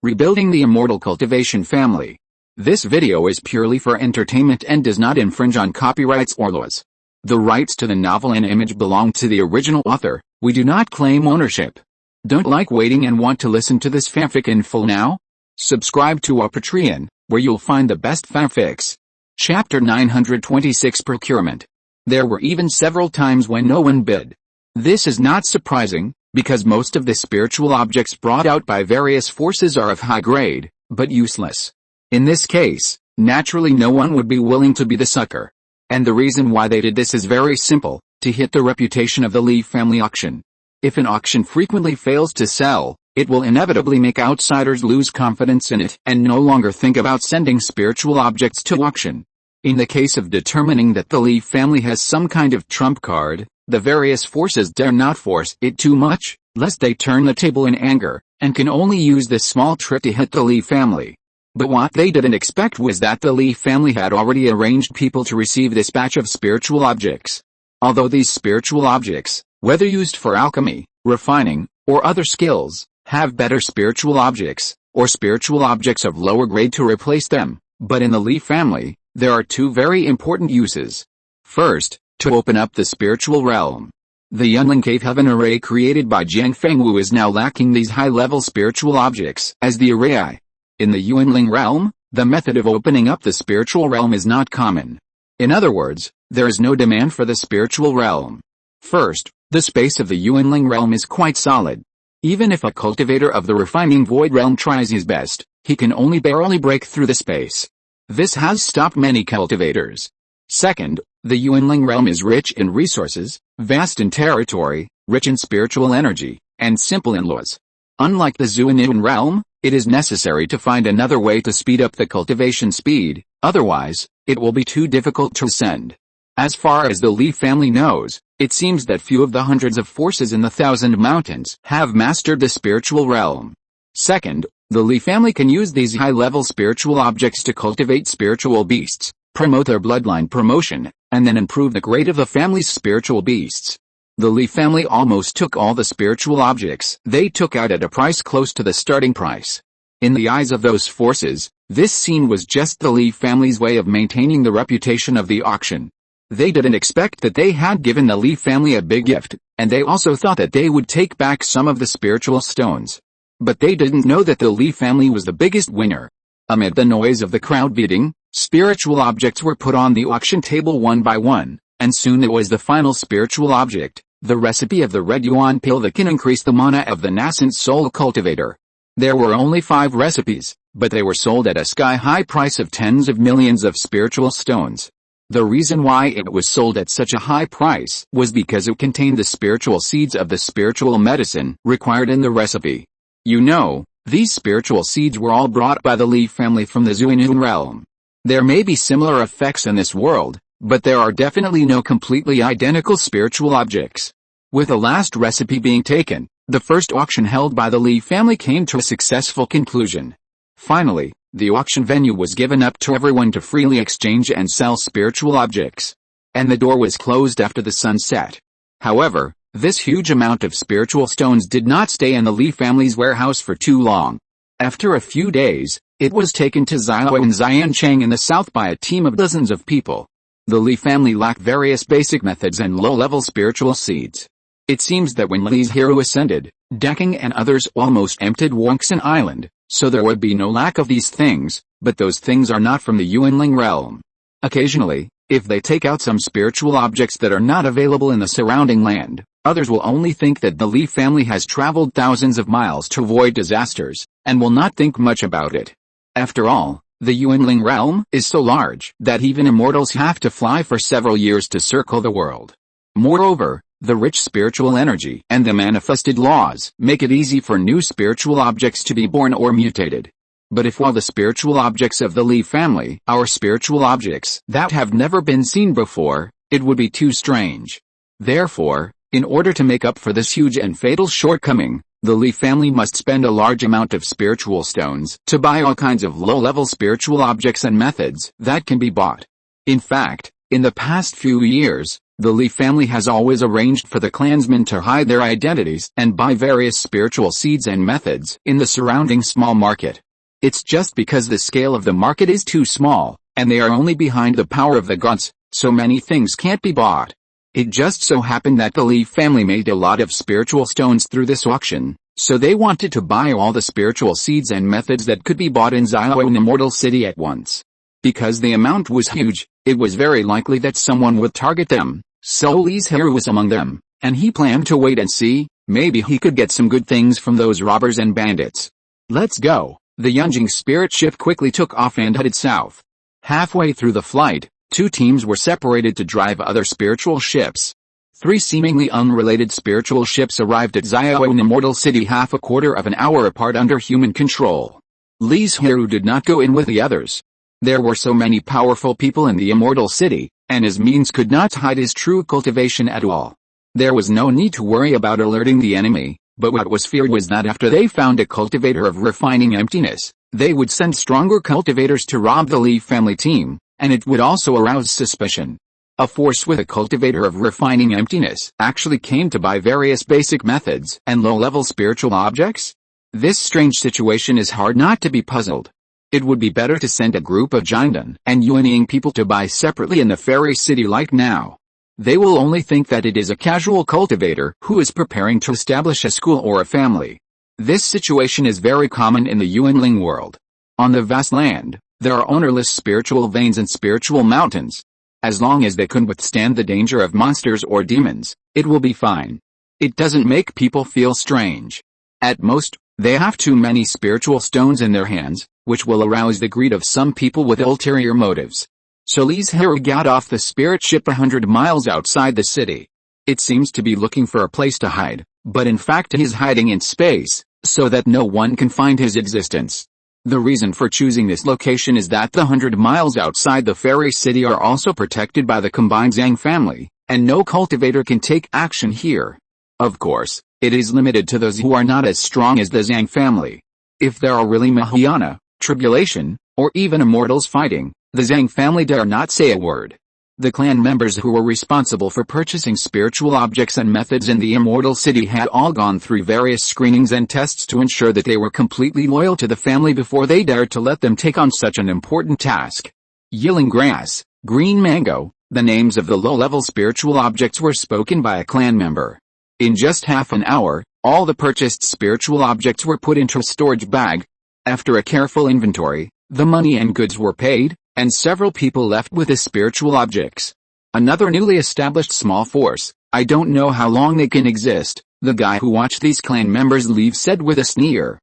Rebuilding the Immortal Cultivation family. This video is purely for entertainment and does not infringe on copyrights or laws. The rights to the novel and image belong to the original author. We do not claim ownership. Don't like waiting and want to listen to this fanfic in full now? Subscribe to our Patreon, where you'll find the best fanfics. Chapter 926 Procurement. There were even several times when no one bid. This is not surprising, because most of the spiritual objects brought out by various forces are of high grade, but useless. In this case, naturally no one would be willing to be the sucker. And the reason why they did this is very simple, to hit the reputation of the Li family auction. If an auction frequently fails to sell, it will inevitably make outsiders lose confidence in it and no longer think about sending spiritual objects to auction. In the case of determining that the Li family has some kind of trump card, the various forces dare not force it too much, lest they turn the table in anger, and can only use this small trick to hit the Li family. But what they didn't expect was that the Li family had already arranged people to receive this batch of spiritual objects. Although these spiritual objects, whether used for alchemy, refining, or other skills, have better spiritual objects, or spiritual objects of lower grade to replace them, but in the Li family, there are two very important uses. First, to open up the spiritual realm. The Yunling Cave Heaven array created by Jiang Fengwu is now lacking these high-level spiritual objects as the array. In the Yunling realm, the method of opening up the spiritual realm is not common. In other words, there is no demand for the spiritual realm. First, the space of the Yunling realm is quite solid. Even if a cultivator of the refining void realm tries his best, he can only barely break through the space. This has stopped many cultivators. Second, the Yunling realm is rich in resources, vast in territory, rich in spiritual energy, and simple in laws. Unlike the Zuanian realm, it is necessary to find another way to speed up the cultivation speed, otherwise, it will be too difficult to ascend. As far as the Li family knows, it seems that few of the hundreds of forces in the Thousand Mountains have mastered the spiritual realm. Second, the Li family can use these high-level spiritual objects to cultivate spiritual beasts, promote their bloodline promotion, and then improve the grade of the family's spiritual beasts. The Li family almost took all the spiritual objects they took out at a price close to the starting price. In the eyes of those forces, this scene was just the Li family's way of maintaining the reputation of the auction. They didn't expect that they had given the Li family a big gift, and they also thought that they would take back some of the spiritual stones. But they didn't know that the Li family was the biggest winner. Amid the noise of the crowd bidding, spiritual objects were put on the auction table one by one, and soon it was the final spiritual object, the recipe of the red yuan pill that can increase the mana of the nascent soul cultivator. There were only 5 recipes, but they were sold at a sky-high price of tens of millions of spiritual stones. The reason why it was sold at such a high price was because it contained the spiritual seeds of the spiritual medicine required in the recipe. You know, these spiritual seeds were all brought by the Li family from the Zuanian realm. There may be similar effects in this world, but there are definitely no completely identical spiritual objects. With the last recipe being taken, the first auction held by the Li family came to a successful conclusion. Finally, the auction venue was given up to everyone to freely exchange and sell spiritual objects. And the door was closed after the sun set. However, this huge amount of spiritual stones did not stay in the Li family's warehouse for too long. After a few days, it was taken to Xiao and Xiancheng in the south by a team of dozens of people. The Li family lacked various basic methods and low-level spiritual seeds. It seems that when Li Zhirui ascended, Decking and others almost emptied Banyan Island, so there would be no lack of these things, but those things are not from the Yunling realm. Occasionally, if they take out some spiritual objects that are not available in the surrounding land, others will only think that the Li family has traveled thousands of miles to avoid disasters, and will not think much about it. After all, the Yunling realm is so large that even immortals have to fly for several years to circle the world. Moreover, the rich spiritual energy and the manifested laws make it easy for new spiritual objects to be born or mutated. But if all the spiritual objects of the Li family are spiritual objects that have never been seen before, it would be too strange. Therefore, in order to make up for this huge and fatal shortcoming, the Li family must spend a large amount of spiritual stones to buy all kinds of low-level spiritual objects and methods that can be bought. In fact, in the past few years, The Li family has always arranged for the clansmen to hide their identities and buy various spiritual seeds and methods in the surrounding small market. It's just because the scale of the market is too small, and they are only behind the power of the gods, so many things can't be bought. It just so happened that the Li family made a lot of spiritual stones through this auction, so they wanted to buy all the spiritual seeds and methods that could be bought in Zioan Immortal City at once. Because the amount was huge, it was very likely that someone would target them, so Li Zhirui was among them, and he planned to wait and see, maybe he could get some good things from those robbers and bandits. Let's go. The Yunjing spirit ship quickly took off and headed south. Halfway through the flight, two teams were separated to drive other spiritual ships. Three seemingly unrelated spiritual ships arrived at Zioan Immortal City half a quarter of an hour apart under human control. Li Zhirui did not go in with the others. There were so many powerful people in the Immortal City, and his means could not hide his true cultivation at all. There was no need to worry about alerting the enemy, but what was feared was that after they found a cultivator of refining emptiness, they would send stronger cultivators to rob the Li family team, and it would also arouse suspicion. A force with a cultivator of refining emptiness actually came to buy various basic methods and low-level spiritual objects? This strange situation is hard not to be puzzled. It would be better to send a group of Jiandan and Yuanying people to buy separately in the fairy city like now. They will only think that it is a casual cultivator who is preparing to establish a school or a family. This situation is very common in the Yuanling world. On the vast land, there are ownerless spiritual veins and spiritual mountains. As long as they can withstand the danger of monsters or demons, it will be fine. It doesn't make people feel strange. At most, they have too many spiritual stones in their hands, which will arouse the greed of some people with ulterior motives. So Li Zhirui got off the spirit ship 100 miles outside the city. It seems to be looking for a place to hide, but in fact he is hiding in space, so that no one can find his existence. The reason for choosing this location is that the 100 miles outside the fairy city are also protected by the combined Zhang family, and no cultivator can take action here. Of course, it is limited to those who are not as strong as the Zhang family. If there are really Mahayana, tribulation, or even immortals fighting, the Zhang family dare not say a word. The clan members who were responsible for purchasing spiritual objects and methods in the Immortal City had all gone through various screenings and tests to ensure that they were completely loyal to the family before they dared to let them take on such an important task. Yielding grass, green mango, the names of the low-level spiritual objects were spoken by a clan member. In just half an hour, all the purchased spiritual objects were put into a storage bag. After a careful inventory, the money and goods were paid, and several people left with the spiritual objects. Another newly established small force, I don't know how long they can exist, the guy who watched these clan members leave said with a sneer.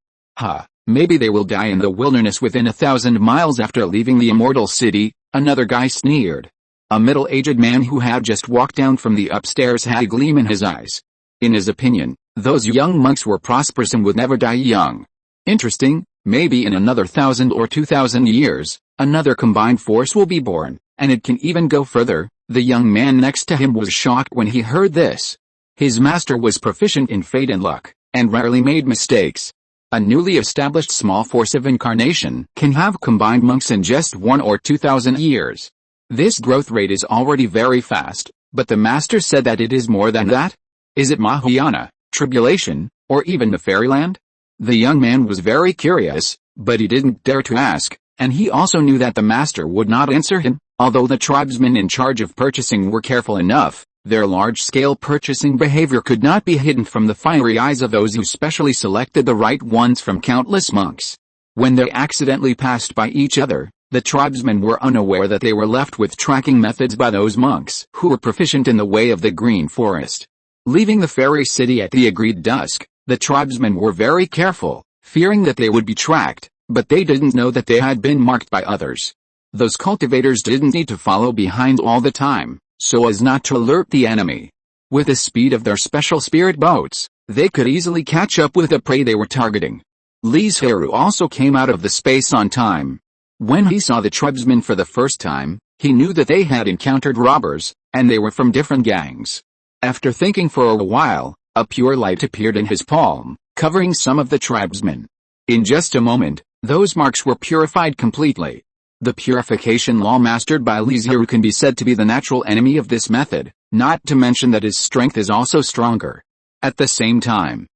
Maybe they will die in the wilderness within 1,000 miles after leaving the Immortal City, another guy sneered. A middle-aged man who had just walked down from the upstairs had a gleam in his eyes. In his opinion, those young monks were prosperous and would never die young. Interesting, maybe in another 1,000 or 2,000 years, another combined force will be born, and it can even go further. The young man next to him was shocked when he heard this. His master was proficient in fate and luck, and rarely made mistakes. A newly established small force of incarnation can have combined monks in just 1 or 2,000 years. This growth rate is already very fast, but the master said that it is more than that. Is it Mahayana, tribulation, or even the fairyland? The young man was very curious, but he didn't dare to ask, and he also knew that the master would not answer him. Although the tribesmen in charge of purchasing were careful enough, their large-scale purchasing behavior could not be hidden from the fiery eyes of those who specially selected the right ones from countless monks. When they accidentally passed by each other, the tribesmen were unaware that they were left with tracking methods by those monks who were proficient in the way of the green forest. Leaving the fairy city at the agreed dusk, the tribesmen were very careful, fearing that they would be tracked, but they didn't know that they had been marked by others. Those cultivators didn't need to follow behind all the time, so as not to alert the enemy. With the speed of their special spirit boats, they could easily catch up with the prey they were targeting. Li Zhirui also came out of the space on time. When he saw the tribesmen for the first time, he knew that they had encountered robbers, and they were from different gangs. After thinking for a while, a pure light appeared in his palm, covering some of the tribesmen. In just a moment, those marks were purified completely. The purification law mastered by Li Zhirui can be said to be the natural enemy of this method, not to mention that his strength is also stronger. At the same time,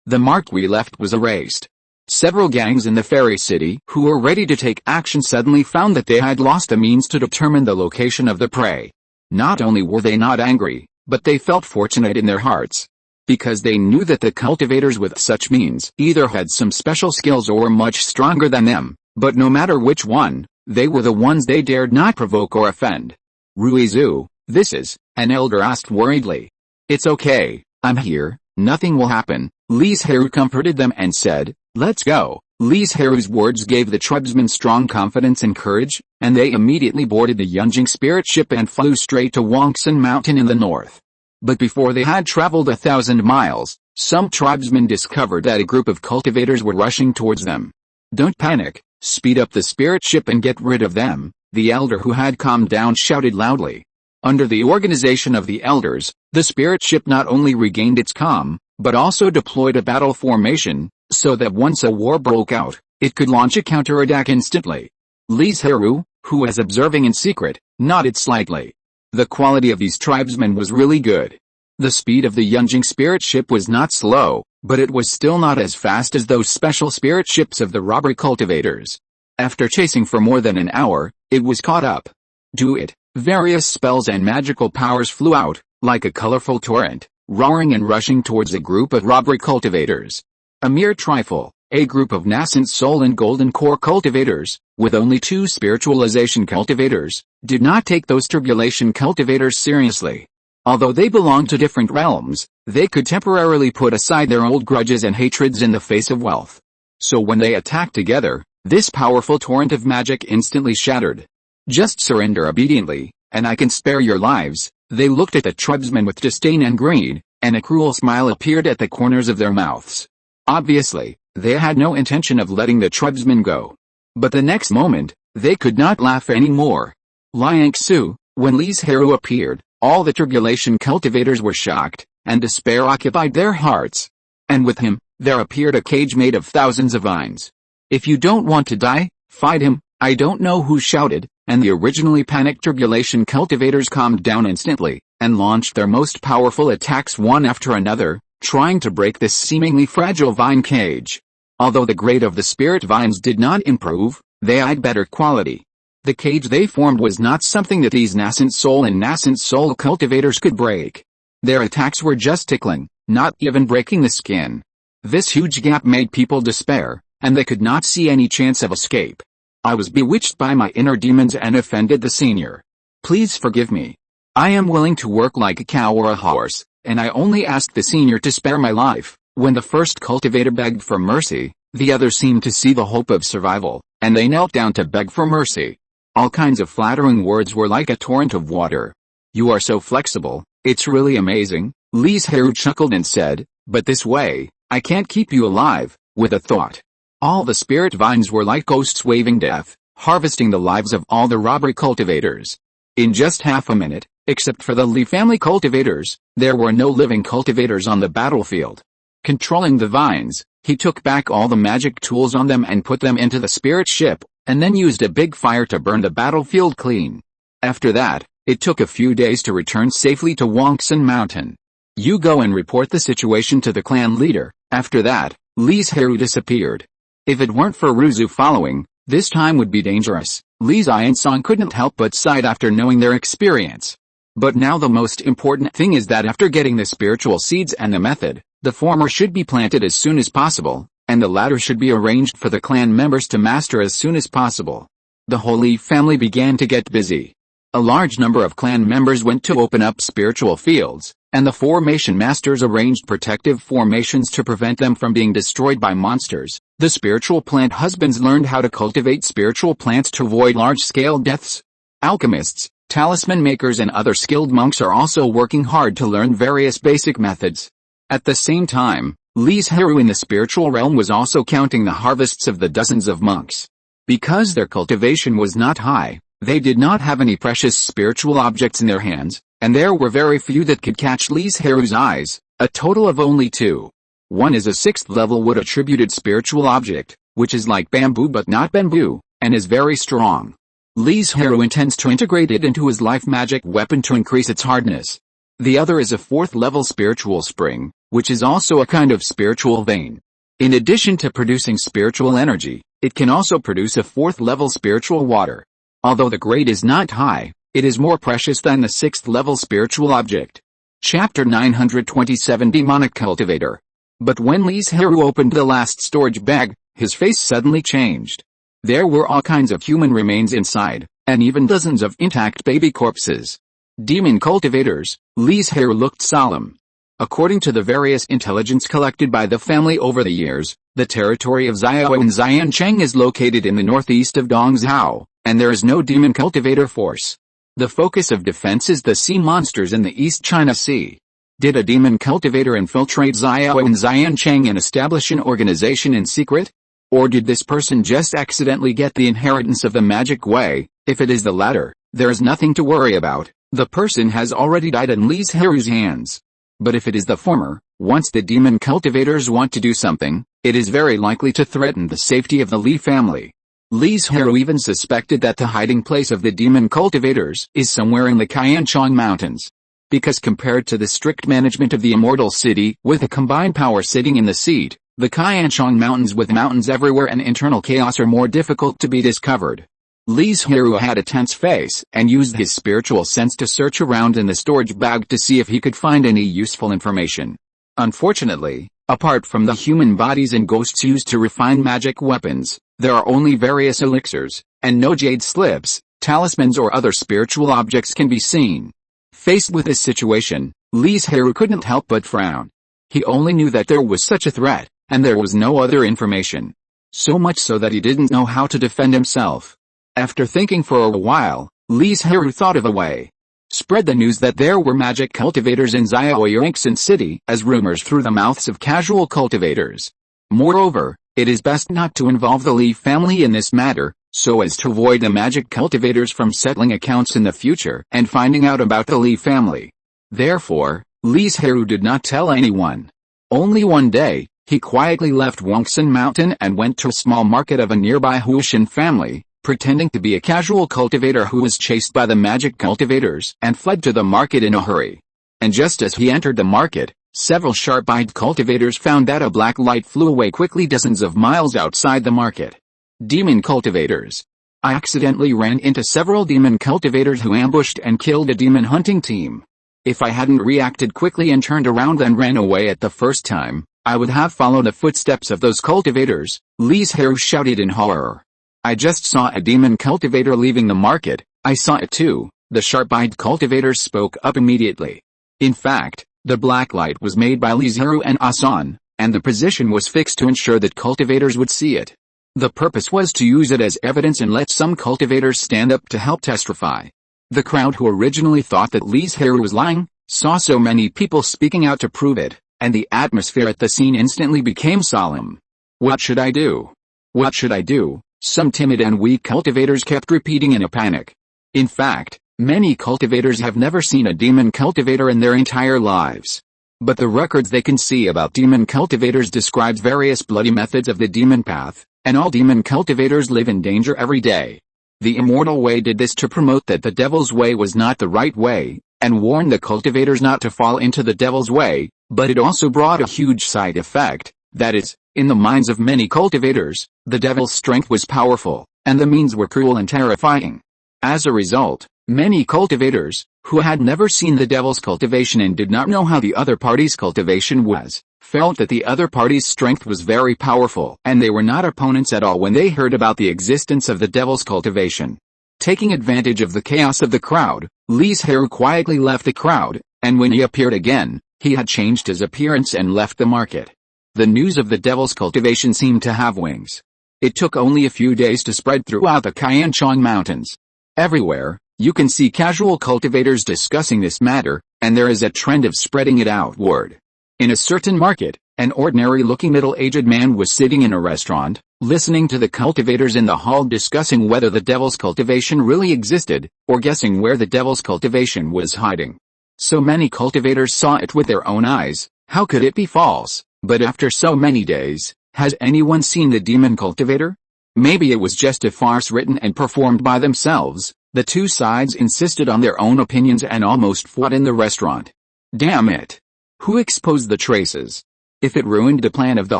the mark we left was erased. Several gangs in the fairy city who were ready to take action suddenly found that they had lost the means to determine the location of the prey. Not only were they not angry, but they felt fortunate in their hearts. Because they knew that the cultivators with such means either had some special skills or were much stronger than them, but no matter which one, they were the ones they dared not provoke or offend. Ruizu, this is, an elder asked worriedly. It's okay, I'm here, nothing will happen. Li Zhirui comforted them and said, let's go. Li Zhirui's words gave the tribesmen strong confidence and courage, and they immediately boarded the Yunjing spirit ship and flew straight to Wangsan Mountain in the north. But before they had traveled 1,000 miles, some tribesmen discovered that a group of cultivators were rushing towards them. Don't panic, speed up the spirit ship and get rid of them, the elder who had calmed down shouted loudly. Under the organization of the elders, the spirit ship not only regained its calm, but also deployed a battle formation, so that once a war broke out, it could launch a counterattack instantly. Li Zhirui, who was observing in secret, nodded slightly. The quality of these tribesmen was really good. The speed of the Yunjing spirit ship was not slow, but it was still not as fast as those special spirit ships of the robbery cultivators. After chasing for more than an hour, it was caught up. Do it. Various spells and magical powers flew out, like a colorful torrent, roaring and rushing towards a group of robbery cultivators. A mere trifle, a group of nascent soul and golden core cultivators, with only 2 spiritualization cultivators, did not take those tribulation cultivators seriously. Although they belonged to different realms, they could temporarily put aside their old grudges and hatreds in the face of wealth. So when they attacked together, this powerful torrent of magic instantly shattered. Just surrender obediently, and I can spare your lives. They looked at the tribesmen with disdain and greed, and a cruel smile appeared at the corners of their mouths. Obviously, they had no intention of letting the tribesmen go. But the next moment, they could not laugh anymore. Liangsu, when Li Zhirui appeared, all the tribulation cultivators were shocked, and despair occupied their hearts. And with him, there appeared a cage made of thousands of vines. If you don't want to die, fight him. I don't know who shouted, and the originally panicked tribulation cultivators calmed down instantly, and launched their most powerful attacks one after another, trying to break this seemingly fragile vine cage. Although the grade of the spirit vines did not improve, they had better quality. The cage they formed was not something that these nascent soul and nascent soul cultivators could break. Their attacks were just tickling, not even breaking the skin. This huge gap made people despair, and they could not see any chance of escape. I was bewitched by my inner demons and offended the senior. Please forgive me. I am willing to work like a cow or a horse, and I only asked the senior to spare my life. When the first cultivator begged for mercy, the others seemed to see the hope of survival, and they knelt down to beg for mercy. All kinds of flattering words were like a torrent of water. You are so flexible, it's really amazing, Li Zhirui chuckled and said, but this way, I can't keep you alive, with a thought. All the spirit vines were like ghosts waving death, harvesting the lives of all the robbery cultivators. In just half a minute, except for the Li family cultivators, there were no living cultivators on the battlefield. Controlling the vines, he took back all the magic tools on them and put them into the spirit ship, and then used a big fire to burn the battlefield clean. After that, it took a few days to return safely to Wangsan Mountain. You go and report the situation to the clan leader. After that, Li Zhirui disappeared. If it weren't for Ruzu following, this time would be dangerous. Li Zhirui couldn't help but sigh after knowing their experience. But now the most important thing is that after getting the spiritual seeds and the method, the former should be planted as soon as possible, and the latter should be arranged for the clan members to master as soon as possible. The Holy family began to get busy. A large number of clan members went to open up spiritual fields, and the formation masters arranged protective formations to prevent them from being destroyed by monsters. The spiritual plant husbands learned how to cultivate spiritual plants to avoid large-scale deaths. Alchemists, talisman makers and other skilled monks are also working hard to learn various basic methods. At the same time, Li Zhirui in the spiritual realm was also counting the harvests of the dozens of monks. Because their cultivation was not high, they did not have any precious spiritual objects in their hands, and there were very few that could catch Li Zhirui's eyes, a total of only 2. One is a 6th level wood attributed spiritual object, which is like bamboo but not bamboo, and is very strong. Li Zhirui intends to integrate it into his life magic weapon to increase its hardness. The other is a 4th level spiritual spring, which is also a kind of spiritual vein. In addition to producing spiritual energy, it can also produce a 4th level spiritual water. Although the grade is not high, it is more precious than the 6th level spiritual object. Chapter 927 Demonic Cultivator. But when Li Zhirui opened the last storage bag, his face suddenly changed. There were all kinds of human remains inside, and even dozens of intact baby corpses. Demon cultivators. Li Zhirui looked solemn. According to the various intelligence collected by the family over the years, the territory of Xiao and Xiancheng is located in the northeast of Dongzhou, and there is no demon cultivator force. The focus of defense is the sea monsters in the East China Sea. Did a demon cultivator infiltrate Xiao and Xiancheng and establish an organization in secret? Or did this person just accidentally get the inheritance of the magic way? If it is the latter, there is nothing to worry about. The person has already died in Li Zhirui's hands. But if it is the former, once the demon cultivators want to do something, it is very likely to threaten the safety of the Li family. Li Zhirui even suspected that the hiding place of the demon cultivators is somewhere in the Qianchong Mountains. Because compared to the strict management of the Immortal City, with a combined power sitting in the seat, the Qianchong Mountains with mountains everywhere and internal chaos are more difficult to be discovered. Li Zhirui had a tense face and used his spiritual sense to search around in the storage bag to see if he could find any useful information. Unfortunately, apart from the human bodies and ghosts used to refine magic weapons, there are only various elixirs, and no jade slips, talismans or other spiritual objects can be seen. Faced with this situation, Li Zhirui couldn't help but frown. He only knew that there was such a threat, and there was no other information. So much so that he didn't know how to defend himself. After thinking for a while, Li Zhirui thought of a way. Spread the news that there were magic cultivators in Xiaoyangsan City as rumors through the mouths of casual cultivators. Moreover, it is best not to involve the Li family in this matter, so as to avoid the magic cultivators from settling accounts in the future and finding out about the Li family. Therefore, Li Zhirui did not tell anyone. Only one day, he quietly left Wangsan Mountain and went to a small market of a nearby Huishan family, pretending to be a casual cultivator who was chased by the magic cultivators and fled to the market in a hurry. And just as he entered the market, several sharp-eyed cultivators found that a black light flew away quickly dozens of miles outside the market. Demon cultivators. I accidentally ran into several demon cultivators who ambushed and killed a demon hunting team. If I hadn't reacted quickly and turned around and ran away at the first time, I would have followed the footsteps of those cultivators, Li Zhirui shouted in horror. I just saw a demon cultivator leaving the market. I saw it too, the sharp-eyed cultivators spoke up immediately. In fact, the black light was made by Li Zhirui and Asan, and the position was fixed to ensure that cultivators would see it. The purpose was to use it as evidence and let some cultivators stand up to help testify. The crowd who originally thought that Li Zhirui was lying, saw so many people speaking out to prove it, and the atmosphere at the scene instantly became solemn. What should I do? What should I do? Some timid and weak cultivators kept repeating in a panic. In fact, many cultivators have never seen a demon cultivator in their entire lives. But the records they can see about demon cultivators describes various bloody methods of the demon path, and all demon cultivators live in danger every day. The Immortal Way did this to promote that the Devil's Way was not the right way, and warned the cultivators not to fall into the Devil's Way, but it also brought a huge side effect, that is, in the minds of many cultivators, the Devil's strength was powerful, and the means were cruel and terrifying. As a result, many cultivators, who had never seen the Devil's cultivation and did not know how the other party's cultivation was, felt that the other party's strength was very powerful, and they were not opponents at all when they heard about the existence of the Devil's cultivation. Taking advantage of the chaos of the crowd, Li Zhirui quietly left the crowd, and when he appeared again, he had changed his appearance and left the market. The news of the Devil's cultivation seemed to have wings. It took only a few days to spread throughout the Qianchong Mountains. Everywhere, you can see casual cultivators discussing this matter, and there is a trend of spreading it outward. In a certain market, an ordinary-looking middle-aged man was sitting in a restaurant, listening to the cultivators in the hall discussing whether the Devil's cultivation really existed, or guessing where the Devil's cultivation was hiding. So many cultivators saw it with their own eyes, how could it be false? But after so many days, has anyone seen the demon cultivator? Maybe it was just a farce written and performed by themselves. The two sides insisted on their own opinions and almost fought in the restaurant. Damn it! Who exposed the traces? If it ruined the plan of the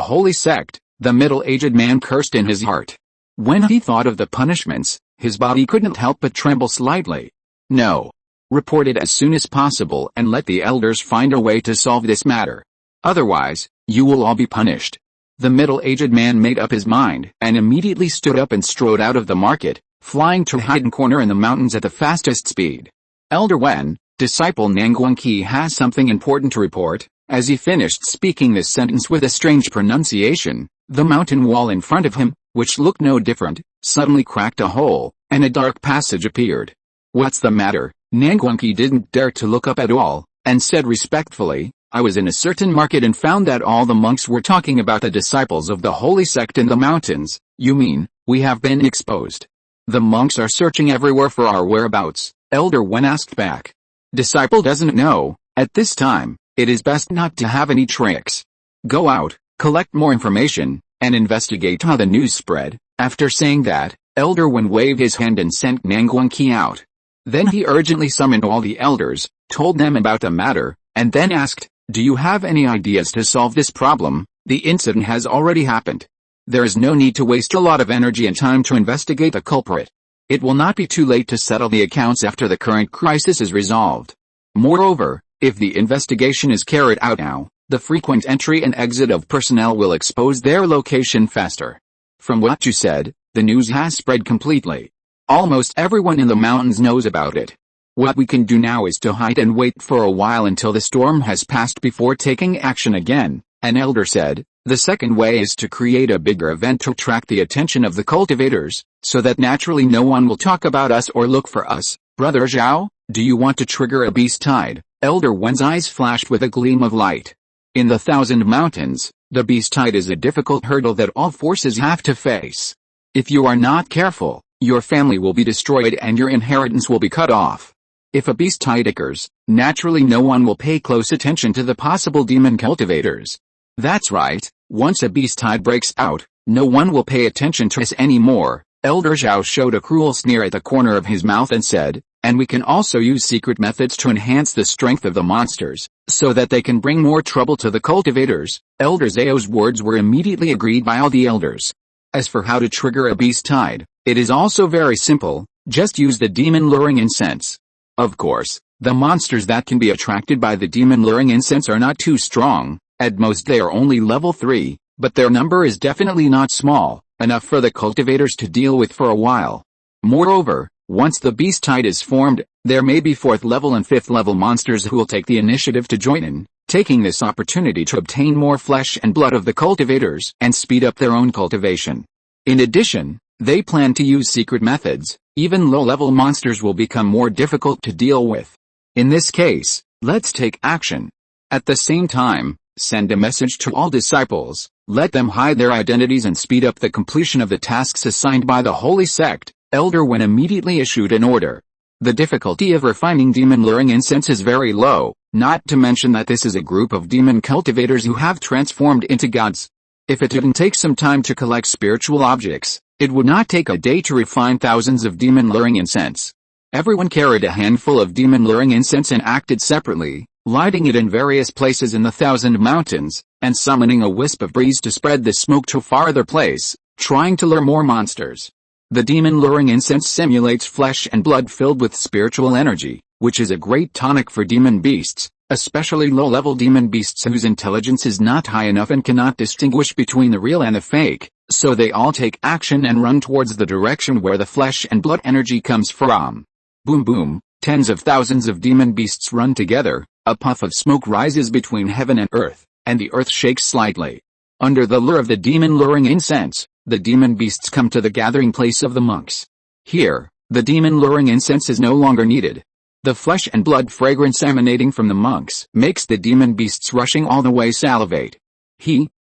holy sect, the middle-aged man cursed in his heart. When he thought of the punishments, his body couldn't help but tremble slightly. No. Report it as soon as possible and let the elders find a way to solve this matter. Otherwise, you will all be punished. The middle-aged man made up his mind and immediately stood up and strode out of the market, flying to a hidden corner in the mountains at the fastest speed. Elder Wen, disciple Nangguangqi has something important to report. As he finished speaking this sentence with a strange pronunciation, the mountain wall in front of him, which looked no different, suddenly cracked a hole, and a dark passage appeared. What's the matter? Nangguangqi didn't dare to look up at all, and said respectfully, I was in a certain market and found that all the monks were talking about the disciples of the holy sect in the mountains. You mean, we have been exposed? The monks are searching everywhere for our whereabouts, Elder Wen asked back. Disciple doesn't know. At this time, it is best not to have any tricks. Go out, collect more information, and investigate how the news spread. After saying that, Elder Wen waved his hand and sent Nangguangqi out. Then he urgently summoned all the elders, told them about the matter, and then asked, do you have any ideas to solve this problem? The incident has already happened. There is no need to waste a lot of energy and time to investigate the culprit. It will not be too late to settle the accounts after the current crisis is resolved. Moreover, if the investigation is carried out now, the frequent entry and exit of personnel will expose their location faster. From what you said, the news has spread completely. Almost everyone in the mountains knows about it. What we can do now is to hide and wait for a while until the storm has passed before taking action again, an elder said. The second way is to create a bigger event to attract the attention of the cultivators, so that naturally no one will talk about us or look for us. Brother Zhao, do you want to trigger a beast tide? Elder Wen's eyes flashed with a gleam of light. In the Thousand Mountains, the beast tide is a difficult hurdle that all forces have to face. If you are not careful, your family will be destroyed and your inheritance will be cut off. If a beast tide occurs, naturally no one will pay close attention to the possible demon cultivators. That's right, once a beast tide breaks out, no one will pay attention to us anymore. Elder Zhao showed a cruel sneer at the corner of his mouth and said, and we can also use secret methods to enhance the strength of the monsters, so that they can bring more trouble to the cultivators. Elder Zhao's words were immediately agreed by all the elders. As for how to trigger a beast tide, it is also very simple, just use the demon luring incense. Of course, the monsters that can be attracted by the demon luring incense are not too strong, at most they are only level 3, but their number is definitely not small, enough for the cultivators to deal with for a while. Moreover, once the beast tide is formed, there may be 4th level and 5th level monsters who will take the initiative to join in, taking this opportunity to obtain more flesh and blood of the cultivators and speed up their own cultivation. In addition, they plan to use secret methods. Even low-level monsters will become more difficult to deal with. In this case, let's take action. At the same time, send a message to all disciples, let them hide their identities and speed up the completion of the tasks assigned by the holy sect. Elder Wen immediately issued an order. The difficulty of refining demon luring incense is very low, not to mention that this is a group of demon cultivators who have transformed into gods. If it didn't take some time to collect spiritual objects, it would not take a day to refine thousands of demon luring incense. Everyone carried a handful of demon luring incense and acted separately, lighting it in various places in the Thousand Mountains, and summoning a wisp of breeze to spread the smoke to a farther place, trying to lure more monsters. The demon luring incense simulates flesh and blood filled with spiritual energy, which is a great tonic for demon beasts, especially low-level demon beasts whose intelligence is not high enough and cannot distinguish between the real and the fake, so they all take action and run towards the direction where the flesh and blood energy comes from. Boom boom, tens of thousands of demon beasts run together, a puff of smoke rises between heaven and earth, and the earth shakes slightly. Under the lure of the demon luring incense, the demon beasts come to the gathering place of the monks. Here, the demon luring incense is no longer needed. The flesh and blood fragrance emanating from the monks makes the demon beasts rushing all the way salivate.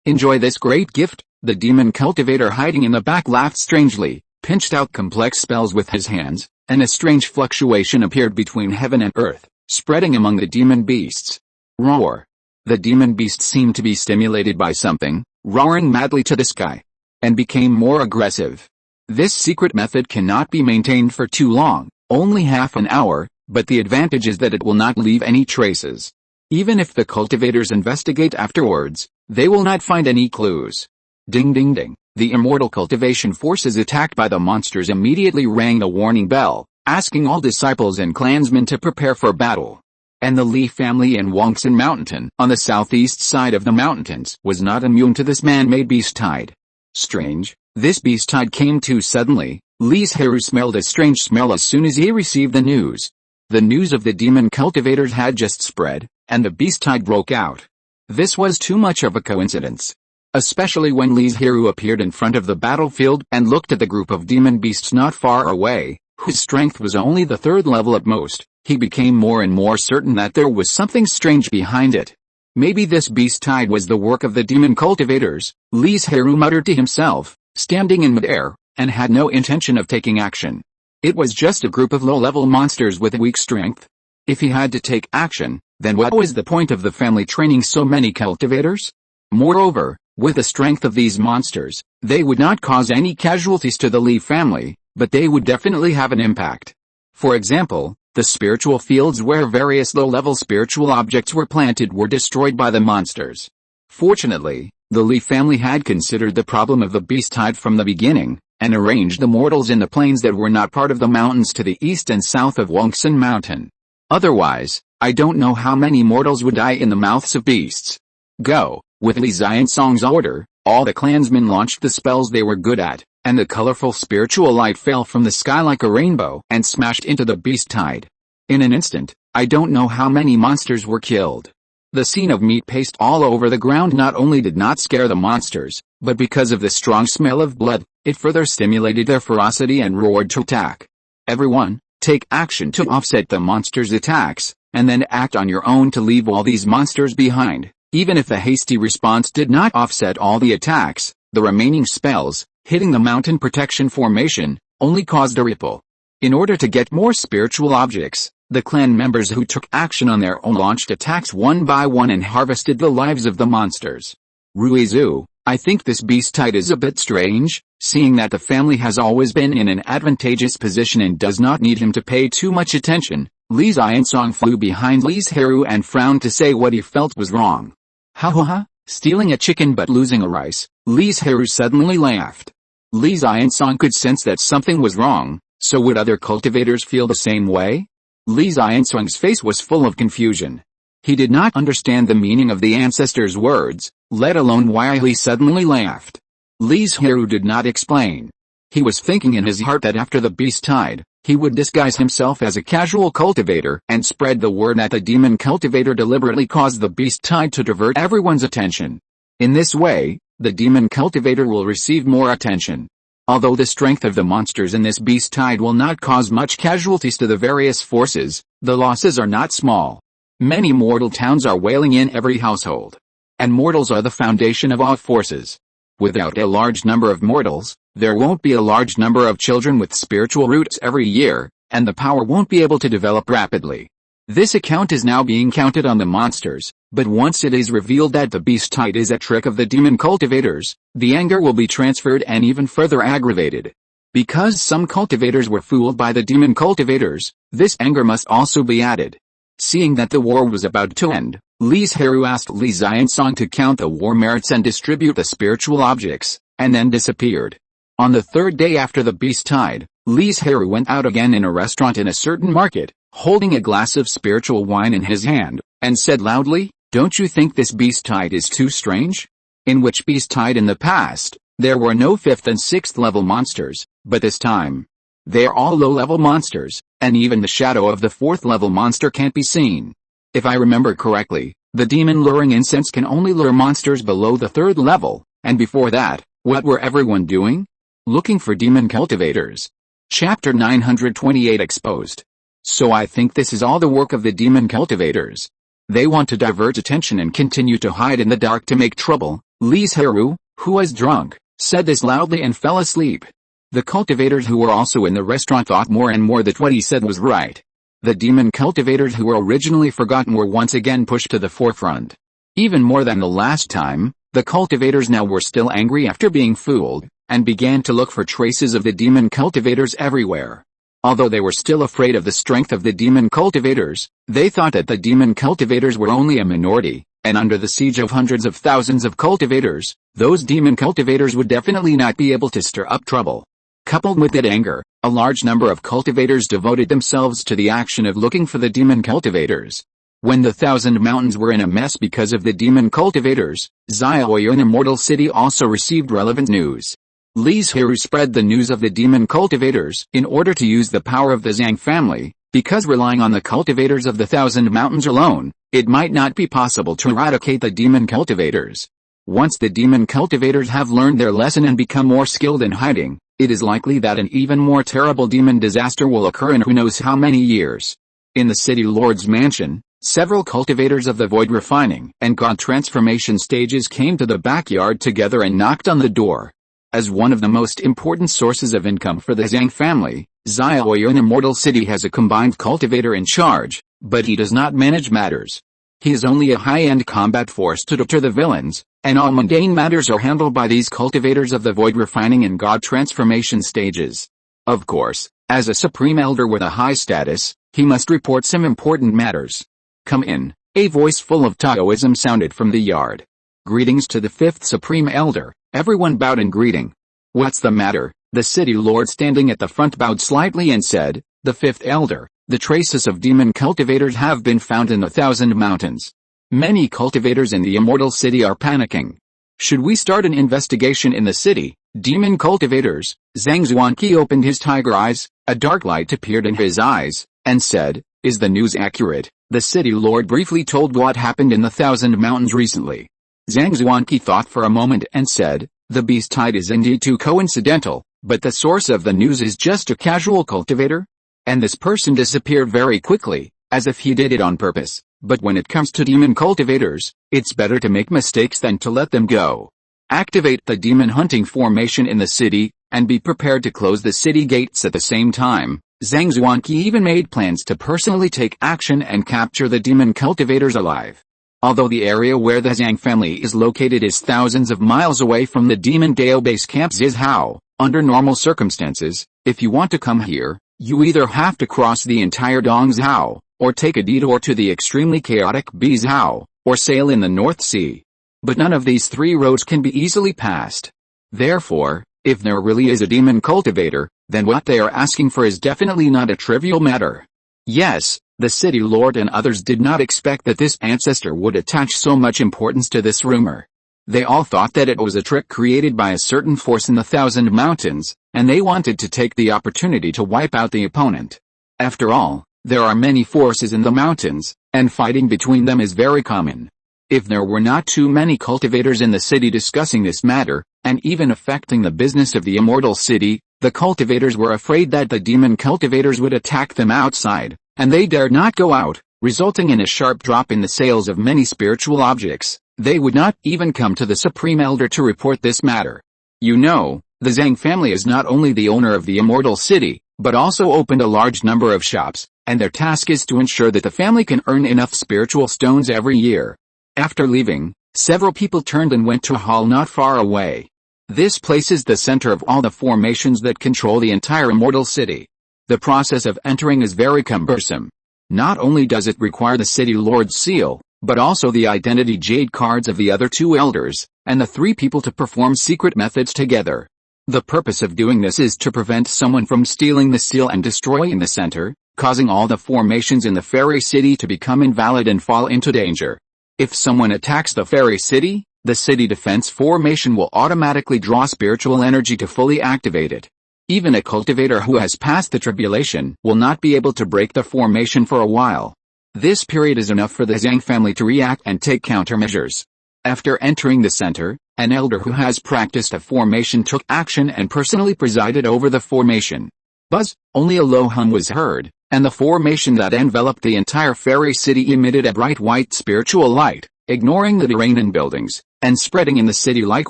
Enjoy this great gift. The demon cultivator hiding in the back laughed strangely, pinched out complex spells with his hands, and a strange fluctuation appeared between heaven and earth, spreading among the demon beasts. Roar. The demon beasts seemed to be stimulated by something, roaring madly to the sky, and became more aggressive. This secret method cannot be maintained for too long, only half an hour, but the advantage is that it will not leave any traces. Even if the cultivators investigate afterwards, they will not find any clues. Ding ding ding. The Immortal Cultivation forces attacked by the monsters immediately rang the warning bell, asking all disciples and clansmen to prepare for battle. And the Li family in Wangsan Mountain, on the southeast side of the mountains, was not immune to this man-made beast tide. Strange, this beast tide came too suddenly. Li Zhirui smelled a strange smell as soon as he received the news. The news of the demon cultivators had just spread, and the beast tide broke out. This was too much of a coincidence. Especially when Li Zhirui appeared in front of the battlefield and looked at the group of demon beasts not far away, whose strength was only the third level at most, he became more and more certain that there was something strange behind it. Maybe this beast tide was the work of the demon cultivators, Li Zhirui muttered to himself, standing in midair, and had no intention of taking action. It was just a group of low-level monsters with weak strength. If he had to take action, then what was the point of the family training so many cultivators? Moreover, with the strength of these monsters, they would not cause any casualties to the Li family, but they would definitely have an impact. For example, the spiritual fields where various low-level spiritual objects were planted were destroyed by the monsters. Fortunately, the Li family had considered the problem of the beast tide from the beginning, and arranged the mortals in the plains that were not part of the mountains to the east and south of Wangsan Mountain. Otherwise, I don't know how many mortals would die in the mouths of beasts. Go. With Li Zhirui order, all the clansmen launched the spells they were good at, and the colorful spiritual light fell from the sky like a rainbow and smashed into the beast tide. In an instant, I don't know how many monsters were killed. The scene of meat paste all over the ground not only did not scare the monsters, but because of the strong smell of blood, it further stimulated their ferocity and roared to attack. Everyone, take action to offset the monsters' attacks, and then act on your own to leave all these monsters behind. Even if the hasty response did not offset all the attacks, the remaining spells, hitting the mountain protection formation, only caused a ripple. In order to get more spiritual objects, the clan members who took action on their own launched attacks one by one and harvested the lives of the monsters. Ruizu, I think this beast tide is a bit strange, seeing that the family has always been in an advantageous position and does not need him to pay too much attention. Li Zhirui flew behind Li Zhirui and frowned to say what he felt was wrong. Ha ha ha, stealing a chicken but losing a rice. Li Zhirui suddenly laughed. Li Zhirui could sense that something was wrong, so would other cultivators feel the same way? Li Zhirui face was full of confusion. He did not understand the meaning of the ancestors' words, let alone why he suddenly laughed. Li Zhirui did not explain. He was thinking in his heart that after the beast tide, he would disguise himself as a casual cultivator and spread the word that the demon cultivator deliberately caused the beast tide to divert everyone's attention. In this way, the demon cultivator will receive more attention. Although the strength of the monsters in this beast tide will not cause much casualties to the various forces, the losses are not small. Many mortal towns are wailing in every household. And mortals are the foundation of all forces. Without a large number of mortals, there won't be a large number of children with spiritual roots every year, and the power won't be able to develop rapidly. This account is now being counted on the monsters, but once it is revealed that the beast tide is a trick of the demon cultivators, the anger will be transferred and even further aggravated. Because some cultivators were fooled by the demon cultivators, this anger must also be added. Seeing that the war was about to end, Li Zhirui asked Li Zhirui to count the war merits and distribute the spiritual objects, and then disappeared. On the third day after the beast tide, Li Zhirui went out again in a restaurant in a certain market, holding a glass of spiritual wine in his hand, and said loudly, "Don't you think this beast tide is too strange? In which beast tide in the past, there were no 5th and 6th level monsters, but this time, they are all low-level monsters, and even the shadow of the 4th level monster can't be seen. If I remember correctly, the demon luring incense can only lure monsters below the 3rd level, and before that, what were everyone doing? Looking for demon cultivators." Chapter 928 exposed. So I think this is all the work of the demon cultivators. They want to divert attention and continue to hide in the dark to make trouble. Li Zhirui, who was drunk, said this loudly and fell asleep. The cultivators who were also in the restaurant thought more and more that what he said was right. The demon cultivators who were originally forgotten were once again pushed to the forefront. Even more than the last time, The cultivators now were still angry after being fooled, and began to look for traces of the demon cultivators everywhere. Although they were still afraid of the strength of the demon cultivators, they thought that the demon cultivators were only a minority, and under the siege of hundreds of thousands of cultivators, those demon cultivators would definitely not be able to stir up trouble. Coupled with that anger, a large number of cultivators devoted themselves to the action of looking for the demon cultivators. When the Thousand Mountains were in a mess because of the demon cultivators, Zhirui in Immortal City also received relevant news. Li Zhirui spread the news of the demon cultivators in order to use the power of the Zhang family, because relying on the cultivators of the Thousand Mountains alone, it might not be possible to eradicate the demon cultivators. Once the demon cultivators have learned their lesson and become more skilled in hiding, it is likely that an even more terrible demon disaster will occur in who knows how many years. In the city lord's mansion, several cultivators of the void refining and god transformation stages came to the backyard together and knocked on the door. As one of the most important sources of income for the Zhang family, Zhirui in Immortal City has a combined cultivator in charge, but he does not manage matters. He is only a high-end combat force to deter the villains, and all mundane matters are handled by these cultivators of the void refining and god transformation stages. Of course, as a supreme elder with a high status, he must report some important matters. "Come in," a voice full of Taoism sounded from the yard. "Greetings to the fifth supreme elder." Everyone bowed in greeting. "What's the matter?" The city lord standing at the front bowed slightly and said, "The fifth elder, the traces of demon cultivators have been found in the Thousand Mountains. Many cultivators in the Immortal City are panicking. Should we start an investigation in the city?" Demon cultivators. Zhang Zuanqi opened his tiger eyes, a dark light appeared in his eyes, and said, "Is the news accurate?" The city lord briefly told what happened in the Thousand Mountains recently. Zhang Zuanqi thought for a moment and said, "The beast tide is indeed too coincidental, but the source of the news is just a casual cultivator? And this person disappeared very quickly, as if he did it on purpose. But when it comes to demon cultivators, it's better to make mistakes than to let them go. Activate the demon hunting formation in the city, and be prepared to close the city gates at the same time." Zhang Zuanqi even made plans to personally take action and capture the demon cultivators alive. Although the area where the Zhang family is located is thousands of miles away from the Demon Gale base camp Zizhao, under normal circumstances, if you want to come here, you either have to cross the entire Dongzhao, or take a detour to the extremely chaotic Bizhao, or sail in the North Sea. But none of these three roads can be easily passed. Therefore, if there really is a demon cultivator, then what they are asking for is definitely not a trivial matter. Yes, the city lord and others did not expect that this ancestor would attach so much importance to this rumor. They all thought that it was a trick created by a certain force in the Thousand Mountains, and they wanted to take the opportunity to wipe out the opponent. After all, there are many forces in the mountains, and fighting between them is very common. If there were not too many cultivators in the city discussing this matter, and even affecting the business of the Immortal City, the cultivators were afraid that the demon cultivators would attack them outside, and they dared not go out, resulting in a sharp drop in the sales of many spiritual objects. They would not even come to the Supreme Elder to report this matter. You know, the Zhang family is not only the owner of the Immortal City, but also opened a large number of shops, and their task is to ensure that the family can earn enough spiritual stones every year. After leaving, several people turned and went to a hall not far away. This place is the center of all the formations that control the entire Immortal City. The process of entering is very cumbersome. Not only does it require the city lord's seal, but also the identity jade cards of the other two elders, and the three people to perform secret methods together. The purpose of doing this is to prevent someone from stealing the seal and destroying the center, causing all the formations in the fairy city to become invalid and fall into danger. If someone attacks the fairy city, the city defense formation will automatically draw spiritual energy to fully activate it. Even a cultivator who has passed the tribulation will not be able to break the formation for a while. This period is enough for the Zhang family to react and take countermeasures. After entering the center, an elder who has practiced a formation took action and personally presided over the formation. Buzz, only a low hum was heard, and the formation that enveloped the entire fairy city emitted a bright white spiritual light, ignoring the terrain buildings, and spreading in the city like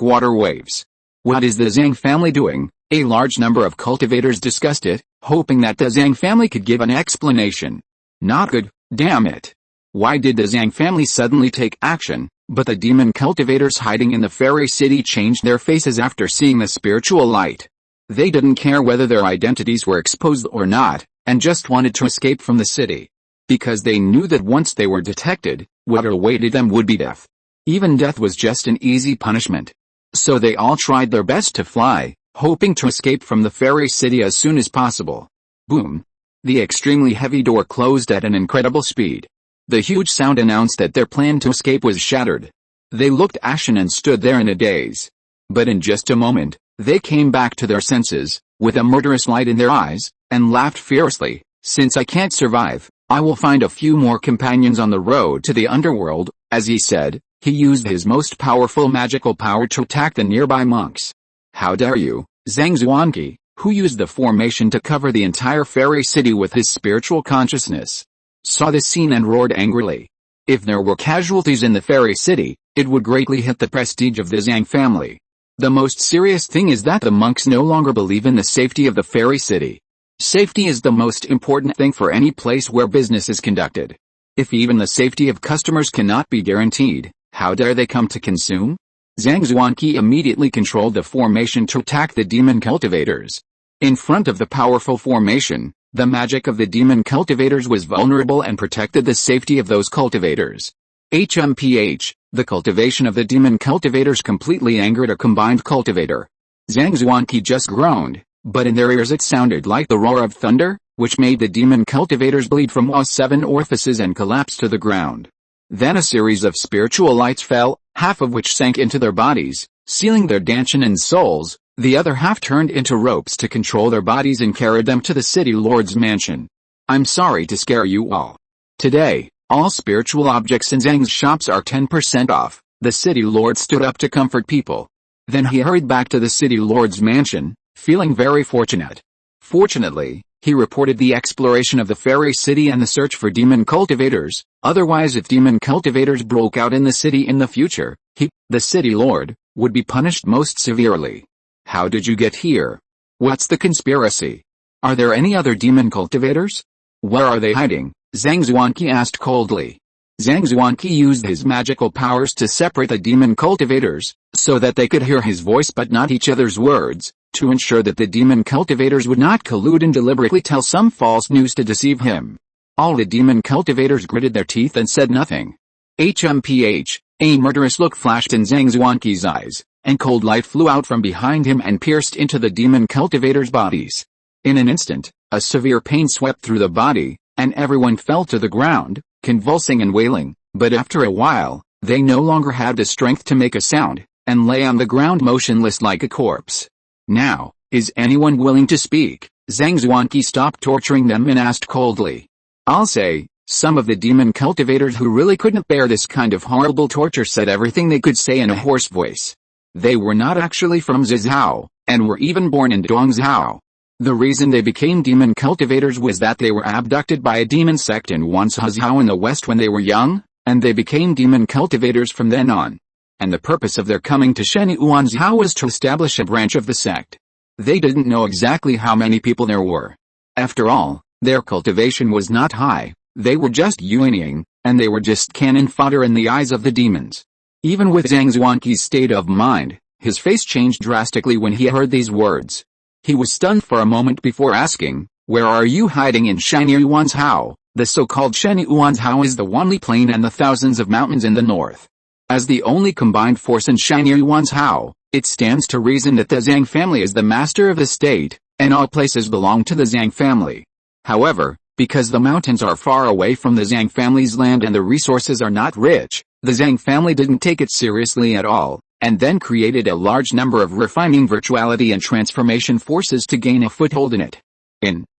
water waves. What is the Zhang family doing? A large number of cultivators discussed it, hoping that the Zhang family could give an explanation. Not good, damn it. Why did the Zhang family suddenly take action? But the demon cultivators hiding in the fairy city changed their faces after seeing the spiritual light. They didn't care whether their identities were exposed or not, and just wanted to escape from the city. Because they knew that once they were detected, what awaited them would be death. Even death was just an easy punishment. So they all tried their best to fly, hoping to escape from the fairy city as soon as possible. Boom! The extremely heavy door closed at an incredible speed. The huge sound announced that their plan to escape was shattered. They looked ashen and stood there in a daze. But in just a moment, they came back to their senses, with a murderous light in their eyes, and laughed fiercely. Since I can't survive, I will find a few more companions on the road to the underworld. As he said, he used his most powerful magical power to attack the nearby monks. How dare you, Zhang Zuanqi, who used the formation to cover the entire fairy city with his spiritual consciousness, saw this scene and roared angrily. If there were casualties in the fairy city, it would greatly hit the prestige of the Zhang family. The most serious thing is that the monks no longer believe in the safety of the fairy city. Safety is the most important thing for any place where business is conducted. If even the safety of customers cannot be guaranteed, how dare they come to consume? Zhang Zuanqi immediately controlled the formation to attack the demon cultivators. In front of the powerful formation, the magic of the demon cultivators was vulnerable and protected the safety of those cultivators. The cultivation of the demon cultivators completely angered a combined cultivator. Zhang Zuanqi just groaned, but in their ears it sounded like the roar of thunder, which made the demon cultivators bleed from all 7 orifices and collapse to the ground. Then a series of spiritual lights fell, half of which sank into their bodies, sealing their Danshan and souls. The other half turned into ropes to control their bodies and carried them to the city lord's mansion. I'm sorry to scare you all. Today, all spiritual objects in Zhang's shops are 10% off. The city lord stood up to comfort people. Then he hurried back to the city lord's mansion, feeling very fortunate. Fortunately, he reported the exploration of the fairy city and the search for demon cultivators. Otherwise, if demon cultivators broke out in the city in the future, he, the city lord, would be punished most severely. How did you get here? What's the conspiracy? Are there any other demon cultivators? Where are they hiding? Zhang Zuanqi asked coldly. Zhang Zuanqi used his magical powers to separate the demon cultivators, so that they could hear his voice but not each other's words, to ensure that the demon cultivators would not collude and deliberately tell some false news to deceive him. All the demon cultivators gritted their teeth and said nothing. A murderous look flashed in Zhang Zuanqi's eyes, and cold light flew out from behind him and pierced into the demon cultivators' bodies. In an instant, a severe pain swept through the body, and everyone fell to the ground, convulsing and wailing, but after a while, they no longer had the strength to make a sound, and lay on the ground motionless like a corpse. Now, is anyone willing to speak? Zhang Zuanqi stopped torturing them and asked coldly. I'll say, some of the demon cultivators who really couldn't bear this kind of horrible torture said everything they could say in a hoarse voice. They were not actually from Zizhao, and were even born in Dongzhao. The reason they became demon cultivators was that they were abducted by a demon sect in Wanzhao in the west when they were young, and they became demon cultivators from then on. And the purpose of their coming to Sheni Wanzhao was to establish a branch of the sect. They didn't know exactly how many people there were. After all, their cultivation was not high, they were just Yuanying, and they were just cannon fodder in the eyes of the demons. Even with Zhang Zuanqi's state of mind, his face changed drastically when he heard these words. He was stunned for a moment before asking, where are you hiding in Shani Wanzhao? The so-called Shani Wanzhao is the Wanli Plain and the thousands of mountains in the north. As the only combined force in Shani Wanzhao, it stands to reason that the Zhang family is the master of the state, and all places belong to the Zhang family. However, because the mountains are far away from the Zhang family's land and the resources are not rich, the Zhang family didn't take it seriously at all, and then created a large number of refining virtuality and transformation forces to gain a foothold in it.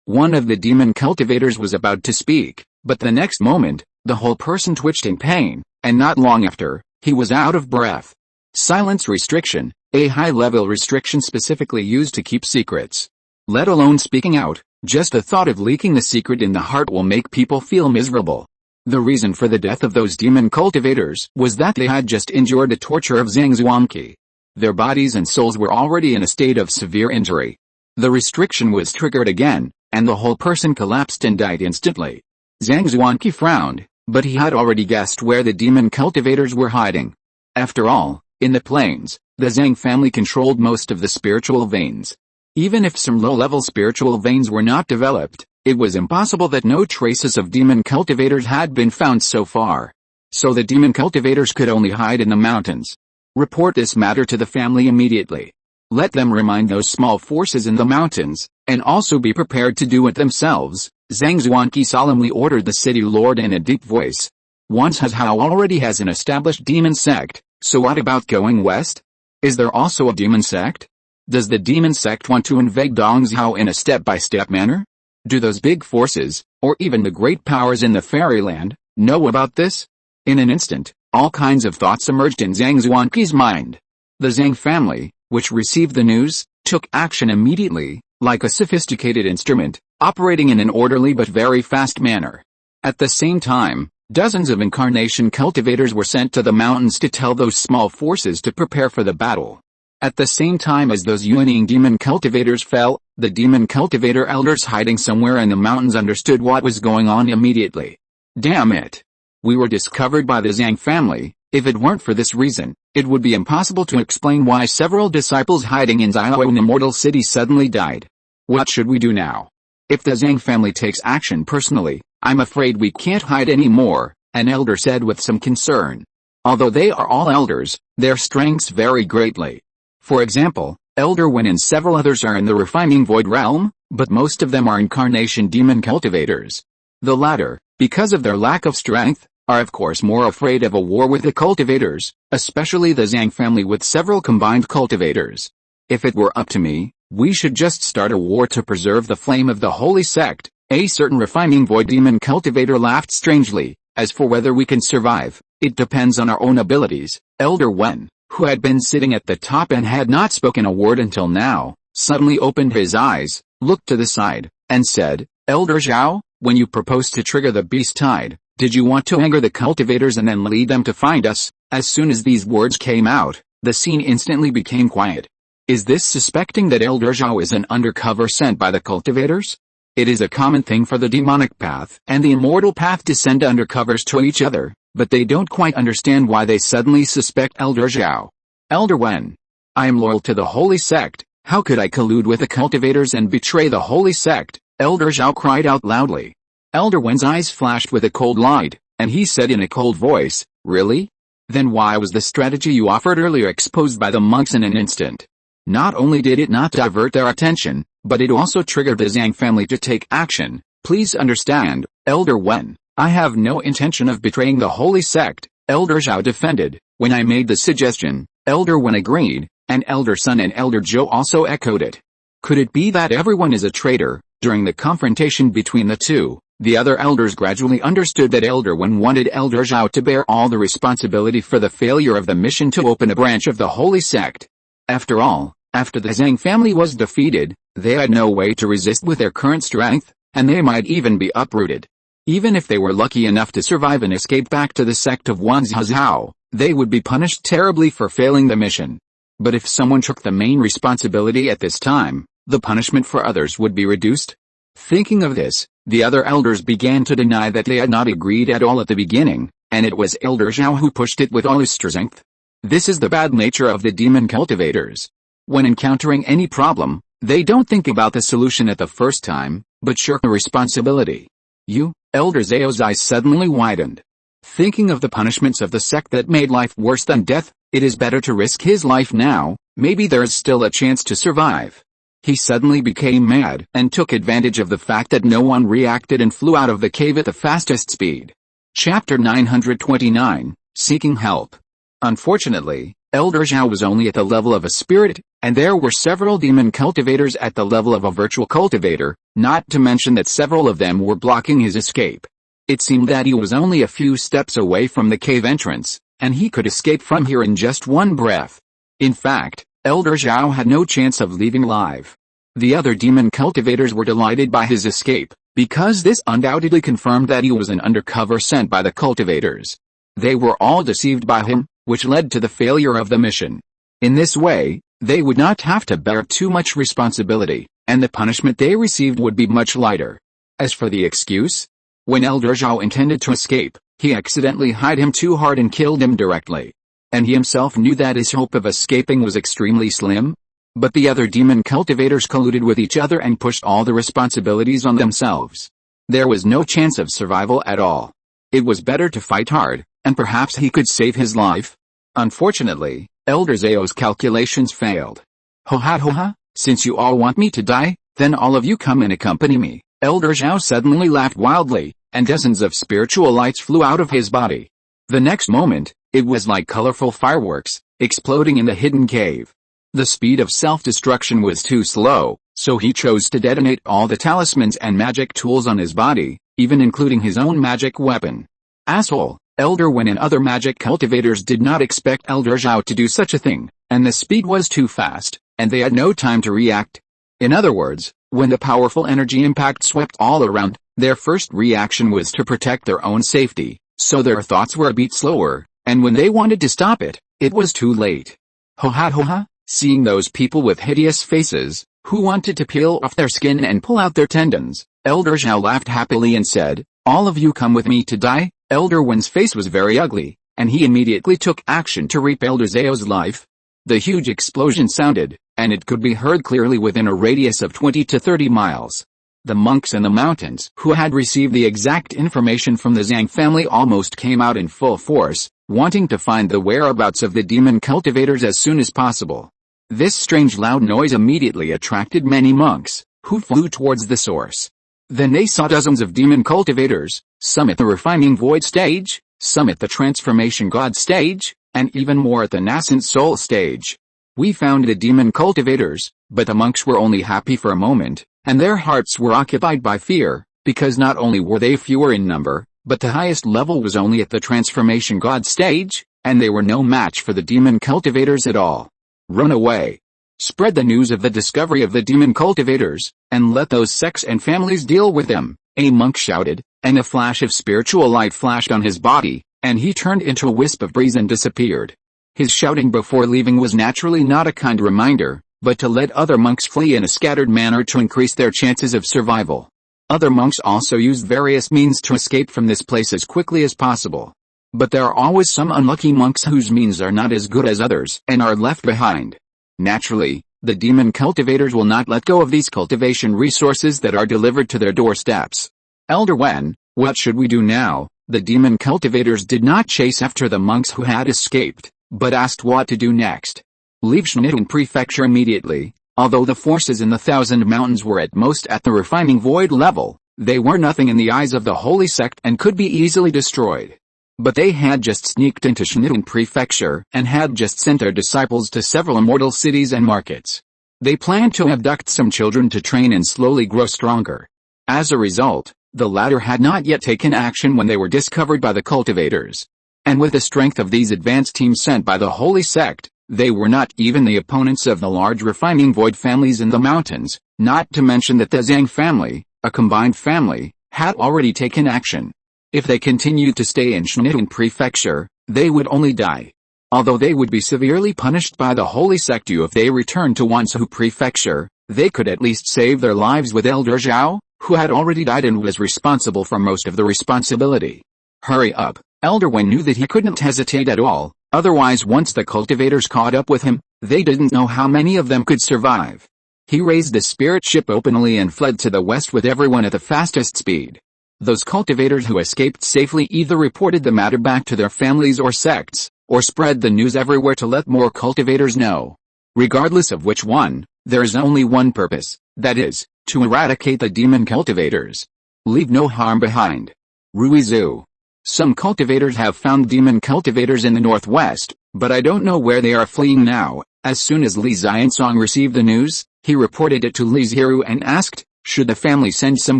One of the demon cultivators was about to speak, but the next moment, the whole person twitched in pain, and not long after, he was out of breath. Silence restriction, a high-level restriction specifically used to keep secrets. Let alone speaking out, just the thought of leaking the secret in the heart will make people feel miserable. The reason for the death of those demon cultivators was that they had just endured the torture of Zhang Zuanqi. Their bodies and souls were already in a state of severe injury. The restriction was triggered again, and the whole person collapsed and died instantly. Zhang Zuanqi frowned, but he had already guessed where the demon cultivators were hiding. After all, in the plains, the Zhang family controlled most of the spiritual veins. Even if some low-level spiritual veins were not developed, it was impossible that no traces of demon cultivators had been found so far. So the demon cultivators could only hide in the mountains. Report this matter to the family immediately. Let them remind those small forces in the mountains, and also be prepared to do it themselves, Zhang Zuanqi solemnly ordered the city lord in a deep voice. Wanzhao already has an established demon sect, so what about going west? Is there also a demon sect? Does the demon sect want to invade Dongzhao in a step-by-step manner? Do those big forces, or even the great powers in the fairyland, know about this? In an instant, all kinds of thoughts emerged in Zhang Zuanqi's mind. The Zhang family, which received the news, took action immediately, like a sophisticated instrument, operating in an orderly but very fast manner. At the same time, dozens of incarnation cultivators were sent to the mountains to tell those small forces to prepare for the battle. At the same time as those Yuanying demon cultivators fell, the demon cultivator elders hiding somewhere in the mountains understood what was going on immediately. Damn it! We were discovered by the Zhang family. If it weren't for this reason, it would be impossible to explain why several disciples hiding in Xiao in Immortal City suddenly died. What should we do now? If the Zhang family takes action personally, I'm afraid we can't hide anymore, an elder said with some concern. Although they are all elders, their strengths vary greatly. For example, Elder Wen and several others are in the refining void realm, but most of them are incarnation demon cultivators. The latter, because of their lack of strength, are of course more afraid of a war with the cultivators, especially the Zhang family with several combined cultivators. If it were up to me, we should just start a war to preserve the flame of the holy sect, a certain refining void demon cultivator laughed strangely. As for whether we can survive, it depends on our own abilities. Elder Wen, who had been sitting at the top and had not spoken a word until now, suddenly opened his eyes, looked to the side, and said, Elder Zhao, when you proposed to trigger the beast tide, did you want to anger the cultivators and then lead them to find us? As soon as these words came out, the scene instantly became quiet. Is this suspecting that Elder Zhao is an undercover sent by the cultivators? It is a common thing for the demonic path and the immortal path to send undercovers to each other, but they don't quite understand why they suddenly suspect Elder Zhao. Elder Wen. I am loyal to the holy sect, how could I collude with the cultivators and betray the holy sect? Elder Zhao cried out loudly. Elder Wen's eyes flashed with a cold light, and he said in a cold voice, really? Then why was the strategy you offered earlier exposed by the monks in an instant? Not only did it not divert their attention, but it also triggered the Zhang family to take action. Please understand, Elder Wen, I have no intention of betraying the holy sect, Elder Zhao defended. When I made the suggestion, Elder Wen agreed, and Elder Sun and Elder Zhou also echoed it. Could it be that everyone is a traitor? During the confrontation between the two, the other elders gradually understood that Elder Wen wanted Elder Zhao to bear all the responsibility for the failure of the mission to open a branch of the holy sect. After all, after the Zhang family was defeated, they had no way to resist with their current strength, and they might even be uprooted. Even if they were lucky enough to survive and escape back to the sect of Wanzhao, they would be punished terribly for failing the mission. But if someone took the main responsibility at this time, the punishment for others would be reduced. Thinking of this, the other elders began to deny that they had not agreed at all at the beginning, and it was Elder Zhao who pushed it with all his strength. This is the bad nature of the demon cultivators. When encountering any problem, they don't think about the solution at the first time, but shirk the responsibility. You, Elder Zhao's eyes suddenly widened. Thinking of the punishments of the sect that made life worse than death, it is better to risk his life now, maybe there is still a chance to survive. He suddenly became mad and took advantage of the fact that no one reacted and flew out of the cave at the fastest speed. Chapter 929, Seeking Help. Unfortunately, Elder Zhao was only at the level of a spirit, and there were several demon cultivators at the level of a virtual cultivator, not to mention that several of them were blocking his escape. It seemed that he was only a few steps away from the cave entrance, and he could escape from here in just one breath. In fact, Elder Zhao had no chance of leaving alive. The other demon cultivators were delighted by his escape, because this undoubtedly confirmed that he was an undercover sent by the cultivators. They were all deceived by him, which led to the failure of the mission. In this way, they would not have to bear too much responsibility, and the punishment they received would be much lighter. As for the excuse, when Elder Zhao intended to escape, He accidentally hit him too hard and killed him directly. And he himself knew that his hope of escaping was extremely slim. But the other demon cultivators colluded with each other and pushed all the responsibilities on themselves. There was no chance of survival at all. It was better to fight hard, and perhaps he could save his life. Unfortunately, Elder Zhao's calculations failed. Ho ha, since you all want me to die, then all of you come and accompany me. Elder Zhao suddenly laughed wildly, and dozens of spiritual lights flew out of his body. The next moment, it was like colorful fireworks, exploding in the hidden cave. The speed of self-destruction was too slow, so he chose to detonate all the talismans and magic tools on his body, even including his own magic weapon. Asshole, Elder Wen and other magic cultivators did not expect Elder Zhao to do such a thing, and the speed was too fast, and they had no time to react. In other words, when the powerful energy impact swept all around, their first reaction was to protect their own safety, so their thoughts were a beat slower, and when they wanted to stop it, it was too late. Ho ha, seeing those people with hideous faces, who wanted to peel off their skin and pull out their tendons, Elder Zhao laughed happily and said, all of you come with me to die. Elder Wen's face was very ugly, and he immediately took action to reap Elder Zhao's life. The huge explosion sounded, and it could be heard clearly within a radius of 20 to 30 miles. The monks in the mountains, who had received the exact information from the Zhang family, almost came out in full force, wanting to find the whereabouts of the demon cultivators as soon as possible. This strange loud noise immediately attracted many monks, who flew towards the source. Then they saw dozens of demon cultivators, some at the refining void stage, some at the transformation god stage, and even more at the nascent soul stage. We found the demon cultivators, but the monks were only happy for a moment, and their hearts were occupied by fear, because not only were they fewer in number, but the highest level was only at the transformation god stage, and they were no match for the demon cultivators at all. Run away. Spread the news of the discovery of the demon cultivators, and let those sects and families deal with them, a monk shouted, and a flash of spiritual light flashed on his body, and he turned into a wisp of breeze and disappeared. His shouting before leaving was naturally not a kind reminder, but to let other monks flee in a scattered manner to increase their chances of survival. Other monks also used various means to escape from this place as quickly as possible. But there are always some unlucky monks whose means are not as good as others and are left behind. Naturally, the demon cultivators will not let go of these cultivation resources that are delivered to their doorsteps. Elder Wen, what should we do now? The demon cultivators did not chase after the monks who had escaped, but asked what to do next. Leave Shinitun Prefecture immediately. Although the forces in the Thousand Mountains were at most at the refining void level, they were nothing in the eyes of the holy sect and could be easily destroyed. But they had just sneaked into Shinitun Prefecture and had just sent their disciples to several immortal cities and markets. They planned to abduct some children to train and slowly grow stronger. As a result, the latter had not yet taken action when they were discovered by the cultivators. And with the strength of these advanced teams sent by the holy sect, they were not even the opponents of the large refining void families in the mountains, not to mention that the Zhang family, a combined family, had already taken action. If they continued to stay in Shinitun Prefecture, they would only die. Although they would be severely punished by the holy sect if they returned to Wanzhou Prefecture, they could at least save their lives with Elder Zhao, who had already died and was responsible for most of the responsibility. Hurry up. Elder Wen knew that he couldn't hesitate at all, otherwise once the cultivators caught up with him, they didn't know how many of them could survive. He raised the spirit ship openly and fled to the west with everyone at the fastest speed. Those cultivators who escaped safely either reported the matter back to their families or sects, or spread the news everywhere to let more cultivators know. Regardless of which one, there is only one purpose, that is, to eradicate the demon cultivators. Leave no harm behind. Ruizu. Some cultivators have found demon cultivators in the northwest, but I don't know where they are fleeing now. As soon as Li Zhirui received the news, he reported it to Li Zhirui and asked, should the family send some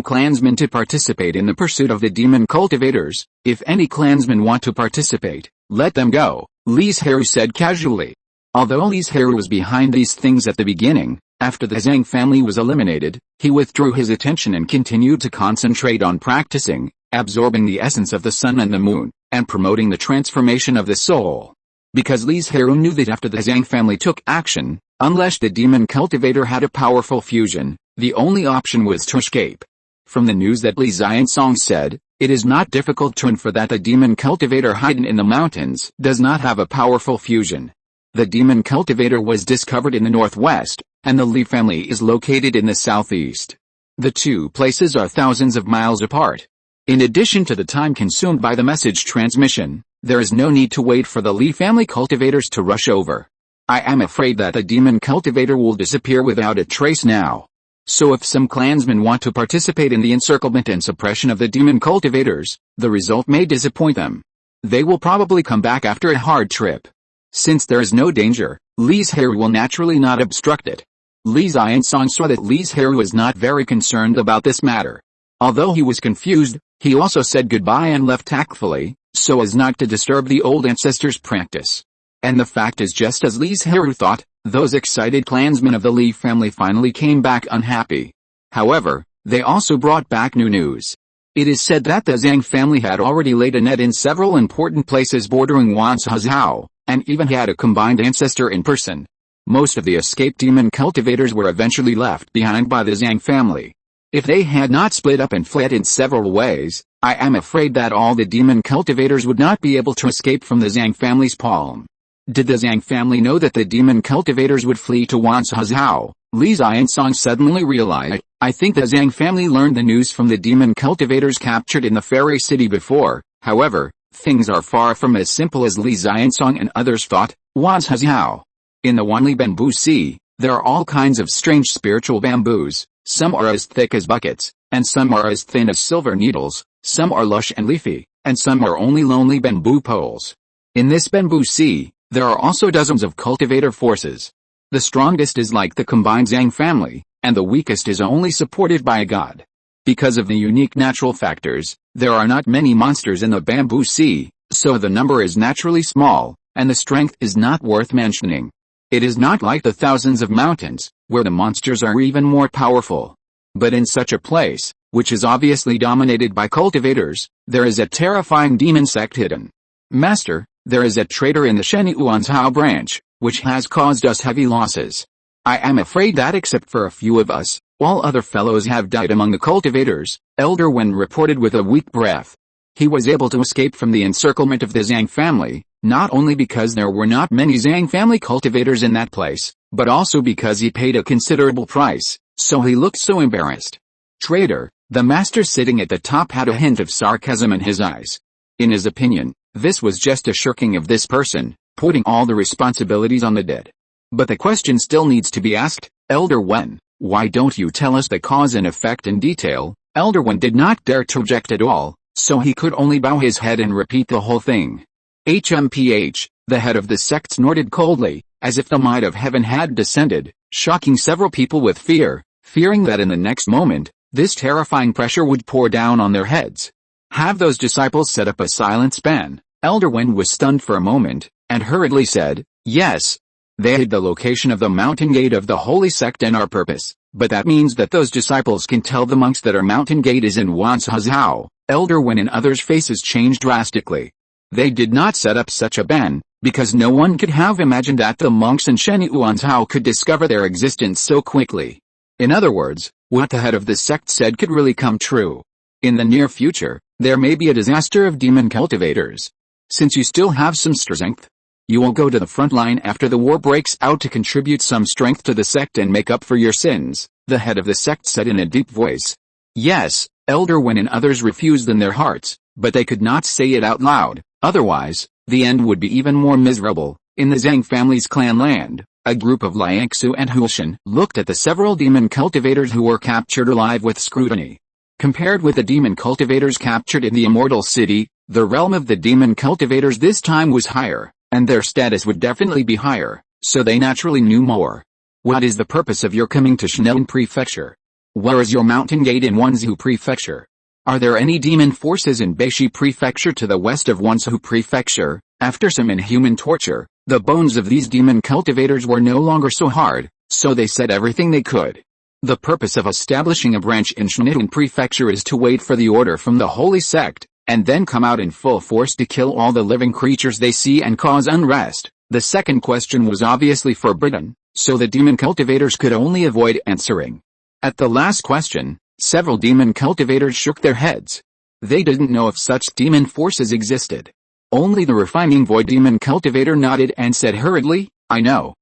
clansmen to participate in the pursuit of the demon cultivators? If any clansmen want to participate, let them go, Li Zhirui said casually. Although Li Zhirui was behind these things at the beginning, after the Zhang family was eliminated, he withdrew his attention and continued to concentrate on practicing, absorbing the essence of the sun and the moon, and promoting the transformation of the soul. Because Li Zhirui knew that after the Zhang family took action, unless the demon cultivator had a powerful fusion, the only option was to escape. From the news that Li Zhirui said, It is not difficult to infer that the demon cultivator hidden in the mountains does not have a powerful fusion. The demon cultivator was discovered in the northwest, and the Li family is located in the southeast. The two places are thousands of miles apart. In addition to the time consumed by the message transmission, there is no need to wait for the Li family cultivators to rush over. I am afraid that the demon cultivator will disappear without a trace now. So if some clansmen want to participate in the encirclement and suppression of the demon cultivators, the result may disappoint them. They will probably come back after a hard trip. Since there is no danger, Li Zhirui will naturally not obstruct it. Li Zhirui saw that Li Zhirui was not very concerned about this matter. Although he was confused, he also said goodbye and left tactfully, so as not to disturb the old ancestors' practice. And the fact is, just as Li Zhirui thought, those excited clansmen of the Li family finally came back unhappy. However, they also brought back new news. It is said that the Zhang family had already laid a net in several important places bordering Wanshazhao, and even had a combined ancestor in person. Most of the escaped demon cultivators were eventually left behind by the Zhang family. If they had not split up and fled in several ways, I am afraid that all the demon cultivators would not be able to escape from the Zhang family's palm. Did the Zhang family know that the demon cultivators would flee to Wanshazhao? Li Zhirui suddenly realized, I think the Zhang family learned the news from the demon cultivators captured in the fairy city before. However, things are far from as simple as Li Zhirui and others thought. Wanshazhao. In the Wanli Bamboo Sea, there are all kinds of strange spiritual bamboos. Some are as thick as buckets, and some are as thin as silver needles. Some are lush and leafy, and some are only lonely bamboo poles. In this bamboo sea, there are also dozens of cultivator forces. The strongest is like the combined Zhang family, and the weakest is only supported by a god. Because of the unique natural factors, there are not many monsters in the bamboo sea, so the number is naturally small, and the strength is not worth mentioning. It is not like the thousands of mountains, where the monsters are even more powerful. But in such a place, which is obviously dominated by cultivators, there is a terrifying demon sect hidden. Master, there is a traitor in the Shenyuanzhao branch, which has caused us heavy losses. I am afraid that except for a few of us, all other fellows have died among the cultivators, Elder Wen reported with a weak breath. He was able to escape from the encirclement of the Zhang family, not only because there were not many Zhang family cultivators in that place, but also because he paid a considerable price, so he looked so embarrassed. Traitor, the master sitting at the top had a hint of sarcasm in his eyes. In his opinion, this was just a shirking of this person, putting all the responsibilities on the dead. But the question still needs to be asked, Elder Wen, why don't you tell us the cause and effect in detail? Elder Wen did not dare to object at all, so he could only bow his head and repeat the whole thing. HMPH, the head of the sect snorted coldly, as if the might of heaven had descended, shocking several people with fear, fearing that in the next moment, this terrifying pressure would pour down on their heads. Have those disciples set up a silent span? Elder Wen was stunned for a moment, and hurriedly said, yes. They hid the location of the mountain gate of the holy sect and our purpose, but that means that those disciples can tell the monks that our mountain gate is in Wanshazhao. Elder Wen and others' faces changed drastically. They did not set up such a ban, because no one could have imagined that the monks in Shenyuanzhao could discover their existence so quickly. In other words, what the head of the sect said could really come true. In the near future, there may be a disaster of demon cultivators. Since you still have some strength, you will go to the front line after the war breaks out to contribute some strength to the sect and make up for your sins, the head of the sect said in a deep voice. Yes, Elder Wen and others refused in their hearts, but they could not say it out loud, otherwise, the end would be even more miserable. In the Zhang family's clan land, a group of Liangsu and Hulshan looked at the several demon cultivators who were captured alive with scrutiny. Compared with the demon cultivators captured in the Immortal City, the realm of the demon cultivators this time was higher, and their status would definitely be higher, so they naturally knew more. What is the purpose of your coming to Shenlong Prefecture? Where is your mountain gate in Wanzhou Prefecture? Are there any demon forces in Beishi Prefecture to the west of Wanzhou Prefecture? After some inhuman torture, the bones of these demon cultivators were no longer so hard, so they said everything they could. The purpose of establishing a branch in Shenlong Prefecture is to wait for the order from the holy sect, and then come out in full force to kill all the living creatures they see and cause unrest. The second question was obviously forbidden, so the demon cultivators could only avoid answering. At the last question, several demon cultivators shook their heads. They didn't know if such demon forces existed. Only the refining void demon cultivator nodded and said hurriedly, I know.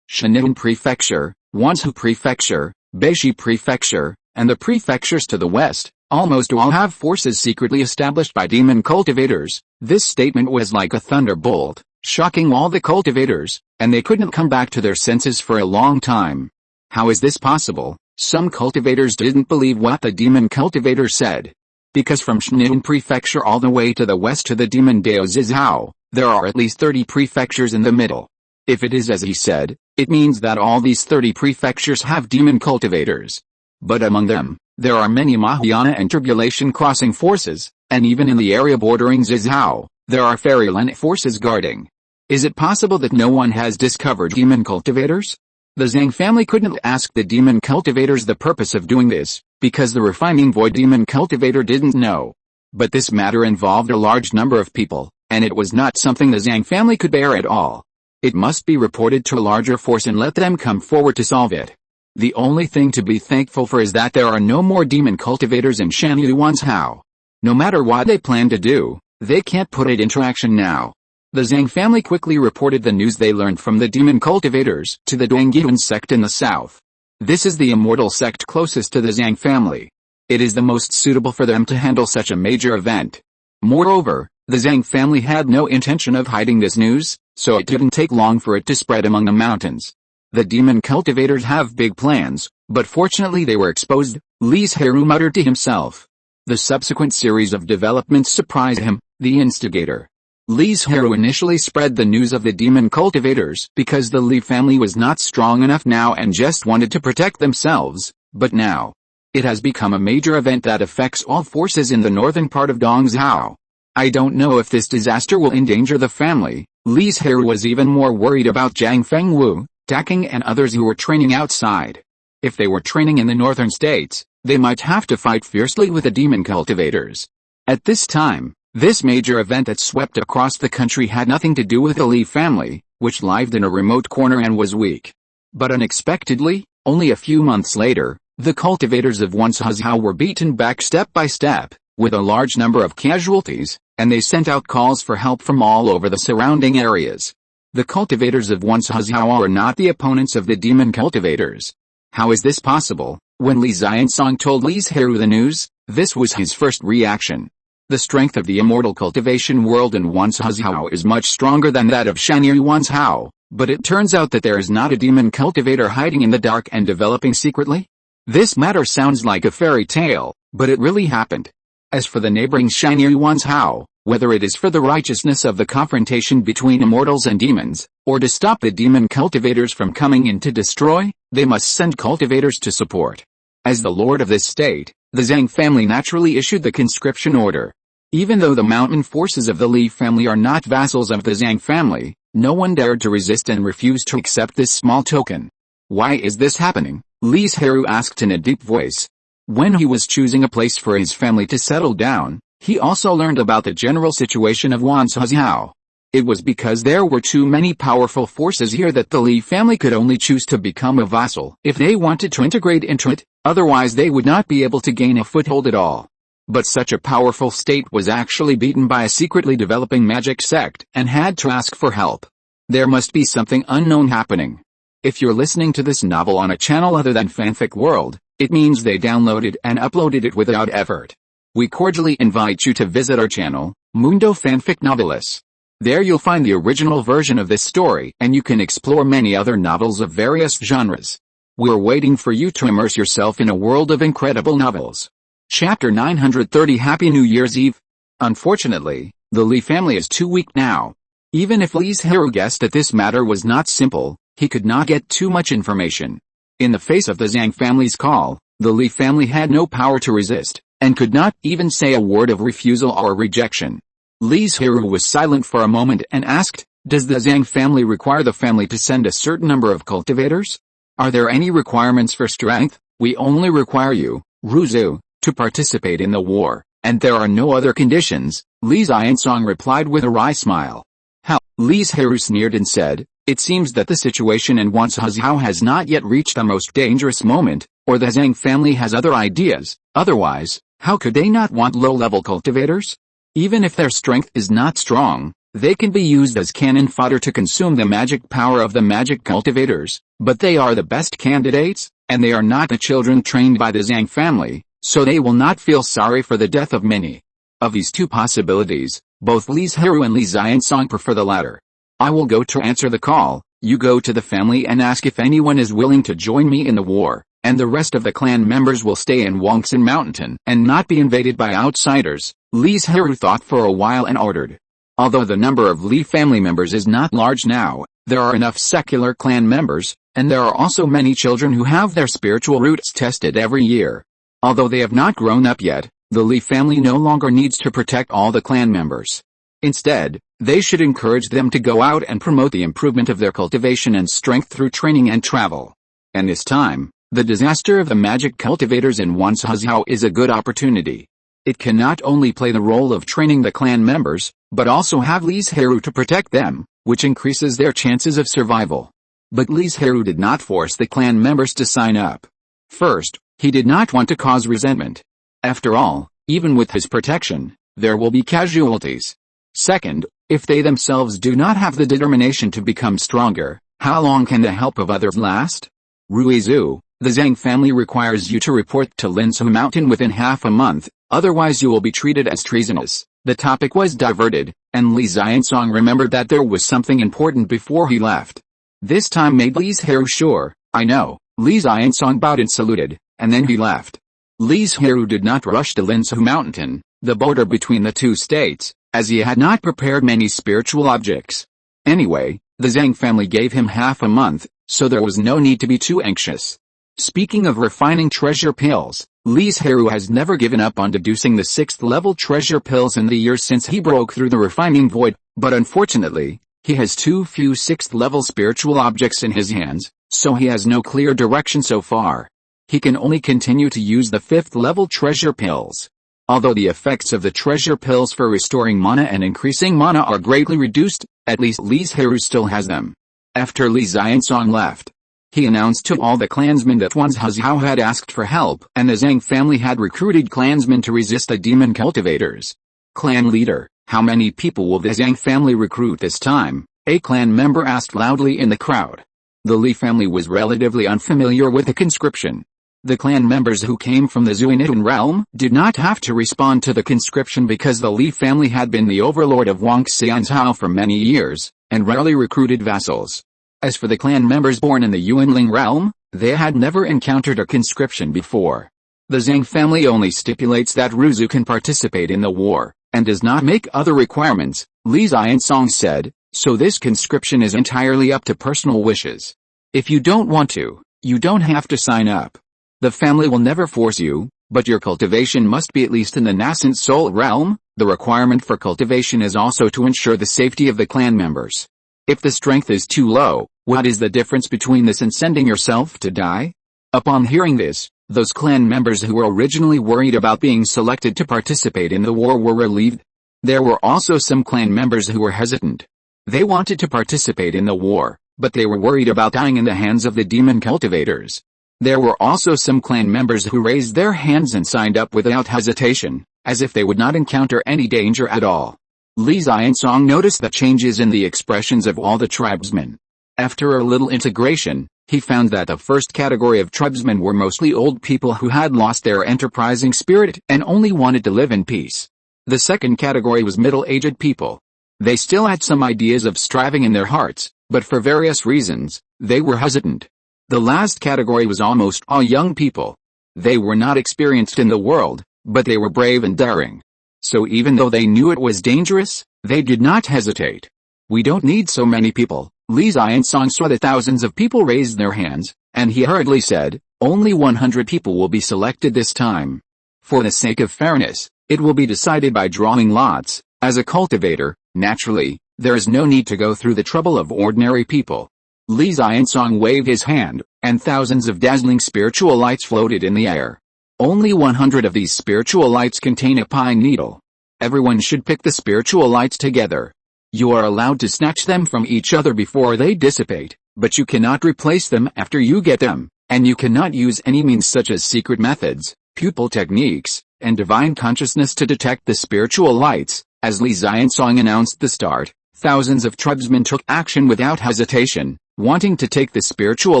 Shannon Prefecture, Wanzhou Prefecture, Beishi Prefecture, and the prefectures to the west, almost all have forces secretly established by demon cultivators. This statement was like a thunderbolt, shocking all the cultivators, and they couldn't come back to their senses for a long time. How is this possible? Some cultivators didn't believe what the demon cultivator said. Because from Shannon Prefecture all the way to the west to the demon Dao Zizhao, there are at least 30 prefectures in the middle. If it is as he said, it means that all these 30 prefectures have demon cultivators. But among them, there are many Mahayana and Tribulation crossing forces, and even in the area bordering Zizhao, there are fairyland forces guarding. Is it possible that no one has discovered demon cultivators? The Zhang family couldn't ask the demon cultivators the purpose of doing this, because the refining void demon cultivator didn't know. But this matter involved a large number of people, and it was not something the Zhang family could bear at all. It must be reported to a larger force and let them come forward to solve it. The only thing to be thankful for is that there are no more demon cultivators in Shanyu Wanzhou. No matter what they plan to do, they can't put it into action now. The Zhang family quickly reported the news they learned from the demon cultivators to the Dongyuan sect in the south. This is the immortal sect closest to the Zhang family. It is the most suitable for them to handle such a major event. Moreover, the Zhang family had no intention of hiding this news, so it didn't take long for it to spread among the mountains. The demon cultivators have big plans, but fortunately they were exposed, Li Zhirui muttered to himself. The subsequent series of developments surprised him, the instigator. Li Zhirui initially spread the news of the demon cultivators because the Li family was not strong enough now and just wanted to protect themselves, but now, it has become a major event that affects all forces in the northern part of Dongzhou. I don't know if this disaster will endanger the family. Li Zhirui was even more worried about Zhang Fengwu, Daking and others who were training outside. If they were training in the northern states, they might have to fight fiercely with the demon cultivators. At this time, this major event that swept across the country had nothing to do with the Li family, which lived in a remote corner and was weak. But unexpectedly, only a few months later, the cultivators of Wanzhou were beaten back step by step, with a large number of casualties, and they sent out calls for help from all over the surrounding areas. The cultivators of Wanzhou are not the opponents of the demon cultivators. How is this possible? When Li Zhiansong told Li Zhirui the news, this was his first reaction. The strength of the immortal cultivation world in Wanzhou is much stronger than that of Shanyu Wanzhou, but it turns out that there is not a demon cultivator hiding in the dark and developing secretly? This matter sounds like a fairy tale, but it really happened. As for the neighboring Shanyu Wanzhou, whether it is for the righteousness of the confrontation between immortals and demons, or to stop the demon cultivators from coming in to destroy, they must send cultivators to support. As the lord of this state, the Zhang family naturally issued the conscription order. Even though the mountain forces of the Li family are not vassals of the Zhang family, no one dared to resist and refused to accept this small token. Why is this happening? Li Zhirui asked in a deep voice. When he was choosing a place for his family to settle down, he also learned about the general situation of Wanzhou. It was because there were too many powerful forces here that the Li family could only choose to become a vassal if they wanted to integrate into it, otherwise they would not be able to gain a foothold at all. But such a powerful state was actually beaten by a secretly developing magic sect and had to ask for help. There must be something unknown happening. If you're listening to this novel on a channel other than Fanfic World, it means they downloaded and uploaded it without effort. We cordially invite you to visit our channel, Mundo Fanfic Novelis. There you'll find the original version of this story and you can explore many other novels of various genres. We're waiting for you to immerse yourself in a world of incredible novels. Chapter 930 Happy New Year's Eve. Unfortunately, the Li family is too weak now. Even if Li Zhirui guessed that this matter was not simple, he could not get too much information. In the face of the Zhang family's call, the Li family had no power to resist, and could not even say a word of refusal or rejection. Li Zhirui was silent for a moment and asked, does the Zhang family require the family to send a certain number of cultivators? Are there any requirements for strength? We only require you, Ruzu, to participate in the war, and there are no other conditions, Li Zhiansong replied with a wry smile. How? Li Zhirui sneered and said, it seems that the situation in Wanzhou has not yet reached the most dangerous moment, or the Zhang family has other ideas, otherwise, How could they not want low-level cultivators? Even if their strength is not strong, they can be used as cannon fodder to consume the magic power of the magic cultivators, but they are the best candidates, and they are not the children trained by the Zhang family, so they will not feel sorry for the death of many. Of these two possibilities, both Li Zhirui and Li Zhiansong prefer the latter. I will go to answer the call, you go to the family and ask if anyone is willing to join me in the war, and the rest of the clan members will stay in Wangxin Mountain and not be invaded by outsiders. Li Zhirui thought for a while and ordered. Although the number of Li family members is not large now, there are enough secular clan members, and there are also many children who have their spiritual roots tested every year. Although they have not grown up yet, the Li family no longer needs to protect all the clan members. Instead, they should encourage them to go out and promote the improvement of their cultivation and strength through training and travel. And this time, the disaster of the magic cultivators in Wanzhou is a good opportunity. It can not only play the role of training the clan members, but also have Li Zhirui to protect them, which increases their chances of survival. But Li Zhirui did not force the clan members to sign up. First, he did not want to cause resentment. After all, even with his protection, there will be casualties. Second, if they themselves do not have the determination to become stronger, how long can the help of others last? Ruizu, the Zhang family requires you to report to Linzhou Mountain within half a month, otherwise you will be treated as treasonous. The topic was diverted, and Li Zhiansong remembered that there was something important before he left. This time made Li Zhirui sure. I know. Li Zhiansong bowed and saluted, and then he left. Li Zhirui did not rush to Linzhou Mountain, the border between the two states, as he had not prepared many spiritual objects. Anyway, the Zhang family gave him half a month, so there was no need to be too anxious. Speaking of refining treasure pills, Li Zhirui has never given up on deducing the 6th level treasure pills in the years since he broke through the refining void, but unfortunately, he has too few 6th level spiritual objects in his hands, so he has no clear direction so far. He can only continue to use the 5th level treasure pills. Although the effects of the treasure pills for restoring mana and increasing mana are greatly reduced, at least Li Zhirui still has them. After Li Zhiansong left, he announced to all the clansmen that Wanzhou had asked for help and the Zhang family had recruited clansmen to resist the demon cultivators. Clan leader, how many people will the Zhang family recruit this time? A clan member asked loudly in the crowd. The Li family was relatively unfamiliar with the conscription. The clan members who came from the Zuinitan realm did not have to respond to the conscription because the Li family had been the overlord of Wangxianzhou for many years, and rarely recruited vassals. As for the clan members born in the Yuanling realm, they had never encountered a conscription before. The Zhang family only stipulates that Ruzu can participate in the war, and does not make other requirements, Li Zhiansong said, so this conscription is entirely up to personal wishes. If you don't want to, you don't have to sign up. The family will never force you, but your cultivation must be at least in the nascent soul realm. The requirement for cultivation is also to ensure the safety of the clan members. If the strength is too low, what is the difference between this and sending yourself to die? Upon hearing this, those clan members who were originally worried about being selected to participate in the war were relieved. There were also some clan members who were hesitant. They wanted to participate in the war, but they were worried about dying in the hands of the demon cultivators. There were also some clan members who raised their hands and signed up without hesitation, as if they would not encounter any danger at all. Li Zhiansong noticed the changes in the expressions of all the tribesmen. After a little integration, he found that the first category of tribesmen were mostly old people who had lost their enterprising spirit and only wanted to live in peace. The second category was middle-aged people. They still had some ideas of striving in their hearts, but for various reasons, they were hesitant. The last category was almost all young people. They were not experienced in the world, but they were brave and daring. So even though they knew it was dangerous, they did not hesitate. We don't need so many people. Li Zhiansong saw that thousands of people raised their hands, and he hurriedly said, only 100 people will be selected this time. For the sake of fairness, it will be decided by drawing lots. As a cultivator, naturally, there is no need to go through the trouble of ordinary people. Li Zhiansong waved his hand, and thousands of dazzling spiritual lights floated in the air. Only 100 of these spiritual lights contain a pine needle. Everyone should pick the spiritual lights together. You are allowed to snatch them from each other before they dissipate, but you cannot replace them after you get them, and you cannot use any means such as secret methods, pupil techniques, and divine consciousness to detect the spiritual lights. As Li Zhirui announced the start, thousands of tribesmen took action without hesitation, wanting to take the spiritual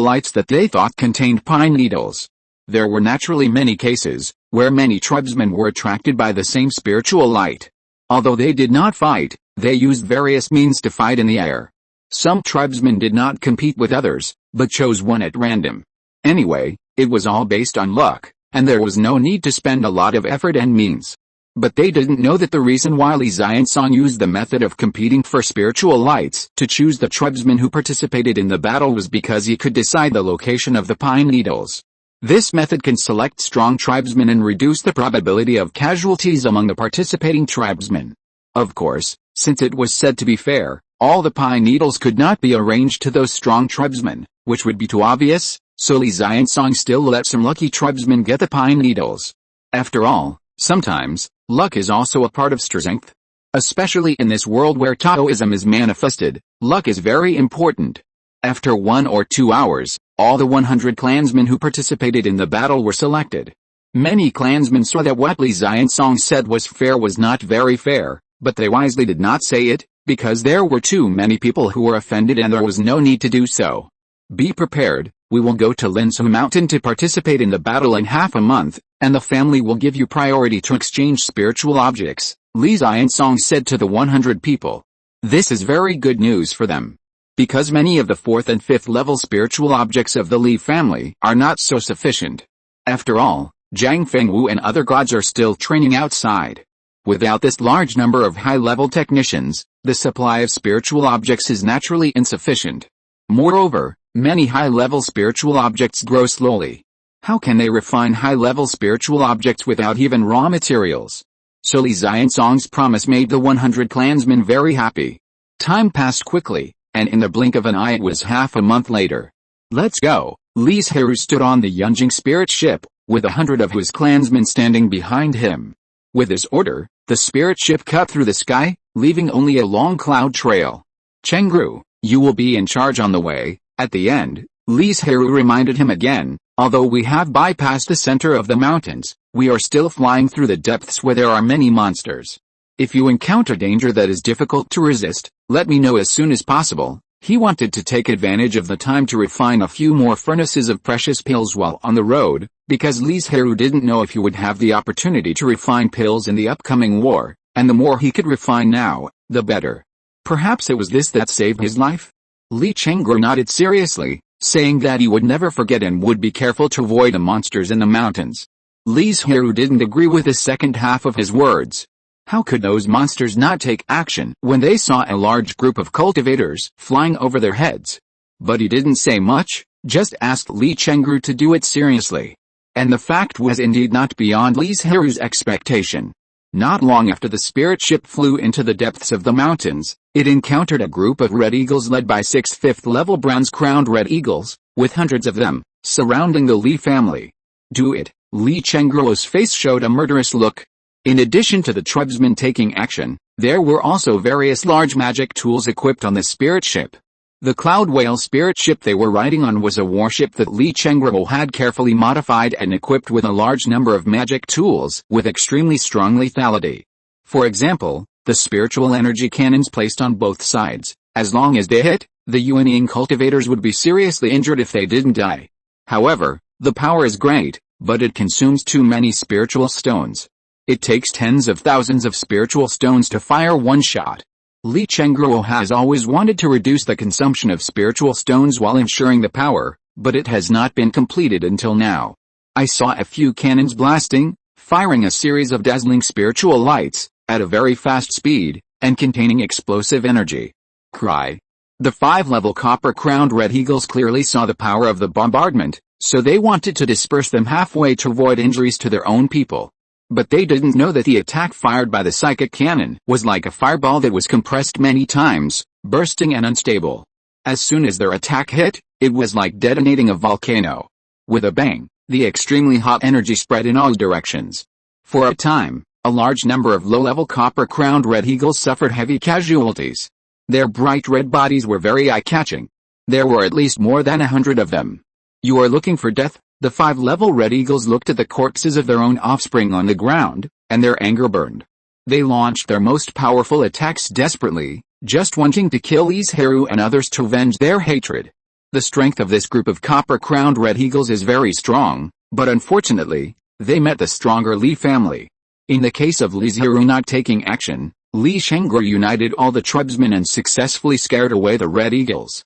lights that they thought contained pine needles. There were naturally many cases where many tribesmen were attracted by the same spiritual light. Although they did not fight, they used various means to fight in the air. Some tribesmen did not compete with others, but chose one at random. Anyway, it was all based on luck, and there was no need to spend a lot of effort and means. But they didn't know that the reason why Li Zhirui used the method of competing for spiritual lights to choose the tribesmen who participated in the battle was because he could decide the location of the pine needles. This method can select strong tribesmen and reduce the probability of casualties among the participating tribesmen. Of course, since it was said to be fair, all the pine needles could not be arranged to those strong tribesmen, which would be too obvious, so Li Zhirui still let some lucky tribesmen get the pine needles. After all, sometimes, luck is also a part of strength. Especially in this world where Taoism is manifested, luck is very important. After 1 or 2 hours, all the 100 clansmen who participated in the battle were selected. Many clansmen saw that what Li Zhirui said was fair was not very fair, but they wisely did not say it, because there were too many people who were offended and there was no need to do so. Be prepared, we will go to Linsu Mountain to participate in the battle in half a month, and the family will give you priority to exchange spiritual objects, Li Zhirui said to the 100 people. This is very good news for them. Because many of the 4th and 5th level spiritual objects of the Li family are not so sufficient. After all, Zhang Fengwu and other gods are still training outside. Without this large number of high-level technicians, the supply of spiritual objects is naturally insufficient. Moreover, many high-level spiritual objects grow slowly. How can they refine high-level spiritual objects without even raw materials? So Li Zhirui promise made the 100 clansmen very happy. Time passed quickly, and in the blink of an eye it was half a month later. Let's go. Li Zhirui stood on the Yunjing spirit ship, with 100 of his clansmen standing behind him. With his order, the spirit ship cut through the sky, leaving only a long cloud trail. Chengru, you will be in charge on the way. At the end, Li Zhirui reminded him again, although we have bypassed the center of the mountains, we are still flying through the depths where there are many monsters. If you encounter danger that is difficult to resist, let me know as soon as possible. He wanted to take advantage of the time to refine a few more furnaces of precious pills while on the road, because Li Zhirui didn't know if he would have the opportunity to refine pills in the upcoming war, and the more he could refine now, the better. Perhaps it was this that saved his life? Li Chengru nodded seriously, saying that he would never forget and would be careful to avoid the monsters in the mountains. Li Zhirui didn't agree with the second half of his words. How could those monsters not take action when they saw a large group of cultivators flying over their heads? But he didn't say much, just asked Li Chengru to do it seriously. And the fact was indeed not beyond Li Zhirui's expectation. Not long after the spirit ship flew into the depths of the mountains, it encountered a group of red eagles led by 6 5th-level bronze-crowned red eagles, with hundreds of them, surrounding the Li family. Do it. Li Chengruo's face showed a murderous look. In addition to the tribesmen taking action, there were also various large magic tools equipped on the spirit ship. The Cloud Whale spirit ship they were riding on was a warship that Li Chengruo had carefully modified and equipped with a large number of magic tools with extremely strong lethality. For example, the spiritual energy cannons placed on both sides. As long as they hit, the Yuanying cultivators would be seriously injured if they didn't die. However, the power is great, but it consumes too many spiritual stones. It takes tens of thousands of spiritual stones to fire one shot. Li Chengruo has always wanted to reduce the consumption of spiritual stones while ensuring the power, but it has not been completed until now. I saw a few cannons blasting, firing a series of dazzling spiritual lights, at a very fast speed, and containing explosive energy. Cry. The 5-level copper-crowned red eagles clearly saw the power of the bombardment, so they wanted to disperse them halfway to avoid injuries to their own people. But they didn't know that the attack fired by the psychic cannon was like a fireball that was compressed many times, bursting and unstable. As soon as their attack hit, it was like detonating a volcano. With a bang, the extremely hot energy spread in all directions. For a time, a large number of low-level copper-crowned red eagles suffered heavy casualties. Their bright red bodies were very eye-catching. There were at least more than 100 of them. You are looking for death? The 5-level red eagles looked at the corpses of their own offspring on the ground, and their anger burned. They launched their most powerful attacks desperately, just wanting to kill Li Zhirui and others to avenge their hatred. The strength of this group of copper-crowned red eagles is very strong, but unfortunately, they met the stronger Li family. In the case of Li Zhirui not taking action, Li Zhirui united all the tribesmen and successfully scared away the red eagles.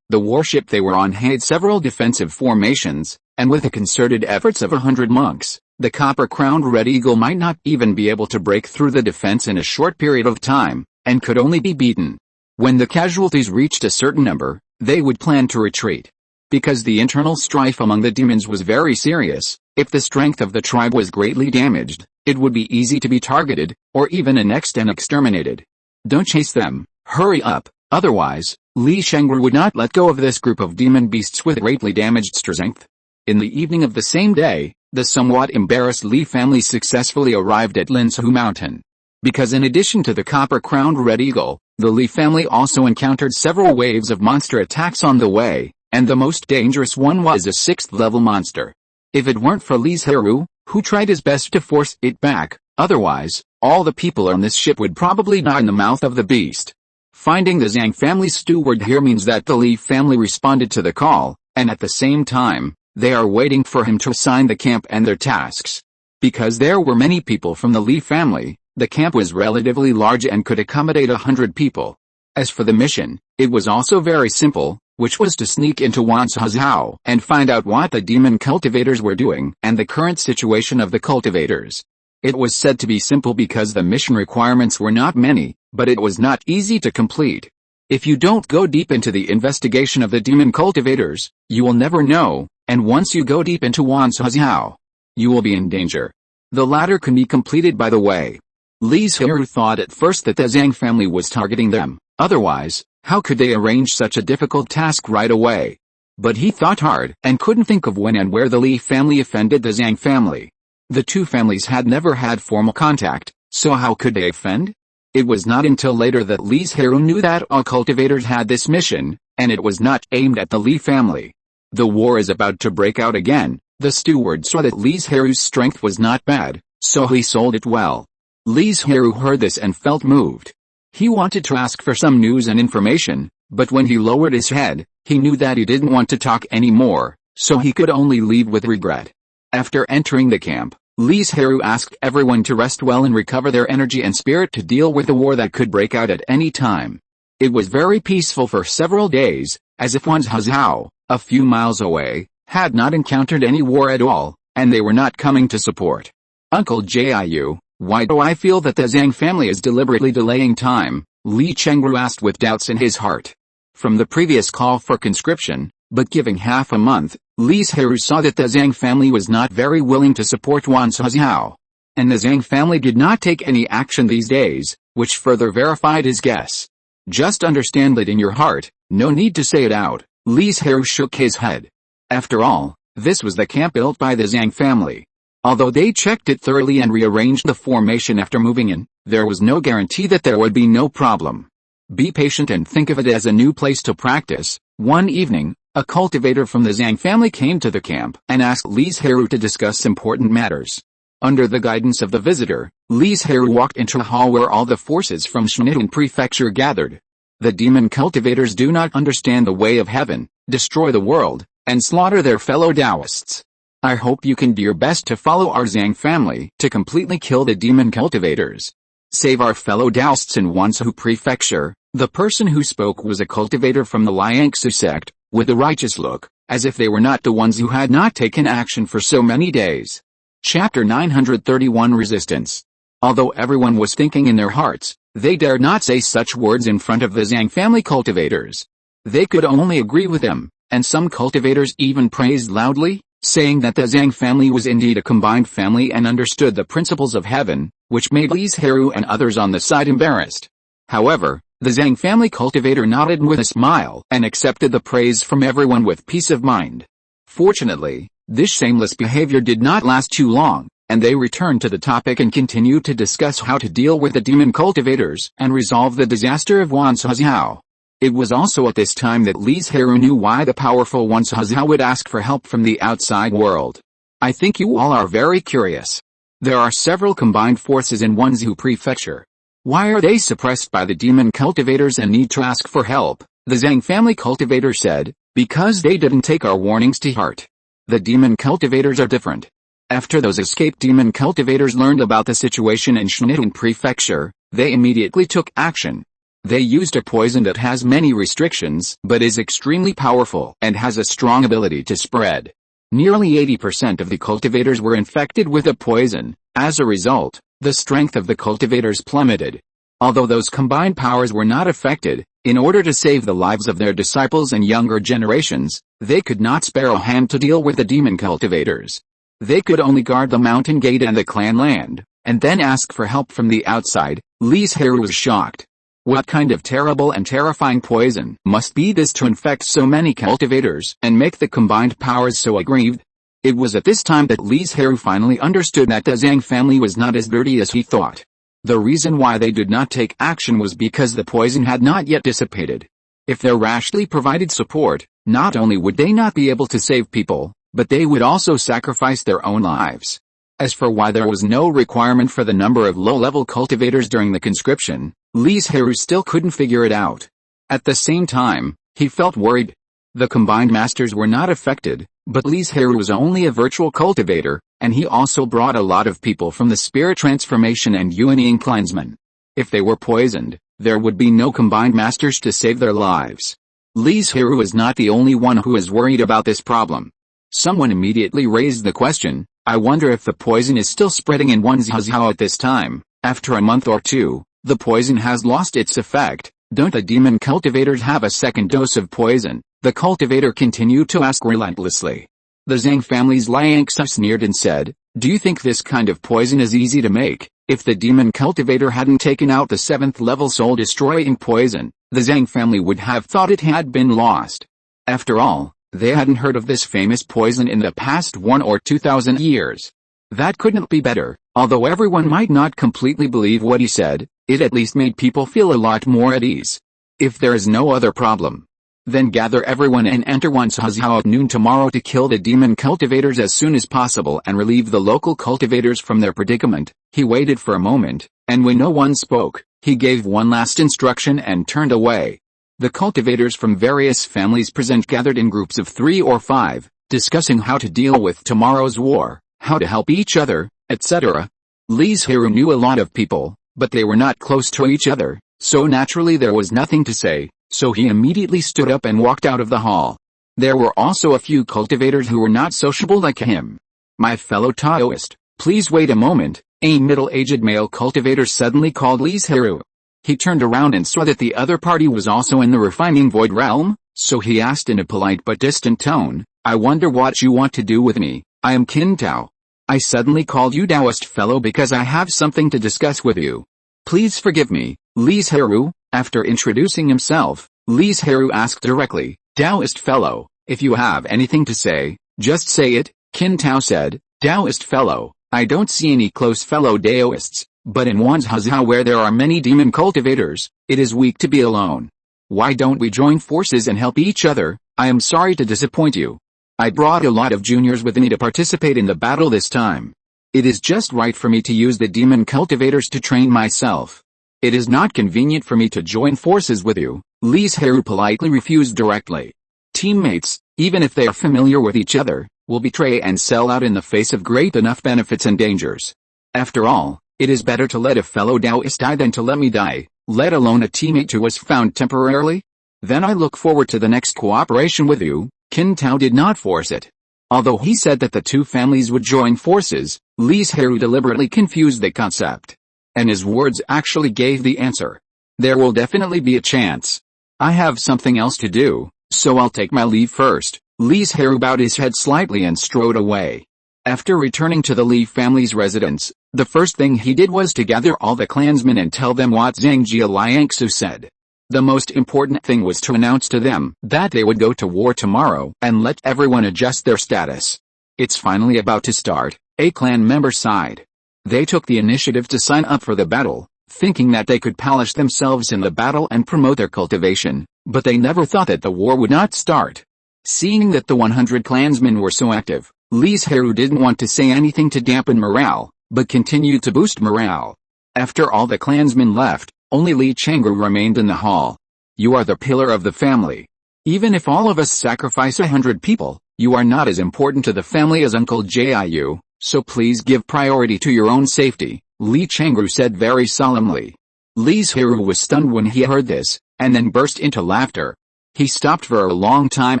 The warship they were on had several defensive formations, and with the concerted efforts of 100 monks, the copper-crowned red eagle might not even be able to break through the defense in a short period of time, and could only be beaten. When the casualties reached a certain number, they would plan to retreat. Because the internal strife among the demons was very serious, if the strength of the tribe was greatly damaged, it would be easy to be targeted, or even annexed and exterminated. Don't chase them, hurry up, otherwise, Li Zhirui would not let go of this group of demon beasts with greatly damaged strength. In the evening of the same day, the somewhat embarrassed Li family successfully arrived at Linzhu Mountain. Because in addition to the copper-crowned red eagle, the Li family also encountered several waves of monster attacks on the way, and the most dangerous one was a 6th-level monster. If it weren't for Li Zhirui, who tried his best to force it back, otherwise, all the people on this ship would probably die in the mouth of the beast. Finding the Zhang family's steward here means that the Li family responded to the call, and at the same time, they are waiting for him to assign the camp and their tasks. Because there were many people from the Li family, the camp was relatively large and could accommodate 100 people. As for the mission, it was also very simple, which was to sneak into Wanzhou and find out what the demon cultivators were doing and the current situation of the cultivators. It was said to be simple because the mission requirements were not many, but it was not easy to complete. If you don't go deep into the investigation of the demon cultivators, you will never know, and once you go deep into Wanzhou, you will be in danger. The latter can be completed by the way. Li Zhirui thought at first that the Zhang family was targeting them, otherwise, how could they arrange such a difficult task right away? But he thought hard and couldn't think of when and where the Li family offended the Zhang family. The two families had never had formal contact, so how could they offend? It was not until later that Li Zhirui knew that all cultivators had this mission, and it was not aimed at the Li family. The war is about to break out again. The steward saw that Li Zhirui's strength was not bad, so he sold it well. Li Zhirui heard this and felt moved. He wanted to ask for some news and information, but when he lowered his head, he knew that he didn't want to talk anymore, so he could only leave with regret. After entering the camp, Li Zhirui asked everyone to rest well and recover their energy and spirit to deal with the war that could break out at any time. It was very peaceful for several days, as if Wanzhou, a few miles away, had not encountered any war at all, and they were not coming to support. Uncle Jiu, why do I feel that the Zhang family is deliberately delaying time? Li Zhirui asked with doubts in his heart. From the previous call for conscription, but giving half a month, Li Zhirui saw that the Zhang family was not very willing to support Wanzhou. And the Zhang family did not take any action these days, which further verified his guess. Just understand it in your heart, no need to say it out. Li Zhirui shook his head. After all, this was the camp built by the Zhang family. Although they checked it thoroughly and rearranged the formation after moving in, there was no guarantee that there would be no problem. Be patient and think of it as a new place to practice. One evening, a cultivator from the Zhang family came to the camp and asked Li Zhirui to discuss important matters. Under the guidance of the visitor, Li Zhirui walked into a hall where all the forces from Shantung Prefecture gathered. The demon cultivators do not understand the way of heaven, destroy the world, and slaughter their fellow Taoists. I hope you can do your best to follow our Zhang family to completely kill the demon cultivators. Save our fellow Taoists in Wanzhou Prefecture. The person who spoke was a cultivator from the Liangsu sect, with a righteous look, as if they were not the ones who had not taken action for so many days. Chapter 931 Resistance. Although everyone was thinking in their hearts, they dared not say such words in front of the Zhang family cultivators. They could only agree with them, and some cultivators even praised loudly, saying that the Zhang family was indeed a combined family and understood the principles of heaven, which made Li Zhirui and others on the side embarrassed. However, the Zhang family cultivator nodded with a smile and accepted the praise from everyone with peace of mind. Fortunately, this shameless behavior did not last too long, and they returned to the topic and continued to discuss how to deal with the demon cultivators and resolve the disaster of Wanzhou. It was also at this time that Li Zhirui knew why the powerful ones would ask for help from the outside world. I think you all are very curious. There are several combined forces in Wanzhou Prefecture. Why are they suppressed by the demon cultivators and need to ask for help? The Zhang family cultivator said, because they didn't take our warnings to heart. The demon cultivators are different. After those escaped demon cultivators learned about the situation in Shantung Prefecture, they immediately took action. They used a poison that has many restrictions but is extremely powerful and has a strong ability to spread. Nearly 80% of the cultivators were infected with the poison. As a result, the strength of the cultivators plummeted. Although those combined powers were not affected, in order to save the lives of their disciples and younger generations, they could not spare a hand to deal with the demon cultivators. They could only guard the mountain gate and the clan land, and then ask for help from the outside. Li Zhirui was shocked. What kind of terrible and terrifying poison must be this to infect so many cultivators and make the combined powers so aggrieved? It was at this time that Li Zhirui finally understood that the Zhang family was not as dirty as he thought. The reason why they did not take action was because the poison had not yet dissipated. If they rashly provided support, not only would they not be able to save people, but they would also sacrifice their own lives. As for why there was no requirement for the number of low-level cultivators during the conscription, Li Zhirui still couldn't figure it out. At the same time, he felt worried. The combined masters were not affected, but Li Zhirui was only a virtual cultivator, and he also brought a lot of people from the spirit transformation and Yuanying clansmen. If they were poisoned, there would be no combined masters to save their lives. Li Zhirui was not the only one who was worried about this problem. Someone immediately raised the question, I wonder if the poison is still spreading in Wanzhou at this time. After a month or two, the poison has lost its effect. Don't the demon cultivators have a second dose of poison? The cultivator continued to ask relentlessly. The Zhang family's Liangsa sneered and said, do you think this kind of poison is easy to make? If the demon cultivator hadn't taken out the 7th level soul-destroying poison, the Zhang family would have thought it had been lost. After all, they hadn't heard of this famous poison in the past 1 or 2,000 years. That couldn't be better. Although everyone might not completely believe what he said, it at least made people feel a lot more at ease. If there is no other problem, then gather everyone and enter Wanzhou at noon tomorrow to kill the demon cultivators as soon as possible and relieve the local cultivators from their predicament. He waited for a moment, and when no one spoke, he gave one last instruction and turned away. The cultivators from various families present gathered in groups of 3 or 5, discussing how to deal with tomorrow's war, how to help each other, etc. Li Zhirui knew a lot of people, but they were not close to each other, so naturally there was nothing to say, so he immediately stood up and walked out of the hall. There were also a few cultivators who were not sociable like him. My fellow Taoist, please wait a moment, a middle-aged male cultivator suddenly called Li Zhirui. He turned around and saw that the other party was also in the refining void realm, so he asked in a polite but distant tone, I wonder what you want to do with me. I am Qin Tao. I suddenly called you Taoist fellow because I have something to discuss with you. Please forgive me, Li Zhirui. After introducing himself, Li Zhirui asked directly, Taoist fellow, if you have anything to say, just say it. Qin Tao said, Taoist fellow, I don't see any close fellow Taoists, but in Wanzhou where there are many demon cultivators, it is weak to be alone. Why don't we join forces and help each other? I am sorry to disappoint you. I brought a lot of juniors with me to participate in the battle this time. It is just right for me to use the demon cultivators to train myself. It is not convenient for me to join forces with you. Li Zhirui politely refused directly. Teammates, even if they are familiar with each other, will betray and sell out in the face of great enough benefits and dangers. After all, it is better to let a fellow Taoist die than to let me die, let alone a teammate who was found temporarily. Then I look forward to the next cooperation with you. Qin Tao did not force it. Although he said that the two families would join forces, Li Zhirui deliberately confused the concept. And his words actually gave the answer. There will definitely be a chance. I have something else to do, so I'll take my leave first. Li Zhirui bowed his head slightly and strode away. After returning to the Li family's residence, the first thing he did was to gather all the clansmen and tell them what Zhangjia Liangsu said. The most important thing was to announce to them that they would go to war tomorrow and let everyone adjust their status. It's finally about to start, a clan member sighed. They took the initiative to sign up for the battle, thinking that they could polish themselves in the battle and promote their cultivation. But they never thought that the war would not start. Seeing that the 100 clansmen were so active, Li Zhirui didn't want to say anything to dampen morale, but continued to boost morale. After all the clansmen left, only Li Changru remained in the hall. You are the pillar of the family. Even if all of us sacrifice 100 people, you are not as important to the family as Uncle Jiu, so please give priority to your own safety, Li Changru said very solemnly. Li Zhirui was stunned when he heard this, and then burst into laughter. He stopped for a long time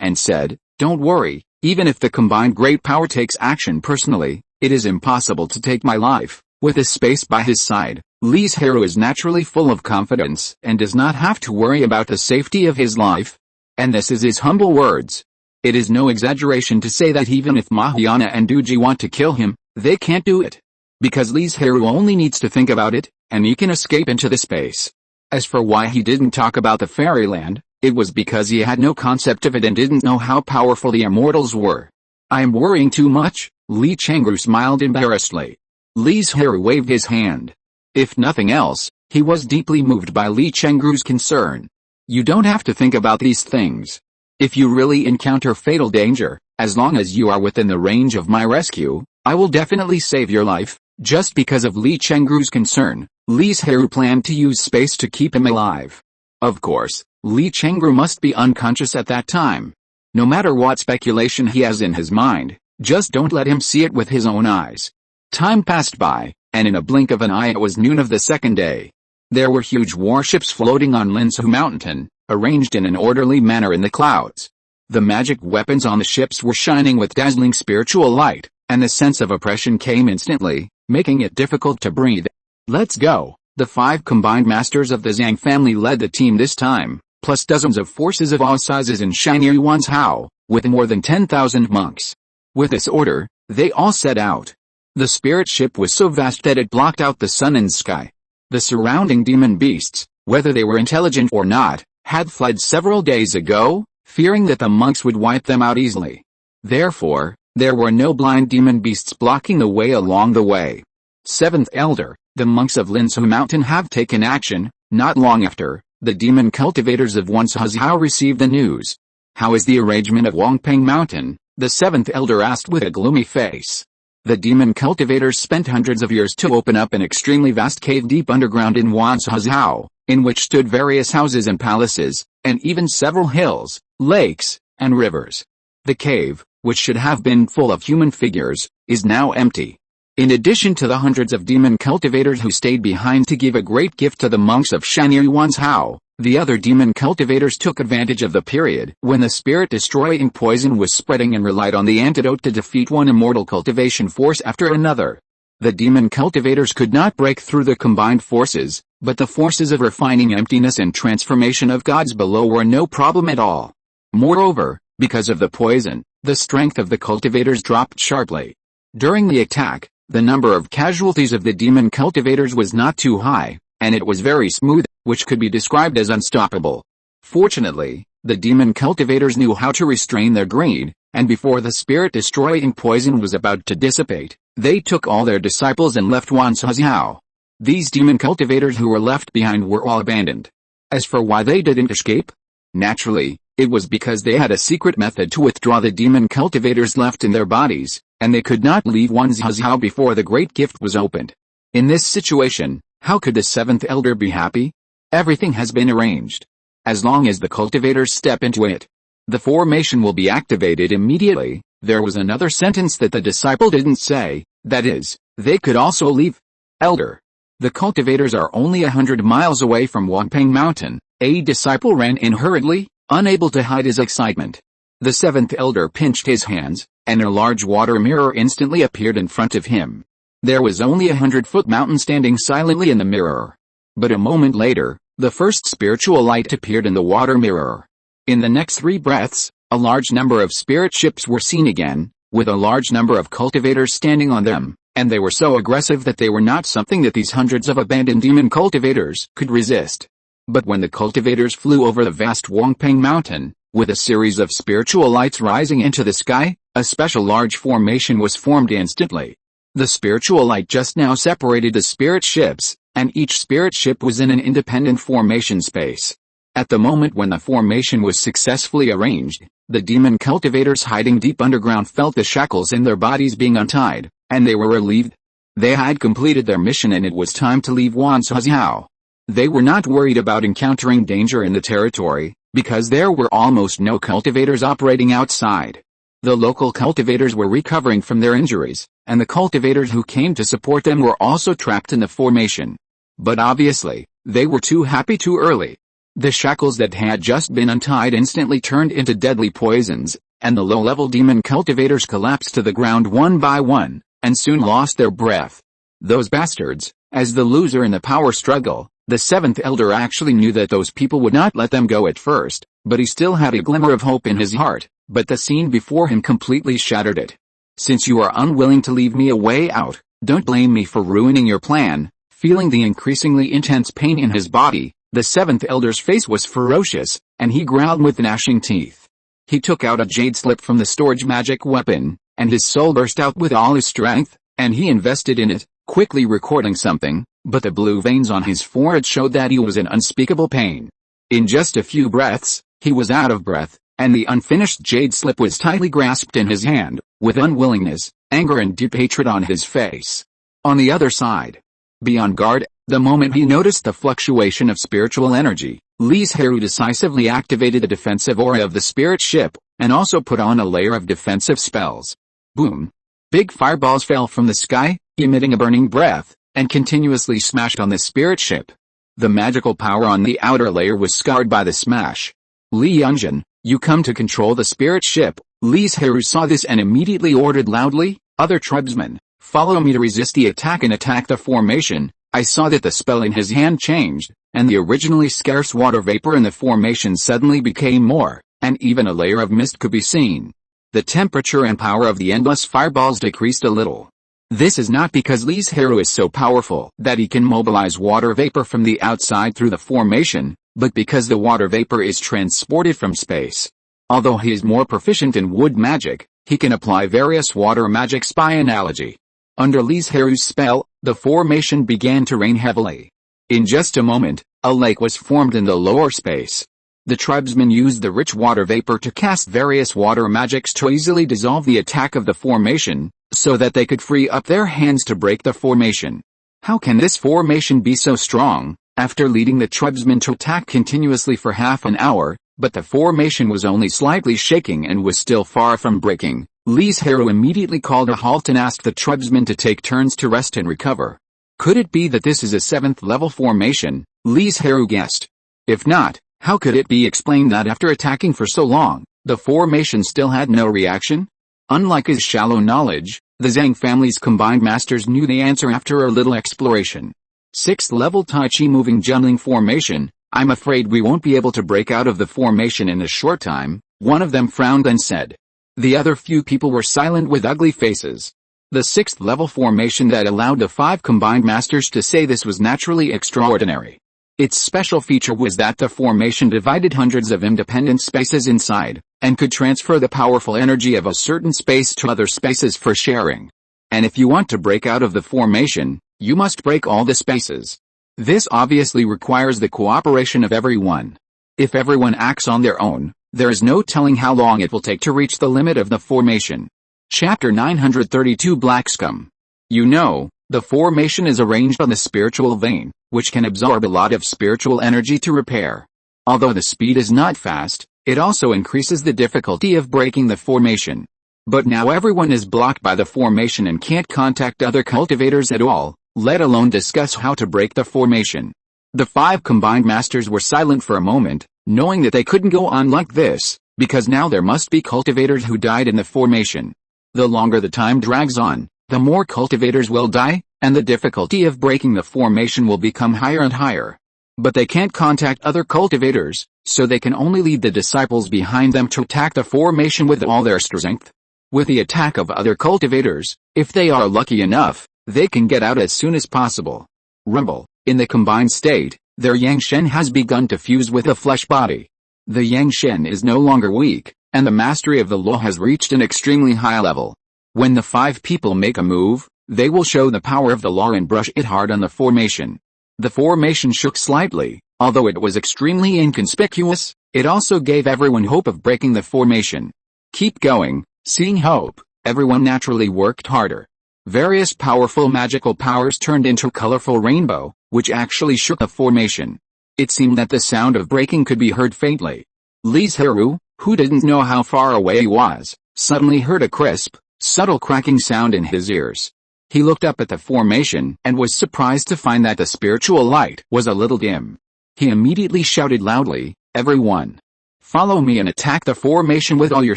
and said, "Don't worry, even if the combined great power takes action personally, it is impossible to take my life." With a space by his side, Li Zhirui is naturally full of confidence and does not have to worry about the safety of his life. And this is his humble words. It is no exaggeration to say that even if Mahayana and Duji want to kill him, they can't do it. Because Li Zhirui only needs to think about it, and he can escape into the space. As for why he didn't talk about the fairyland, it was because he had no concept of it and didn't know how powerful the immortals were. I am worrying too much, Li Changru smiled embarrassedly. Li Zhirui waved his hand. If nothing else, he was deeply moved by Li Chengru's concern. You don't have to think about these things. If you really encounter fatal danger, as long as you are within the range of my rescue, I will definitely save your life. Just because of Li Chengru's concern, Li Zhirui planned to use space to keep him alive. Of course, Li Chengru must be unconscious at that time. No matter what speculation he has in his mind, just don't let him see it with his own eyes. Time passed by, and in a blink of an eye it was noon of the second day. There were huge warships floating on Linsu Mountain, arranged in an orderly manner in the clouds. The magic weapons on the ships were shining with dazzling spiritual light, and the sense of oppression came instantly, making it difficult to breathe. Let's go. The 5 combined masters of the Zhang family led the team this time, plus dozens of forces of all sizes in Shanyi Yuan's Hao, with more than 10,000 monks. With this order, they all set out. The spirit ship was so vast that it blocked out the sun and sky. The surrounding demon beasts, whether they were intelligent or not, had fled several days ago, fearing that the monks would wipe them out easily. Therefore, there were no blind demon beasts blocking the way along the way. 7th Elder, the monks of Linsu Mountain have taken action. Not long after, the demon cultivators of Wanshuzhao received the news. How is the arrangement of Wangping Mountain? The 7th Elder asked with a gloomy face. The demon cultivators spent hundreds of years to open up an extremely vast cave deep underground in Wanshuzhao, in which stood various houses and palaces, and even several hills, lakes, and rivers. The cave, which should have been full of human figures, is now empty. In addition to the hundreds of demon cultivators who stayed behind to give a great gift to the monks of Shanyi Yuan's Hao, the other demon cultivators took advantage of the period when the spirit-destroying poison was spreading and relied on the antidote to defeat one immortal cultivation force after another. The demon cultivators could not break through the combined forces, but the forces of refining emptiness and transformation of gods below were no problem at all. Moreover, because of the poison, the strength of the cultivators dropped sharply. During the attack, the number of casualties of the demon cultivators was not too high, and it was very smooth, which could be described as unstoppable. Fortunately, the demon cultivators knew how to restrain their greed, and before the spirit-destroying poison was about to dissipate, they took all their disciples and left Wanshuzhao. These demon cultivators who were left behind were all abandoned. As for why they didn't escape, naturally, it was because they had a secret method to withdraw the demon cultivators left in their bodies, and they could not leave Wanshuzhao before the great gift was opened. In this situation, how could the 7th Elder be happy? Everything has been arranged. As long as the cultivators step into it, the formation will be activated immediately. There was another sentence that the disciple didn't say, that is, they could also leave. Elder. The cultivators are only 100 miles away from Wangping Mountain. A disciple ran in hurriedly, unable to hide his excitement. The 7th Elder pinched his hands, and a large water mirror instantly appeared in front of him. There was only a 100-foot mountain standing silently in the mirror. But a moment later, the first spiritual light appeared in the water mirror. In the next 3 breaths, a large number of spirit ships were seen again, with a large number of cultivators standing on them, and they were so aggressive that they were not something that these hundreds of abandoned demon cultivators could resist. But when the cultivators flew over the vast Wangping Mountain, with a series of spiritual lights rising into the sky, a special large formation was formed instantly. The spiritual light just now separated the spirit ships, and each spirit ship was in an independent formation space. At the moment when the formation was successfully arranged, the demon cultivators hiding deep underground felt the shackles in their bodies being untied, and they were relieved. They had completed their mission and it was time to leave Wanzhou. They were not worried about encountering danger in the territory, because there were almost no cultivators operating outside. The local cultivators were recovering from their injuries, and the cultivators who came to support them were also trapped in the formation. But obviously, they were too happy too early. The shackles that had just been untied instantly turned into deadly poisons, and the low-level demon cultivators collapsed to the ground one by one, and soon lost their breath. Those bastards, as the loser in the power struggle, the seventh elder actually knew that those people would not let them go at first, but he still had a glimmer of hope in his heart, but the scene before him completely shattered it. Since you are unwilling to leave me a way out, don't blame me for ruining your plan. Feeling the increasingly intense pain in his body, the seventh elder's face was ferocious, and he growled with gnashing teeth. He took out a jade slip from the storage magic weapon, and his soul burst out with all his strength, and he invested in it, quickly recording something, but the blue veins on his forehead showed that he was in unspeakable pain. In just a few breaths, he was out of breath, and the unfinished jade slip was tightly grasped in his hand, with unwillingness, anger and deep hatred on his face. On the other side, be on guard. The moment he noticed the fluctuation of spiritual energy, Li Zhirui decisively activated the defensive aura of the spirit ship, and also put on a layer of defensive spells. Boom! Big fireballs fell from the sky, emitting a burning breath, and continuously smashed on the spirit ship. The magical power on the outer layer was scarred by the smash. Li Yunjin, you come to control the spirit ship. Li Zhirui saw this and immediately ordered loudly, other tribesmen, follow me to resist the attack and attack the formation. I saw that the spell in his hand changed, and the originally scarce water vapor in the formation suddenly became more, and even a layer of mist could be seen. The temperature and power of the endless fireballs decreased a little. This is not because Li Zhirui is so powerful that he can mobilize water vapor from the outside through the formation, but because the water vapor is transported from space. Although he is more proficient in wood magic, he can apply various water magics by analogy. Under Li Zhirui's spell, the formation began to rain heavily. In just a moment, a lake was formed in the lower space. The tribesmen used the rich water vapor to cast various water magics to easily dissolve the attack of the formation, so that they could free up their hands to break the formation. How can this formation be so strong? After leading the tribesmen to attack continuously for half an hour, but the formation was only slightly shaking and was still far from breaking, Li Zhirui immediately called a halt and asked the tribesmen to take turns to rest and recover. Could it be that this is a 7th level formation? Li Zhirui guessed. If not, how could it be explained that after attacking for so long, the formation still had no reaction? Unlike his shallow knowledge, the Zhang family's combined masters knew the answer after a little exploration. 6th level Tai Chi moving junling formation. I'm afraid we won't be able to break out of the formation in a short time, one of them frowned and said. The other few people were silent with ugly faces. The 6th level formation that allowed the 5 combined masters to say this was naturally extraordinary. Its special feature was that the formation divided hundreds of independent spaces inside, and could transfer the powerful energy of a certain space to other spaces for sharing. And if you want to break out of the formation, you must break all the spaces. This obviously requires the cooperation of everyone. If everyone acts on their own, there is no telling how long it will take to reach the limit of the formation. Chapter 932 Black Scum. You know, the formation is arranged on the spiritual vein, which can absorb a lot of spiritual energy to repair. Although the speed is not fast, it also increases the difficulty of breaking the formation. But now everyone is blocked by the formation and can't contact other cultivators at all, let alone discuss how to break the formation. The 5 combined masters were silent for a moment, knowing that they couldn't go on like this, because now there must be cultivators who died in the formation. The longer the time drags on, the more cultivators will die, and the difficulty of breaking the formation will become higher and higher. But they can't contact other cultivators, so they can only lead the disciples behind them to attack the formation with all their strength. With the attack of other cultivators, if they are lucky enough, they can get out as soon as possible. Rumble. In the combined state, their Yang Shen has begun to fuse with the flesh body. The Yang Shen is no longer weak, and the mastery of the law has reached an extremely high level. When the 5 people make a move, they will show the power of the law and brush it hard on the formation. The formation shook slightly, Although it was extremely inconspicuous, it also gave everyone hope of breaking the formation. Keep going, seeing hope, everyone naturally worked harder. Various powerful magical powers turned into a colorful rainbow, which actually shook the formation. It seemed that the sound of breaking could be heard faintly. Li Zhirui, who didn't know how far away he was, suddenly heard a crisp, subtle cracking sound in his ears. He looked up at the formation and was surprised to find that the spiritual light was a little dim. He immediately shouted loudly, "Everyone! Follow me and attack the formation with all your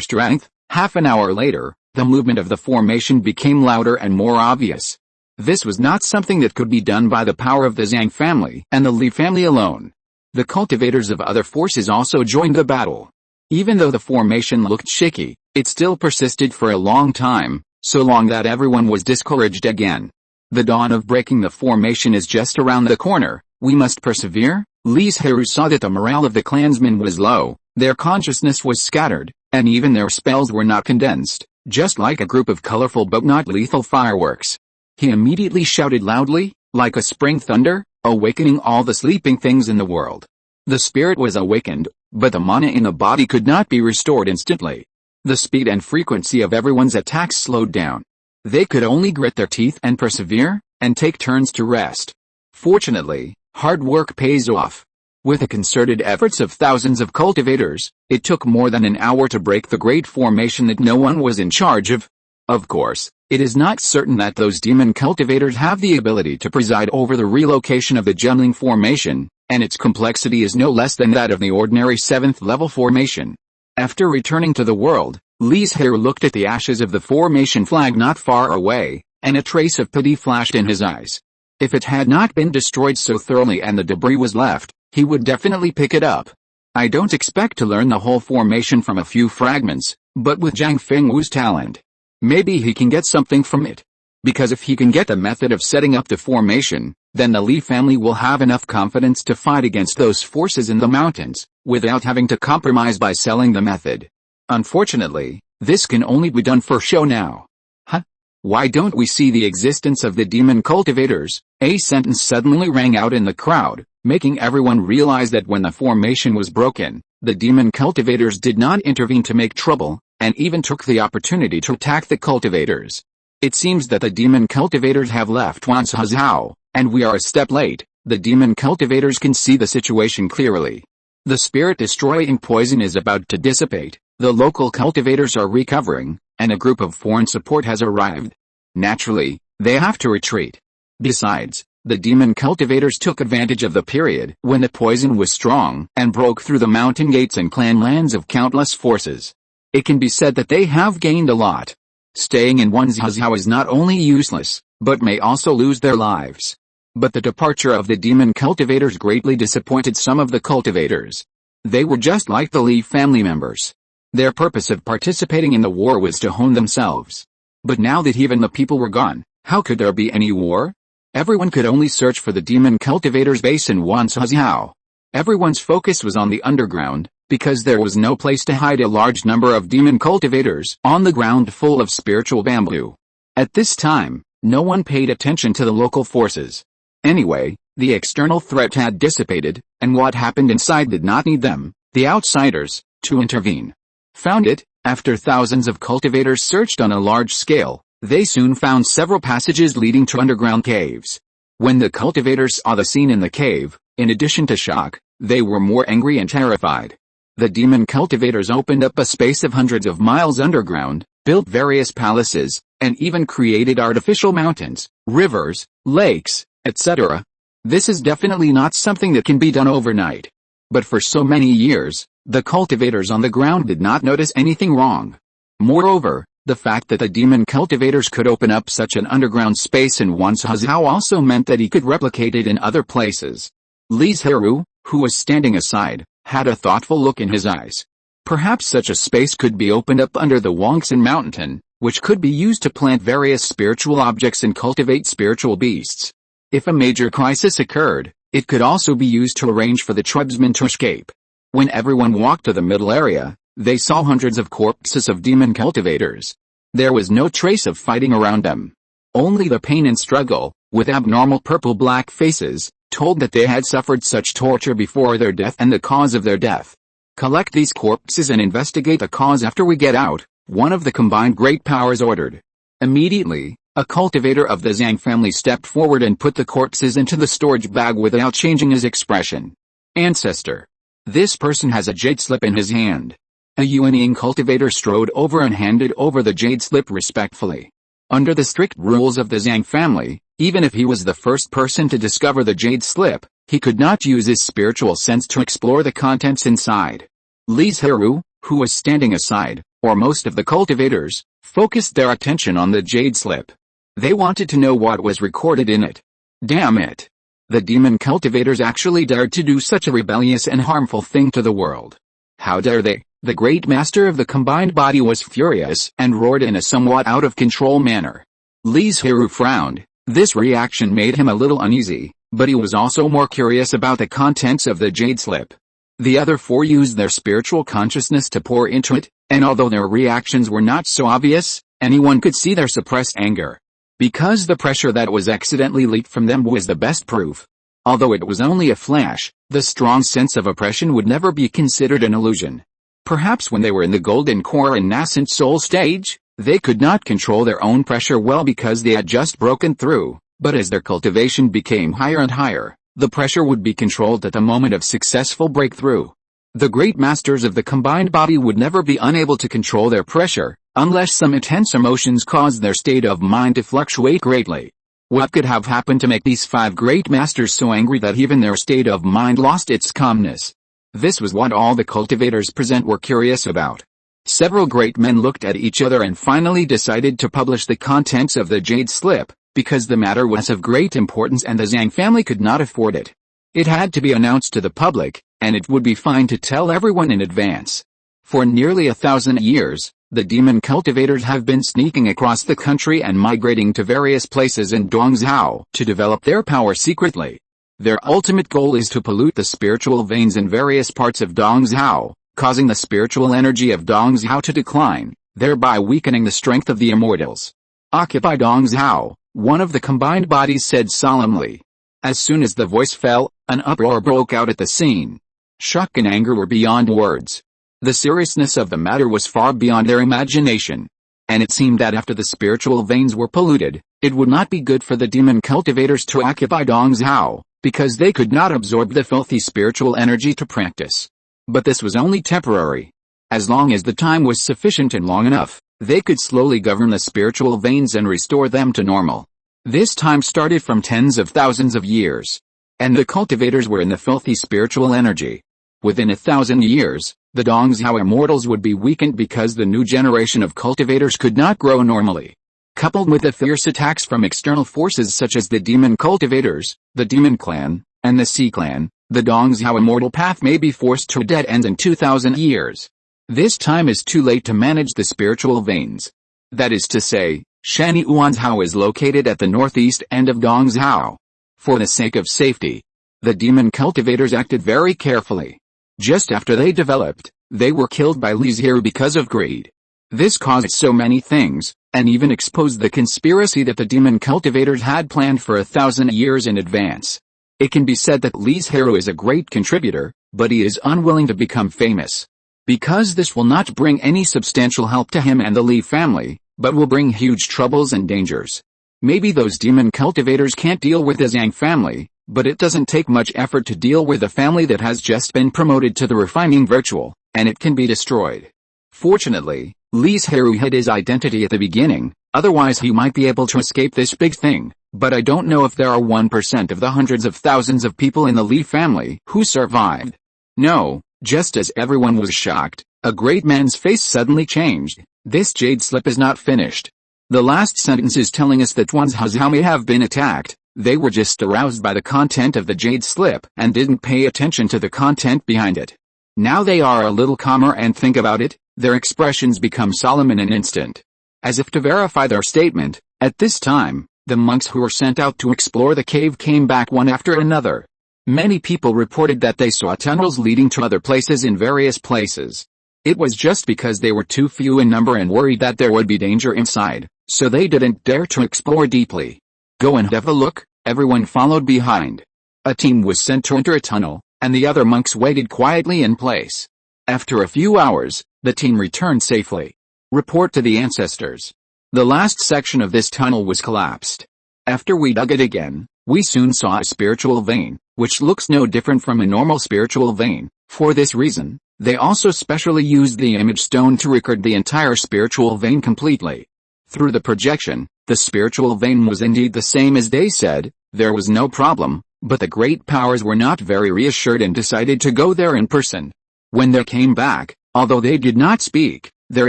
strength." Half an hour later, the movement of the formation became louder and more obvious. This was not something that could be done by the power of the Zhang family and the Li family alone. The cultivators of other forces also joined the battle. Even though the formation looked shaky, it still persisted for a long time, so long that everyone was discouraged again. The dawn of breaking the formation is just around the corner. We must persevere. Li Zhirui saw that the morale of the clansmen was low, their consciousness was scattered, and even their spells were not condensed, just like a group of colorful but not lethal fireworks. He immediately shouted loudly, like a spring thunder, awakening all the sleeping things in the world. The spirit was awakened, but the mana in the body could not be restored instantly. The speed and frequency of everyone's attacks slowed down. They could only grit their teeth and persevere, and take turns to rest. Fortunately, hard work pays off. With the concerted efforts of thousands of cultivators, it took more than an hour to break the great formation that no one was in charge of. Of course, it is not certain that those demon cultivators have the ability to preside over the relocation of the Junling formation, and its complexity is no less than that of the ordinary 7th level formation. After returning to the world, Li Zhirui looked at the ashes of the formation flag not far away, and a trace of pity flashed in his eyes. If it had not been destroyed so thoroughly and the debris was left, he would definitely pick it up. I don't expect to learn the whole formation from a few fragments, but with Zhang Fengwu's talent, maybe he can get something from it. Because if he can get the method of setting up the formation, then the Li family will have enough confidence to fight against those forces in the mountains, without having to compromise by selling the method. Unfortunately, this can only be done for show now. Huh? Why don't we see the existence of the demon cultivators? A sentence suddenly rang out in the crowd, making everyone realize that when the formation was broken, the demon cultivators did not intervene to make trouble, and even took the opportunity to attack the cultivators. It seems that the demon cultivators have left Wanzhao, and we are a step late. The demon cultivators can see the situation clearly. The spirit-destroying poison is about to dissipate, the local cultivators are recovering, and a group of foreign support has arrived. Naturally, they have to retreat. Besides, the demon cultivators took advantage of the period when the poison was strong and broke through the mountain gates and clan lands of countless forces. It can be said that they have gained a lot. Staying in Wanzhao is not only useless, but may also lose their lives. But the departure of the demon cultivators greatly disappointed some of the cultivators. They were just like the Li family members. Their purpose of participating in the war was to hone themselves. But now that even the people were gone, how could there be any war? Everyone could only search for the demon cultivators' base in Wanzhao. Everyone's focus was on the underground, because there was no place to hide a large number of demon cultivators on the ground full of spiritual bamboo. At this time, no one paid attention to the local forces. Anyway, the external threat had dissipated, and what happened inside did not need them, the outsiders, to intervene. Found it, after thousands of cultivators searched on a large scale, they soon found several passages leading to underground caves. When the cultivators saw the scene in the cave, in addition to shock, they were more angry and terrified. The demon cultivators opened up a space of hundreds of miles underground, built various palaces, and even created artificial mountains, rivers, lakes, etc. This is definitely not something that can be done overnight. But for so many years, the cultivators on the ground did not notice anything wrong. Moreover, the fact that the demon cultivators could open up such an underground space in Wanzhao also meant that he could replicate it in other places. Li Zhirui, who was standing aside, had a thoughtful look in his eyes. Perhaps such a space could be opened up under the Wangsan mountain, which could be used to plant various spiritual objects and cultivate spiritual beasts. If a major crisis occurred, it could also be used to arrange for the tribesmen to escape. When everyone walked to the middle area, they saw hundreds of corpses of demon cultivators. There was no trace of fighting around them. Only the pain and struggle, with abnormal purple-black faces, told that they had suffered such torture before their death and the cause of their death. "Collect these corpses and investigate the cause after we get out," one of the combined great powers ordered. Immediately, a cultivator of the Zhang family stepped forward and put the corpses into the storage bag without changing his expression. "Ancestor." This person has a jade slip in his hand. A Yuanying cultivator strode over and handed over the jade slip respectfully. Under the strict rules of the Zhang family, even if he was the first person to discover the jade slip, he could not use his spiritual sense to explore the contents inside. Li Zhirui, who was standing aside, or most of the cultivators, focused their attention on the jade slip. They wanted to know what was recorded in it. Damn it! The demon cultivators actually dared to do such a rebellious and harmful thing to the world. How dare they? The great master of the combined body was furious and roared in a somewhat out-of-control manner. Li Zhirui frowned. This reaction made him a little uneasy, but he was also more curious about the contents of the jade slip. The other four used their spiritual consciousness to pour into it, and although their reactions were not so obvious, anyone could see their suppressed anger. Because the pressure that was accidentally leaked from them was the best proof. Although it was only a flash, the strong sense of oppression would never be considered an illusion. Perhaps when they were in the golden core and nascent soul stage, they could not control their own pressure well because they had just broken through, but as their cultivation became higher and higher, the pressure would be controlled at the moment of successful breakthrough. The great masters of the combined body would never be unable to control their pressure, unless some intense emotions caused their state of mind to fluctuate greatly. What could have happened to make these five great masters so angry that even their state of mind lost its calmness? This was what all the cultivators present were curious about. Several great men looked at each other and finally decided to publish the contents of the jade slip, because the matter was of great importance and the Zhang family could not afford it. It had to be announced to the public, and it would be fine to tell everyone in advance. For nearly 1,000 years, the demon cultivators have been sneaking across the country and migrating to various places in Dongzhou to develop their power secretly. Their ultimate goal is to pollute the spiritual veins in various parts of Dongzhou, causing the spiritual energy of Dongzhou to decline, thereby weakening the strength of the immortals. "Occupy Dongzhou," one of the combined bodies said solemnly. As soon as the voice fell, an uproar broke out at the scene. Shock and anger were beyond words. The seriousness of the matter was far beyond their imagination. And it seemed that after the spiritual veins were polluted, it would not be good for the demon cultivators to occupy Dongzhou, because they could not absorb the filthy spiritual energy to practice. But this was only temporary. As long as the time was sufficient and long enough, they could slowly govern the spiritual veins and restore them to normal. This time started from tens of thousands of years. And the cultivators were in the filthy spiritual energy. Within 1,000 years, the Dongzhou immortals would be weakened because the new generation of cultivators could not grow normally. Coupled with the fierce attacks from external forces such as the demon cultivators, the demon clan, and the sea clan, the Dongzhou immortal path may be forced to a dead end in 2,000 years. This time is too late to manage the spiritual veins. That is to say, Shani Uanzhou is located at the northeast end of Dongzhou. For the sake of safety, the demon cultivators acted very carefully. Just after they developed, they were killed by Li Zhirui because of greed. This caused so many things, and even exposed the conspiracy that the demon cultivators had planned for 1,000 years in advance. It can be said that Li Zhirui is a great contributor, but he is unwilling to become famous. Because this will not bring any substantial help to him and the Li family, but will bring huge troubles and dangers. Maybe those demon cultivators can't deal with the Zhang family, but it doesn't take much effort to deal with a family that has just been promoted to the refining virtual, and it can be destroyed. Fortunately, Li Zhirui hid his identity at the beginning, otherwise he might be able to escape this big thing, but I don't know if there are 1% of the hundreds of thousands of people in the Li family who survived. No, just as everyone was shocked, a great man's face suddenly changed. This jade slip is not finished. The last sentence is telling us that Wanzhou may have been attacked. They were just aroused by the content of the jade slip and didn't pay attention to the content behind it. Now they are a little calmer and think about it, their expressions become solemn in an instant. As if to verify their statement, at this time, the monks who were sent out to explore the cave came back one after another. Many people reported that they saw tunnels leading to other places in various places. It was just because they were too few in number and worried that there would be danger inside, so they didn't dare to explore deeply. Go and have a look, everyone followed behind. A team was sent to enter a tunnel, and the other monks waited quietly in place. After a few hours, the team returned safely. Report to the ancestors. The last section of this tunnel was collapsed. After we dug it again, we soon saw a spiritual vein, which looks no different from a normal spiritual vein. For this reason, they also specially used the image stone to record the entire spiritual vein completely. Through the projection, the spiritual vein was indeed the same as they said. There was no problem, but the great powers were not very reassured and decided to go there in person. When they came back, although they did not speak, their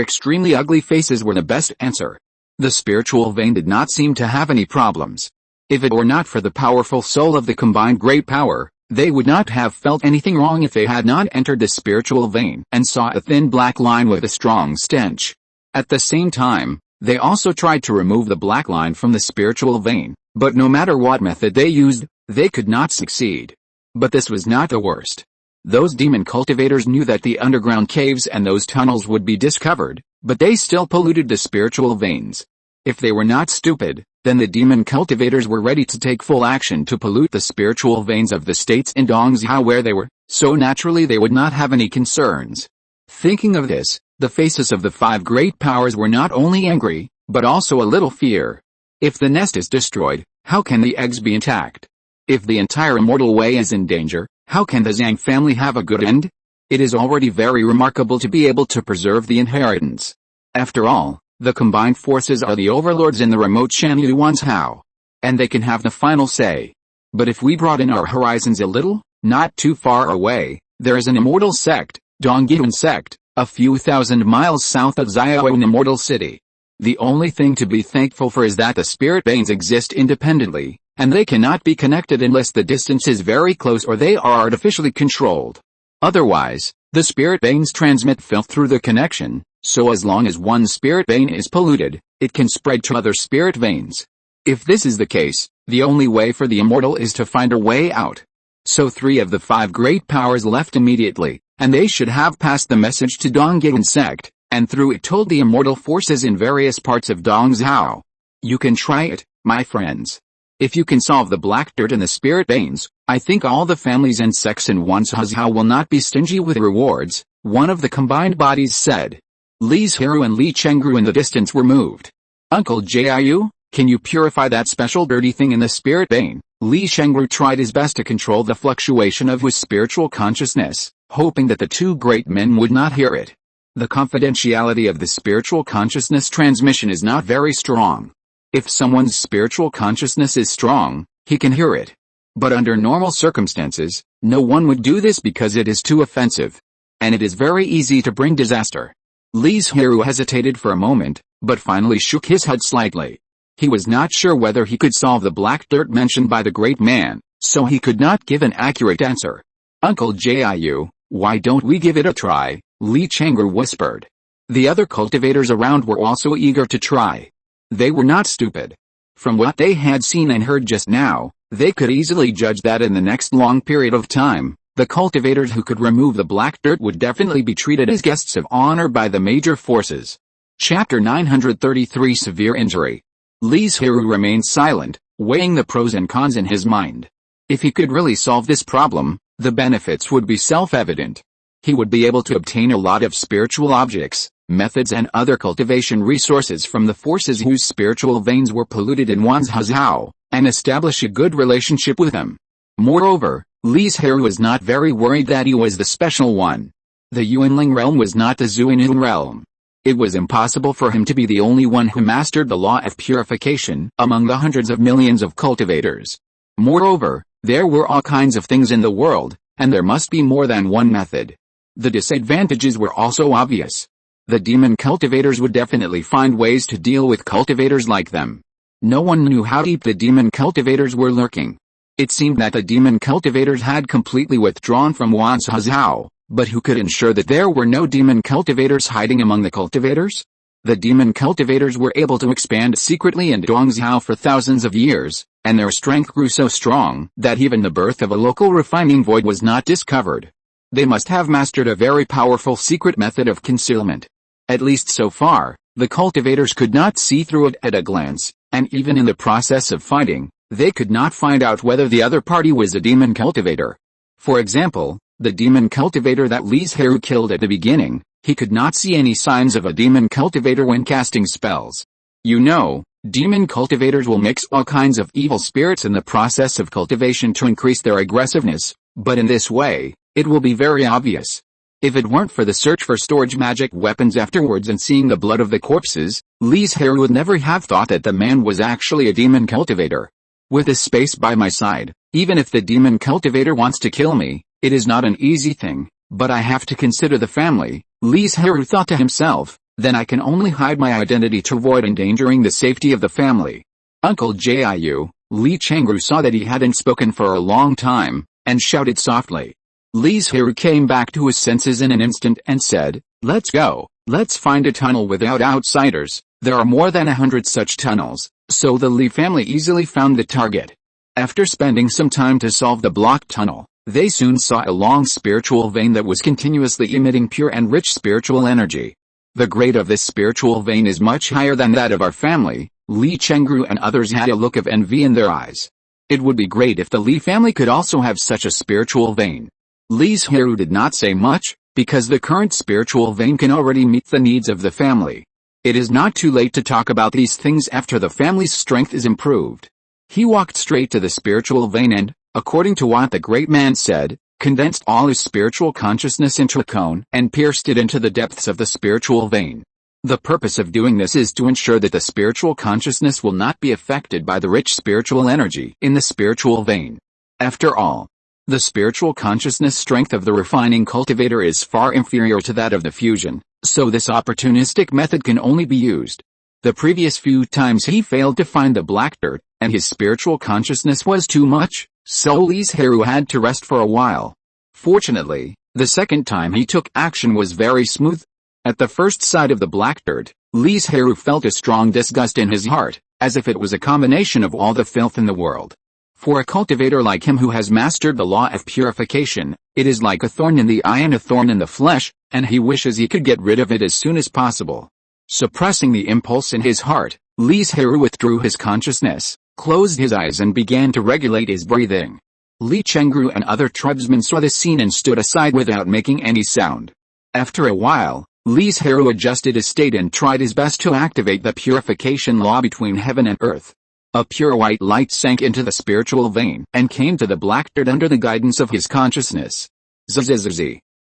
extremely ugly faces were the best answer. The spiritual vein did not seem to have any problems. If it were not for the powerful soul of the combined great power, they would not have felt anything wrong if they had not entered the spiritual vein and saw a thin black line with a strong stench. At the same time, they also tried to remove the black line from the spiritual vein, but no matter what method they used, they could not succeed. But this was not the worst. Those demon cultivators knew that the underground caves and those tunnels would be discovered, but they still polluted the spiritual veins. If they were not stupid, then the demon cultivators were ready to take full action to pollute the spiritual veins of the states in Dongzhou where they were, so naturally they would not have any concerns. Thinking of this, the faces of the five great powers were not only angry, but also a little fear. If the nest is destroyed, how can the eggs be intact? If the entire immortal way is in danger, how can the Zhang family have a good end? It is already very remarkable to be able to preserve the inheritance. After all, the combined forces are the overlords in the remote Shangyuanzhou, and they can have the final say. But if we broaden our horizons a little, not too far away, there is an immortal sect, Donggyuan sect, a few thousand miles south of Xiaoan Immortal City. The only thing to be thankful for is that the spirit veins exist independently, and they cannot be connected unless the distance is very close or they are artificially controlled. Otherwise, the spirit veins transmit filth through the connection, so as long as one spirit vein is polluted, it can spread to other spirit veins. If this is the case, the only way for the immortal is to find a way out. So 3 of the 5 great powers left immediately, and they should have passed the message to Donggyuan sect, and through it told the immortal forces in various parts of Dongzhou. You can try it, my friends. If you can solve the black dirt in the spirit veins, I think all the families and sects in Wanzhou will not be stingy with rewards, one of the combined bodies said. Li Zhirui and Li Chengru in the distance were moved. Uncle Jiu, can you purify that special dirty thing in the spirit vein? Li Chengru tried his best to control the fluctuation of his spiritual consciousness, hoping that the 2 great men would not hear it. The confidentiality of the spiritual consciousness transmission is not very strong. If someone's spiritual consciousness is strong, he can hear it. But under normal circumstances, no one would do this because it is too offensive. And it is very easy to bring disaster. Li Zhirui hesitated for a moment, but finally shook his head slightly. He was not sure whether he could solve the black dirt mentioned by the great man, so he could not give an accurate answer. Uncle Jiu, why don't we give it a try? Li Chengru whispered. The other cultivators around were also eager to try. They were not stupid. From what they had seen and heard just now, they could easily judge that in the next long period of time, the cultivators who could remove the black dirt would definitely be treated as guests of honor by the major forces. Chapter 933 Severe Injury. Li Zhirui remained silent, weighing the pros and cons in his mind. If he could really solve this problem, the benefits would be self-evident. He would be able to obtain a lot of spiritual objects, methods and other cultivation resources from the forces whose spiritual veins were polluted in Wanzhou, and establish a good relationship with them. Moreover, Li Zhirui was not very worried that he was the special one. The Yuanling realm was not the Zuining realm. It was impossible for him to be the only one who mastered the law of purification among the hundreds of millions of cultivators. Moreover, there were all kinds of things in the world, and there must be more than one method. The disadvantages were also obvious. The demon cultivators would definitely find ways to deal with cultivators like them. No one knew how deep the demon cultivators were lurking. It seemed that the demon cultivators had completely withdrawn from Wanzhou, but who could ensure that there were no demon cultivators hiding among the cultivators? The demon cultivators were able to expand secretly in Dongzhou for thousands of years, and their strength grew so strong that even the birth of a local refining void was not discovered. They must have mastered a very powerful secret method of concealment. At least so far, the cultivators could not see through it at a glance, and even in the process of fighting, They could not find out whether the other party was a demon cultivator. For example, the demon cultivator that Li Zhirui killed at the beginning, he could not see any signs of a demon cultivator when casting spells. You know, demon cultivators will mix all kinds of evil spirits in the process of cultivation to increase their aggressiveness, but in this way, it will be very obvious. If it weren't for the search for storage magic weapons afterwards and seeing the blood of the corpses, Li Zhirui would never have thought that the man was actually a demon cultivator. With this space by my side, even if the demon cultivator wants to kill me, it is not an easy thing, but I have to consider the family, Li Zhirui thought to himself, then I can only hide my identity to avoid endangering the safety of the family. Uncle Jiu, Li Chengru saw that he hadn't spoken for a long time, and shouted softly. Li Zhirui came back to his senses in an instant and said, "Let's go, let's find a tunnel without outsiders." There are more than 100 such tunnels, so the Li family easily found the target. After spending some time to solve the blocked tunnel, they soon saw a long spiritual vein that was continuously emitting pure and rich spiritual energy. The grade of this spiritual vein is much higher than that of our family. Li Chengru and others had a look of envy in their eyes. It would be great if the Li family could also have such a spiritual vein. Li Zhirui did not say much, because the current spiritual vein can already meet the needs of the family. It is not too late to talk about these things after the family's strength is improved. He walked straight to the spiritual vein and, according to what the great man said, condensed all his spiritual consciousness into a cone and pierced it into the depths of the spiritual vein. The purpose of doing this is to ensure that the spiritual consciousness will not be affected by the rich spiritual energy in the spiritual vein. After all, the spiritual consciousness strength of the refining cultivator is far inferior to that of the fusion, so this opportunistic method can only be used. The previous few times he failed to find the black dirt, and his spiritual consciousness was too much, so Li Zhirui had to rest for a while. Fortunately, the second time he took action was very smooth. At the first sight of the black dirt, Li Zhirui felt a strong disgust in his heart, as if it was a combination of all the filth in the world. For a cultivator like him who has mastered the law of purification, it is like a thorn in the eye and a thorn in the flesh, and he wishes he could get rid of it as soon as possible. Suppressing the impulse in his heart, Li Zhirui withdrew his consciousness, closed his eyes and began to regulate his breathing. Li Chengru and other tribesmen saw the scene and stood aside without making any sound. After a while, Li Zhirui adjusted his state and tried his best to activate the purification law between heaven and earth. A pure white light sank into the spiritual vein and came to the black dirt under the guidance of his consciousness. Zzz.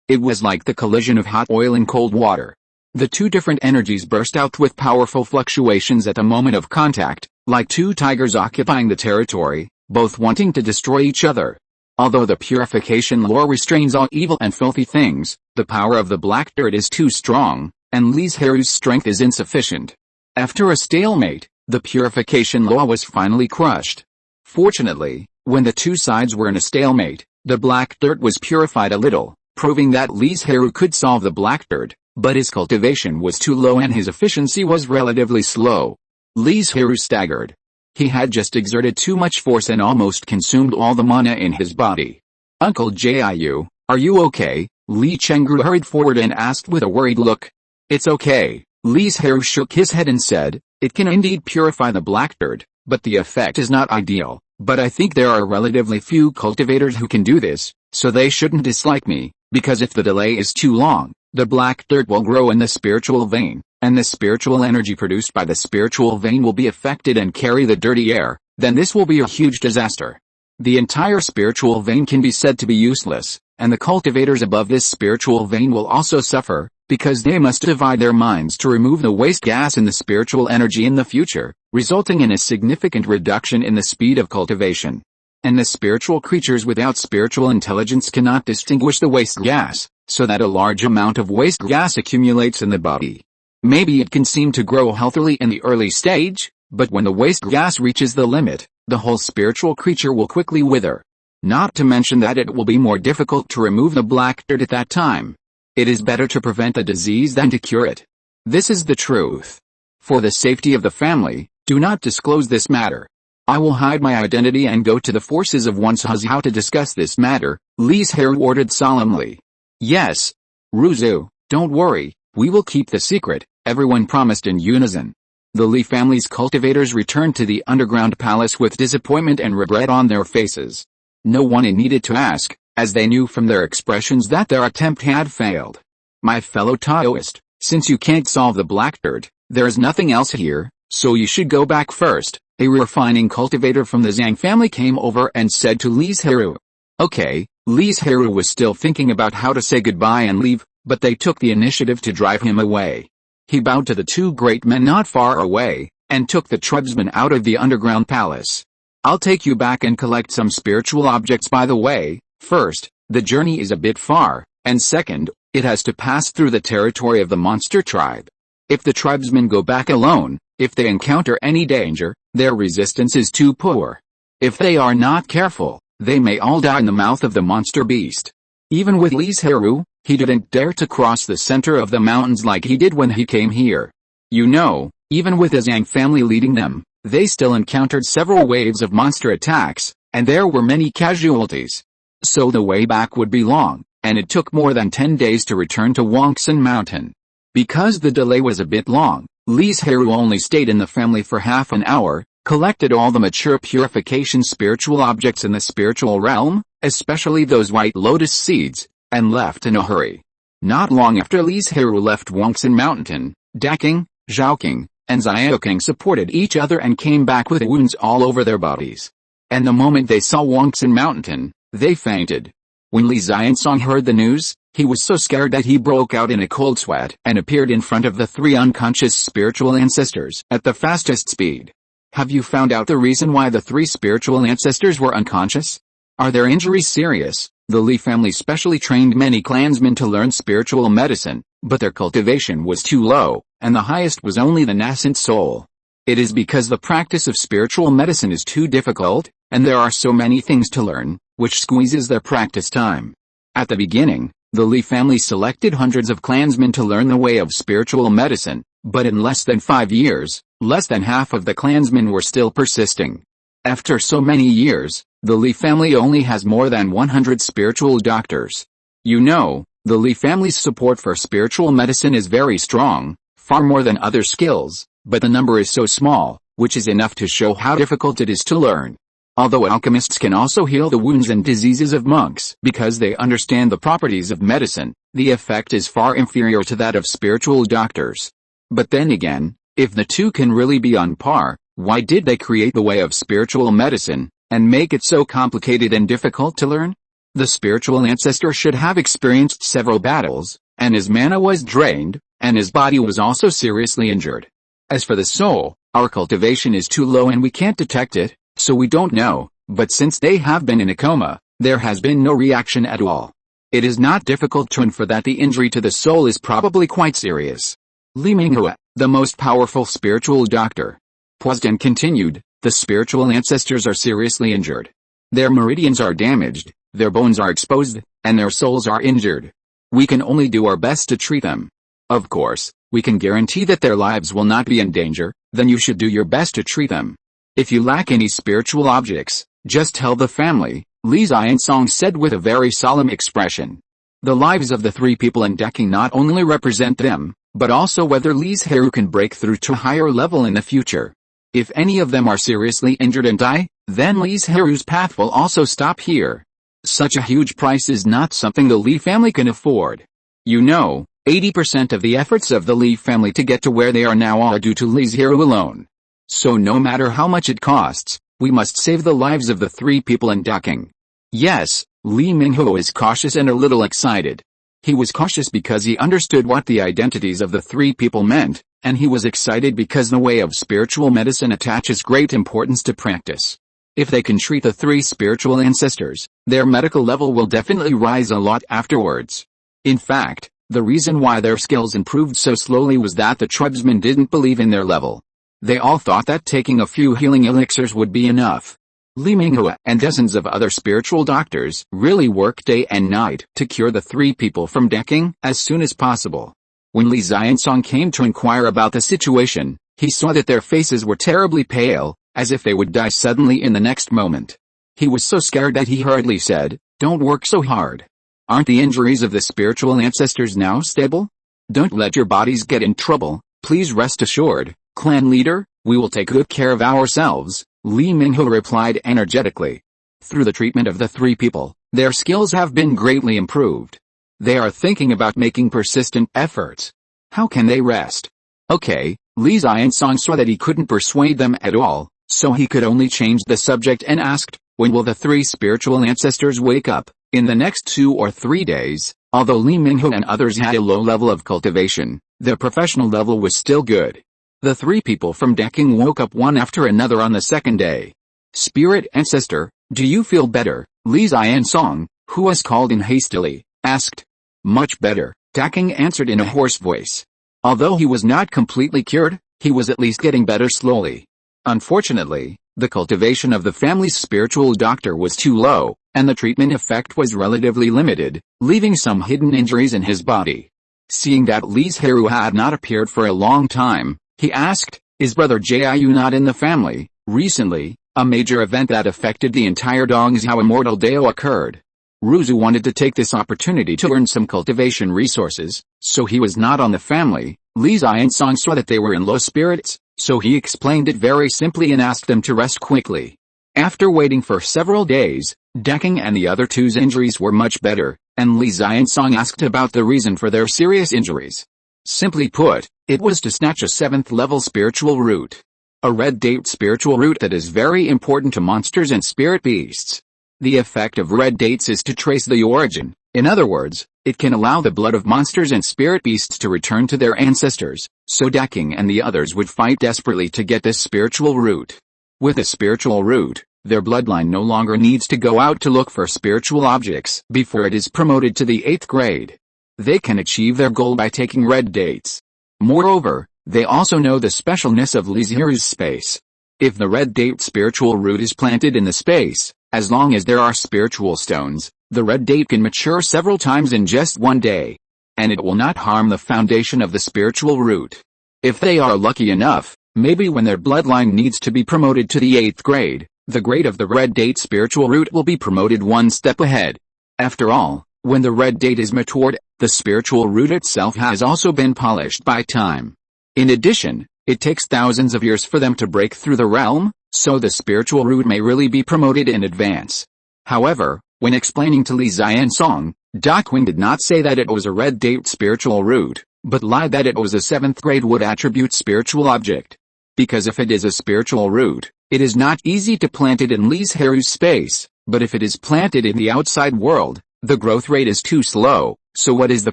It was like the collision of hot oil and cold water. The two different energies burst out with powerful fluctuations at the moment of contact, like two tigers occupying the territory, both wanting to destroy each other. Although the purification law restrains all evil and filthy things, the power of the black dirt is too strong, and Li Zhirui's strength is insufficient. After a stalemate, the purification law was finally crushed. Fortunately, when the two sides were in a stalemate, the black dirt was purified a little, proving that Li Zhirui could solve the black dirt, but his cultivation was too low and his efficiency was relatively slow. Li Zhirui staggered. He had just exerted too much force and almost consumed all the mana in his body. "Uncle Jiu, are you okay?" Li Chengru hurried forward and asked with a worried look. "It's okay." Li Zhirui shook his head and said, "It can indeed purify the black dirt, but the effect is not ideal. But I think there are relatively few cultivators who can do this, so they shouldn't dislike me, because if the delay is too long, the black dirt will grow in the spiritual vein, and the spiritual energy produced by the spiritual vein will be affected and carry the dirty air, then this will be a huge disaster. The entire spiritual vein can be said to be useless, and the cultivators above this spiritual vein will also suffer, because they must divide their minds to remove the waste gas in the spiritual energy in the future, resulting in a significant reduction in the speed of cultivation. And the spiritual creatures without spiritual intelligence cannot distinguish the waste gas, so that a large amount of waste gas accumulates in the body. Maybe it can seem to grow healthily in the early stage, but when the waste gas reaches the limit, the whole spiritual creature will quickly wither. Not to mention that it will be more difficult to remove the black dirt at that time. It is better to prevent the disease than to cure it. This is the truth. For the safety of the family, do not disclose this matter. I will hide my identity and go to the forces of one's Huzhou to discuss this matter, Li Zhirui ordered solemnly. Yes. Ruzu, don't worry, we will keep the secret, everyone promised in unison. The Li family's cultivators returned to the underground palace with disappointment and regret on their faces. No one needed to ask, as they knew from their expressions that their attempt had failed. My fellow Taoist, since you can't solve the black dirt, there is nothing else here, so you should go back first. A refining cultivator from the Zhang family came over and said to Li Zhirui. Okay, Li Zhirui was still thinking about how to say goodbye and leave, but they took the initiative to drive him away. He bowed to the two great men not far away, and took the tribesmen out of the underground palace. I'll take you back and collect some spiritual objects by the way. First, the journey is a bit far, and second, it has to pass through the territory of the monster tribe. If the tribesmen go back alone, if they encounter any danger, their resistance is too poor. If they are not careful, they may all die in the mouth of the monster beast. Even with Li Zhirui, he didn't dare to cross the center of the mountains like he did when he came here. You know, even with the Zhang family leading them, they still encountered several waves of monster attacks, and there were many casualties. So the way back would be long, and it took more than 10 days to return to Wangsan Mountain. Because the delay was a bit long, Li Zhirui only stayed in the family for half an hour, collected all the mature purification spiritual objects in the spiritual realm, especially those white lotus seeds, and left in a hurry. Not long after Li Zhirui left Wangsan Mountain, Daking, Zhaoking, and Xiaoking supported each other and came back with wounds all over their bodies. And the moment they saw Wangsan Mountain, they fainted. When Li Zhiansong heard the news, he was so scared that he broke out in a cold sweat and appeared in front of the three unconscious spiritual ancestors at the fastest speed. Have you found out the reason why the three spiritual ancestors were unconscious? Are their injuries serious? The Li family specially trained many clansmen to learn spiritual medicine, but their cultivation was too low, and the highest was only the nascent soul. It is because the practice of spiritual medicine is too difficult, and there are so many things to learn, which squeezes their practice time. At the beginning, the Li family selected hundreds of clansmen to learn the way of spiritual medicine, but in less than 5 years, less than half of the clansmen were still persisting. After so many years, the Li family only has more than 100 spiritual doctors. You know, the Li family's support for spiritual medicine is very strong, far more than other skills, but the number is so small, which is enough to show how difficult it is to learn. Although alchemists can also heal the wounds and diseases of monks because they understand the properties of medicine, the effect is far inferior to that of spiritual doctors. But then again, if the two can really be on par, why did they create the way of spiritual medicine, and make it so complicated and difficult to learn? The spiritual ancestor should have experienced several battles, and his mana was drained, and his body was also seriously injured. As for the soul, our cultivation is too low and we can't detect it, so we don't know, but since they have been in a coma, there has been no reaction at all. It is not difficult to infer that the injury to the soul is probably quite serious. Li Minghua, the most powerful spiritual doctor, paused and continued, the spiritual ancestors are seriously injured. Their meridians are damaged, their bones are exposed, and their souls are injured. We can only do our best to treat them. Of course, we can guarantee that their lives will not be in danger, then you should do your best to treat them. If you lack any spiritual objects, just tell the family, Li Zhiansong said with a very solemn expression. The lives of the three people in Daking not only represent them, but also whether Li Zhirui can break through to a higher level in the future. If any of them are seriously injured and die, then Li Zhirui's path will also stop here. Such a huge price is not something the Li family can afford. You know, 80% of the efforts of the Li family to get to where they are now are due to Li Zhirui alone. So no matter how much it costs, we must save the lives of the three people in Daking. Yes, Li Minghua is cautious and a little excited. He was cautious because he understood what the identities of the three people meant, and he was excited because the way of spiritual medicine attaches great importance to practice. If they can treat the three spiritual ancestors, their medical level will definitely rise a lot afterwards. In fact, the reason why their skills improved so slowly was that the tribesmen didn't believe in their level. They all thought that taking a few healing elixirs would be enough. Li Minghua and dozens of other spiritual doctors really work day and night to cure the three people from Daking as soon as possible. When Li Zhiansong came to inquire about the situation, he saw that their faces were terribly pale, as if they would die suddenly in the next moment. He was so scared that he hurriedly said, "Don't work so hard. Aren't the injuries of the spiritual ancestors now stable? Don't let your bodies get in trouble, please rest assured. Clan leader, we will take good care of ourselves, Li Minghe replied energetically. Through the treatment of the three people, their skills have been greatly improved. They are thinking about making persistent efforts. How can they rest? Okay, Li Zhiansong saw that he couldn't persuade them at all, so he could only change the subject and asked, when will the three spiritual ancestors wake up? In the next 2 or 3 days. Although Li Minghe and others had a low level of cultivation, their professional level was still good. The three people from Decking woke up one after another on the second day. Spirit ancestor, do you feel better? Li Zhiansong, who was called in hastily, asked. Much better, Decking answered in a hoarse voice. Although he was not completely cured, he was at least getting better slowly. Unfortunately, the cultivation of the family's spiritual doctor was too low, and the treatment effect was relatively limited, leaving some hidden injuries in his body. Seeing that Li Zhirui had not appeared for a long time, he asked, is brother Jiu not in the family? Recently, a major event that affected the entire Dongzhou Immortal Dao occurred. Ruzu wanted to take this opportunity to earn some cultivation resources, so he was not on the family. Li Zhiansong saw that they were in low spirits, so he explained it very simply and asked them to rest quickly. After waiting for several days, Decking and the other two's injuries were much better, and Li Zhiansong asked about the reason for their serious injuries. Simply put, it was to snatch a 7th level spiritual root. A red date spiritual root that is very important to monsters and spirit beasts. The effect of red dates is to trace the origin. In other words, it can allow the blood of monsters and spirit beasts to return to their ancestors, so Decking and the others would fight desperately to get this spiritual root. With a spiritual root, their bloodline no longer needs to go out to look for spiritual objects before it is promoted to the 8th grade. They can achieve their goal by taking red dates. Moreover, they also know the specialness of Li Zhirui's space. If the red date spiritual root is planted in the space, as long as there are spiritual stones, the red date can mature several times in just 1 day. And it will not harm the foundation of the spiritual root. If they are lucky enough, maybe when their bloodline needs to be promoted to the 8th grade, the grade of the red date spiritual root will be promoted 1 step ahead. After all, when the red date is matured, the spiritual root itself has also been polished by time. In addition, it takes thousands of years for them to break through the realm, so the spiritual root may really be promoted in advance. However, when explaining to Li Zhiansong, Daquin did not say that it was a red date spiritual root, but lied that it was a 7th grade wood attribute spiritual object. Because if it is a spiritual root, it is not easy to plant it in Li Zhirui's space, but if it is planted in the outside world, the growth rate is too slow, so what is the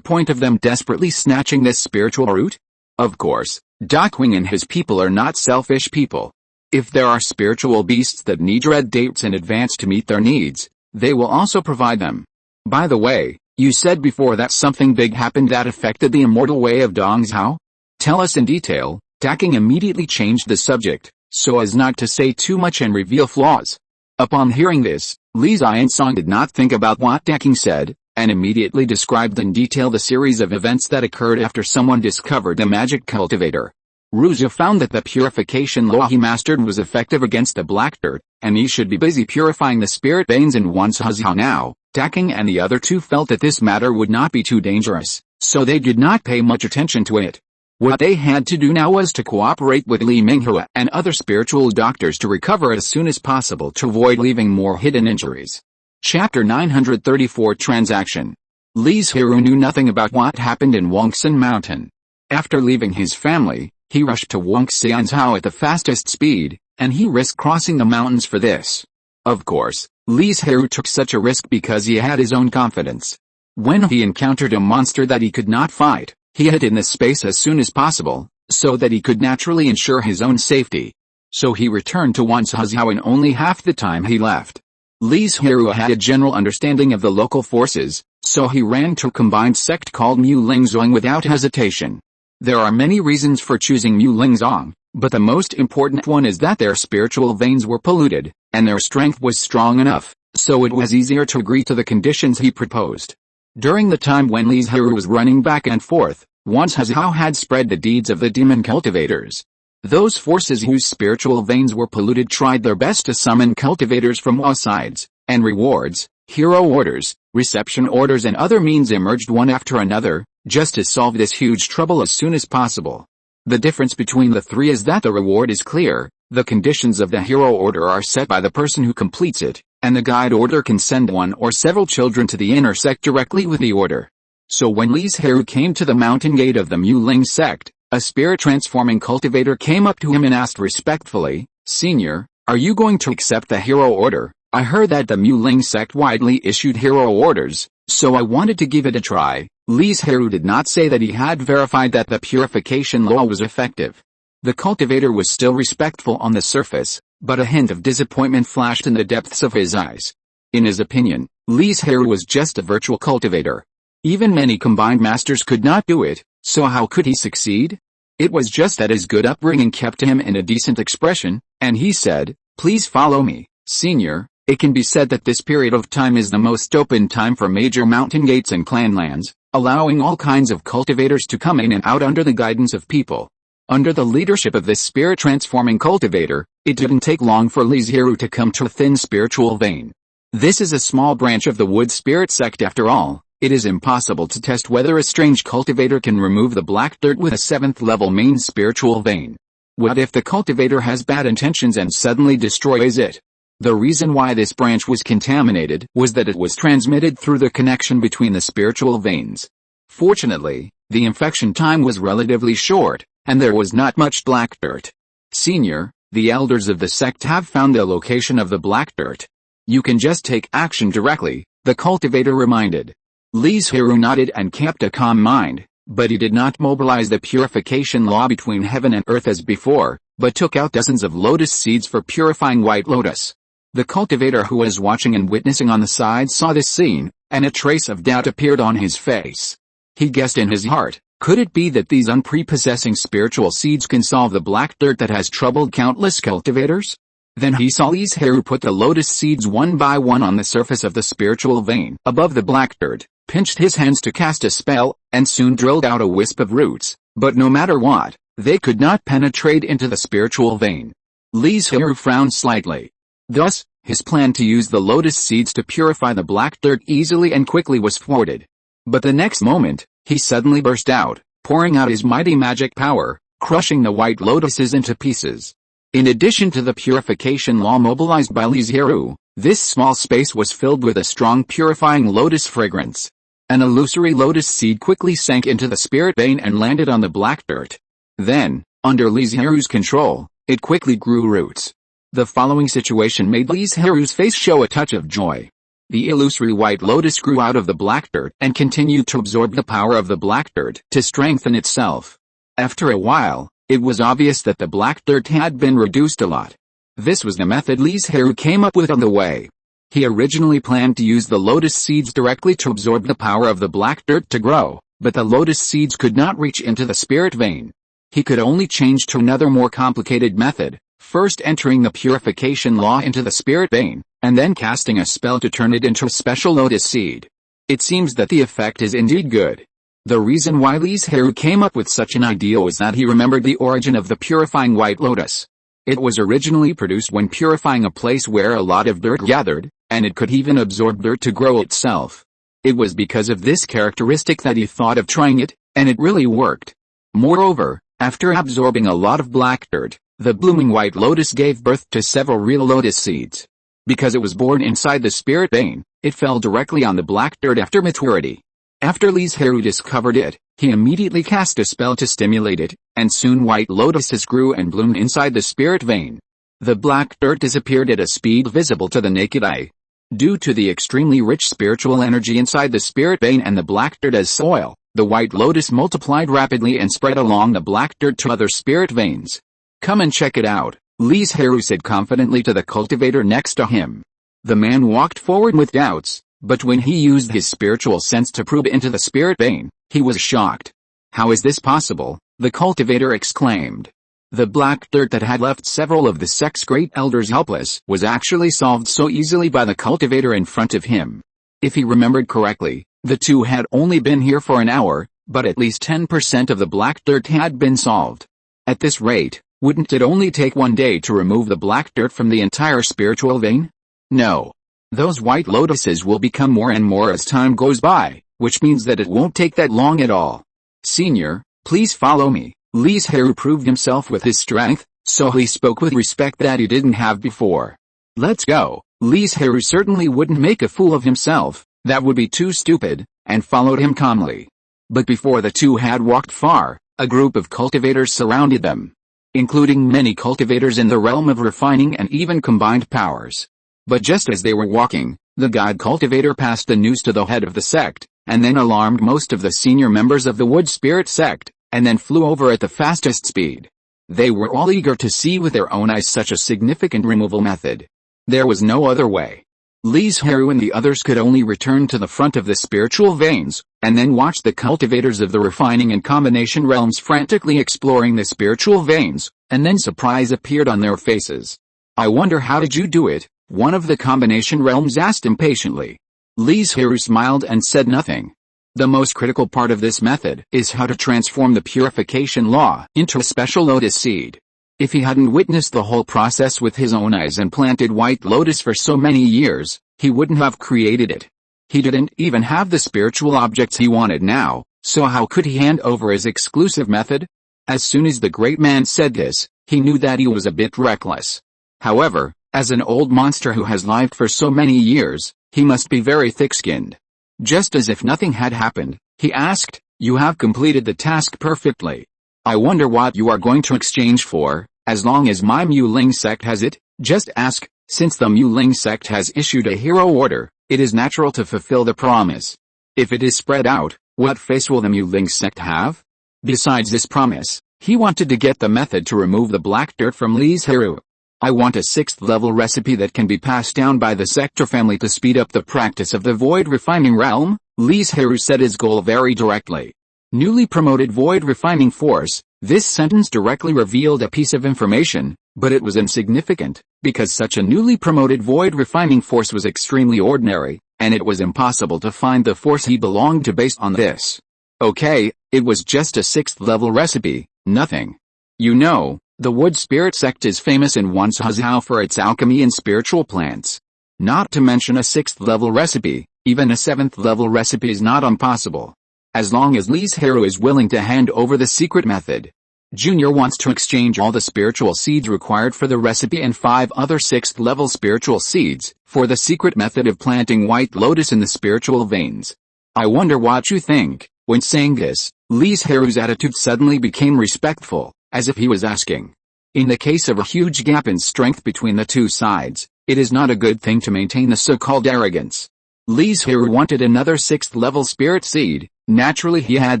point of them desperately snatching this spiritual root? Of course, Daquin and his people are not selfish people. If there are spiritual beasts that need red dates in advance to meet their needs, they will also provide them. By the way, you said before that something big happened that affected the immortal way of Dongzhou? Tell us in detail. Daquin immediately changed the subject, so as not to say too much and reveal flaws. Upon hearing this, Li Zhiansong did not think about what Daquin said, and immediately described in detail the series of events that occurred after someone discovered the magic cultivator. Ruzu found that the purification law he mastered was effective against the black dirt, and he should be busy purifying the spirit veins in Wanzhou now. Daquin and the other two felt that this matter would not be too dangerous, so they did not pay much attention to it. What they had to do now was to cooperate with Li Minghe and other spiritual doctors to recover as soon as possible to avoid leaving more hidden injuries. Chapter 934 Transaction. Li Zhirui knew nothing about what happened in Wangxin Mountain. After leaving his family, he rushed to Wangxianzhou at the fastest speed, and he risked crossing the mountains for this. Of course, Li Zhirui took such a risk because he had his own confidence. When he encountered a monster that he could not fight, he hid in this space as soon as possible, so that he could naturally ensure his own safety. So he returned to Wanzhou in only half the time he left. Li Zhirui had a general understanding of the local forces, so he ran to a combined sect called Mu Lingzong without hesitation. There are many reasons for choosing Mu Lingzong, but the most important one is that their spiritual veins were polluted, and their strength was strong enough, so it was easier to agree to the conditions he proposed. During the time when Li Zhirui was running back and forth, Wanzhou had spread the deeds of the demon cultivators. Those forces whose spiritual veins were polluted tried their best to summon cultivators from all sides, and rewards, hero orders, reception orders and other means emerged one after another, just to solve this huge trouble as soon as possible. The difference between the three is that the reward is clear, the conditions of the hero order are set by the person who completes it, and the guide order can send one or several children to the inner sect directly with the order. So when Li Zhirui came to the mountain gate of the Muling sect, a spirit-transforming cultivator came up to him and asked respectfully, "Senior, are you going to accept the hero order? I heard that the Muling sect widely issued hero orders, so I wanted to give it a try." Li Zhirui did not say that he had verified that the purification law was effective. The cultivator was still respectful on the surface, but a hint of disappointment flashed in the depths of his eyes. In his opinion, Li Zhirui was just a virtual cultivator. Even many combined masters could not do it, so how could he succeed? It was just that his good upbringing kept him in a decent expression, and he said, "Please follow me, Senior." It can be said that this period of time is the most open time for major mountain gates and clanlands, allowing all kinds of cultivators to come in and out under the guidance of people. Under the leadership of this spirit-transforming cultivator, it didn't take long for Li Zhirui to come to a thin spiritual vein. This is a small branch of the wood spirit sect after all. It is impossible to test whether a strange cultivator can remove the black dirt with a 7th level main spiritual vein. What if the cultivator has bad intentions and suddenly destroys it? The reason why this branch was contaminated was that it was transmitted through the connection between the spiritual veins. Fortunately, the infection time was relatively short, and there was not much black dirt. Senior, the elders of the sect have found the location of the black dirt. You can just take action directly, the cultivator reminded. Li Zhirui nodded and kept a calm mind, but he did not mobilize the purification law between heaven and earth as before, but took out dozens of lotus seeds for purifying white lotus. The cultivator who was watching and witnessing on the side saw this scene, and a trace of doubt appeared on his face. He guessed in his heart, could it be that these unprepossessing spiritual seeds can solve the black dirt that has troubled countless cultivators? Then he saw Li Zhirui put the lotus seeds one by one on the surface of the spiritual vein above the black dirt, pinched his hands to cast a spell, and soon drilled out a wisp of roots, but no matter what, they could not penetrate into the spiritual vein. Li Zhirui frowned slightly. Thus, his plan to use the lotus seeds to purify the black dirt easily and quickly was thwarted. But the next moment, he suddenly burst out, pouring out his mighty magic power, crushing the white lotuses into pieces. In addition to the purification law mobilized by Li Zhirui, this small space was filled with a strong purifying lotus fragrance. An illusory lotus seed quickly sank into the spirit vein and landed on the black dirt. Then, under Li Zhirui's control, it quickly grew roots. The following situation made Li Zhirui's face show a touch of joy. The illusory white lotus grew out of the black dirt and continued to absorb the power of the black dirt to strengthen itself. After a while, it was obvious that the black dirt had been reduced a lot. This was the method Li Zhirui came up with on the way. He originally planned to use the lotus seeds directly to absorb the power of the black dirt to grow, but the lotus seeds could not reach into the spirit vein. He could only change to another more complicated method, first entering the purification law into the spirit vein, and then casting a spell to turn it into a special lotus seed. It seems that the effect is indeed good. The reason why Li Zhirui came up with such an idea was that he remembered the origin of the purifying white lotus. It was originally produced when purifying a place where a lot of dirt gathered, and it could even absorb dirt to grow itself. It was because of this characteristic that he thought of trying it, and it really worked. Moreover, after absorbing a lot of black dirt, the blooming white lotus gave birth to several real lotus seeds. Because it was born inside the spirit vein, it fell directly on the black dirt after maturity. After Li Zhirui discovered it, he immediately cast a spell to stimulate it, and soon white lotuses grew and bloomed inside the spirit vein. The black dirt disappeared at a speed visible to the naked eye. Due to the extremely rich spiritual energy inside the spirit vein and the black dirt as soil, the white lotus multiplied rapidly and spread along the black dirt to other spirit veins. "Come and check it out," Li Zhirui said confidently to the cultivator next to him. The man walked forward with doubts, but when he used his spiritual sense to probe into the spirit vein, he was shocked. "How is this possible?" the cultivator exclaimed. The black dirt that had left several of the sect's great elders helpless was actually solved so easily by the cultivator in front of him. If he remembered correctly, the two had only been here for an hour, but at least 10% of the black dirt had been solved. At this rate, wouldn't it only take one day to remove the black dirt from the entire spiritual vein? No. Those white lotuses will become more and more as time goes by, which means that it won't take that long at all. "Senior, please follow me," Li Zhirui proved himself with his strength, so he spoke with respect that he didn't have before. Let's go. Li Zhirui certainly wouldn't make a fool of himself, that would be too stupid, and followed him calmly. But before the two had walked far, a group of cultivators surrounded them, including many cultivators in the realm of refining and even combined powers. But just as they were walking, the guide cultivator passed the news to the head of the sect, and then alarmed most of the senior members of the wood spirit sect, and then flew over at the fastest speed. They were all eager to see with their own eyes such a significant removal method. There was no other way. Li Zhirui and the others could only return to the front of the spiritual veins, and then watch the cultivators of the refining and combination realms frantically exploring the spiritual veins, and then surprise appeared on their faces. I wonder how did you do it? One of the combination realms asked impatiently. Li Zhirui smiled and said nothing. The most critical part of this method is how to transform the purification law into a special lotus seed. If he hadn't witnessed the whole process with his own eyes and planted white lotus for so many years, he wouldn't have created it. He didn't even have the spiritual objects he wanted now, so how could he hand over his exclusive method? As soon as the great man said this, he knew that he was a bit reckless. However, as an old monster who has lived for so many years, he must be very thick-skinned. Just as if nothing had happened, he asked, "You have completed the task perfectly. I wonder what you are going to exchange for, as long as my Muling sect has it, just ask." Since the Muling sect has issued a hero order, it is natural to fulfill the promise. If it is spread out, what face will the Muling sect have? Besides this promise, he wanted to get the method to remove the black dirt from Li Zhirui. I want a 6th level recipe that can be passed down by the sector family to speed up the practice of the void refining realm. Li Zhirui said his goal very directly. Newly promoted void refining force. This sentence directly revealed a piece of information, but it was insignificant, because such a newly promoted void refining force was extremely ordinary, and it was impossible to find the force he belonged to based on this. Okay, it was just a 6th level recipe, nothing. You know, the wood spirit sect is famous in Wanzhou for its alchemy and spiritual plants. Not to mention a 6th level recipe, even a 7th level recipe is not impossible. As long as Li Zhirui is willing to hand over the secret method. Junior wants to exchange all the spiritual seeds required for the recipe and 5 other 6th level spiritual seeds, for the secret method of planting white lotus in the spiritual veins. I wonder what you think. When saying this, Li Zhirui's attitude suddenly became respectful, as if he was asking. In the case of a huge gap in strength between the two sides, it is not a good thing to maintain the so-called arrogance. Li Zhirui wanted another 6th level spirit seed. Naturally he had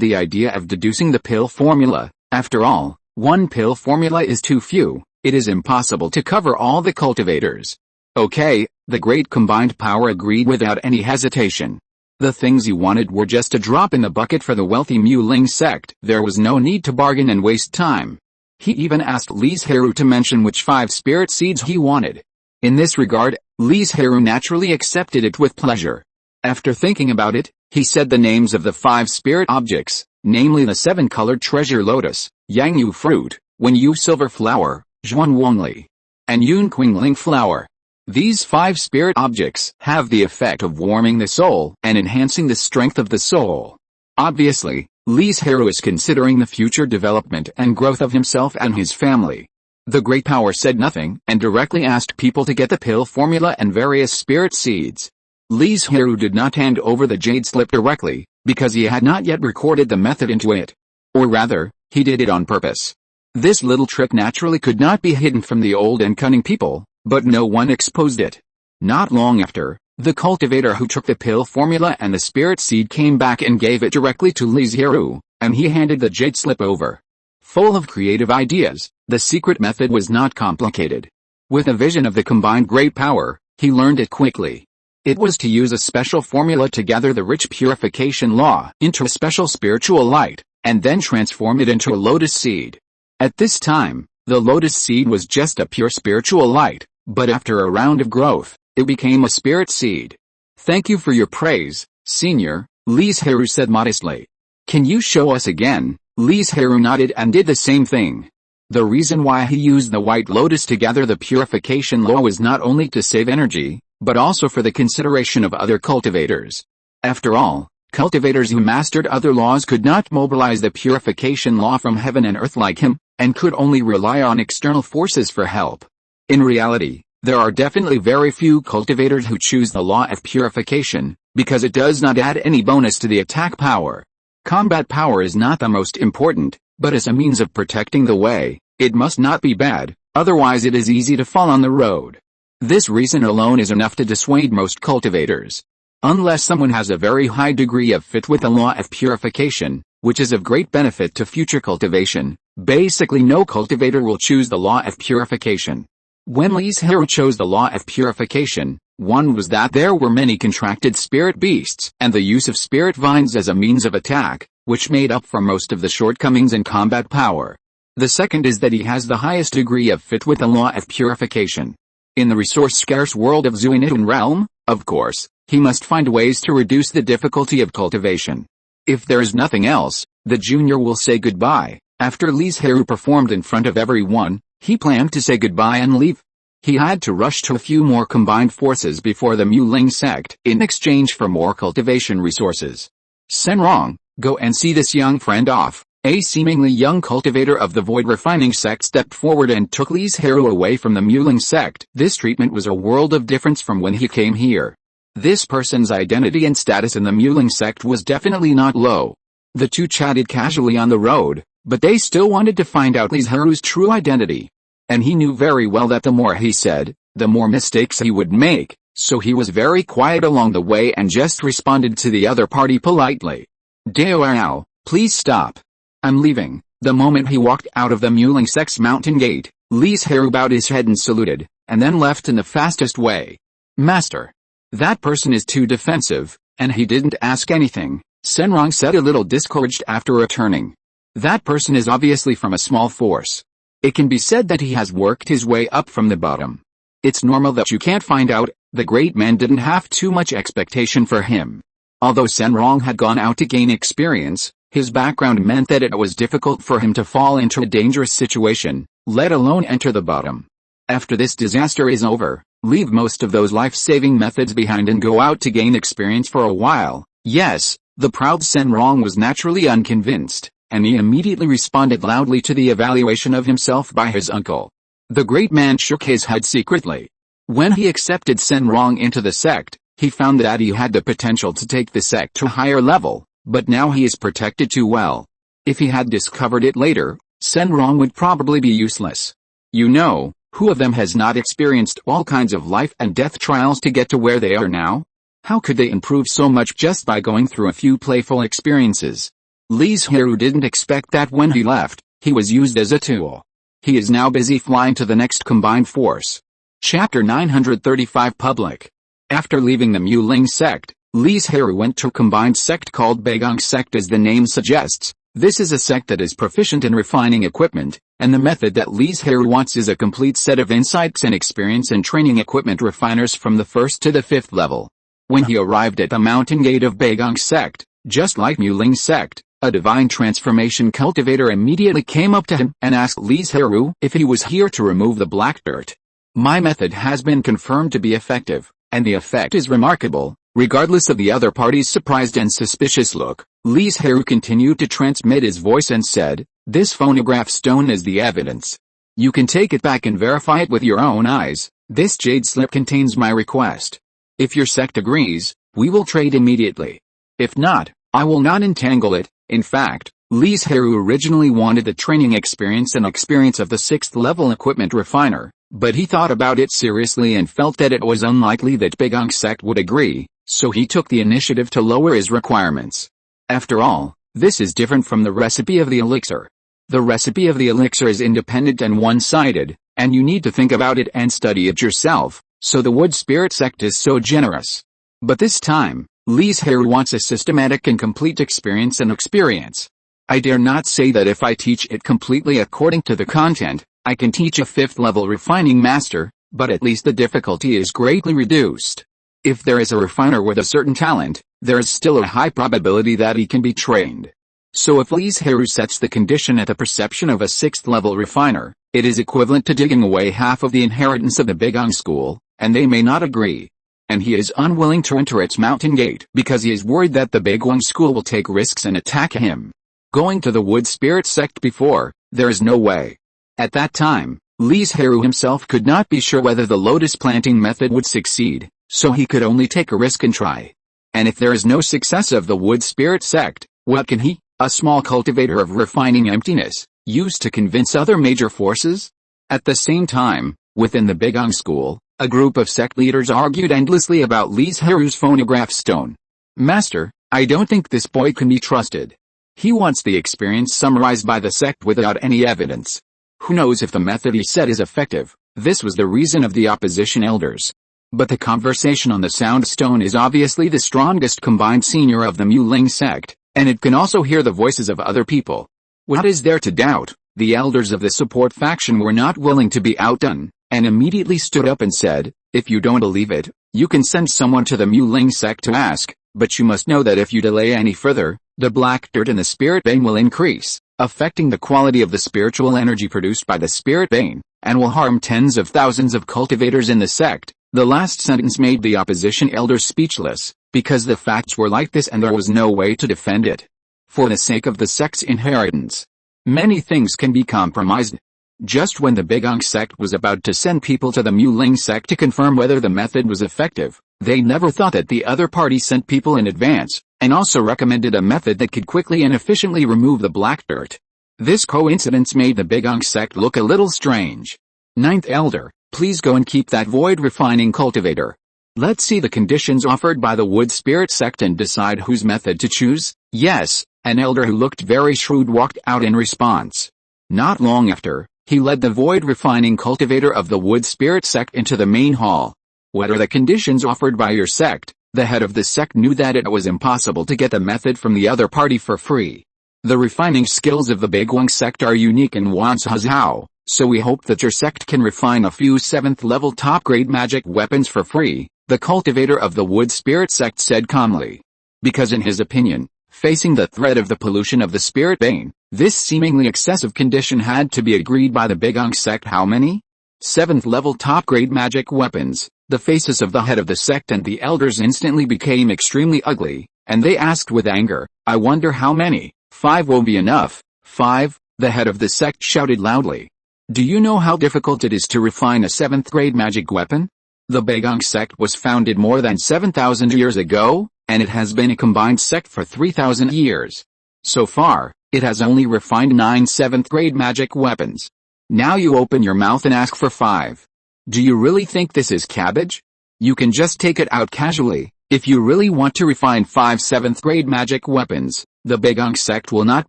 the idea of deducing the pill formula. After all, one pill formula is too few, it is impossible to cover all the cultivators. Okay, the great combined power agreed without any hesitation. The things he wanted were just a drop in the bucket for the wealthy Muling sect. There was no need to bargain and waste time. He even asked Li Zhirui to mention which 5 spirit seeds he wanted. In this regard, Li Zhirui naturally accepted it with pleasure. After thinking about it, he said the names of the 5 spirit objects, namely the 7-colored treasure lotus, Yangyu fruit, Wenyu silver flower, Zhuan Wongli, and Yun Qingling flower. These 5 spirit objects have the effect of warming the soul and enhancing the strength of the soul. Obviously, Li Zhirui is considering the future development and growth of himself and his family. The great power said nothing and directly asked people to get the pill formula and various spirit seeds. Li Zhirui did not hand over the jade slip directly, because he had not yet recorded the method into it. Or rather, he did it on purpose. This little trick naturally could not be hidden from the old and cunning people, but no one exposed it. Not long after, the cultivator who took the pill formula and the spirit seed came back and gave it directly to Li Zhirui, and he handed the jade slip over. Full of creative ideas, the secret method was not complicated. With a vision of the combined great power, he learned it quickly. It was to use a special formula to gather the rich purification law into a special spiritual light, and then transform it into a lotus seed. At this time, the lotus seed was just a pure spiritual light, but after a round of growth, it became a spirit seed. Thank you for your praise, Senior, Li Zhirui said modestly. Can you show us again? Li Zhirui nodded and did the same thing. The reason why he used the white lotus to gather the purification law was not only to save energy, but also for the consideration of other cultivators. After all, Cultivators who mastered other laws could not mobilize the purification law from heaven and earth like him, and could only rely on external forces for help. In reality, there are definitely very few cultivators who choose the law of purification, because it does not add any bonus to the attack power. Combat power is not the most important, but as a means of protecting the way, it must not be bad, otherwise it is easy to fall on the road. This reason alone is enough to dissuade most cultivators. Unless someone has a very high degree of fit with the law of purification, which is of great benefit to future cultivation, basically no cultivator will choose the law of purification. When Li Zhirui chose the law of purification, one was that there were many contracted spirit beasts and the use of spirit vines as a means of attack, which made up for most of the shortcomings in combat power. The second is that he has the highest degree of fit with the law of purification. In the resource-scarce world of Xuanitun realm, of course, he must find ways to reduce the difficulty of cultivation. If there is nothing else, the junior will say goodbye. After Li Zhirui performed in front of everyone, he planned to say goodbye and leave. He had to rush to a few more combined forces before the Muling sect in exchange for more cultivation resources. Senrong, go and see this young friend off. A seemingly young cultivator of the Void Refining sect stepped forward and took Li Zhirui away from the Muling sect. This treatment was a world of difference from when he came here. This person's identity and status in the Muling sect was definitely not low. The two chatted casually on the road, but they still wanted to find out Li Zhirui's true identity. And he knew very well that the more he said, the more mistakes he would make, so he was very quiet along the way and just responded to the other party politely. Dao, please stop. I'm leaving. The moment he walked out of the Muling sect's mountain gate, Li Zhirui bowed his head and saluted, and then left in the fastest way. Master. That person is too defensive, and he didn't ask anything, Senrong said a little discouraged after returning. That person is obviously from a small force. It can be said that he has worked his way up from the bottom. It's normal that you can't find out. The great man didn't have too much expectation for him. Although Senrong had gone out to gain experience, his background meant that it was difficult for him to fall into a dangerous situation, let alone enter the bottom. After this disaster is over, leave most of those life-saving methods behind and go out to gain experience for a while. Yes, the proud Senrong was naturally unconvinced, and he immediately responded loudly to the evaluation of himself by his uncle. The great man shook his head secretly. When he accepted Senrong into the sect, he found that he had the potential to take the sect to a higher level, but now he is protected too well. If he had discovered it later, Senrong would probably be useless. You know, who of them has not experienced all kinds of life and death trials to get to where they are now? How could they improve so much just by going through a few playful experiences? Li Zhirui didn't expect that when he left, he was used as a tool. He is now busy flying to the next combined force. Chapter 935 Public. After leaving the Muling sect, Li Zhirui went to a combined sect called Bailang sect as the name suggests. This is a sect that is proficient in refining equipment, and the method that Li Zhirui wants is a complete set of insights and experience in training equipment refiners from the 1st to the 5th level. When he arrived at the mountain gate of Bailang sect, just like Muling sect, a divine transformation cultivator immediately came up to him and asked Li Zhirui if he was here to remove the black dirt. My method has been confirmed to be effective, and the effect is remarkable. Regardless of the other party's surprised and suspicious look, Li Zhirui continued to transmit his voice and said, this phonograph stone is the evidence. You can take it back and verify it with your own eyes. This jade slip contains my request. If your sect agrees, we will trade immediately. If not, I will not entangle it. In fact, Li Zhirui originally wanted the training experience and experience of the 6th level equipment refiner, but he thought about it seriously and felt that it was unlikely that Bailang sect would agree, so he took the initiative to lower his requirements. After all, this is different from the recipe of the elixir. The recipe of the elixir is independent and one-sided, and you need to think about it and study it yourself, so the wood spirit sect is so generous. But this time, Li Zhirui wants a systematic and complete experience and experience. I dare not say that if I teach it completely according to the content, I can teach a 5th level refining master, but at least the difficulty is greatly reduced. If there is a refiner with a certain talent, there is still a high probability that he can be trained. So if Li Zhirui sets the condition at the perception of a 6th level refiner, it is equivalent to digging away half of the inheritance of the Bailang school, and they may not agree. and he is unwilling to enter its mountain gate because he is worried that the Bailang school will take risks and attack him. Going to the wood spirit sect before, there is no way. At that time, Li Zhirui himself could not be sure whether the lotus planting method would succeed, so he could only take a risk and try. And if there is no success of the wood spirit sect, what can he, a small cultivator of refining emptiness, use to convince other major forces? At the same time, within the Bailang school, a group of sect leaders argued endlessly about Li Zhirui's phonograph stone. Master, I don't think this boy can be trusted. He wants the experience summarized by the sect without any evidence. Who knows if the method he said is effective? This was the reason of the opposition elders. But the conversation on the sound stone is obviously the strongest combined senior of the Muling sect, and it can also hear the voices of other people. What is there to doubt? The elders of the support faction were not willing to be outdone, and immediately stood up and said, if you don't believe it, you can send someone to the Muling sect to ask, but you must know that if you delay any further, the black dirt in the spirit vein will increase, affecting the quality of the spiritual energy produced by the spirit vein, and will harm tens of thousands of cultivators in the sect. The last sentence made the opposition elders speechless, because the facts were like this and there was no way to defend it. For the sake of the sect's inheritance, many things can be compromised. Just when the Bailang sect was about to send people to the Muling sect to confirm whether the method was effective, they never thought that the other party sent people in advance, and also recommended a method that could quickly and efficiently remove the black dirt. This coincidence made the Bailang sect look a little strange. Ninth Elder, please go and keep that void refining cultivator. Let's see the conditions offered by the wood spirit sect and decide whose method to choose. Yes, an elder who looked very shrewd walked out in response. Not long after, he led the void refining cultivator of the wood spirit sect into the main hall. What are the conditions offered by your sect? The head of the sect knew that it was impossible to get the method from the other party for free. The refining skills of the Bailang sect are unique in Wanzhou, so we hope that your sect can refine a few 7th level top grade magic weapons for free, the cultivator of the wood spirit sect said calmly. Because in his opinion, facing the threat of the pollution of the spirit vein, this seemingly excessive condition had to be agreed by the Bailang sect. How many? 7th level top grade magic weapons. The faces of the head of the sect and the elders instantly became extremely ugly, and they asked with anger, I wonder how many? 5 won't be enough. 5? The head of the sect shouted loudly. Do you know how difficult it is to refine a 7th grade magic weapon? The Bailang sect was founded more than 7,000 years ago, and it has been a combined sect for 3,000 years. So far, it has only refined 9 7th grade magic weapons. Now you open your mouth and ask for 5. Do you really think this is cabbage? You can just take it out casually. If you really want to refine 5 7th grade magic weapons, the Bailang sect will not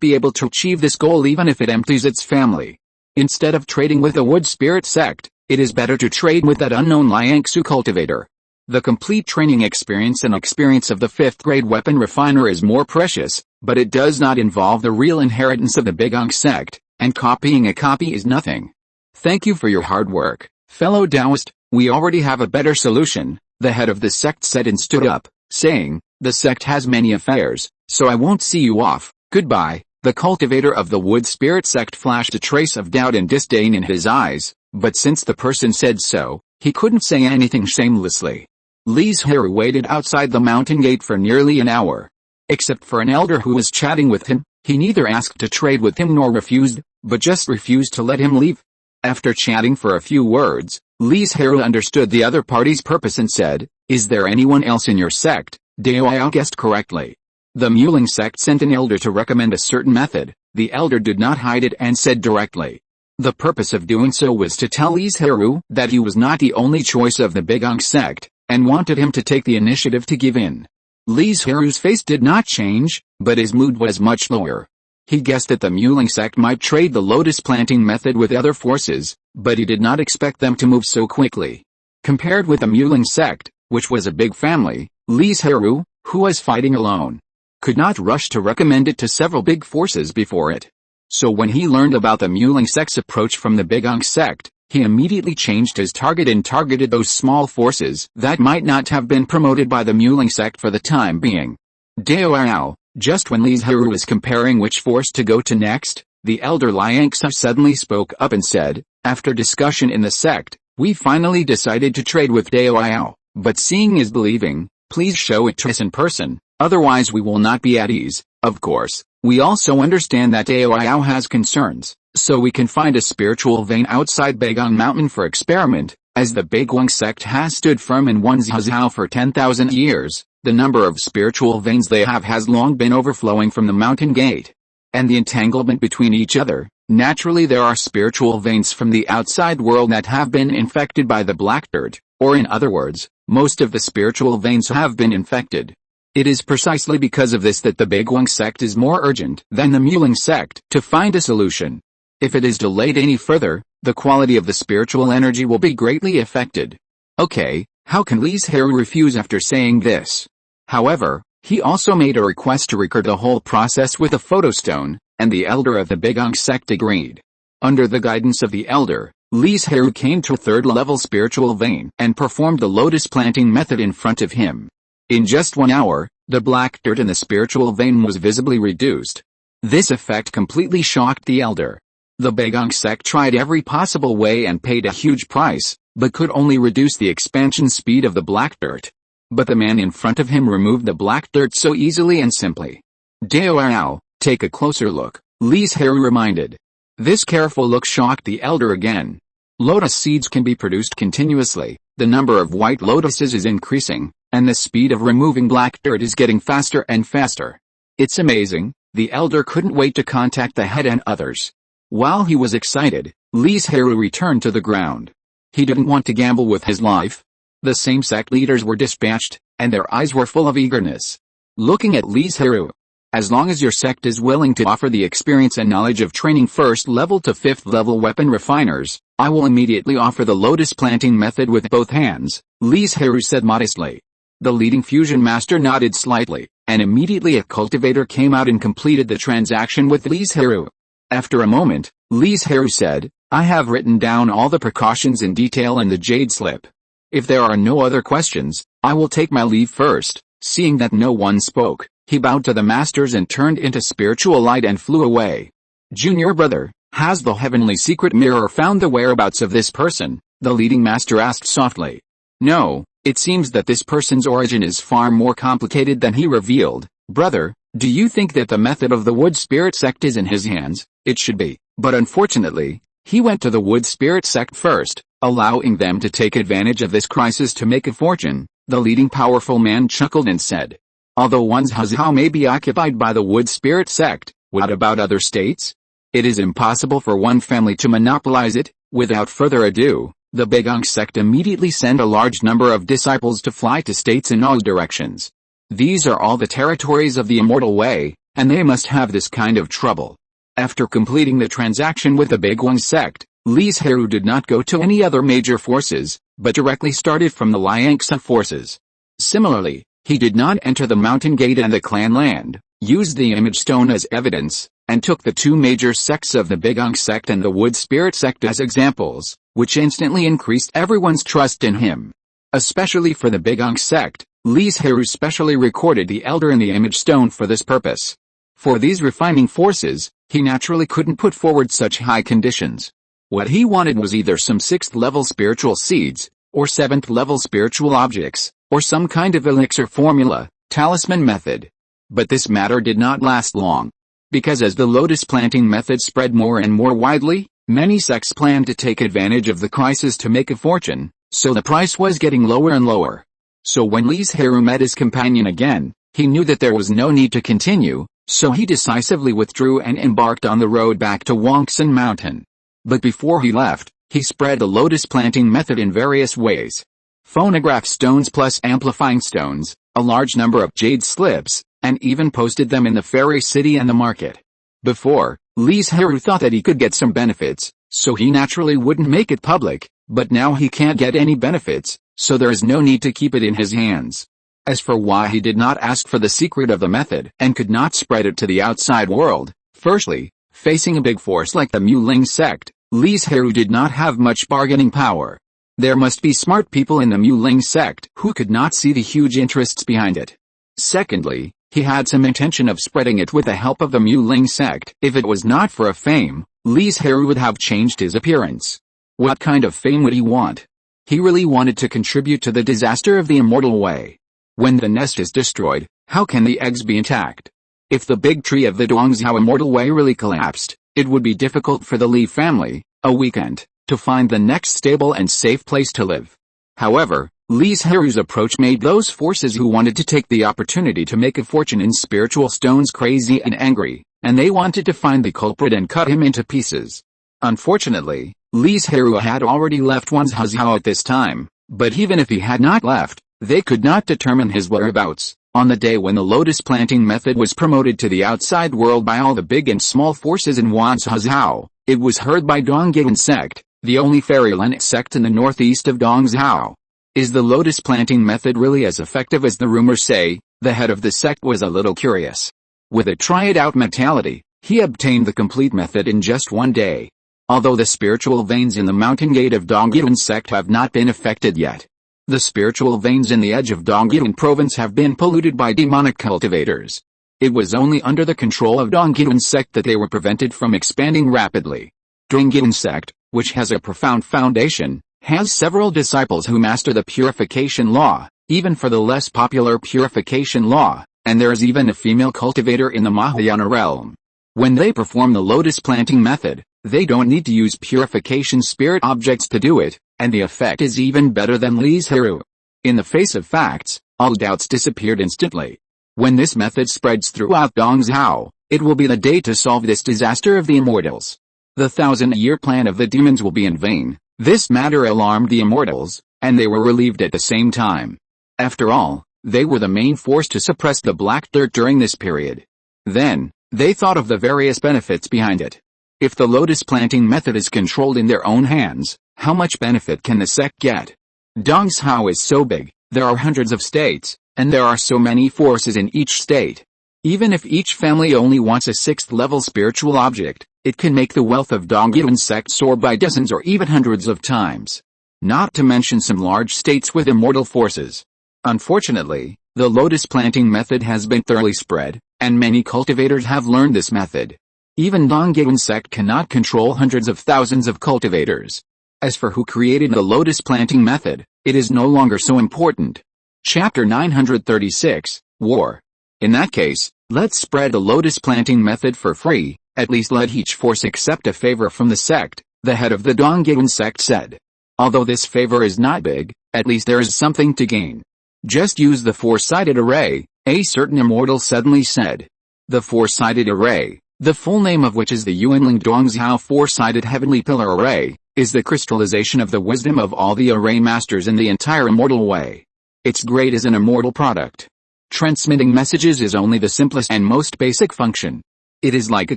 be able to achieve this goal even if it empties its family. Instead of trading with the wood spirit sect, it is better to trade with that unknown Liangsu cultivator. The complete training experience and experience of the 5th grade weapon refiner is more precious, but it does not involve the real inheritance of the Bailang sect, and copying a copy is nothing. Thank you for your hard work, fellow Taoist. We already have a better solution, the head of the sect said and stood up, saying, the sect has many affairs, so I won't see you off. Goodbye. The cultivator of the wood spirit sect flashed a trace of doubt and disdain in his eyes, but since the person said so, he couldn't say anything shamelessly. Li Zhirui waited outside the mountain gate for nearly an hour. Except for an elder who was chatting with him, he neither asked to trade with him nor refused, but just refused to let him leave. After chatting for a few words, Li Zhirui understood the other party's purpose and said, is there anyone else in your sect? Dao guessed correctly. The Muling sect sent an elder to recommend a certain method. The elder did not hide it and said directly. The purpose of doing so was to tell Li Zhirui that he was not the only choice of the Bailang sect, and wanted him to take the initiative to give in. Li Zhirui's face did not change, but his mood was much lower. He guessed that the Muling sect might trade the lotus planting method with other forces, but he did not expect them to move so quickly. Compared with the Muling sect, which was a big family, Li Zhirui, who was fighting alone, could not rush to recommend it to several big forces before it. So when he learned about the Muling sect's approach from the Bailang sect, he immediately changed his target and targeted those small forces that might not have been promoted by the Muling sect for the time being. Dao, just when Li Zhirui was comparing which force to go to next, the elder Liangsu suddenly spoke up and said, after discussion in the sect, we finally decided to trade with Dao. But seeing is believing. Please show it to us in person, otherwise we will not be at ease. Of course, we also understand that Dao has concerns, so we can find a spiritual vein outside Bailang Mountain for experiment, as the Bailang sect has stood firm in Wanzhou for 10,000 years. The number of spiritual veins they have has long been overflowing from the mountain gate. And the entanglement between each other, naturally there are spiritual veins from the outside world that have been infected by the black dirt, or in other words, most of the spiritual veins have been infected. It is precisely because of this that the Bailang sect is more urgent than the Muling sect to find a solution. If it is delayed any further, the quality of the spiritual energy will be greatly affected. Okay, how can Li Zhirui refuse after saying this? However, he also made a request to record the whole process with a photostone, and the elder of the Bailang sect agreed. Under the guidance of the elder, Li Zhirui came to a third-level spiritual vein and performed the lotus planting method in front of him. In just 1 hour, the black dirt in the spiritual vein was visibly reduced. This effect completely shocked the elder. The Bailang sect tried every possible way and paid a huge price, but could only reduce the expansion speed of the black dirt. But the man in front of him removed the black dirt so easily and simply. Dao, take a closer look, Li Zhirui reminded. This careful look shocked the elder again. Lotus seeds can be produced continuously, the number of white lotuses is increasing, and the speed of removing black dirt is getting faster and faster. It's amazing. The elder couldn't wait to contact the head and others. While he was excited, Li Zhirui returned to the ground. He didn't want to gamble with his life. The same sect leaders were dispatched, and their eyes were full of eagerness. Looking at Li Zhirui. As long as your sect is willing to offer the experience and knowledge of training 1st level to 5th level weapon refiners, I will immediately offer the lotus planting method with both hands, Li Zhirui said modestly. The leading fusion master nodded slightly, and immediately a cultivator came out and completed the transaction with Li Zhirui. After a moment, Li Zhirui said, I have written down all the precautions in detail in the jade slip. If there are no other questions, I will take my leave first. Seeing that no one spoke, he bowed to the masters and turned into spiritual light and flew away. Junior brother, has the heavenly secret mirror found the whereabouts of this person? The leading master asked softly. No, it seems that this person's origin is far more complicated than he revealed. Brother, do you think that the method of the wood spirit sect is in his hands? It should be, but unfortunately, he went to the wood spirit sect first, allowing them to take advantage of this crisis to make a fortune. The leading powerful man chuckled and said. Although Wanzhou may be occupied by the wood spirit sect, what about other states? It is impossible for one family to monopolize it. Without further ado, the Bailang sect immediately sent a large number of disciples to fly to states in all directions. These are all the territories of the immortal way, and they must have this kind of trouble. After completing the transaction with the Bailang sect, Li Zhirui did not go to any other major forces, but directly started from the Liangsa forces. Similarly, he did not enter the mountain gate and the clan land, used the image stone as evidence, and took the 2 major sects of the Bailang sect and the wood spirit sect as examples, which instantly increased everyone's trust in him. Especially for the Bailang sect, Li Zhirui specially recorded the elder in the image stone for this purpose. For these refining forces, he naturally couldn't put forward such high conditions. What he wanted was either some 6th level spiritual seeds, or 7th level spiritual objects, or some kind of elixir formula, talisman method. But this matter did not last long. Because as the lotus planting method spread more and more widely, many sects planned to take advantage of the crisis to make a fortune, so the price was getting lower and lower. So when Li Zhirui met his companion again, he knew that there was no need to continue, so he decisively withdrew and embarked on the road back to Wanxin Mountain. But before he left, he spread the lotus planting method in various ways. Phonograph stones plus amplifying stones, a large number of jade slips, and even posted them in the fairy city and the market. Before, Li Zhirui thought that he could get some benefits, so he naturally wouldn't make it public, but now he can't get any benefits, so there is no need to keep it in his hands. As for why he did not ask for the secret of the method and could not spread it to the outside world, firstly, facing a big force like the Muling sect, Li Zhirui did not have much bargaining power. There must be smart people in the Muling sect who could not see the huge interests behind it. Secondly, he had some intention of spreading it with the help of the Muling sect. If it was not for a fame, Li Zhirui would have changed his appearance. What kind of fame would he want? He really wanted to contribute to the disaster of the immortal way. When the nest is destroyed, how can the eggs be intact? If the big tree of the Donghao immortal way really collapsed, it would be difficult for the Li family, awakens, to find the next stable and safe place to live. However, Li Zhirui's approach made those forces who wanted to take the opportunity to make a fortune in spiritual stones crazy and angry, and they wanted to find the culprit and cut him into pieces. Unfortunately, Li Zhirui had already left Wanzhao at this time, but even if he had not left, they could not determine his whereabouts. On the day when the lotus planting method was promoted to the outside world by all the big and small forces in Wanzhao, it was heard by Donghao sect, the only fairyland sect in the northeast of Donghao. Is the lotus planting method really as effective as the rumors say? The head of the sect was a little curious. With a try-it-out mentality, he obtained the complete method in just one day. Although the spiritual veins in the mountain gate of Donghao sect have not been affected yet. The spiritual veins in the edge of Donghao province have been polluted by demonic cultivators. It was only under the control of Donghao sect that they were prevented from expanding rapidly. Donghao sect, which has a profound foundation, has several disciples who master the purification law, even for the less popular purification law, and there is even a female cultivator in the Mahayana realm. When they perform the lotus planting method, they don't need to use purification spirit objects to do it, and the effect is even better than Li Zhirui. In the face of facts, all doubts disappeared instantly. When this method spreads throughout Donghao, it will be the day to solve this disaster of the immortals. The 1,000-year plan of the demons will be in vain. This matter alarmed the immortals, and they were relieved at the same time. After all, they were the main force to suppress the black dirt during this period. Then, they thought of the various benefits behind it. If the lotus planting method is controlled in their own hands, how much benefit can the sect get? Donghao is so big, there are hundreds of states, and there are so many forces in each state. Even if each family only wants a 6th-level spiritual object, it can make the wealth of Donghao sect soar by dozens or even hundreds of times. Not to mention some large states with immortal forces. Unfortunately, the lotus planting method has been thoroughly spread, and many cultivators have learned this method. Even Donghao sect cannot control hundreds of thousands of cultivators. As for who created the lotus planting method, it is no longer so important. Chapter 936, War. In that case, let's spread the lotus planting method for free, at least let each force accept a favor from the sect, the head of the Donghao sect said. Although this favor is not big, at least there is something to gain. Just use the four-sided array, a certain immortal suddenly said. The four-sided array, the full name of which is the Yuanling Donghao four-sided heavenly pillar array, is the crystallization of the wisdom of all the array masters in the entire immortal way. It's great as an immortal product. Transmitting messages is only the simplest and most basic function. It is like a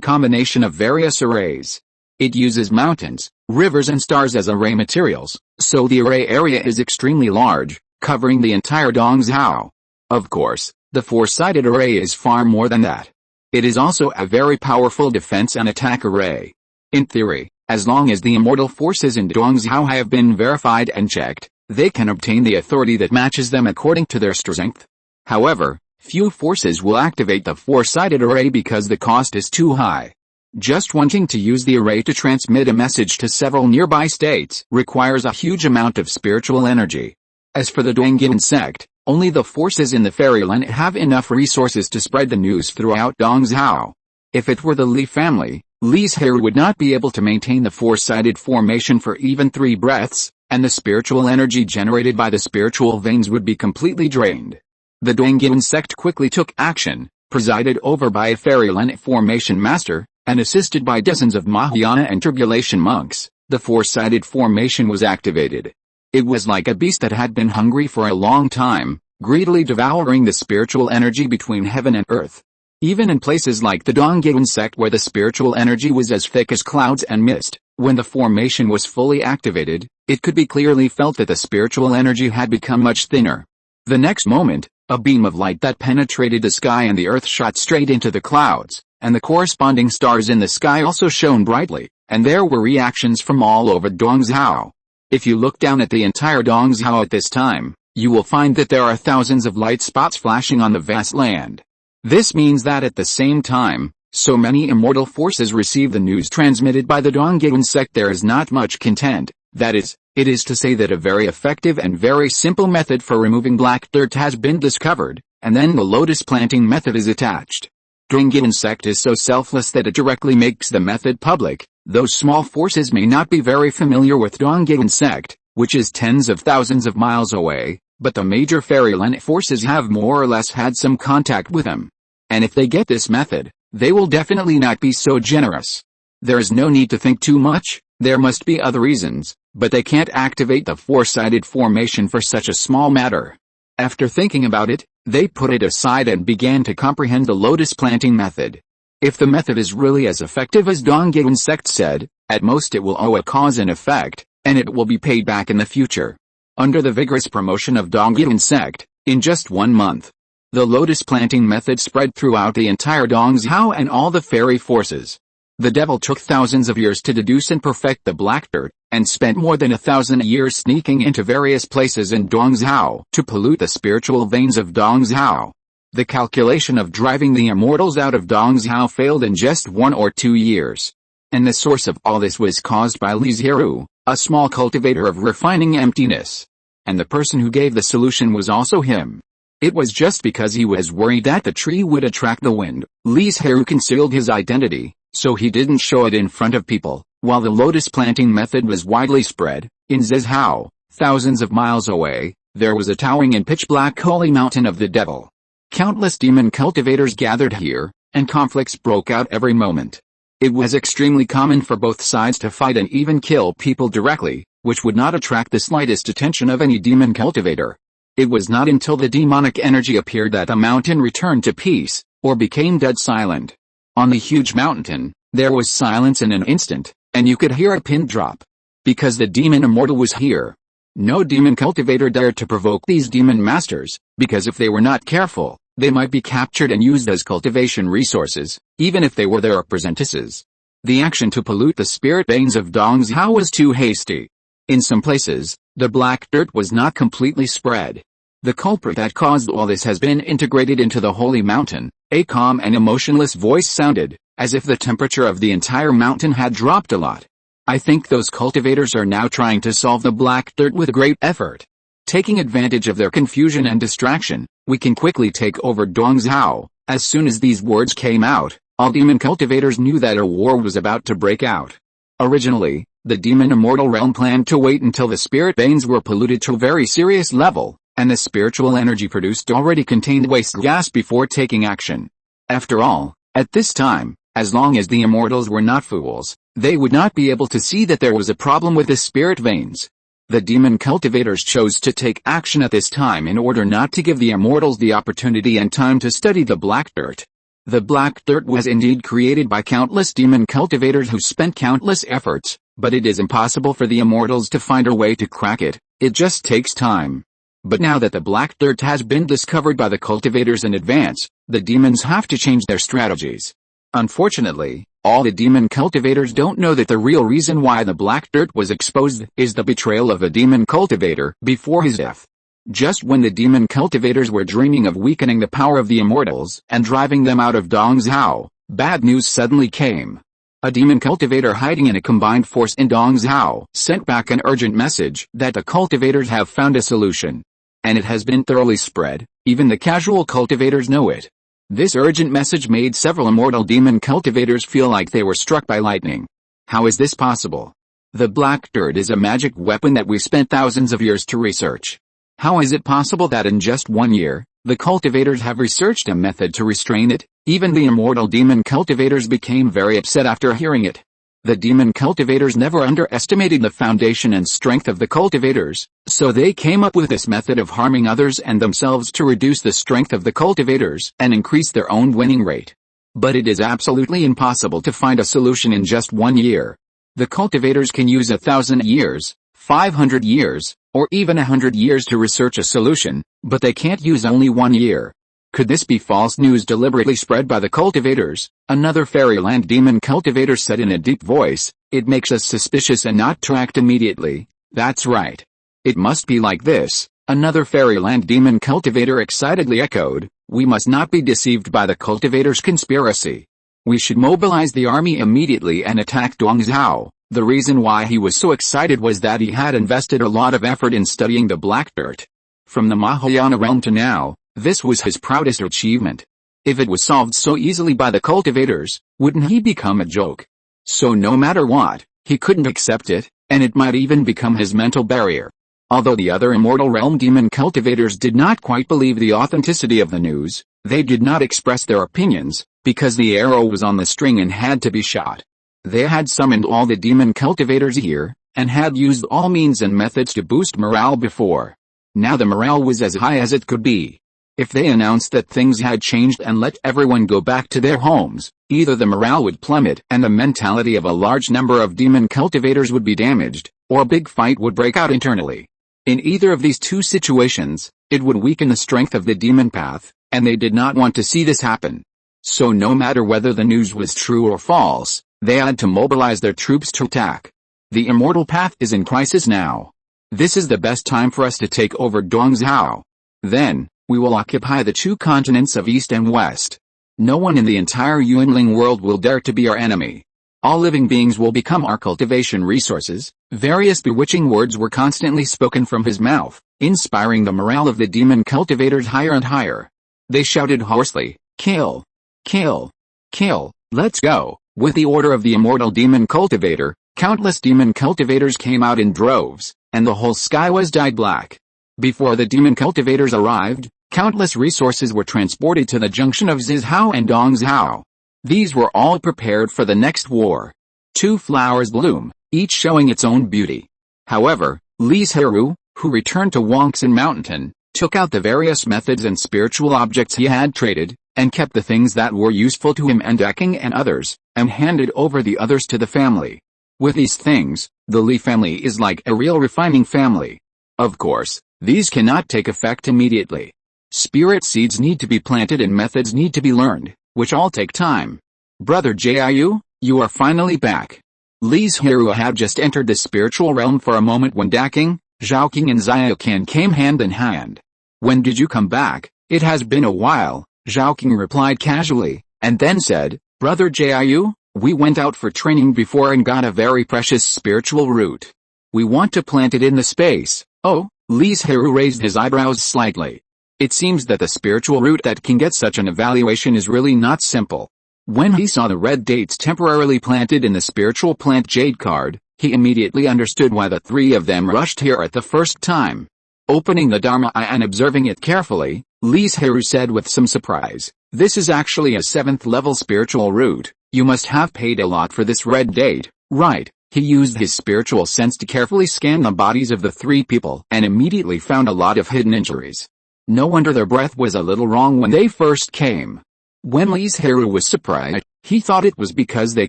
combination of various arrays. It uses mountains, rivers and stars as array materials, so the array area is extremely large, covering the entire Donghao. Of course, the four-sided array is far more than that. It is also a very powerful defense and attack array. In theory, as long as the immortal forces in Donghao have been verified and checked, they can obtain the authority that matches them according to their strength. However, few forces will activate the four-sided array because the cost is too high. Just wanting to use the array to transmit a message to several nearby states requires a huge amount of spiritual energy. As for the Donghao sect, only the forces in the fairyland have enough resources to spread the news throughout Donghao. If it were the Li family, Li Zhirui would not be able to maintain the four-sided formation for even 3 breaths, and the spiritual energy generated by the spiritual veins would be completely drained. The Donghao sect quickly took action, presided over by a fairyland formation master, and assisted by dozens of Mahayana and Tribulation monks. The four-sided formation was activated. It was like a beast that had been hungry for a long time, greedily devouring the spiritual energy between heaven and earth. Even in places like the Donghao sect where the spiritual energy was as thick as clouds and mist, when the formation was fully activated, it could be clearly felt that the spiritual energy had become much thinner. The next moment, a beam of light that penetrated the sky and the earth shot straight into the clouds, and the corresponding stars in the sky also shone brightly, and there were reactions from all over Donghao. If you look down at the entire Donghao at this time, you will find that there are thousands of light spots flashing on the vast land. This means that at the same time, so many immortal forces receive the news transmitted by the Donghao sect there is not much content, That is, it is to say that a very effective and very simple method for removing black dirt has been discovered, and then the lotus planting method is attached. Donggyun sect is so selfless that it directly makes the method public. Those small forces may not be very familiar with Donggyun sect, which is tens of thousands of miles away, but the major fairyland forces have more or less had some contact with them. And if they get this method, they will definitely not be so generous. There is no need to think too much, there must be other reasons, but they can't activate the four-sided formation for such a small matter. After thinking about it, they put it aside and began to comprehend the lotus planting method. If the method is really as effective as Donggyun sect said, at most it will owe a cause and effect, and it will be paid back in the future. Under the vigorous promotion of Donggyun sect, in just 1 month, the lotus planting method spread throughout the entire Dongzhou and all the fairy forces. The devil took thousands of years to deduce and perfect the black dirt, and spent more than 1,000 years sneaking into various places in Dongzhou to pollute the spiritual veins of Dongzhou. The calculation of driving the immortals out of Dongzhou failed in just 1 or 2 years. And the source of all this was caused by Li Zhirui, a small cultivator of refining emptiness. And the person who gave the solution was also him. It was just because he was worried that the tree would attract the wind. Li Zhirui concealed his identity, so he didn't show it in front of people, while the lotus planting method was widely spread. In Zhezhou, thousands of miles away, there was a towering and pitch-black holy mountain of the devil. Countless demon cultivators gathered here, and conflicts broke out every moment. It was extremely common for both sides to fight and even kill people directly, which would not attract the slightest attention of any demon cultivator. It was not until the demonic energy appeared that the mountain returned to peace, or became dead silent. On the huge mountain, there was silence in an instant, and you could hear a pin drop. Because the demon immortal was here. No demon cultivator dared to provoke these demon masters, because if they were not careful, they might be captured and used as cultivation resources, even if they were their apprentices. The action to pollute the spirit veins of Dongzhou was too hasty. In some places, the black dirt was not completely spread. The culprit that caused all this has been integrated into the holy mountain. A calm and emotionless voice sounded, as if the temperature of the entire mountain had dropped a lot. I think those cultivators are now trying to solve the black dirt with great effort. Taking advantage of their confusion and distraction, we can quickly take over Dongzhou. As soon as these words came out, all demon cultivators knew that a war was about to break out. Originally, the demon immortal realm planned to wait until the spirit veins were polluted to a very serious level, and the spiritual energy produced already contained waste gas before taking action. After all, at this time, as long as the immortals were not fools, they would not be able to see that there was a problem with the spirit veins. The demon cultivators chose to take action at this time in order not to give the immortals the opportunity and time to study the black dirt. The black dirt was indeed created by countless demon cultivators who spent countless efforts, but it is impossible for the immortals to find a way to crack it. It just takes time. But now that the black dirt has been discovered by the cultivators in advance, the demons have to change their strategies. Unfortunately, all the demon cultivators don't know that the real reason why the black dirt was exposed is the betrayal of a demon cultivator before his death. Just when the demon cultivators were dreaming of weakening the power of the immortals and driving them out of Dongzhou, bad news suddenly came. A demon cultivator hiding in a combined force in Dongzhou sent back an urgent message that the cultivators have found a solution. And it has been thoroughly spread, even the casual cultivators know it. This urgent message made several immortal demon cultivators feel like they were struck by lightning. How is this possible? The black dirt is a magic weapon that we spent thousands of years to research. How is it possible that in just 1 year, the cultivators have researched a method to restrain it? Even the immortal demon cultivators became very upset after hearing it. The demon cultivators never underestimated the foundation and strength of the cultivators, so they came up with this method of harming others and themselves to reduce the strength of the cultivators and increase their own winning rate. But it is absolutely impossible to find a solution in just 1 year. The cultivators can use 1,000 years, 500 years, or even 100 years to research a solution, but they can't use only 1 year. Could this be false news deliberately spread by the cultivators? Another fairyland demon cultivator said in a deep voice. It makes us suspicious and not to act immediately. That's right. It must be like this, another fairyland demon cultivator excitedly echoed. We must not be deceived by the cultivators' conspiracy. We should mobilize the army immediately and attack Dongzhou. The reason why he was so excited was that he had invested a lot of effort in studying the black dirt. From the Mahayana realm to now, this was his proudest achievement. If it was solved so easily by the cultivators, wouldn't he become a joke? So no matter what, he couldn't accept it, and it might even become his mental barrier. Although the other immortal realm demon cultivators did not quite believe the authenticity of the news, they did not express their opinions, because the arrow was on the string and had to be shot. They had summoned all the demon cultivators here, and had used all means and methods to boost morale before. Now the morale was as high as it could be. If they announced that things had changed and let everyone go back to their homes, either the morale would plummet and the mentality of a large number of demon cultivators would be damaged, or a big fight would break out internally. In either of these two situations, it would weaken the strength of the demon path, and they did not want to see this happen. So no matter whether the news was true or false, they had to mobilize their troops to attack. The immortal path is in crisis now. This is the best time for us to take over Dongzhou. Then, we will occupy the two continents of East and West. No one in the entire Yuanling world will dare to be our enemy. All living beings will become our cultivation resources. Various bewitching words were constantly spoken from his mouth, inspiring the morale of the demon cultivators higher and higher. They shouted hoarsely, "Kill! Kill! Kill! Let's go!" With the order of the immortal demon cultivator, countless demon cultivators came out in droves, and the whole sky was dyed black. Before the demon cultivators arrived, countless resources were transported to the junction of Zizhou and Dongzhou. These were all prepared for the next war. Two flowers bloom, each showing its own beauty. However, Li Zhirui, who returned to Wangxin Mountain, took out the various methods and spiritual objects he had traded, and kept the things that were useful to him and Decking and others, and handed over the others to the family. With these things, the Li family is like a real refining family. Of course, these cannot take effect immediately. Spirit seeds need to be planted and methods need to be learned, which all take time. Brother Jiu, you are finally back. Li Zhirui had just entered the spiritual realm for a moment when Decking, Zhaoqing and Xiaocan came hand in hand. When did you come back? It has been a while, Zhaoqing replied casually, and then said, Brother Jiu, we went out for training before and got a very precious spiritual root. We want to plant it in the space. Oh, Li Zhirui raised his eyebrows slightly. It seems that the spiritual root that can get such an evaluation is really not simple. When he saw the red dates temporarily planted in the spiritual plant jade card, he immediately understood why the three of them rushed here at the first time. Opening the Dharma Eye and observing it carefully, Li Zhirui said with some surprise, "This is actually a 7th level spiritual root. You must have paid a lot for this red date, right?" He used his spiritual sense to carefully scan the bodies of the three people and immediately found a lot of hidden injuries. No wonder their breath was a little wrong when they first came. When Li Zhirui was surprised, he thought it was because they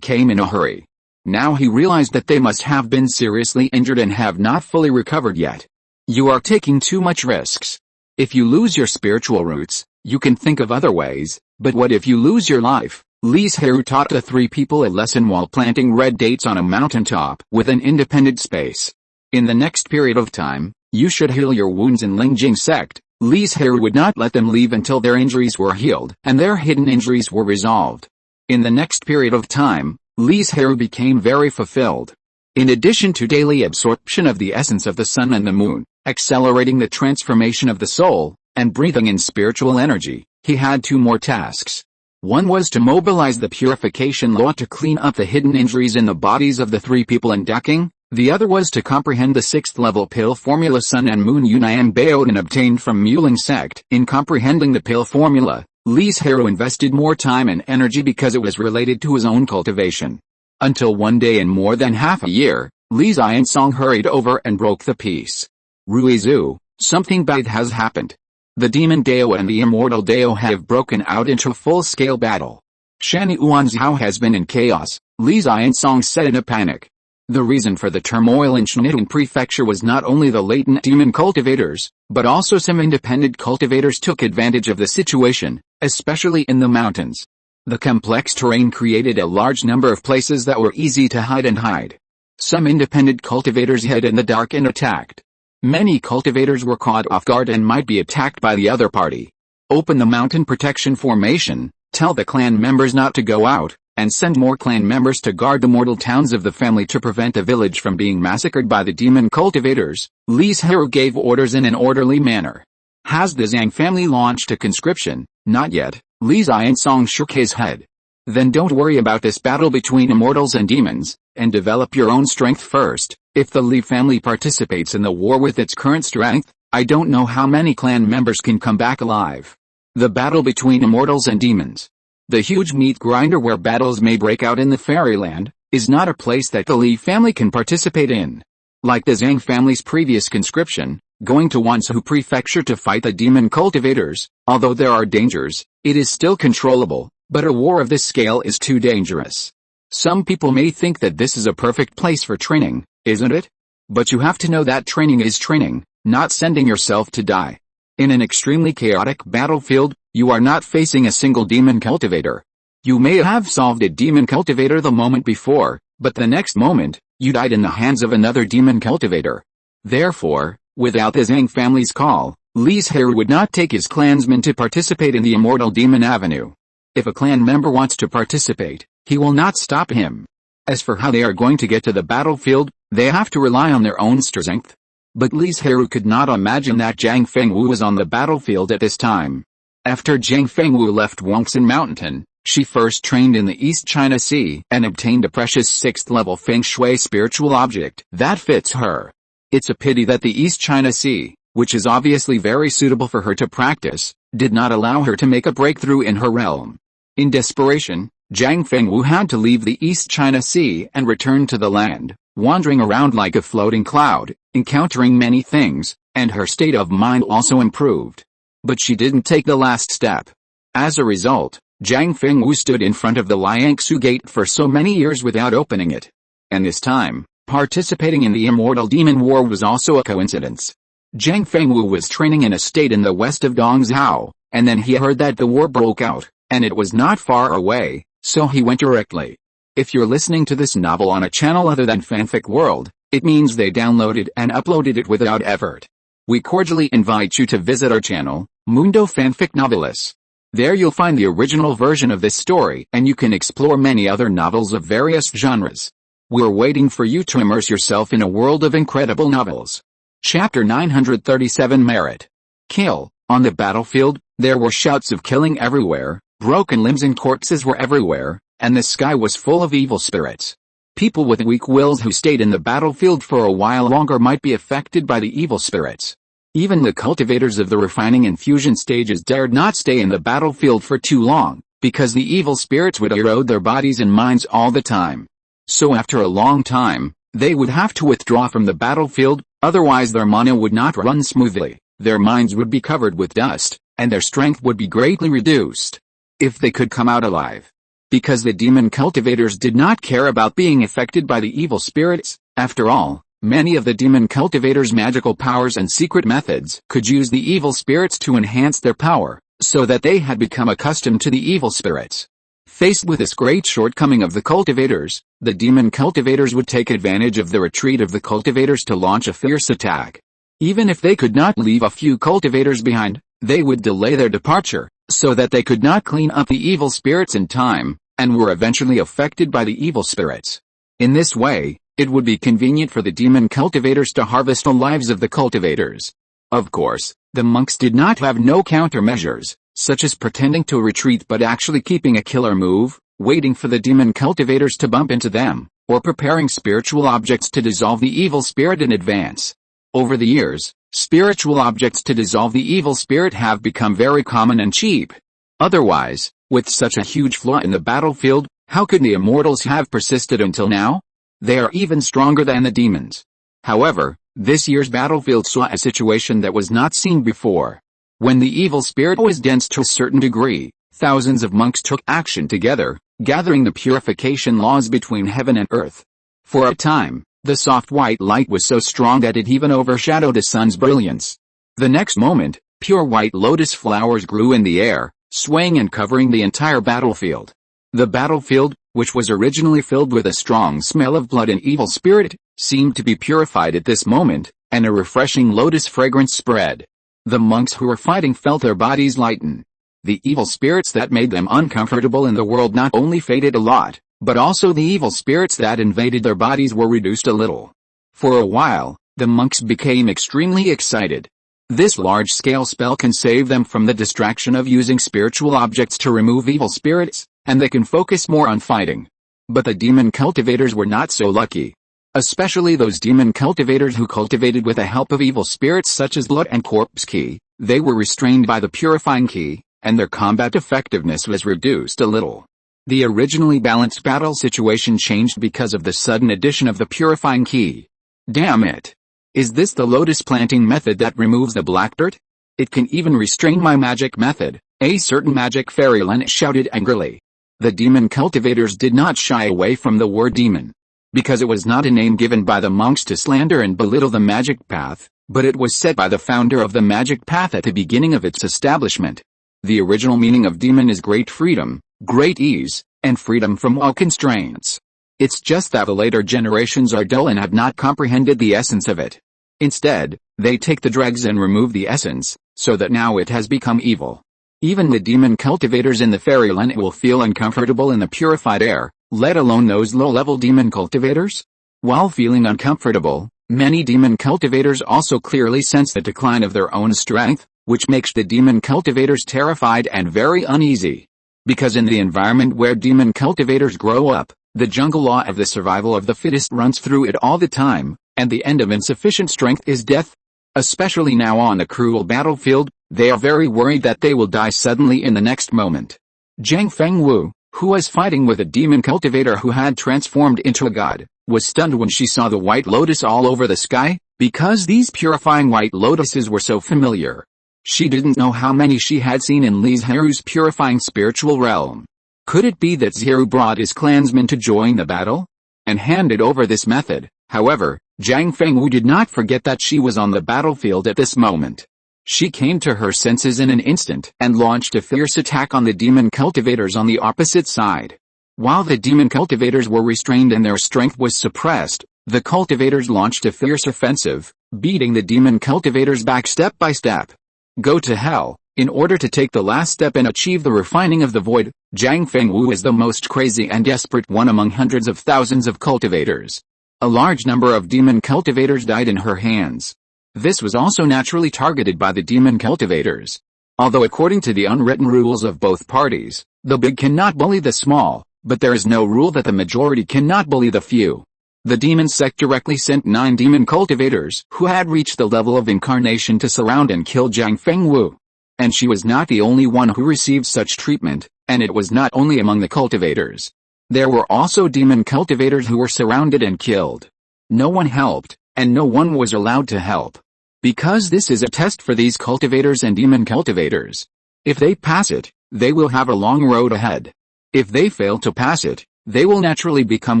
came in a hurry. Now he realized that they must have been seriously injured and have not fully recovered yet. You are taking too much risks. If you lose your spiritual roots, you can think of other ways, but what if you lose your life? Li Zhirui taught the three people a lesson while planting red dates on a mountaintop with an independent space. In the next period of time, you should heal your wounds in Lingjing sect. Li Zhirui would not let them leave until their injuries were healed and their hidden injuries were resolved. In the next period of time, Li Zhirui became very fulfilled. In addition to daily absorption of the essence of the sun and the moon, accelerating the transformation of the soul, and breathing in spiritual energy, he had two more tasks. One was to mobilize the purification law to clean up the hidden injuries in the bodies of the three people in Decking. The other was to comprehend the 6th level pill formula Sun and Moon Yunyan Baodan obtained from Muling sect. In comprehending the pill formula, Li Zhirui invested more time and energy because it was related to his own cultivation. Until one day in more than half a year, Li Zhiansong hurried over and broke the peace. Ruizu, something bad has happened. The demon Dao and the immortal Dao have broken out into full-scale battle. Shan Yuanzhao has been in chaos, Li Zhiansong said in a panic. The reason for the turmoil in Shantung Prefecture was not only the latent demon cultivators, but also some independent cultivators took advantage of the situation, especially in the mountains. The complex terrain created a large number of places that were easy to hide. Some independent cultivators hid in the dark and attacked. Many cultivators were caught off guard and might be attacked by the other party. Open the mountain protection formation, tell the clan members not to go out, and send more clan members to guard the mortal towns of the family to prevent the village from being massacred by the demon cultivators. Li Zhirui gave orders in an orderly manner. Has the Zhang family launched a conscription? Not yet. Li Zhiansong shook his head. Then don't worry about this battle between immortals and demons, and develop your own strength first. If the Li family participates in the war with its current strength, I don't know how many clan members can come back alive. The battle between immortals and demons. The huge meat grinder where battles may break out in the fairyland, is not a place that the Li family can participate in. Like the Zhang family's previous conscription, going to Wanzhou Prefecture to fight the demon cultivators, although there are dangers, it is still controllable, but a war of this scale is too dangerous. Some people may think that this is a perfect place for training, isn't it? But you have to know that training is training, not sending yourself to die. In an extremely chaotic battlefield, you are not facing a single demon cultivator. You may have solved a demon cultivator the moment before, but the next moment, you died in the hands of another demon cultivator. Therefore, without the Zhang family's call, Li Zhirui would not take his clansmen to participate in the Immortal Demon Avenue. If a clan member wants to participate, he will not stop him. As for how they are going to get to the battlefield, they have to rely on their own strength. But Li Zhirui could not imagine that Zhang Fengwu was on the battlefield at this time. After Zhang Fengwu left Wangxin Mountain, she first trained in the East China Sea and obtained a precious 6th level Feng Shui spiritual object that fits her. It's a pity that the East China Sea, which is obviously very suitable for her to practice, did not allow her to make a breakthrough in her realm. In desperation, Zhang Fengwu had to leave the East China Sea and return to the land, wandering around like a floating cloud, encountering many things, and her state of mind also improved. But she didn't take the last step. As a result, Zhang Fengwu stood in front of the Liangsu Gate for so many years without opening it. And this time, participating in the Immortal Demon War was also a coincidence. Zhang Fengwu was training in a state in the west of Dongzhou, and then he heard that the war broke out, and it was not far away, so he went directly. If you're listening to this novel on a channel other than Fanfic World, it means they downloaded and uploaded it without effort. We cordially invite you to visit our channel, Mundo Fanfic Novelis. There you'll find the original version of this story and you can explore many other novels of various genres. We're waiting for you to immerse yourself in a world of incredible novels. Chapter 937 Merit. Kill. On the battlefield, there were shouts of killing everywhere, broken limbs and corpses were everywhere, and the sky was full of evil spirits. People with weak wills who stayed in the battlefield for a while longer might be affected by the evil spirits. Even the cultivators of the refining and fusion stages dared not stay in the battlefield for too long, because the evil spirits would erode their bodies and minds all the time. So after a long time, they would have to withdraw from the battlefield, otherwise their mana would not run smoothly, their minds would be covered with dust, and their strength would be greatly reduced. If they could come out alive. Because the demon cultivators did not care about being affected by the evil spirits, after all, many of the demon cultivators' magical powers and secret methods could use the evil spirits to enhance their power, so that they had become accustomed to the evil spirits. Faced with this great shortcoming of the cultivators, the demon cultivators would take advantage of the retreat of the cultivators to launch a fierce attack. Even if they could not leave a few cultivators behind, they would delay their departure, so that they could not clean up the evil spirits in time, and were eventually affected by the evil spirits. In this way, it would be convenient for the demon cultivators to harvest the lives of the cultivators. Of course, the monks did not have no countermeasures, such as pretending to retreat but actually keeping a killer move, waiting for the demon cultivators to bump into them, or preparing spiritual objects to dissolve the evil spirit in advance. Over the years, spiritual objects to dissolve the evil spirit have become very common and cheap. Otherwise, with such a huge flaw in the battlefield, how could the immortals have persisted until now? They are even stronger than the demons. However, this year's battlefield saw a situation that was not seen before. When the evil spirit was dense to a certain degree, thousands of monks took action together, gathering the purification laws between heaven and earth. For a time, the soft white light was so strong that it even overshadowed the sun's brilliance. The next moment, pure white lotus flowers grew in the air, swaying and covering the entire battlefield. The battlefield, which was originally filled with a strong smell of blood and evil spirit, seemed to be purified at this moment, and a refreshing lotus fragrance spread. The monks who were fighting felt their bodies lighten. The evil spirits that made them uncomfortable in the world not only faded a lot, but also the evil spirits that invaded their bodies were reduced a little. For a while, the monks became extremely excited. This large-scale spell can save them from the distraction of using spiritual objects to remove evil spirits, and they can focus more on fighting. But the demon cultivators were not so lucky. Especially those demon cultivators who cultivated with the help of evil spirits such as blood and corpse ki. They were restrained by the purifying ki, and their combat effectiveness was reduced a little. The originally balanced battle situation changed because of the sudden addition of the purifying ki. Damn it! Is this the lotus planting method that removes the black dirt? It can even restrain my magic method, a certain magic fairy Len shouted angrily. The demon cultivators did not shy away from the word demon. Because it was not a name given by the monks to slander and belittle the magic path, but it was set by the founder of the magic path at the beginning of its establishment. The original meaning of demon is great freedom, great ease, and freedom from all constraints. It's just that the later generations are dull and have not comprehended the essence of it. Instead, they take the dregs and remove the essence, so that now it has become evil. Even the demon cultivators in the fairyland will feel uncomfortable in the purified air, let alone those low-level demon cultivators. While feeling uncomfortable, many demon cultivators also clearly sense the decline of their own strength, which makes the demon cultivators terrified and very uneasy. Because in the environment where demon cultivators grow up, the jungle law of the survival of the fittest runs through it all the time, and the end of insufficient strength is death. Especially now on a cruel battlefield, they are very worried that they will die suddenly in the next moment. Zhang Fengwu, who was fighting with a demon cultivator who had transformed into a god, was stunned when she saw the white lotus all over the sky, because these purifying white lotuses were so familiar. She didn't know how many she had seen in Li Zhirui's purifying spiritual realm. Could it be that Zhiru brought his clansmen to join the battle? And handed over this method. However, Zhang Fengwu did not forget that she was on the battlefield at this moment. She came to her senses in an instant and launched a fierce attack on the demon cultivators on the opposite side. While the demon cultivators were restrained and their strength was suppressed, the cultivators launched a fierce offensive, beating the demon cultivators back step by step. Go to hell. In order to take the last step and achieve the refining of the void, Zhang Fengwu is the most crazy and desperate one among hundreds of thousands of cultivators. A large number of demon cultivators died in her hands. This was also naturally targeted by the demon cultivators. Although according to the unwritten rules of both parties, the big cannot bully the small, but there is no rule that the majority cannot bully the few. The demon sect directly sent 9 demon cultivators who had reached the level of incarnation to surround and kill Zhang Fengwu. And she was not the only one who received such treatment, and it was not only among the cultivators. There were also demon cultivators who were surrounded and killed. No one helped, and no one was allowed to help. Because this is a test for these cultivators and demon cultivators. If they pass it, they will have a long road ahead. If they fail to pass it, they will naturally become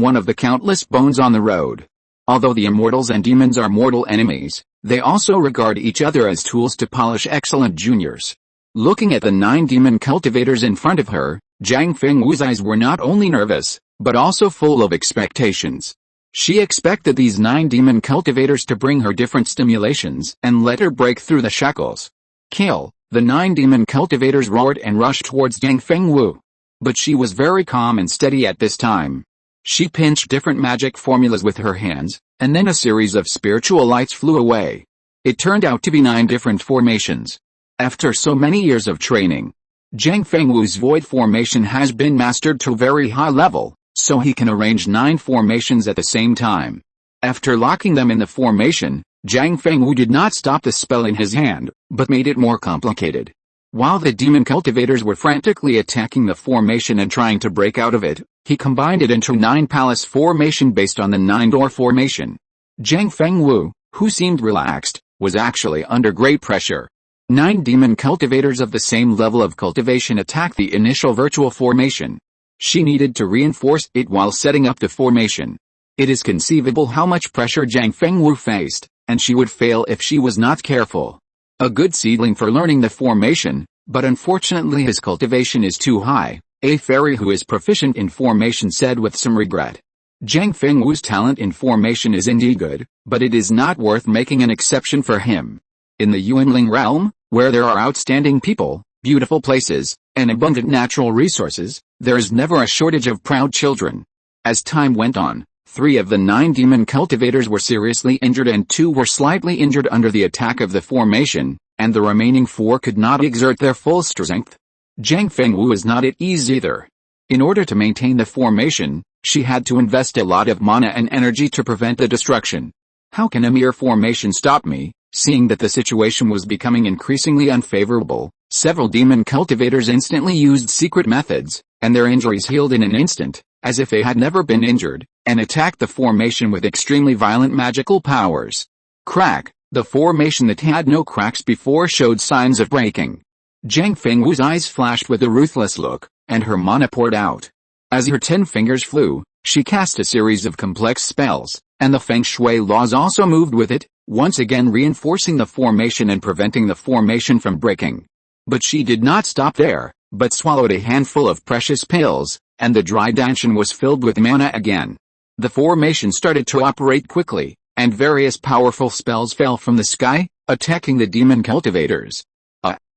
one of the countless bones on the road. Although the immortals and demons are mortal enemies, they also regard each other as tools to polish excellent juniors. Looking at the 9 demon cultivators in front of her, Zhang Fengwu's eyes were not only nervous, but also full of expectations. She expected these 9 demon cultivators to bring her different stimulations and let her break through the shackles. Kill! The 9 demon cultivators roared and rushed towards Zhang Fengwu. But she was very calm and steady at this time. She pinched different magic formulas with her hands, and then a series of spiritual lights flew away. It turned out to be 9 different formations. After so many years of training, Zhang Fengwu's void formation has been mastered to a very high level, so he can arrange 9 formations at the same time. After locking them in the formation, Zhang Fengwu did not stop the spell in his hand, but made it more complicated. While the demon cultivators were frantically attacking the formation and trying to break out of it, he combined it into 9 palace formation based on the 9-door formation. Zhang Fengwu, who seemed relaxed, was actually under great pressure. 9 demon cultivators of the same level of cultivation attacked the initial virtual formation. She needed to reinforce it while setting up the formation. It is conceivable how much pressure Zhang Fengwu faced, and she would fail if she was not careful. A good seedling for learning the formation, but unfortunately his cultivation is too high, a fairy who is proficient in formation said with some regret. Zhang Fengwu's talent in formation is indeed good, but it is not worth making an exception for him. In the Yuanling realm, where there are outstanding people, beautiful places, and abundant natural resources, there is never a shortage of proud children. As time went on, 3 of the 9 demon cultivators were seriously injured and 2 were slightly injured under the attack of the formation, and the remaining 4 could not exert their full strength. Zhang Fengwu was not at ease either. In order to maintain the formation, she had to invest a lot of mana and energy to prevent the destruction. How can a mere formation stop me? Seeing that the situation was becoming increasingly unfavorable, several demon cultivators instantly used secret methods, and their injuries healed in an instant, as if they had never been injured, and attacked the formation with extremely violent magical powers. Crack! The formation that had no cracks before showed signs of breaking. Zhang Fengwu's eyes flashed with a ruthless look, and her mana poured out. As her 10 fingers flew, she cast a series of complex spells, and the feng shui laws also moved with it, once again reinforcing the formation and preventing the formation from breaking. But she did not stop there, but swallowed a handful of precious pills, and the dry danshan was filled with mana again. The formation started to operate quickly, and various powerful spells fell from the sky, attacking the demon cultivators.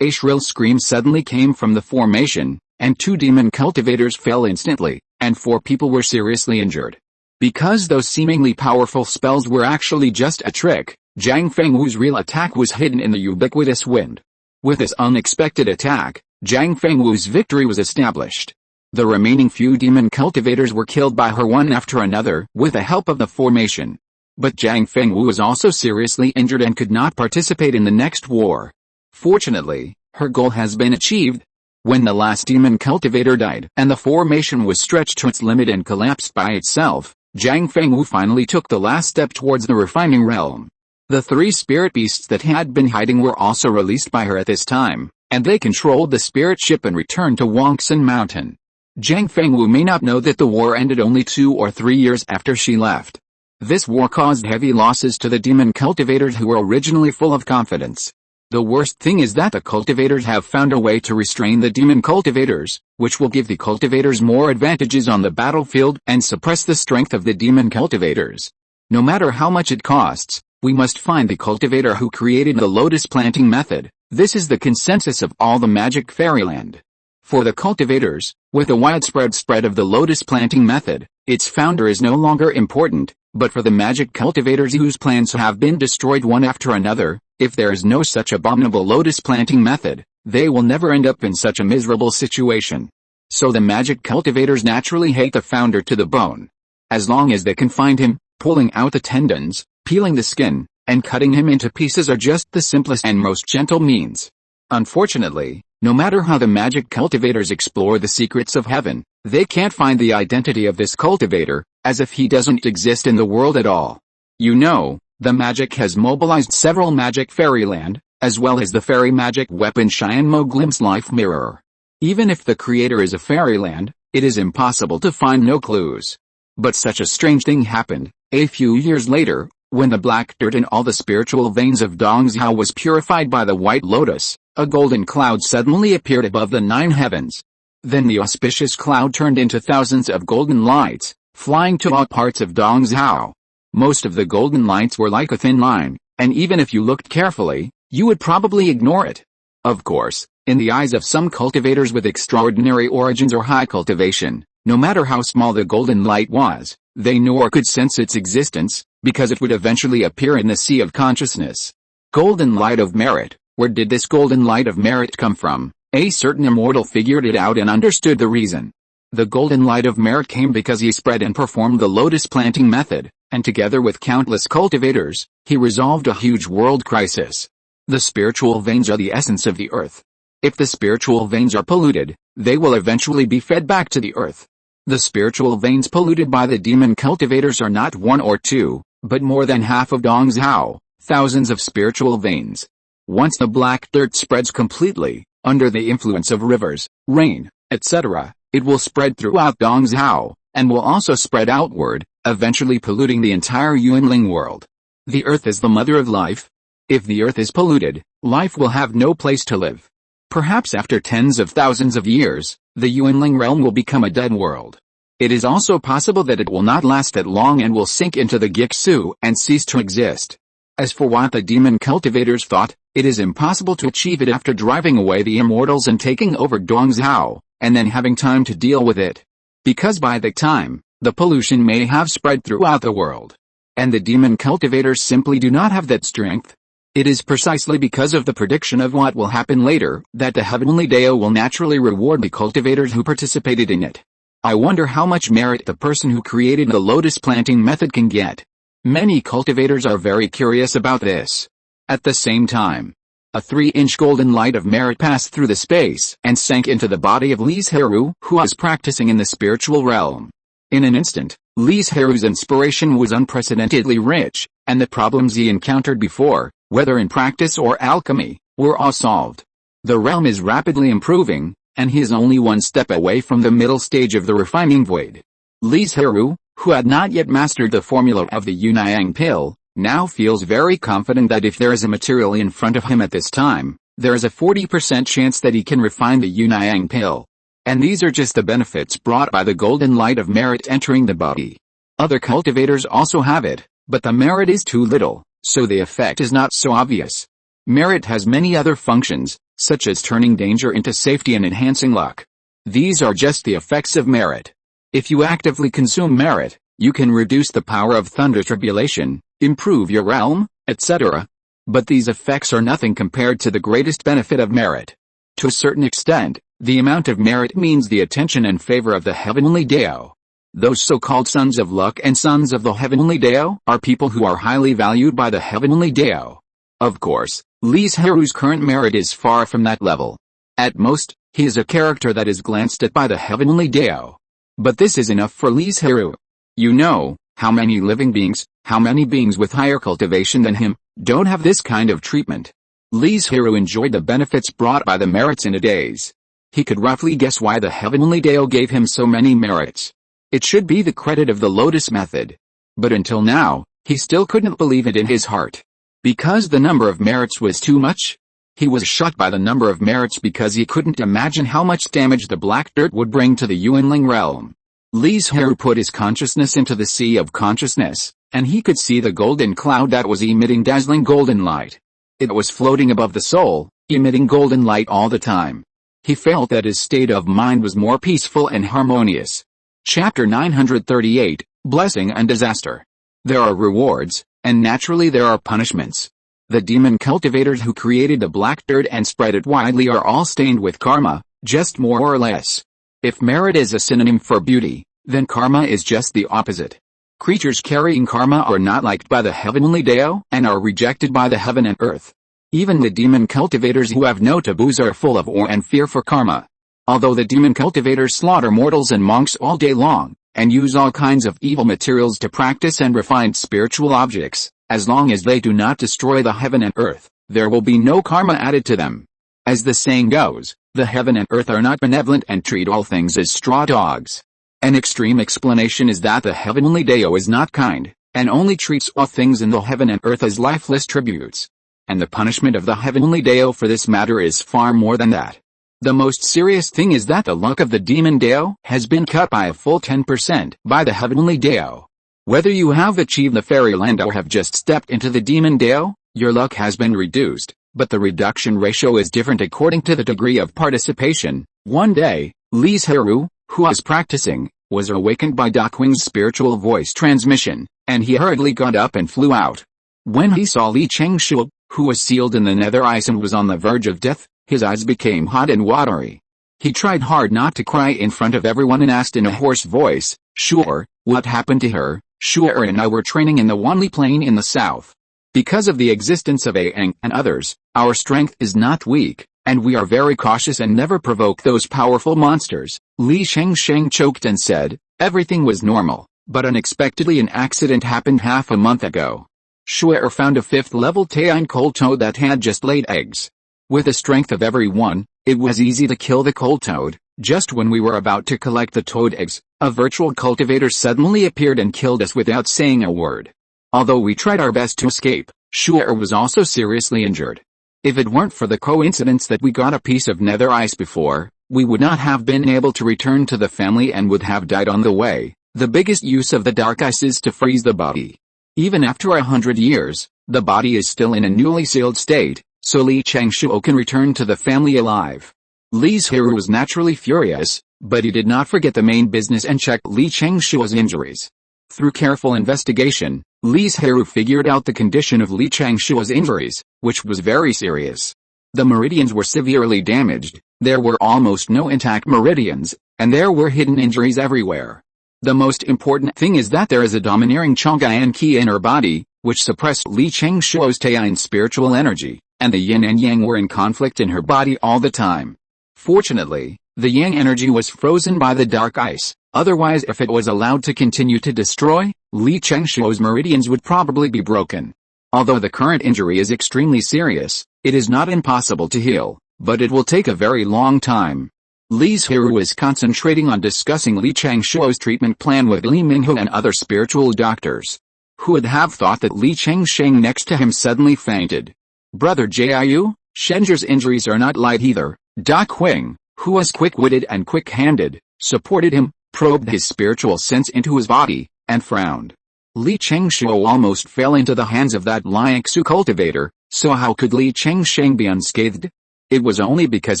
A shrill scream suddenly came from the formation, and 2 demon cultivators fell instantly, and 4 people were seriously injured. Because those seemingly powerful spells were actually just a trick, Zhang Fengwu's real attack was hidden in the ubiquitous wind. With this unexpected attack, Zhang Fengwu's victory was established. The remaining few demon cultivators were killed by her one after another with the help of the formation. But Zhang Fengwu was also seriously injured and could not participate in the next war. Fortunately, her goal has been achieved. When the last demon cultivator died and the formation was stretched to its limit and collapsed by itself, Zhang Fengwu finally took the last step towards the refining realm. The 3 spirit beasts that had been hiding were also released by her at this time, and they controlled the spirit ship and returned to Wangxin Mountain. Zhang Fengwu may not know that the war ended only 2 or 3 years after she left. This war caused heavy losses to the demon cultivators who were originally full of confidence. The worst thing is that the cultivators have found a way to restrain the demon cultivators, which will give the cultivators more advantages on the battlefield and suppress the strength of the demon cultivators. No matter how much it costs, we must find the cultivator who created the lotus planting method. This is the consensus of all the magic fairyland. For the cultivators, with the widespread spread of the lotus planting method, its founder is no longer important, but for the magic cultivators whose plans have been destroyed one after another, if there is no such abominable lotus planting method, they will never end up in such a miserable situation. So the magic cultivators naturally hate the founder to the bone. As long as they can find him, pulling out the tendons, peeling the skin, and cutting him into pieces are just the simplest and most gentle means. Unfortunately, no matter how the magic cultivators explore the secrets of heaven, they can't find the identity of this cultivator, as if he doesn't exist in the world at all. You know, the magic has mobilized several magic fairyland, as well as the fairy magic weapon Cheyenne Moglim's life mirror. Even if the creator is a fairyland, it is impossible to find no clues. But such a strange thing happened, a few years later, when the black dirt in all the spiritual veins of Dongzhao was purified by the white lotus, a golden cloud suddenly appeared above the 9 heavens. Then the auspicious cloud turned into thousands of golden lights, flying to all parts of Dongzhao. Most of the golden lights were like a thin line, and even if you looked carefully, you would probably ignore it. Of course, in the eyes of some cultivators with extraordinary origins or high cultivation, no matter how small the golden light was, they knew or could sense its existence, because it would eventually appear in the sea of consciousness. Golden light of merit. Where did this golden light of merit come from? A certain immortal figured it out and understood the reason. The golden light of merit came because he spread and performed the lotus planting method, and together with countless cultivators, he resolved a huge world crisis. The spiritual veins are the essence of the earth. If the spiritual veins are polluted, they will eventually be fed back to the earth. The spiritual veins polluted by the demon cultivators are not 1 or 2, but more than half of Dongzhao, thousands of spiritual veins. Once the black dirt spreads completely, under the influence of rivers, rain, etc., it will spread throughout Dongzhao, and will also spread outward, eventually polluting the entire Yuanling world. The earth is the mother of life. If the earth is polluted, life will have no place to live. Perhaps after tens of thousands of years, the Yuanling realm will become a dead world. It is also possible that it will not last that long and will sink into the Gixu and cease to exist. As for what the demon cultivators thought, It is impossible to achieve it after driving away the immortals and taking over Guangzhou, and then having time to deal with it. Because by that time, the pollution may have spread throughout the world. And the demon cultivators simply do not have that strength. It is precisely because of the prediction of what will happen later, that the heavenly Dao will naturally reward the cultivators who participated in it. I wonder how much merit the person who created the lotus planting method can get. Many cultivators are very curious about this. At the same time, a 3-inch golden light of merit passed through the space and sank into the body of Li Zhirui, who was practicing in the spiritual realm. In an instant, Li Zhirui's inspiration was unprecedentedly rich, and the problems he encountered before, whether in practice or alchemy, were all solved. The realm is rapidly improving, and he is only one step away from the middle stage of the refining void. Li Zhirui, who had not yet mastered the formula of the Yunayang pill, now feels very confident that if there is a material in front of him at this time, there is a 40% chance that he can refine the Yunayang pill. And these are just the benefits brought by the golden light of merit entering the body. Other cultivators also have it, but the merit is too little, so the effect is not so obvious. Merit has many other functions, such as turning danger into safety and enhancing luck. These are just the effects of merit. If you actively consume merit, you can reduce the power of thunder tribulation, improve your realm, etc. But these effects are nothing compared to the greatest benefit of merit. To a certain extent, the amount of merit means the attention and favor of the heavenly Dao. Those so-called sons of luck and sons of the heavenly Dao are people who are highly valued by the heavenly Dao. Of course, Li Zhirui's current merit is far from that level. At most, he is a character that is glanced at by the heavenly Dao. But this is enough for Li Zhirui. You know, how many living beings, how many beings with higher cultivation than him, don't have this kind of treatment. Li Zhirui enjoyed the benefits brought by the merits in a daze. He could roughly guess why the heavenly Dao gave him so many merits. It should be the credit of the lotus method. But until now, he still couldn't believe it in his heart. Because the number of merits was too much? He was shocked by the number of merits because he couldn't imagine how much damage the black dirt would bring to the Yuanling realm. Li Zhirui put his consciousness into the sea of consciousness, and he could see the golden cloud that was emitting dazzling golden light. It was floating above the soul, emitting golden light all the time. He felt that his state of mind was more peaceful and harmonious. Chapter 938, Blessing and Disaster. There are rewards, and naturally there are punishments. The demon cultivators who created the black dirt and spread it widely are all stained with karma, just more or less. If merit is a synonym for beauty, then karma is just the opposite. Creatures carrying karma are not liked by the heavenly Dao and are rejected by the heaven and earth. Even the demon cultivators who have no taboos are full of awe and fear for karma. Although the demon cultivators slaughter mortals and monks all day long, and use all kinds of evil materials to practice and refine spiritual objects, as long as they do not destroy the heaven and earth, there will be no karma added to them. As the saying goes, the heaven and earth are not benevolent and treat all things as straw dogs. An extreme explanation is that the heavenly Dao is not kind, and only treats all things in the heaven and earth as lifeless tributes. And the punishment of the heavenly Dao for this matter is far more than that. The most serious thing is that the luck of the demon Dao has been cut by a full 10% by the heavenly Dao. Whether you have achieved the fairyland or have just stepped into the demon Dao, your luck has been reduced, but the reduction ratio is different according to the degree of participation. One day, Li Zhirui, who was practicing, was awakened by Daquing's spiritual voice transmission, and he hurriedly got up and flew out. When he saw Li Chengshu, who was sealed in the nether ice and was on the verge of death, his eyes became hot and watery. He tried hard not to cry in front of everyone and asked in a hoarse voice, "Sure, what happened to her?" "Sure, and I were training in the Wanli Plain in the south. Because of the existence of Aang and others, our strength is not weak, and we are very cautious and never provoke those powerful monsters." Li Shengsheng choked and said, "Everything was normal, but unexpectedly an accident happened half a month ago. Shu'er found a 5th-level Taine cold toad that had just laid eggs. With the strength of everyone, it was easy to kill the cold toad. Just when we were about to collect the toad eggs, a virtual cultivator suddenly appeared and killed us without saying a word. Although we tried our best to escape, Shu'er was also seriously injured. If it weren't for the coincidence that we got a piece of nether ice before, we would not have been able to return to the family and would have died on the way. The biggest use of the dark ice is to freeze the body. Even after 100 years, the body is still in a newly sealed state, so Li Changshuo can return to the family alive. Li Zhirui was naturally furious, but he did not forget the main business and checked Li Changshuo's injuries. Through careful investigation, Li Zhirui figured out the condition of Li Changshuo's injuries, which was very serious. The meridians were severely damaged, there were almost no intact meridians, and there were hidden injuries everywhere. The most important thing is that there is a domineering Chang'an Qi in her body, which suppressed Li Changshuo's Taiyan spiritual energy, and the yin and yang were in conflict in her body all the time. Fortunately, the yang energy was frozen by the dark ice, otherwise if it was allowed to continue to destroy, Li Changshuo's meridians would probably be broken. Although the current injury is extremely serious, it is not impossible to heal, but it will take a very long time. Li Zhirui is concentrating on discussing Li Changshuo's treatment plan with Li Minghu and other spiritual doctors. Who would have thought that Li Changsheng next to him suddenly fainted? Brother Jiu, Shenzher's injuries are not light either. Da Qing, who was quick-witted and quick-handed, supported him, probed his spiritual sense into his body, and frowned. Li Changshuo almost fell into the hands of that Liangsu cultivator, so how could Li Changsheng be unscathed? It was only because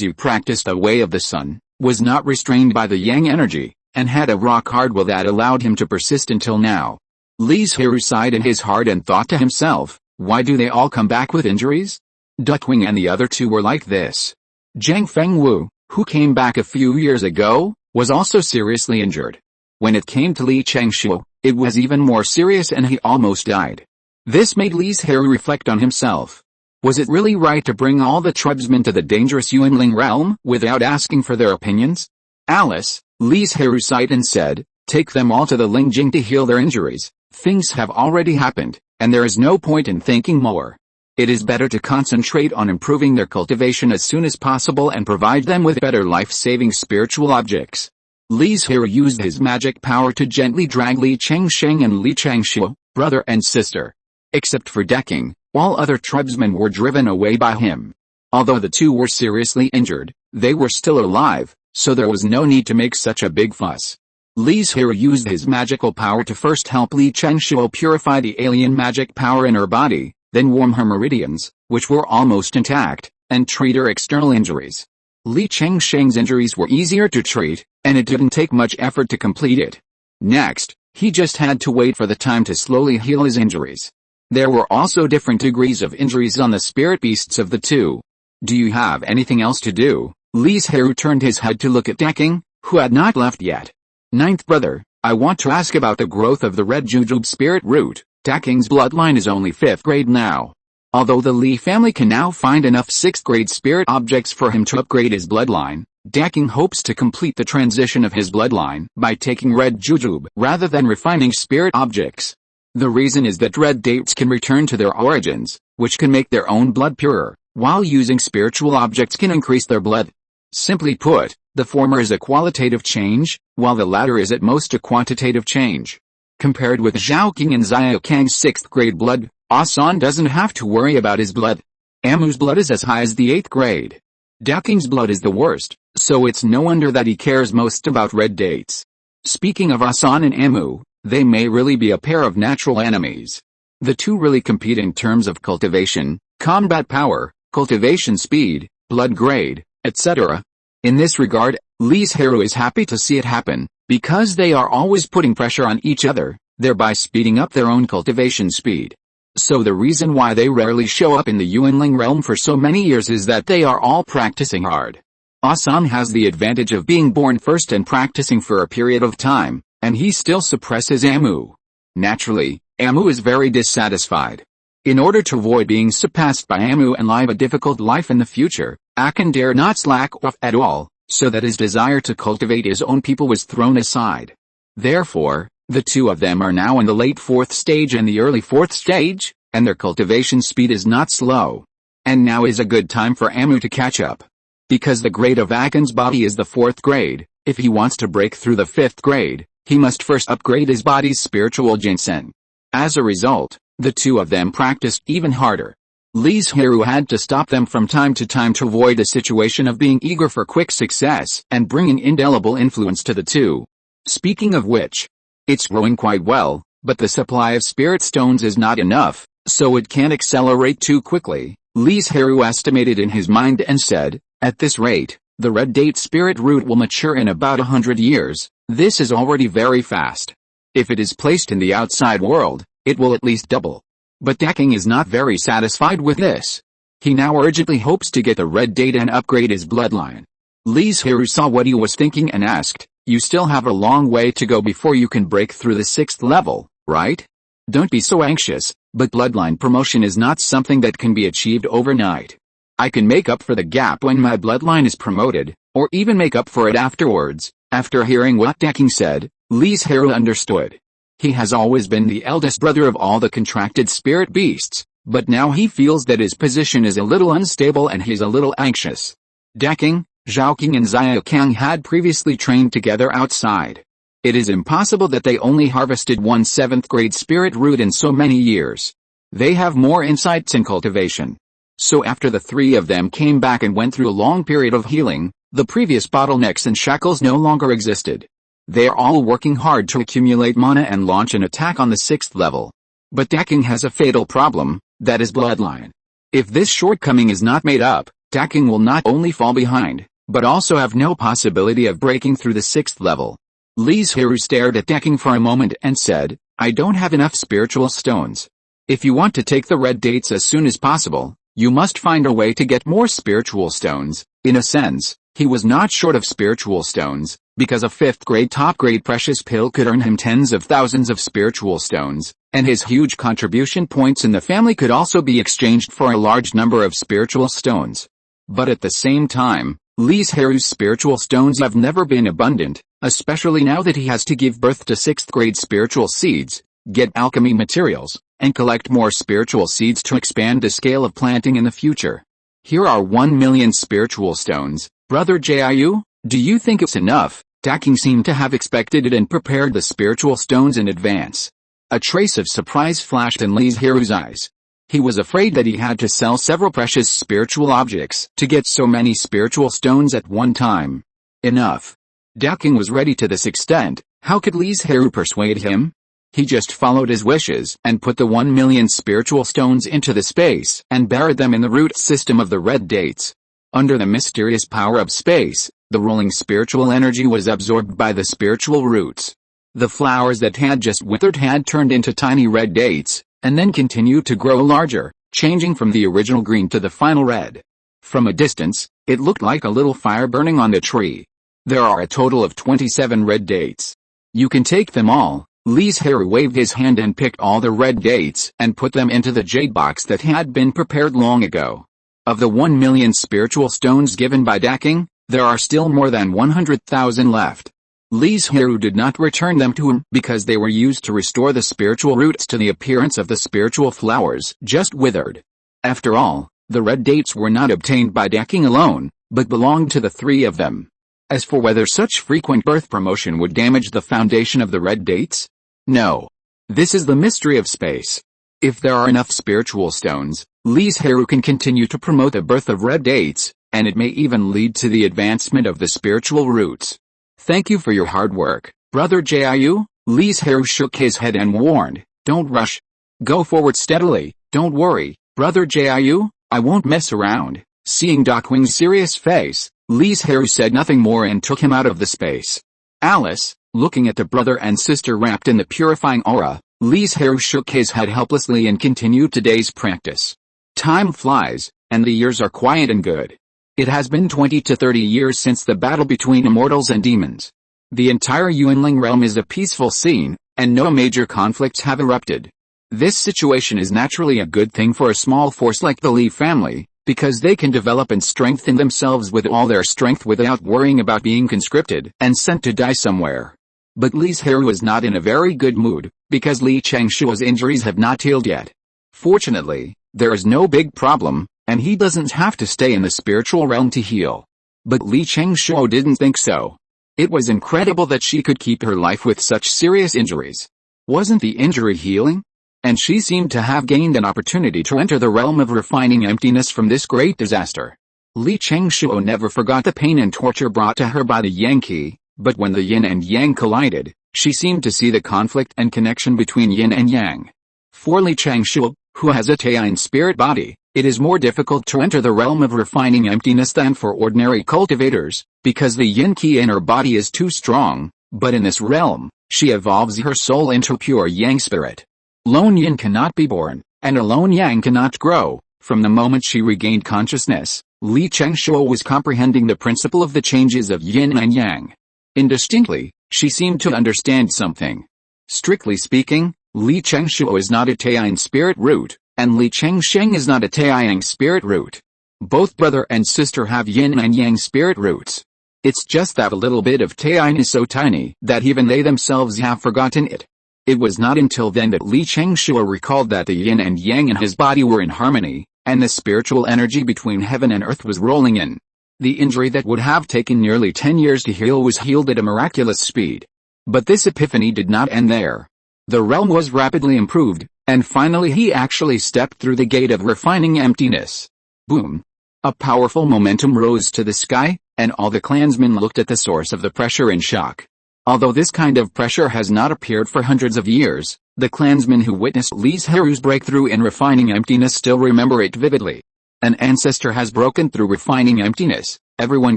he practiced the way of the sun, was not restrained by the yang energy, and had a rock-hard will that allowed him to persist until now. Li Zhirui sighed in his heart and thought to himself, why do they all come back with injuries? Da Qing and the other two were like this. Zhang Fengwu, who came back a few years ago, was also seriously injured. When it came to Li Changshuo, it was even more serious and he almost died. This made Li Zhirui reflect on himself. Was it really right to bring all the tribesmen to the dangerous Yuanling realm without asking for their opinions? Alice, Li Zhirui sighed and said, take them all to the Lingjing to heal their injuries. Things have already happened, and there is no point in thinking more. It is better to concentrate on improving their cultivation as soon as possible and provide them with better life-saving spiritual objects. Li Zhirui used his magic power to gently drag Li Changsheng and Li Changshuo, brother and sister. Except for Da Qing, all other tribesmen were driven away by him. Although the two were seriously injured, they were still alive, so there was no need to make such a big fuss. Li Zhirui used his magical power to first help Li Changshuo purify the alien magic power in her body, then warm her meridians, which were almost intact, and treat her external injuries. Li Changsheng's injuries were easier to treat, and it didn't take much effort to complete it. Next, he just had to wait for the time to slowly heal his injuries. There were also different degrees of injuries on the spirit beasts of the two. Do you have anything else to do? Li Zhirui turned his head to look at Da Qing, who had not left yet. Ninth brother, I want to ask about the growth of the red jujube spirit root. Da Qing's bloodline is only 5th grade now. Although the Li family can now find enough 6th grade spirit objects for him to upgrade his bloodline, Da Qing hopes to complete the transition of his bloodline by taking red jujube rather than refining spirit objects. The reason is that red dates can return to their origins, which can make their own blood purer, while using spiritual objects can increase their blood. Simply put, the former is a qualitative change, while the latter is at most a quantitative change. Compared with Zhaoqing and Xiaokang's 6th grade blood, Asan doesn't have to worry about his blood. Amu's blood is as high as the 8th grade. Da Qing's blood is the worst, so it's no wonder that he cares most about red dates. Speaking of Asan and Amu, they may really be a pair of natural enemies. The two really compete in terms of cultivation, combat power, cultivation speed, blood grade, etc. In this regard, Li Zhirui is happy to see it happen, because they are always putting pressure on each other, thereby speeding up their own cultivation speed. So the reason why they rarely show up in the Yuanling realm for so many years is that they are all practicing hard. Asan has the advantage of being born first and practicing for a period of time, and he still suppresses Amu. Naturally, Amu is very dissatisfied. In order to avoid being surpassed by Amu and live a difficult life in the future, Akan dare not slack off at all, so that his desire to cultivate his own people was thrown aside. Therefore, the two of them are now in the late 4th stage and the early 4th stage, and their cultivation speed is not slow. And now is a good time for Amu to catch up. Because the grade of Akan's body is the 4th grade, if he wants to break through the 5th grade, he must first upgrade his body's spiritual ginseng. As a result, the two of them practiced even harder. Li Zhirui had to stop them from time to time to avoid a situation of being eager for quick success and bringing indelible influence to the two. Speaking of which, it's growing quite well, but the supply of spirit stones is not enough, so it can't accelerate too quickly. Li Zhirui estimated in his mind and said, "At this rate, the red date spirit root will mature in about 100 years, this is already very fast. If it is placed in the outside world, it will at least double." But Daking is not very satisfied with this. He now urgently hopes to get the red date and upgrade his bloodline. Li Zhirui saw what he was thinking and asked, "You still have a long way to go before you can break through the 6th level, right? Don't be so anxious, but bloodline promotion is not something that can be achieved overnight. I can make up for the gap when my bloodline is promoted, or even make up for it afterwards." After hearing what Daking said, Li Zhirui understood. He has always been the eldest brother of all the contracted spirit beasts, but now he feels that his position is a little unstable and he's a little anxious. Daking, Zhaoqing and Xiaokang had previously trained together outside. It is impossible that they only harvested one 7th grade spirit root in so many years. They have more insights in cultivation. So after the three of them came back and went through a long period of healing, the previous bottlenecks and shackles no longer existed. They are all working hard to accumulate mana and launch an attack on the 6th level. But Daking has a fatal problem, that is bloodline. If this shortcoming is not made up, Daking will not only fall behind, but also have no possibility of breaking through the 6th level. Li Zhirui stared at Daking for a moment and said, "I don't have enough spiritual stones. If you want to take the red dates as soon as possible, you must find a way to get more spiritual stones." In a sense, he was not short of spiritual stones, because a 5th grade top grade precious pill could earn him tens of thousands of spiritual stones, and his huge contribution points in the family could also be exchanged for a large number of spiritual stones. But at the same time, Li Zhirui's spiritual stones have never been abundant, especially now that he has to give birth to 6th grade spiritual seeds, get alchemy materials, and collect more spiritual seeds to expand the scale of planting in the future. "Here are 1 million spiritual stones, Brother Jiu. Do you think it's enough?" Daking seemed to have expected it and prepared the spiritual stones in advance. A trace of surprise flashed in Li Zhirui's eyes. He was afraid that he had to sell several precious spiritual objects to get so many spiritual stones at one time. Enough. Daking was ready to this extent. How could Li Zhirui persuade him? He just followed his wishes and put the 1 million spiritual stones into the space and buried them in the root system of the red dates. Under the mysterious power of space, the ruling spiritual energy was absorbed by the spiritual roots. The flowers that had just withered had turned into tiny red dates, and then continued to grow larger, changing from the original green to the final red. From a distance, it looked like a little fire burning on the tree. There are a total of 27 red dates. You can take them all. Li Zhirui waved his hand and picked all the red dates and put them into the jade box that had been prepared long ago. Of the 1 million spiritual stones given by Daking, there are still more than 100,000 left. Li Zhirui did not return them to him because they were used to restore the spiritual roots to the appearance of the spiritual flowers just withered. After all, the red dates were not obtained by Daking alone, but belonged to the three of them. As for whether such frequent birth promotion would damage the foundation of the red dates? No. This is the mystery of space. If there are enough spiritual stones, Li Zhirui can continue to promote the birth of red dates, and it may even lead to the advancement of the spiritual roots. "Thank you for your hard work, Brother Jiu." Li Zhirui shook his head and warned, "Don't rush. Go forward steadily, don't worry, Brother Jiu, I won't mess around." Seeing Daking's serious face, Li Zhirui said nothing more and took him out of the space. Alice, looking at the brother and sister wrapped in the purifying aura, Li Zhirui shook his head helplessly and continued today's practice. Time flies, and the years are quiet and good. It has been 20 to 30 years since the battle between immortals and demons. The entire Yuanling realm is a peaceful scene, and no major conflicts have erupted. This situation is naturally a good thing for a small force like the Li family, because they can develop and strengthen themselves with all their strength without worrying about being conscripted and sent to die somewhere. But Li Zhirui was not in a very good mood, because Li Changshuo's injuries have not healed yet. Fortunately, there is no big problem, and he doesn't have to stay in the spiritual realm to heal. But Li Changshuo didn't think so. It was incredible that she could keep her life with such serious injuries. Wasn't the injury healing? And she seemed to have gained an opportunity to enter the realm of refining emptiness from this great disaster. Li Changshuo never forgot the pain and torture brought to her by the Yang Qi, but when the yin and yang collided, she seemed to see the conflict and connection between yin and yang. For Li Changshuo, who has a Taiyin spirit body, It is more difficult to enter the realm of refining emptiness than for ordinary cultivators, because the yin qi in her body is too strong, but in this realm, she evolves her soul into pure yang spirit. Lone yin cannot be born, and alone yang cannot grow. From the moment she regained consciousness, Li Chengshuo was comprehending the principle of the changes of yin and yang. Indistinctly, she seemed to understand something. Strictly speaking, Li Chengshuo is not a Taiyang spirit root, and Li Chengsheng is not a Taiyang spirit root. Both brother and sister have yin and yang spirit roots. It's just that a little bit of Taiyang is so tiny that even they themselves have forgotten it. It was not until then that Li Chengshuo recalled that the yin and yang in his body were in harmony, and the spiritual energy between heaven and earth was rolling in. The injury that would have taken nearly 10 years to heal was healed at a miraculous speed. But this epiphany did not end there. The realm was rapidly improved, and finally he actually stepped through the gate of refining emptiness. Boom! A powerful momentum rose to the sky, and all the clansmen looked at the source of the pressure in shock. Although this kind of pressure has not appeared for hundreds of years, the clansmen who witnessed Li Zhirui's breakthrough in refining emptiness still remember it vividly. An ancestor has broken through refining emptiness. Everyone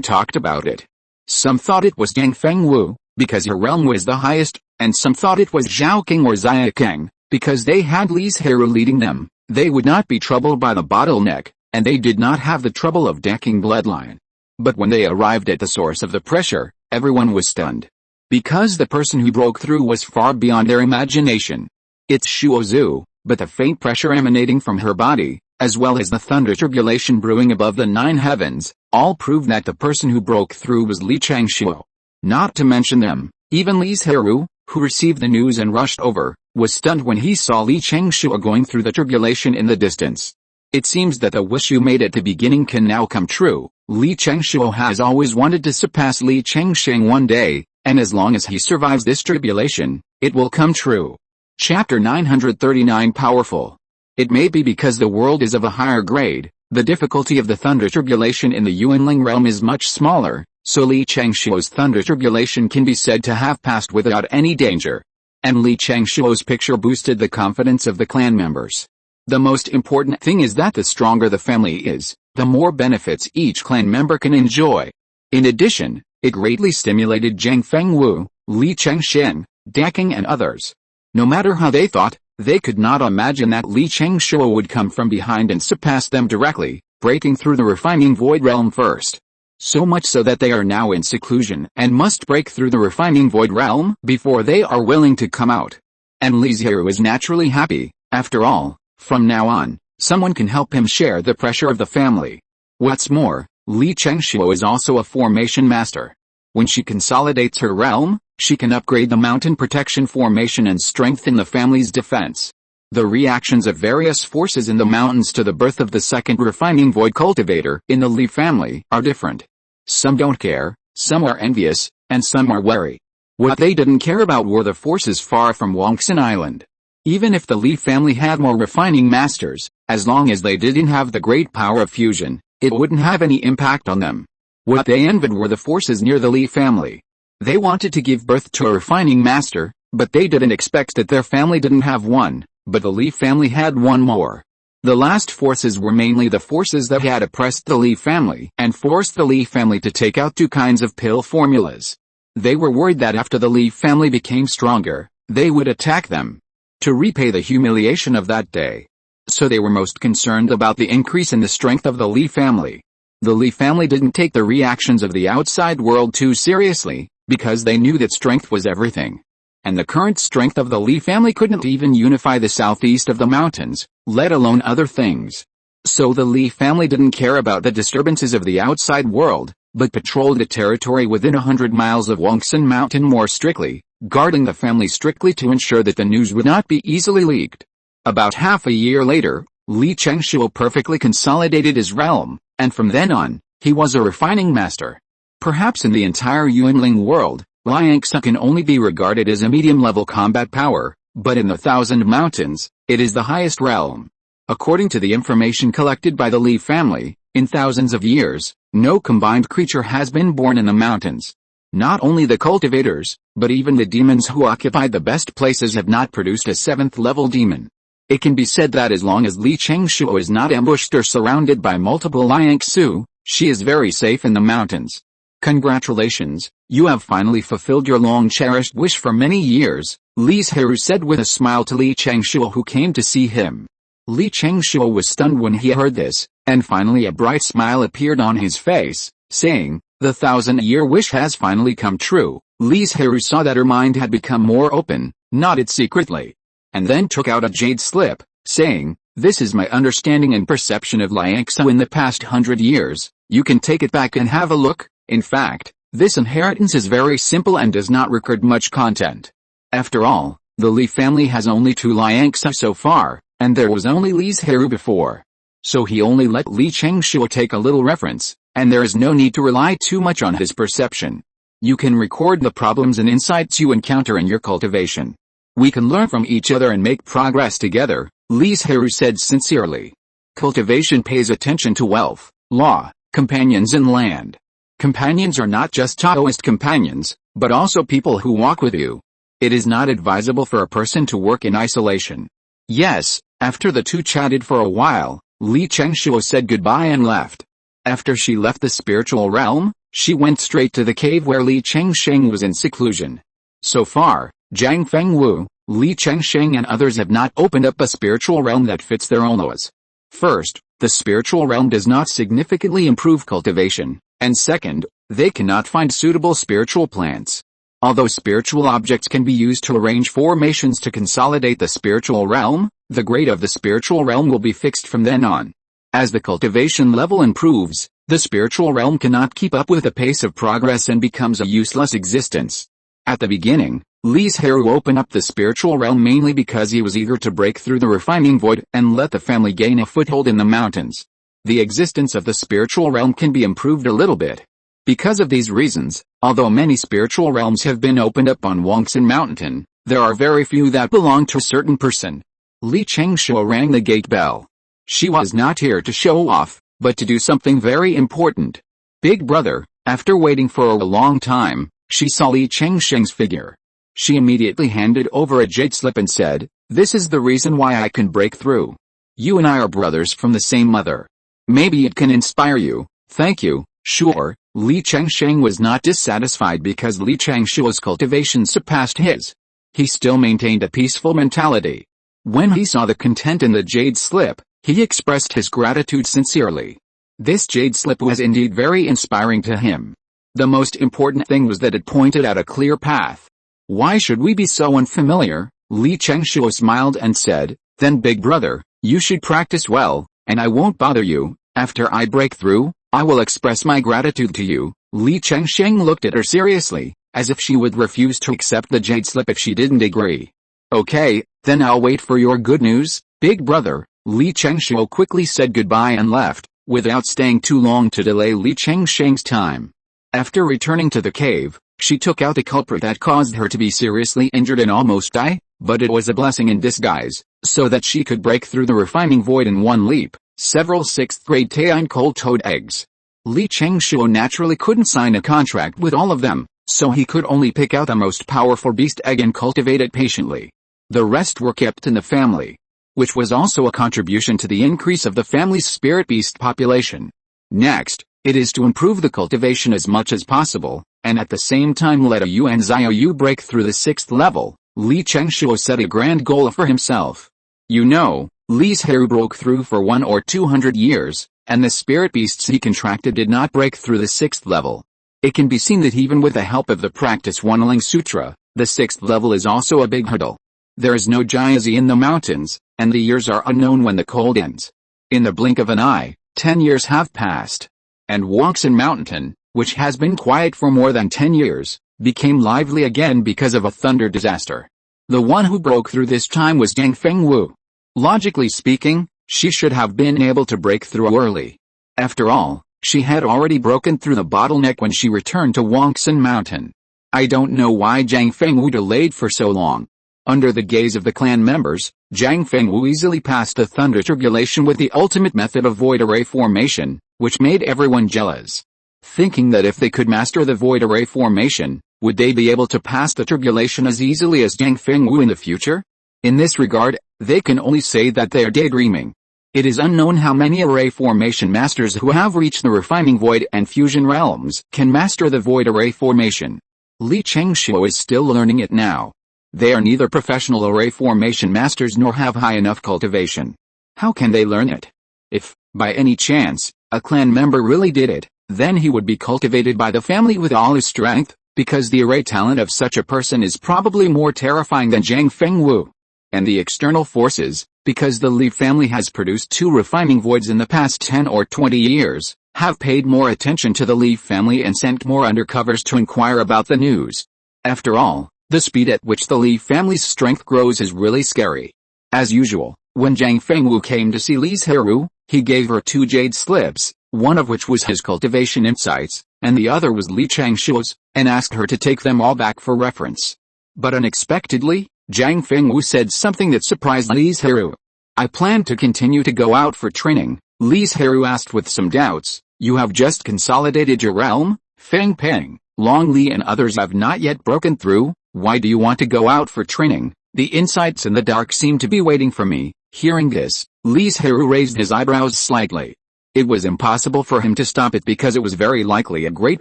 talked about it. Some thought it was Yang Fengwu, because her realm was the highest, and some thought it was Zhao King or Xia Keng, because they had Li Zhirui leading them. They would not be troubled by the bottleneck, and they did not have the trouble of decking bloodline. But when they arrived at the source of the pressure, everyone was stunned. Because the person who broke through was far beyond their imagination. It's Shuozu, but the faint pressure emanating from her body, as well as the thunder turbulation brewing above the 9 heavens, all prove that the person who broke through was Li Chengshuo. Not to mention them, even Li Zhirui, who received the news and rushed over, was stunned when he saw Li Chengshuo going through the turbulation in the distance. It seems that the wish you made at the beginning can now come true. Li Chengshuo has always wanted to surpass Li Chengsheng one day, and as long as he survives this tribulation, it will come true. Chapter 939 Powerful. It may be because the world is of a higher grade, the difficulty of the thunder turbulation in the Yuanling realm is much smaller, so Li Chengshuo's thunder turbulation can be said to have passed without any danger. And Li Chengshuo's picture boosted the confidence of the clan members. The most important thing is that the stronger the family is, the more benefits each clan member can enjoy. In addition, it greatly stimulated Zhang Fengwu, Li Chengshen, Daking and others. No matter how they thought, they could not imagine that Li Chengshuo would come from behind and surpass them directly, breaking through the refining void realm first. So much so that they are now in seclusion and must break through the refining void realm before they are willing to come out. And Li Zhirui is naturally happy. After all, from now on, someone can help him share the pressure of the family. What's more, Li Chengshuo is also a formation master. When she consolidates her realm, she can upgrade the mountain protection formation and strengthen the family's defense. The reactions of various forces in the mountains to the birth of the second refining void cultivator in the Li family are different. Some don't care, some are envious, and some are wary. What they didn't care about were the forces far from Banyan Island. Even if the Li family had more refining masters, as long as they didn't have the great power of fusion, it wouldn't have any impact on them. What they envied were the forces near the Li family. They wanted to give birth to a refining master, but they didn't expect that their family didn't have one, but the Li family had one more. The last forces were mainly the forces that had oppressed the Li family and forced the Li family to take out 2 kinds of pill formulas. They were worried that after the Li family became stronger, they would attack them to repay the humiliation of that day. So they were most concerned about the increase in the strength of the Li family. The Li family didn't take the reactions of the outside world too seriously, because they knew that strength was everything. And the current strength of the Li family couldn't even unify the southeast of the mountains, let alone other things. So the Li family didn't care about the disturbances of the outside world, but patrolled the territory within 100 miles of Wangsan Mountain more strictly, guarding the family strictly to ensure that the news would not be easily leaked. About half a year later, Li Chengshuo perfectly consolidated his realm, and from then on, he was a refining master. Perhaps in the entire Yuanling world, Liangsa can only be regarded as a medium-level combat power, but in the Thousand Mountains, it is the highest realm. According to the information collected by the Li family, in thousands of years, no combined creature has been born in the mountains. Not only the cultivators, but even the demons who occupied the best places have not produced a 7th-level demon. It can be said that as long as Li Changshuo is not ambushed or surrounded by multiple Liangsu, she is very safe in the mountains. Congratulations, you have finally fulfilled your long-cherished wish for many years, Li Zhirui said with a smile to Li Changshuo who came to see him. Li Changshuo was stunned when he heard this, and finally a bright smile appeared on his face, saying, "The 1,000-year wish has finally come true." Li Zhirui saw that her mind had become more open, nodded secretly, and then took out a jade slip, saying, "This is my understanding and perception of Liangsu in the past 100 years, you can take it back and have a look. In fact, this inheritance is very simple and does not record much content. After all, the Li family has only 2 Liangsu so far, and there was only Li Zhirui before. So he only let Li Changshuo take a little reference, and there is no need to rely too much on his perception. You can record the problems and insights you encounter in your cultivation. We can learn from each other and make progress together," Li Zhirui said sincerely. Cultivation pays attention to wealth, law, companions and land. Companions are not just Taoist companions, but also people who walk with you. It is not advisable for a person to work in isolation. Yes, after the two chatted for a while, Li Changshuo said goodbye and left. After she left the spiritual realm, she went straight to the cave where Li Chengsheng was in seclusion. So far, Zhang Fengwu, Li Chengsheng and others have not opened up a spiritual realm that fits their own laws. First, the spiritual realm does not significantly improve cultivation, and second, they cannot find suitable spiritual plants. Although spiritual objects can be used to arrange formations to consolidate the spiritual realm, the grade of the spiritual realm will be fixed from then on. As the cultivation level improves, the spiritual realm cannot keep up with the pace of progress and becomes a useless existence. At the beginning, Li Zhirui opened up the spiritual realm mainly because he was eager to break through the refining void and let the family gain a foothold in the mountains. The existence of the spiritual realm can be improved a little bit. Because of these reasons, although many spiritual realms have been opened up on Wangsan Mountain, there are very few that belong to a certain person. Li Changshuo rang the gate bell. She was not here to show off, but to do something very important. Big brother, after waiting for a long time, she saw Li Chengsheng's figure. She immediately handed over a jade slip and said, "This is the reason why I can break through. You and I are brothers from the same mother. Maybe it can inspire you." "Thank you." Sure, Li Chengsheng was not dissatisfied because Li Changshuo's cultivation surpassed his. He still maintained a peaceful mentality. When he saw the content in the jade slip, he expressed his gratitude sincerely. This jade slip was indeed very inspiring to him. The most important thing was that it pointed out a clear path. "Why should we be so unfamiliar?" Li Changshuo smiled and said, "Then big brother, you should practice well, and I won't bother you. After I break through, I will express my gratitude to you." Li Chengsheng looked at her seriously, as if she would refuse to accept the jade slip if she didn't agree. "Okay, then I'll wait for your good news, big brother." Li Changshuo quickly said goodbye and left, without staying too long to delay Li Chengsheng's time. After returning to the cave, she took out the culprit that caused her to be seriously injured and almost die, but it was a blessing in disguise, so that she could break through the refining void in one leap. Several 6th-grade Taiyang cold-toed eggs. Li Changshuo naturally couldn't sign a contract with all of them, so he could only pick out the most powerful beast egg and cultivate it patiently. The rest were kept in the family, which was also a contribution to the increase of the family's spirit beast population. Next, it is to improve the cultivation as much as possible, and at the same time let a Yuan Xiaoyu break through the 6th level. Li Changshuo set a grand goal for himself. You know, Li Zhirui broke through for 100 or 200 years, and the spirit beasts he contracted did not break through the 6th level. It can be seen that even with the help of the practice Wanling Sutra, the 6th level is also a big hurdle. There is no Jiazi in the mountains, and the years are unknown when the cold ends. In the blink of an eye, 10 years have passed. And Wangsan Mountain, which has been quiet for more than 10 years, became lively again because of a thunder disaster. The one who broke through this time was Zhang Fengwu. Logically speaking, she should have been able to break through early. After all, she had already broken through the bottleneck when she returned to Wangsan Mountain. I don't know why Zhang Fengwu delayed for so long. Under the gaze of the clan members, Zhang Fengwu easily passed the thunder tribulation with the ultimate method of void array formation, which made everyone jealous. Thinking that if they could master the void array formation, would they be able to pass the tribulation as easily as Zhang Fengwu in the future? In this regard, they can only say that they are daydreaming. It is unknown how many array formation masters who have reached the refining void and fusion realms can master the void array formation. Li Chengxiu is still learning it now. They are neither professional array formation masters nor have high enough cultivation. How can they learn it? If, by any chance, a clan member really did it, then he would be cultivated by the family with all his strength, because the array talent of such a person is probably more terrifying than Zhang Fengwu. And the external forces, because the Li family has produced 2 refining voids in the past 10 or 20 years, have paid more attention to the Li family and sent more undercovers to inquire about the news. After all, the speed at which the Li family's strength grows is really scary. As usual, when Zhang Fengwu came to see Li Zhirui, he gave her 2 jade slips, one of which was his cultivation insights, and the other was Li Chengxiu's, and asked her to take them all back for reference. But unexpectedly, Zhang Fengwu said something that surprised Li Zhirui. I plan to continue to go out for training, Li Zhirui asked with some doubts. You have just consolidated your realm? Feng Peng, Long Li and others have not yet broken through. Why do you want to go out for training? The insights in the dark seem to be waiting for me. Hearing this, Li Zhirui raised his eyebrows slightly. It was impossible for him to stop it because it was very likely a great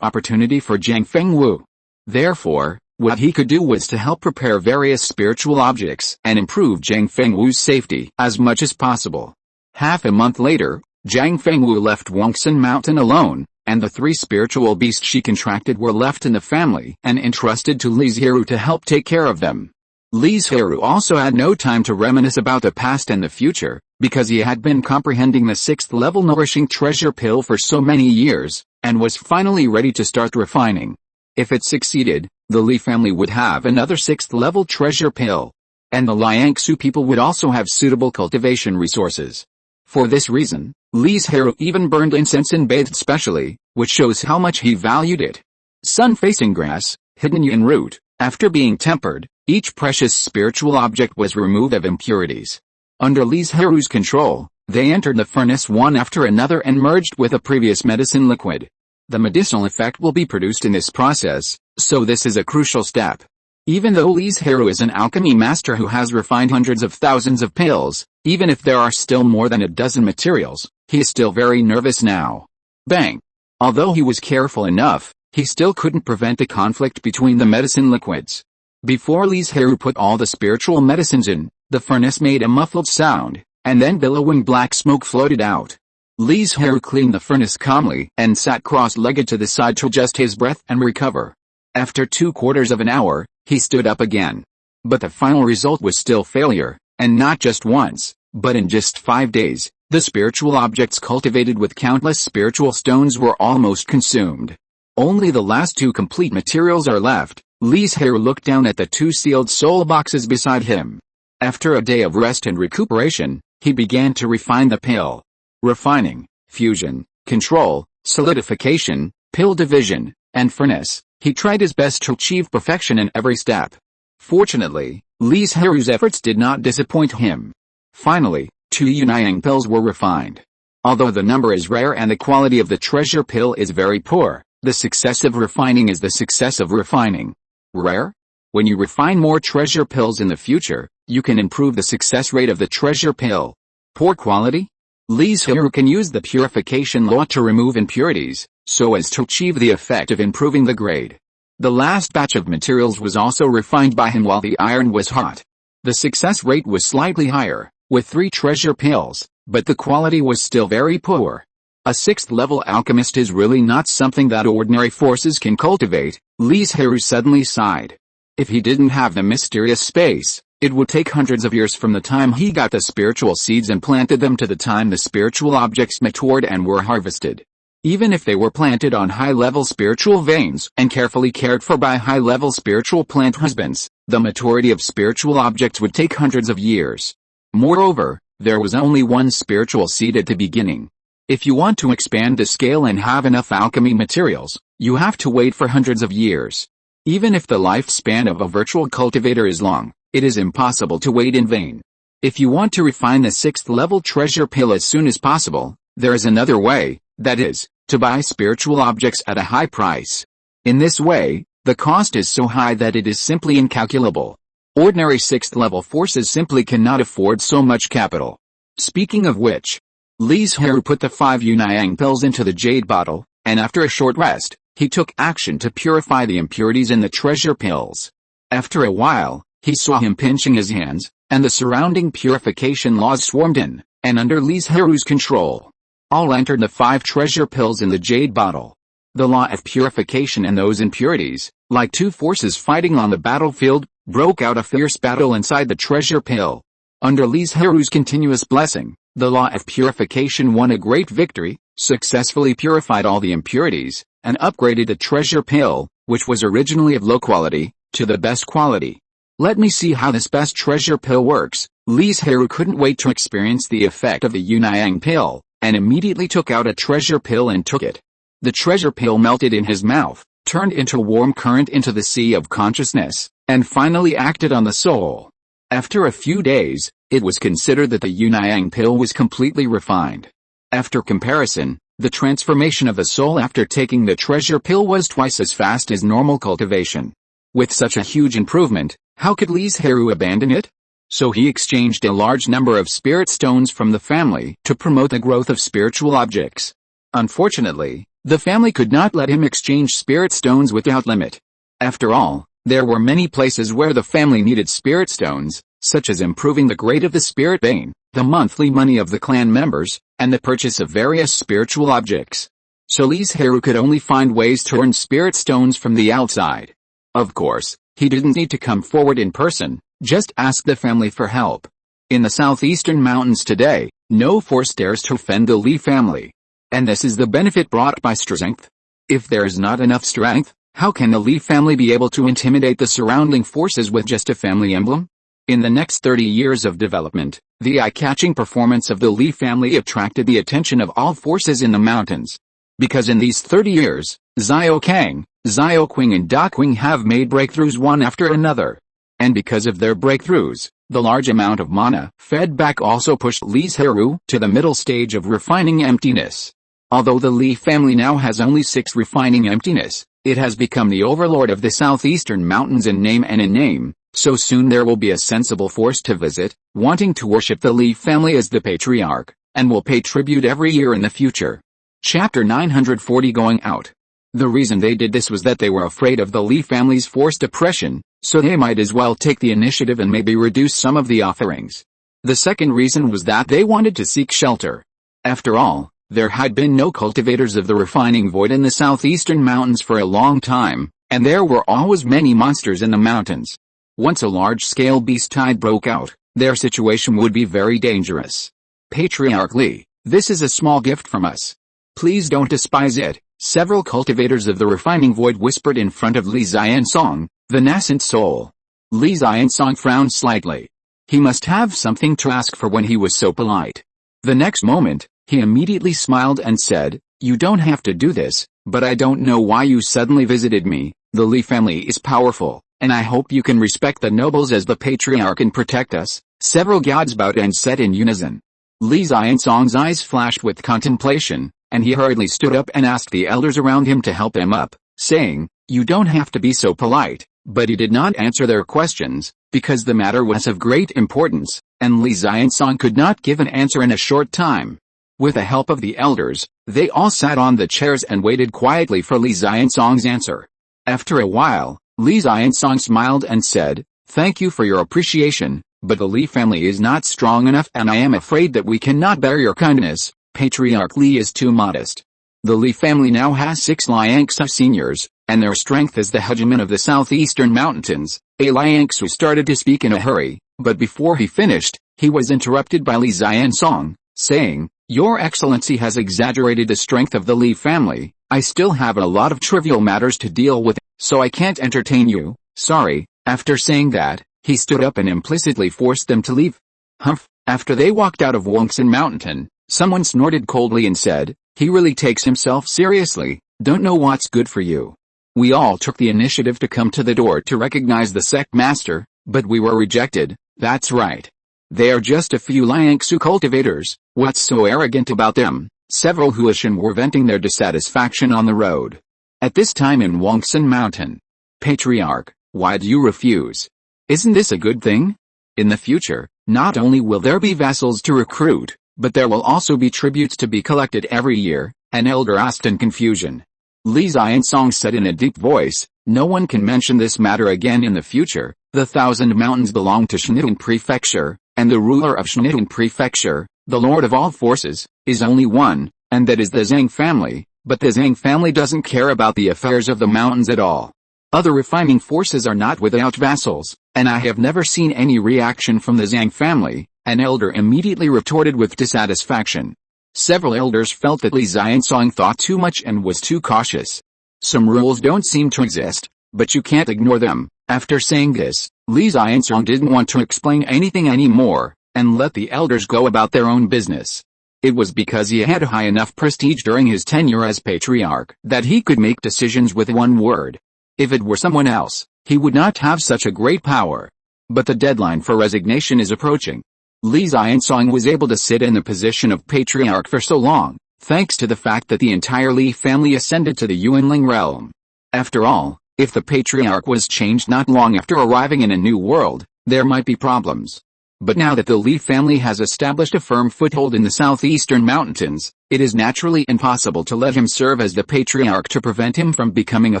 opportunity for Zhang Fengwu. Therefore, what he could do was to help prepare various spiritual objects and improve Zhang Fengwu's safety as much as possible. Half a month later, Zhang Fengwu left Wangsun Mountain alone, and the 3 spiritual beasts she contracted were left in the family and entrusted to Li Zhirui to help take care of them. Li Zhirui also had no time to reminisce about the past and the future, because he had been comprehending the 6th level nourishing treasure pill for so many years, and was finally ready to start refining. If it succeeded, the Li family would have another 6th level treasure pill. And the Liangsu people would also have suitable cultivation resources. For this reason, Li Zhirui even burned incense and bathed specially, which shows how much he valued it. Sun-facing grass, hidden yin root, after being tempered, each precious spiritual object was removed of impurities. Under Li Zhirui's control, they entered the furnace one after another and merged with a previous medicine liquid. The medicinal effect will be produced in this process, so this is a crucial step. Even though Li Zhirui is an alchemy master who has refined hundreds of thousands of pills, even if there are still more than a dozen materials, he is still very nervous now. Bang! Although he was careful enough, he still couldn't prevent the conflict between the medicine liquids. Before Li Zhirui put all the spiritual medicines in, the furnace made a muffled sound, and then billowing black smoke floated out. Li Zhirui cleaned the furnace calmly and sat cross-legged to the side to adjust his breath and recover. After 2/4 of an hour, he stood up again. But the final result was still failure, and not just once, but in just 5 days, the spiritual objects cultivated with countless spiritual stones were almost consumed. Only the last 2 complete materials are left. Li Zhirui looked down at the 2 sealed soul boxes beside him. After a day of rest and recuperation, he began to refine the pill. Refining, fusion, control, solidification, pill division, and furnace. He tried his best to achieve perfection in every step. Fortunately, Li Zhirui's efforts did not disappoint him. Finally, 2 Yunayang pills were refined. Although the number is rare and the quality of the treasure pill is very poor, the success of refining is the success of refining. Rare? When you refine more treasure pills in the future, you can improve the success rate of the treasure pill. Poor quality? Li Zhirui can use the purification law to remove impurities, so as to achieve the effect of improving the grade. The last batch of materials was also refined by him while the iron was hot. The success rate was slightly higher, with 3 treasure pills, but the quality was still very poor. A 6th level alchemist is really not something that ordinary forces can cultivate. Li Zhirui suddenly sighed. If he didn't have the mysterious space, it would take hundreds of years from the time he got the spiritual seeds and planted them to the time the spiritual objects matured and were harvested. Even if they were planted on high-level spiritual veins and carefully cared for by high-level spiritual plant husbands, the maturity of spiritual objects would take hundreds of years. Moreover, there was only one spiritual seed at the beginning. If you want to expand the scale and have enough alchemy materials, you have to wait for hundreds of years. Even if the lifespan of a virtual cultivator is long, it is impossible to wait in vain. If you want to refine the 6th level treasure pill as soon as possible, there is another way, that is, to buy spiritual objects at a high price. In this way, the cost is so high that it is simply incalculable. Ordinary 6th level forces simply cannot afford so much capital. Speaking of which, Li Zhirui put the 5 Yunayang pills into the jade bottle, and after a short rest, he took action to purify the impurities in the treasure pills. After a while, he saw him pinching his hands, and the surrounding purification laws swarmed in, and under Li Zhirui's control. All entered the 5 treasure pills in the jade bottle. The law of purification and those impurities, like two forces fighting on the battlefield, broke out a fierce battle inside the treasure pill. Under Li Zhirui's continuous blessing, the law of purification won a great victory, successfully purified all the impurities, and upgraded the treasure pill, which was originally of low quality, to the best quality. Let me see how this best treasure pill works. Li Zhirui couldn't wait to experience the effect of the Yunayang pill, and immediately took out a treasure pill and took it. The treasure pill melted in his mouth, turned into a warm current into the sea of consciousness, and finally acted on the soul. After a few days, it was considered that the Yunayang pill was completely refined. After comparison, the transformation of the soul after taking the treasure pill was twice as fast as normal cultivation. With such a huge improvement, how could Li Zhirui abandon it? So he exchanged a large number of spirit stones from the family to promote the growth of spiritual objects. Unfortunately, the family could not let him exchange spirit stones without limit. After all, there were many places where the family needed spirit stones, such as improving the grade of the spirit vein, the monthly money of the clan members, and the purchase of various spiritual objects. So Li Zhirui could only find ways to earn spirit stones from the outside. Of course, he didn't need to come forward in person, just ask the family for help. In the southeastern mountains today, no force dares to offend the Li family. And this is the benefit brought by strength. If there is not enough strength, how can the Li family be able to intimidate the surrounding forces with just a family emblem? In the next 30 years of development, the eye-catching performance of the Li family attracted the attention of all forces in the mountains. Because in these 30 years, Xiao Kang, Xiao Qing and Da Qing have made breakthroughs one after another. And because of their breakthroughs, the large amount of mana fed back also pushed Li Zhirui to the middle stage of refining emptiness. Although the Li family now has only 6 refining emptiness, it has become the overlord of the southeastern mountains in name and in name, so soon there will be a sensible force to visit, wanting to worship the Li family as the patriarch, and will pay tribute every year in the future. Chapter 940 Going Out. The reason they did this was that they were afraid of the Li family's forced oppression, so they might as well take the initiative and maybe reduce some of the offerings. The second reason was that they wanted to seek shelter. After all, there had been no cultivators of the refining void in the southeastern mountains for a long time, and there were always many monsters in the mountains. Once a large-scale beast tide broke out, their situation would be very dangerous. Patriarch Li, this is a small gift from us. Please don't despise it, several cultivators of the refining void whispered in front of Li Zhiansong, the nascent soul. Li Zhiansong frowned slightly. He must have something to ask for when he was so polite. The next moment, he immediately smiled and said, "You don't have to do this, but I don't know why you suddenly visited me. The Li family is powerful, and I hope you can respect the nobles as the patriarch and protect us." Several gods bowed and said in unison. Li Zhiansong's eyes flashed with contemplation, and he hurriedly stood up and asked the elders around him to help him up, saying, "You don't have to be so polite." But he did not answer their questions, because the matter was of great importance, and Li Zhiansong could not give an answer in a short time. With the help of the elders, they all sat on the chairs and waited quietly for Li Zhiansong's answer. After a while, Li Zhiansong smiled and said, "Thank you for your appreciation, but the Li family is not strong enough and I am afraid that we cannot bear your kindness. Patriarch Li is too modest. The Li family now has 6 Liangsu seniors, and their strength is the hegemon of the southeastern mountains." A Liangsu started to speak in a hurry, but before he finished, he was interrupted by Li Zhiansong, saying, "Your Excellency has exaggerated the strength of the Li family. I still have a lot of trivial matters to deal with, so I can't entertain you, sorry." After saying that, he stood up and implicitly forced them to leave. Humph. After they walked out of Wongsun Mountain, someone snorted coldly and said, "He really takes himself seriously, don't know what's good for you." We all took the initiative to come to the door to recognize the sect master, but we were rejected. That's right. They are just a few Liangsu cultivators, what's so arrogant about them? Several Huashan were venting their dissatisfaction on the road. At this time in Wongsun Mountain. Patriarch, why do you refuse? Isn't this a good thing? In the future, not only will there be vassals to recruit, but there will also be tributes to be collected every year, an elder asked in confusion. Li Zhirui said in a deep voice, no one can mention this matter again in the future. The 1,000 mountains belong to Shantung Prefecture, and the ruler of Shantung Prefecture, the lord of all forces, is only one, and that is the Zhang family, but the Zhang family doesn't care about the affairs of the mountains at all. Other refining forces are not without vassals, and I have never seen any reaction from the Zhang family, an elder immediately retorted with dissatisfaction. Several elders felt that Li Zhirui thought too much and was too cautious. Some rules don't seem to exist, but you can't ignore them. After saying this, Li Zhirui didn't want to explain anything anymore, and let the elders go about their own business. It was because he had high enough prestige during his tenure as patriarch that he could make decisions with one word. If it were someone else, he would not have such a great power. But the deadline for resignation is approaching. Li Zhirui was able to sit in the position of patriarch for so long, thanks to the fact that the entire Li family ascended to the Yuanling realm. After all, if the patriarch was changed not long after arriving in a new world, there might be problems. But now that the Li family has established a firm foothold in the southeastern mountains, it is naturally impossible to let him serve as the patriarch to prevent him from becoming a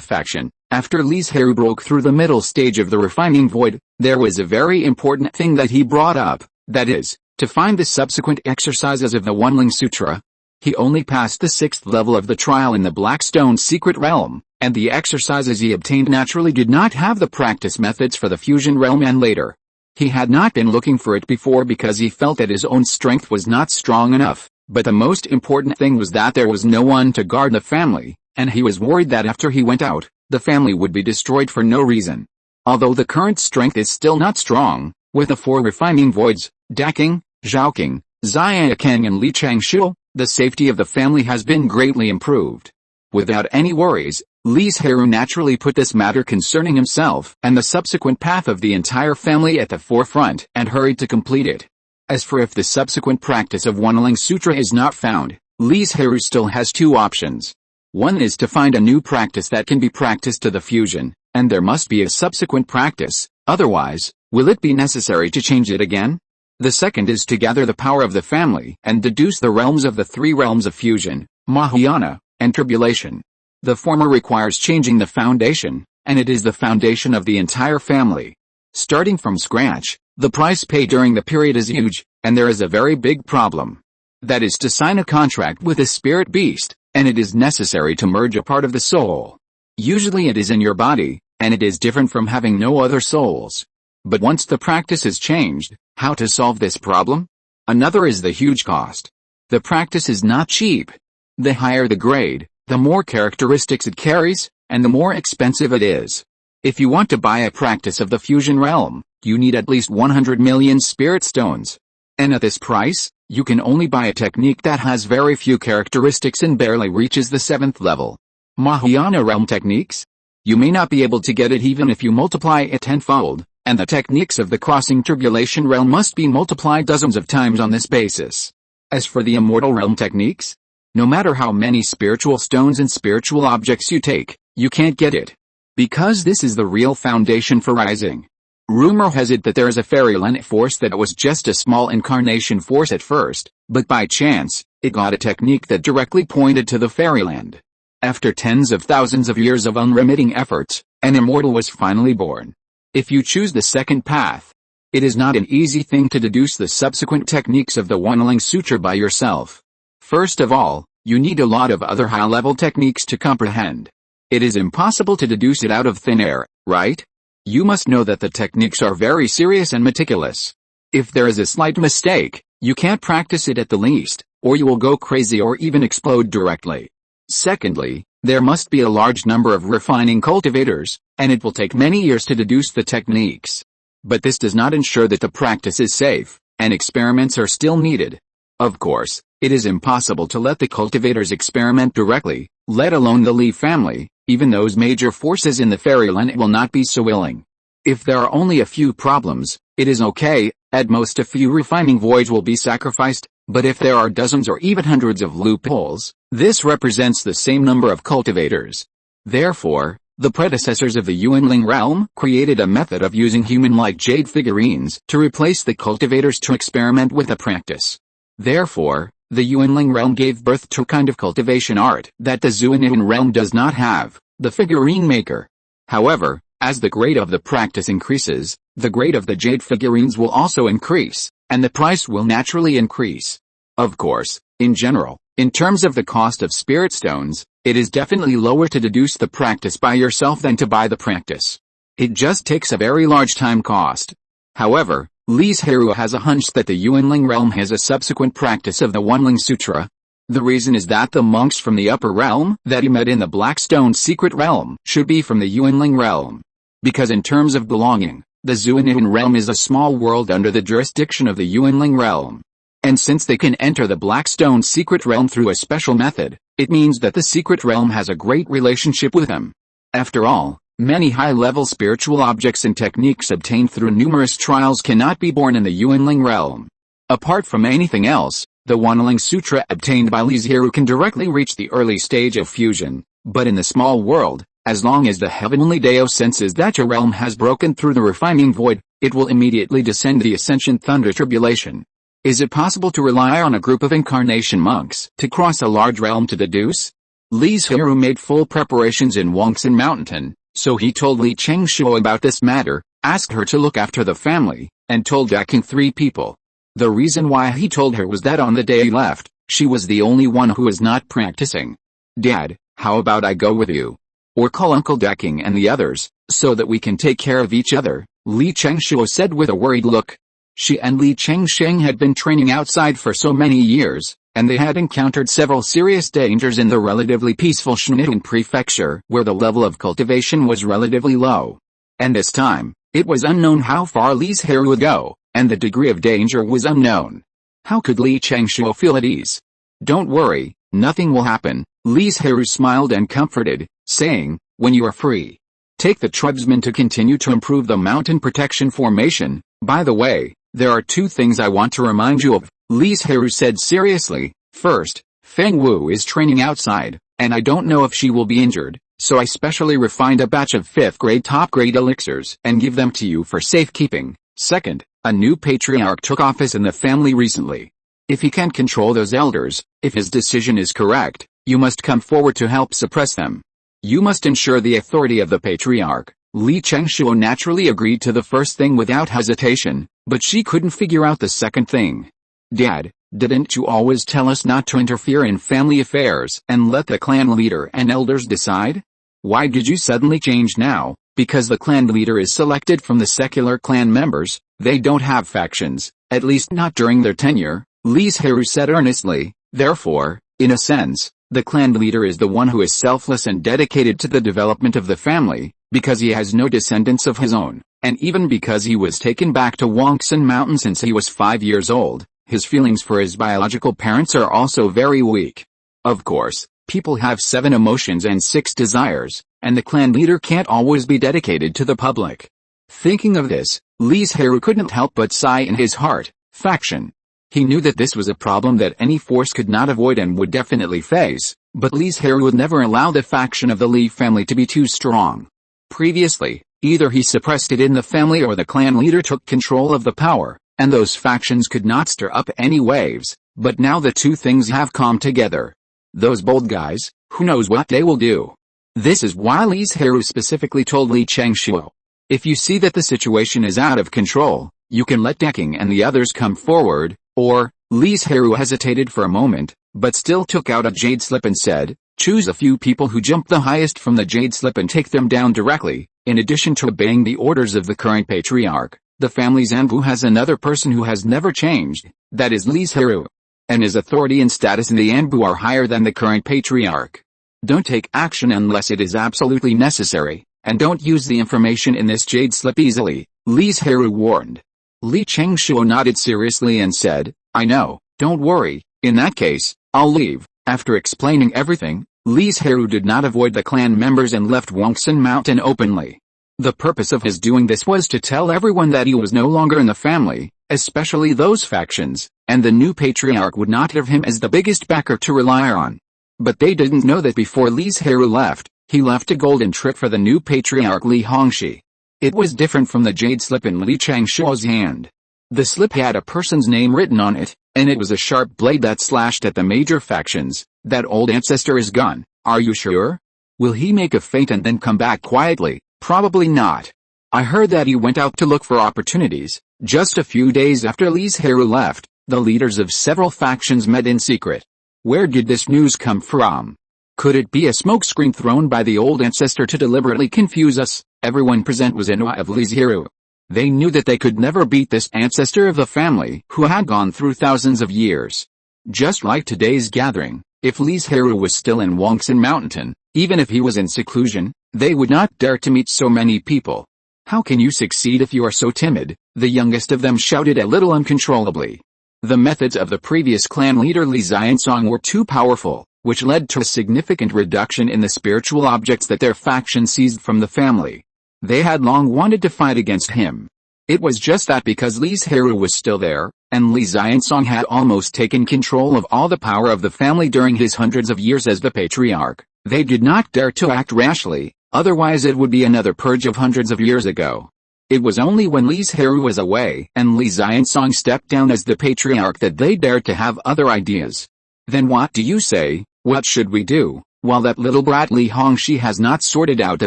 faction. After Li Zhirui broke through the middle stage of the refining void, there was a very important thing that he brought up, that is, to find the subsequent exercises of the Wanling Sutra. He only passed the 6th level of the trial in the Blackstone secret realm, and the exercises he obtained naturally did not have the practice methods for the fusion realm and later. He had not been looking for it before because he felt that his own strength was not strong enough, but the most important thing was that there was no one to guard the family, and he was worried that after he went out, the family would be destroyed for no reason. Although the current strength is still not strong, with the 4 refining voids, Daking, Zhaoking, Xiaokeng and Li Changshu, the safety of the family has been greatly improved. Without any worries, Li Zhirui naturally put this matter concerning himself and the subsequent path of the entire family at the forefront and hurried to complete it. As for if the subsequent practice of Wanling Sutra is not found, Li Zhirui still has 2 options. One is to find a new practice that can be practiced to the fusion, and there must be a subsequent practice, otherwise, will it be necessary to change it again? The second is to gather the power of the family and deduce the realms of the 3 realms of fusion, Mahayana, and tribulation. The former requires changing the foundation, and it is the foundation of the entire family. Starting from scratch, the price paid during the period is huge, and there is a very big problem. That is to sign a contract with a spirit beast, and it is necessary to merge a part of the soul. Usually it is in your body, and it is different from having no other souls. But once the practice is changed, how to solve this problem? Another is the huge cost. The practice is not cheap. The higher the grade, the more characteristics it carries, and the more expensive it is. If you want to buy a practice of the fusion realm, you need at least 100 million spirit stones. And at this price, you can only buy a technique that has very few characteristics and barely reaches the 7th level. Mahayana realm techniques? You may not be able to get it even if you multiply it tenfold, and the techniques of the crossing tribulation realm must be multiplied dozens of times on this basis. As for the immortal realm techniques, no matter how many spiritual stones and spiritual objects you take, you can't get it. Because this is the real foundation for rising. Rumor has it that there is a fairyland force that was just a small incarnation force at first, but by chance, it got a technique that directly pointed to the fairyland. After tens of thousands of years of unremitting efforts, an immortal was finally born. If you choose the second path, it is not an easy thing to deduce the subsequent techniques of the Wanling Sutra by yourself. First of all, you need a lot of other high-level techniques to comprehend. It is impossible to deduce it out of thin air, right? You must know that the techniques are very serious and meticulous. If there is a slight mistake, you can't practice it at the least, or you will go crazy or even explode directly. Secondly, there must be a large number of refining cultivators, and it will take many years to deduce the techniques. But this does not ensure that the practice is safe, and experiments are still needed. Of course, it is impossible to let the cultivators experiment directly, let alone the Li family. Even those major forces in the fairyland will not be so willing. If there are only a few problems, it is okay, at most a few refining voids will be sacrificed, but if there are dozens or even hundreds of loopholes, this represents the same number of cultivators. Therefore, The predecessors of the Yuanling realm created a method of using human-like jade figurines to replace the cultivators to experiment with the practice. Therefore, the Yuanling realm gave birth to a kind of cultivation art that the Zuanian realm does not have, the figurine maker. However, as the grade of the practice increases, the grade of the jade figurines will also increase, and the price will naturally increase. Of course, in general, in terms of the cost of spirit stones, it is definitely lower to deduce the practice by yourself than to buy the practice. It just takes a very large time cost. However, Li Zhirui has a hunch that the Yuanling realm has a subsequent practice of the Wanling Sutra. The reason is that the monks from the upper realm that he met in the Blackstone secret realm should be from the Yuanling realm. Because in terms of belonging, the Zuanian realm is a small world under the jurisdiction of the Yuanling realm. And since they can enter the Blackstone secret realm through a special method, it means that the secret realm has a great relationship with them. After all, many high-level spiritual objects and techniques obtained through numerous trials cannot be born in the Yuanling realm. Apart from anything else, the Wanling Sutra obtained by Li Zhirui can directly reach the early stage of fusion, but in the small world, as long as the heavenly Dao senses that your realm has broken through the refining void, it will immediately descend the ascension thunder tribulation. Is it possible to rely on a group of incarnation monks to cross a large realm to deduce? Li Zhirui made full preparations in Wangsan Mountain, so he told Li Chengshuo about this matter, asked her to look after the family, and told Daking 3 people. The reason why he told her was that on the day he left, she was the only one who was not practicing. Dad, how about I go with you? Or call Uncle Daking and the others, so that we can take care of each other, Li Chengshuo said with a worried look. She and Li Chengsheng had been training outside for so many years, and they had encountered several serious dangers in the relatively peaceful Shanghai prefecture, where the level of cultivation was relatively low. And this time, it was unknown how far Li Zhirui would go, and the degree of danger was unknown. How could Li Chengshuo feel at ease? Don't worry, nothing will happen, Li Zhirui smiled and comforted, saying, when you are free, take the tribesmen to continue to improve the mountain protection formation. By the way, there are 2 things I want to remind you of, Li Zhirui said seriously. First, Feng Wu is training outside, and I don't know if she will be injured, so I specially refined a batch of 5th grade top grade elixirs and give them to you for safekeeping. Second, a new patriarch took office in the family recently. If he can't control those elders, if his decision is correct, you must come forward to help suppress them. You must ensure the authority of the patriarch. Li Chengshuo naturally agreed to the first thing without hesitation, but she couldn't figure out the second thing. Dad, didn't you always tell us not to interfere in family affairs and let the clan leader and elders decide? Why did you suddenly change now? Because the clan leader is selected from the secular clan members, they don't have factions, at least not during their tenure, Li Zhirui said earnestly. Therefore, in a sense, the clan leader is the one who is selfless and dedicated to the development of the family, because he has no descendants of his own, and even because he was taken back to Wangsan Mountain since he was 5 years old, his feelings for his biological parents are also very weak. Of course, people have 7 emotions and 6 desires, and the clan leader can't always be dedicated to the public. Thinking of this, Li Zhirui couldn't help but sigh in his heart. Faction. He knew that this was a problem that any force could not avoid and would definitely face, but Li Zhirui would never allow the faction of the Li family to be too strong. Previously, either he suppressed it in the family or the clan leader took control of the power, and those factions could not stir up any waves, but now the 2 things have come together. Those bold guys, who knows what they will do. This is why Li Zhirui specifically told Li Chengshuo. If you see that the situation is out of control, you can let Daking and the others come forward, or, Li Zhirui hesitated for a moment, but still took out a jade slip and said, choose a few people who jump the highest from the jade slip and take them down directly. In addition to obeying the orders of the current patriarch, the family's Anbu has another person who has never changed, that is Li Zhirui. And his authority and status in the Anbu are higher than the current patriarch. Don't take action unless it is absolutely necessary, and don't use the information in this jade slip easily, Li Zhirui warned. Li Chengshuo nodded seriously and said, I know, don't worry, in that case, I'll leave. After explaining everything, Li Zhirui did not avoid the clan members and left Wangsan Mountain openly. The purpose of his doing this was to tell everyone that he was no longer in the family, especially those factions, and the new patriarch would not have him as the biggest backer to rely on. But they didn't know that before Li Zhirui left, He left a golden trip for the new patriarch Li Hongxi. It was different from the jade slip in Li Changshuo's hand. The slip had a person's name written on it, and it was a sharp blade that slashed at the major factions. That old ancestor is gone, are you sure? Will he make a feint and then come back quietly? Probably not. I heard that he went out to look for opportunities. Just a few days after Li Zhirui left, the leaders of several factions met in secret. Where did this news come from? Could it be a smokescreen thrown by the old ancestor to deliberately confuse us? Everyone present was in awe of Li Zhirui. They knew that they could never beat this ancestor of the family who had gone through thousands of years. Just like today's gathering, if Li Zhirui was still in Wangxin Mountain, even if he was in seclusion, they would not dare to meet so many people. How can you succeed if you are so timid? The youngest of them shouted a little uncontrollably. The methods of the previous clan leader Li Zhiansong were too powerful, which led to a significant reduction in the spiritual objects that their faction seized from the family. They had long wanted to fight against him. It was just that because Li Zhirui was still there, and Li Zhiansong had almost taken control of all the power of the family during his hundreds of years as the patriarch, they did not dare to act rashly, otherwise it would be another purge of hundreds of years ago. It was only when Li Zhirui was away and Li Zhiansong stepped down as the patriarch that they dared to have other ideas. Then what do you say? What should we do? While that little brat Li Hongxi has not sorted out the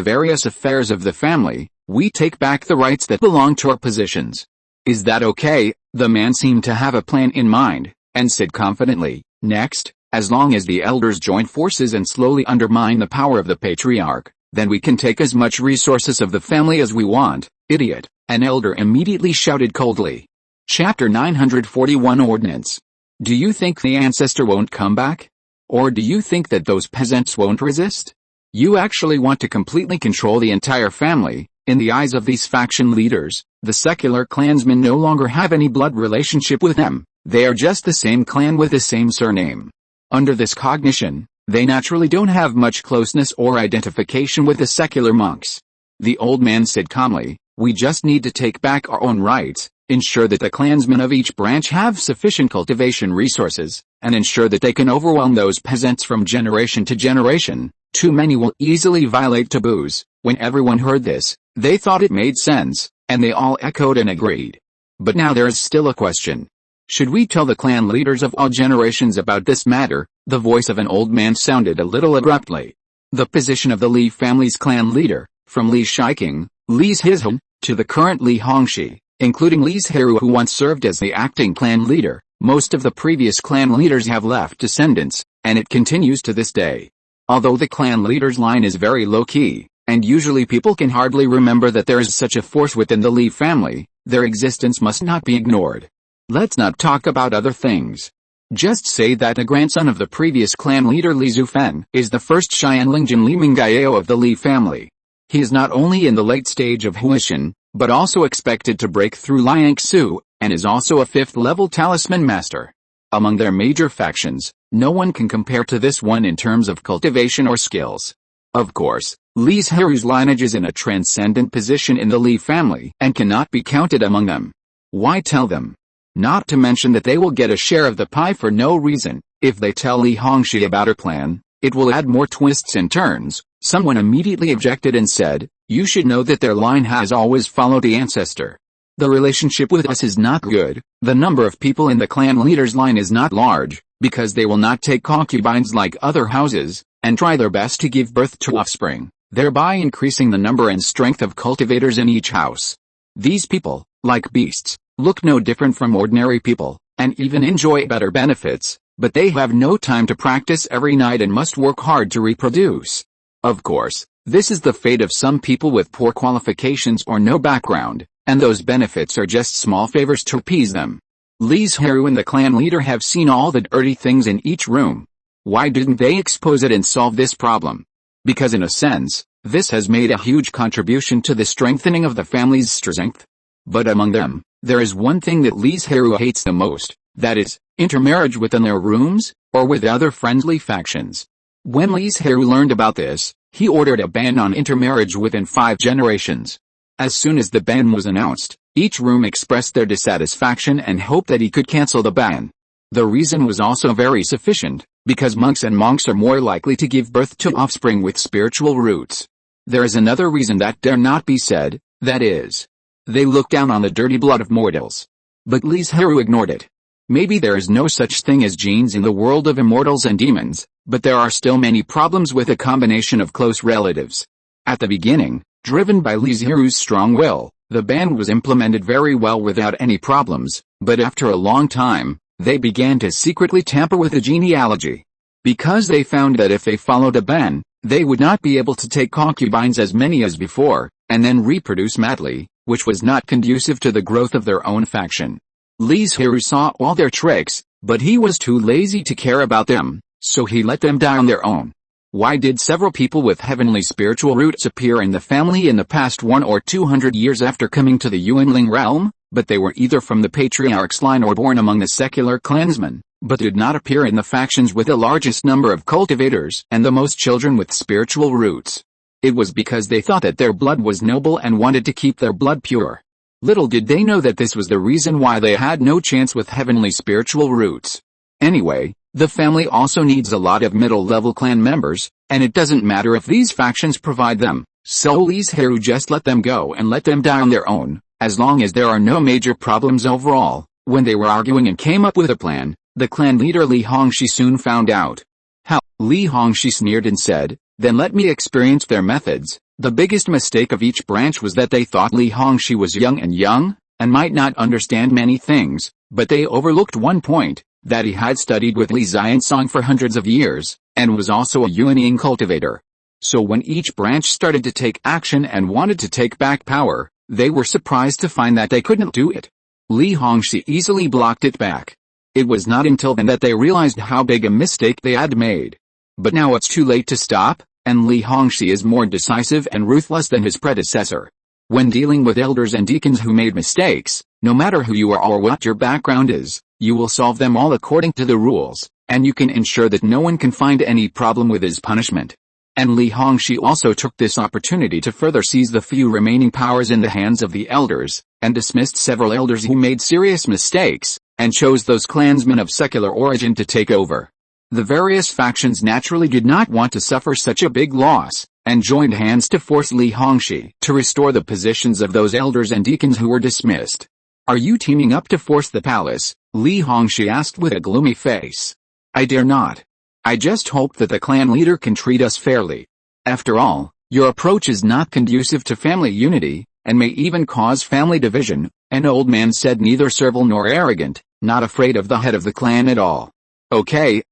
various affairs of the family, we take back the rights that belong to our positions. Is that okay? The man seemed to have a plan in mind, and said confidently, next, as long as the elders join forces and slowly undermine the power of the patriarch, then we can take as much resources of the family as we want. Idiot, an elder immediately shouted coldly. Chapter 941 Ordinance. Do you think the ancestor won't come back? Or do you think that those peasants won't resist? You actually want to completely control the entire family. In the eyes of these faction leaders, the secular clansmen no longer have any blood relationship with them. They are just the same clan with the same surname. Under this cognition, they naturally don't have much closeness or identification with the secular monks. The old man said calmly, we just need to take back our own rights, ensure that the clansmen of each branch have sufficient cultivation resources, and ensure that they can overwhelm those peasants from generation to generation. Too many will easily violate taboos. When everyone heard this, they thought it made sense, and they all echoed and agreed. But now there is still a question. Should we tell the clan leaders of all generations about this matter? The voice of an old man sounded a little abruptly. The position of the Li family's clan leader, from Li Shiking, Li Zhizhen, to the current Li Hongxi, including Li Zhirui who once served as the acting clan leader, most of the previous clan leaders have left descendants, and it continues to this day. Although the clan leader's line is very low-key, and usually people can hardly remember that there is such a force within the Li family, their existence must not be ignored. Let's not talk about other things. Just say that the grandson of the previous clan leader Li Zhufen is the first Xianlingjin Li Mingayao of the Li family. He is not only in the late stage of Huishan, but also expected to break through Liangsu, and is also a 5th-level talisman master. Among their major factions, no one can compare to this one in terms of cultivation or skills. Of course, Li Zhirui's lineage is in a transcendent position in the Li family and cannot be counted among them. Why tell them? Not to mention that they will get a share of the pie for no reason. If they tell Li Hongxi about her plan, it will add more twists and turns. Someone immediately objected and said, you should know that their line has always followed the ancestor. The relationship with us is not good. The number of people in the clan leader's line is not large, because they will not take concubines like other houses, and try their best to give birth to offspring, thereby increasing the number and strength of cultivators in each house. These people, like beasts, look no different from ordinary people, and even enjoy better benefits, but they have no time to practice every night and must work hard to reproduce. Of course, this is the fate of some people with poor qualifications or no background, and those benefits are just small favors to appease them. Li Zhirui and the clan leader have seen all the dirty things in each room. Why didn't they expose it and solve this problem? Because in a sense, this has made a huge contribution to the strengthening of the family's strength. But among them, there is one thing that Li Zhirui hates the most, that is, intermarriage within their rooms, or with other friendly factions. When Li Zhirui learned about this, he ordered a ban on intermarriage within 5 generations. As soon as the ban was announced, each room expressed their dissatisfaction and hoped that he could cancel the ban. The reason was also very sufficient. Because monks are more likely to give birth to offspring with spiritual roots. There is another reason that dare not be said, that is, they look down on the dirty blood of mortals. But Li Zhirui ignored it. Maybe there is no such thing as genes in the world of immortals and demons, but there are still many problems with a combination of close relatives. At the beginning, driven by Li Zhirui's strong will, the ban was implemented very well without any problems, but after a long time, they began to secretly tamper with the genealogy. Because they found that if they followed a ban, they would not be able to take concubines as many as before, and then reproduce madly, which was not conducive to the growth of their own faction. Li Zhirui saw all their tricks, but he was too lazy to care about them, so he let them die on their own. Why did several people with heavenly spiritual roots appear in the family in the past 100 or 200 years after coming to the Yuanling realm? But they were either from the patriarch's line or born among the secular clansmen, but did not appear in the factions with the largest number of cultivators and the most children with spiritual roots. It was because they thought that their blood was noble and wanted to keep their blood pure. Little did they know that this was the reason why they had no chance with heavenly spiritual roots. Anyway, the family also needs a lot of middle-level clan members, and it doesn't matter if these factions provide them, so Li Zhirui just let them go and let them die on their own, as long as there are no major problems overall. When they were arguing and came up with a plan, the clan leader Li Hongxi soon found out. How? Li Hongxi sneered and said, "Then let me experience their methods." The biggest mistake of each branch was that they thought Li Hongxi was young, and might not understand many things, but they overlooked one point, that he had studied with Li Zhiansong for hundreds of years, and was also a Yuanling cultivator. So when each branch started to take action and wanted to take back power, they were surprised to find that they couldn't do it. Li Hongxi easily blocked it back. It was not until then that they realized how big a mistake they had made. But now it's too late to stop, and Li Hongxi is more decisive and ruthless than his predecessor. When dealing with elders and deacons who made mistakes, no matter who you are or what your background is, you will solve them all according to the rules, and you can ensure that no one can find any problem with his punishment. And Li Hongxi also took this opportunity to further seize the few remaining powers in the hands of the elders, and dismissed several elders who made serious mistakes, and chose those clansmen of secular origin to take over. The various factions naturally did not want to suffer such a big loss, and joined hands to force Li Hongxi to restore the positions of those elders and deacons who were dismissed. "Are you teaming up to force the palace?" Li Hongxi asked with a gloomy face. "I dare not. I just hope that the clan leader can treat us fairly. After all, your approach is not conducive to family unity, and may even cause family division." An old man said, neither servile nor arrogant, not afraid of the head of the clan at all. Okay.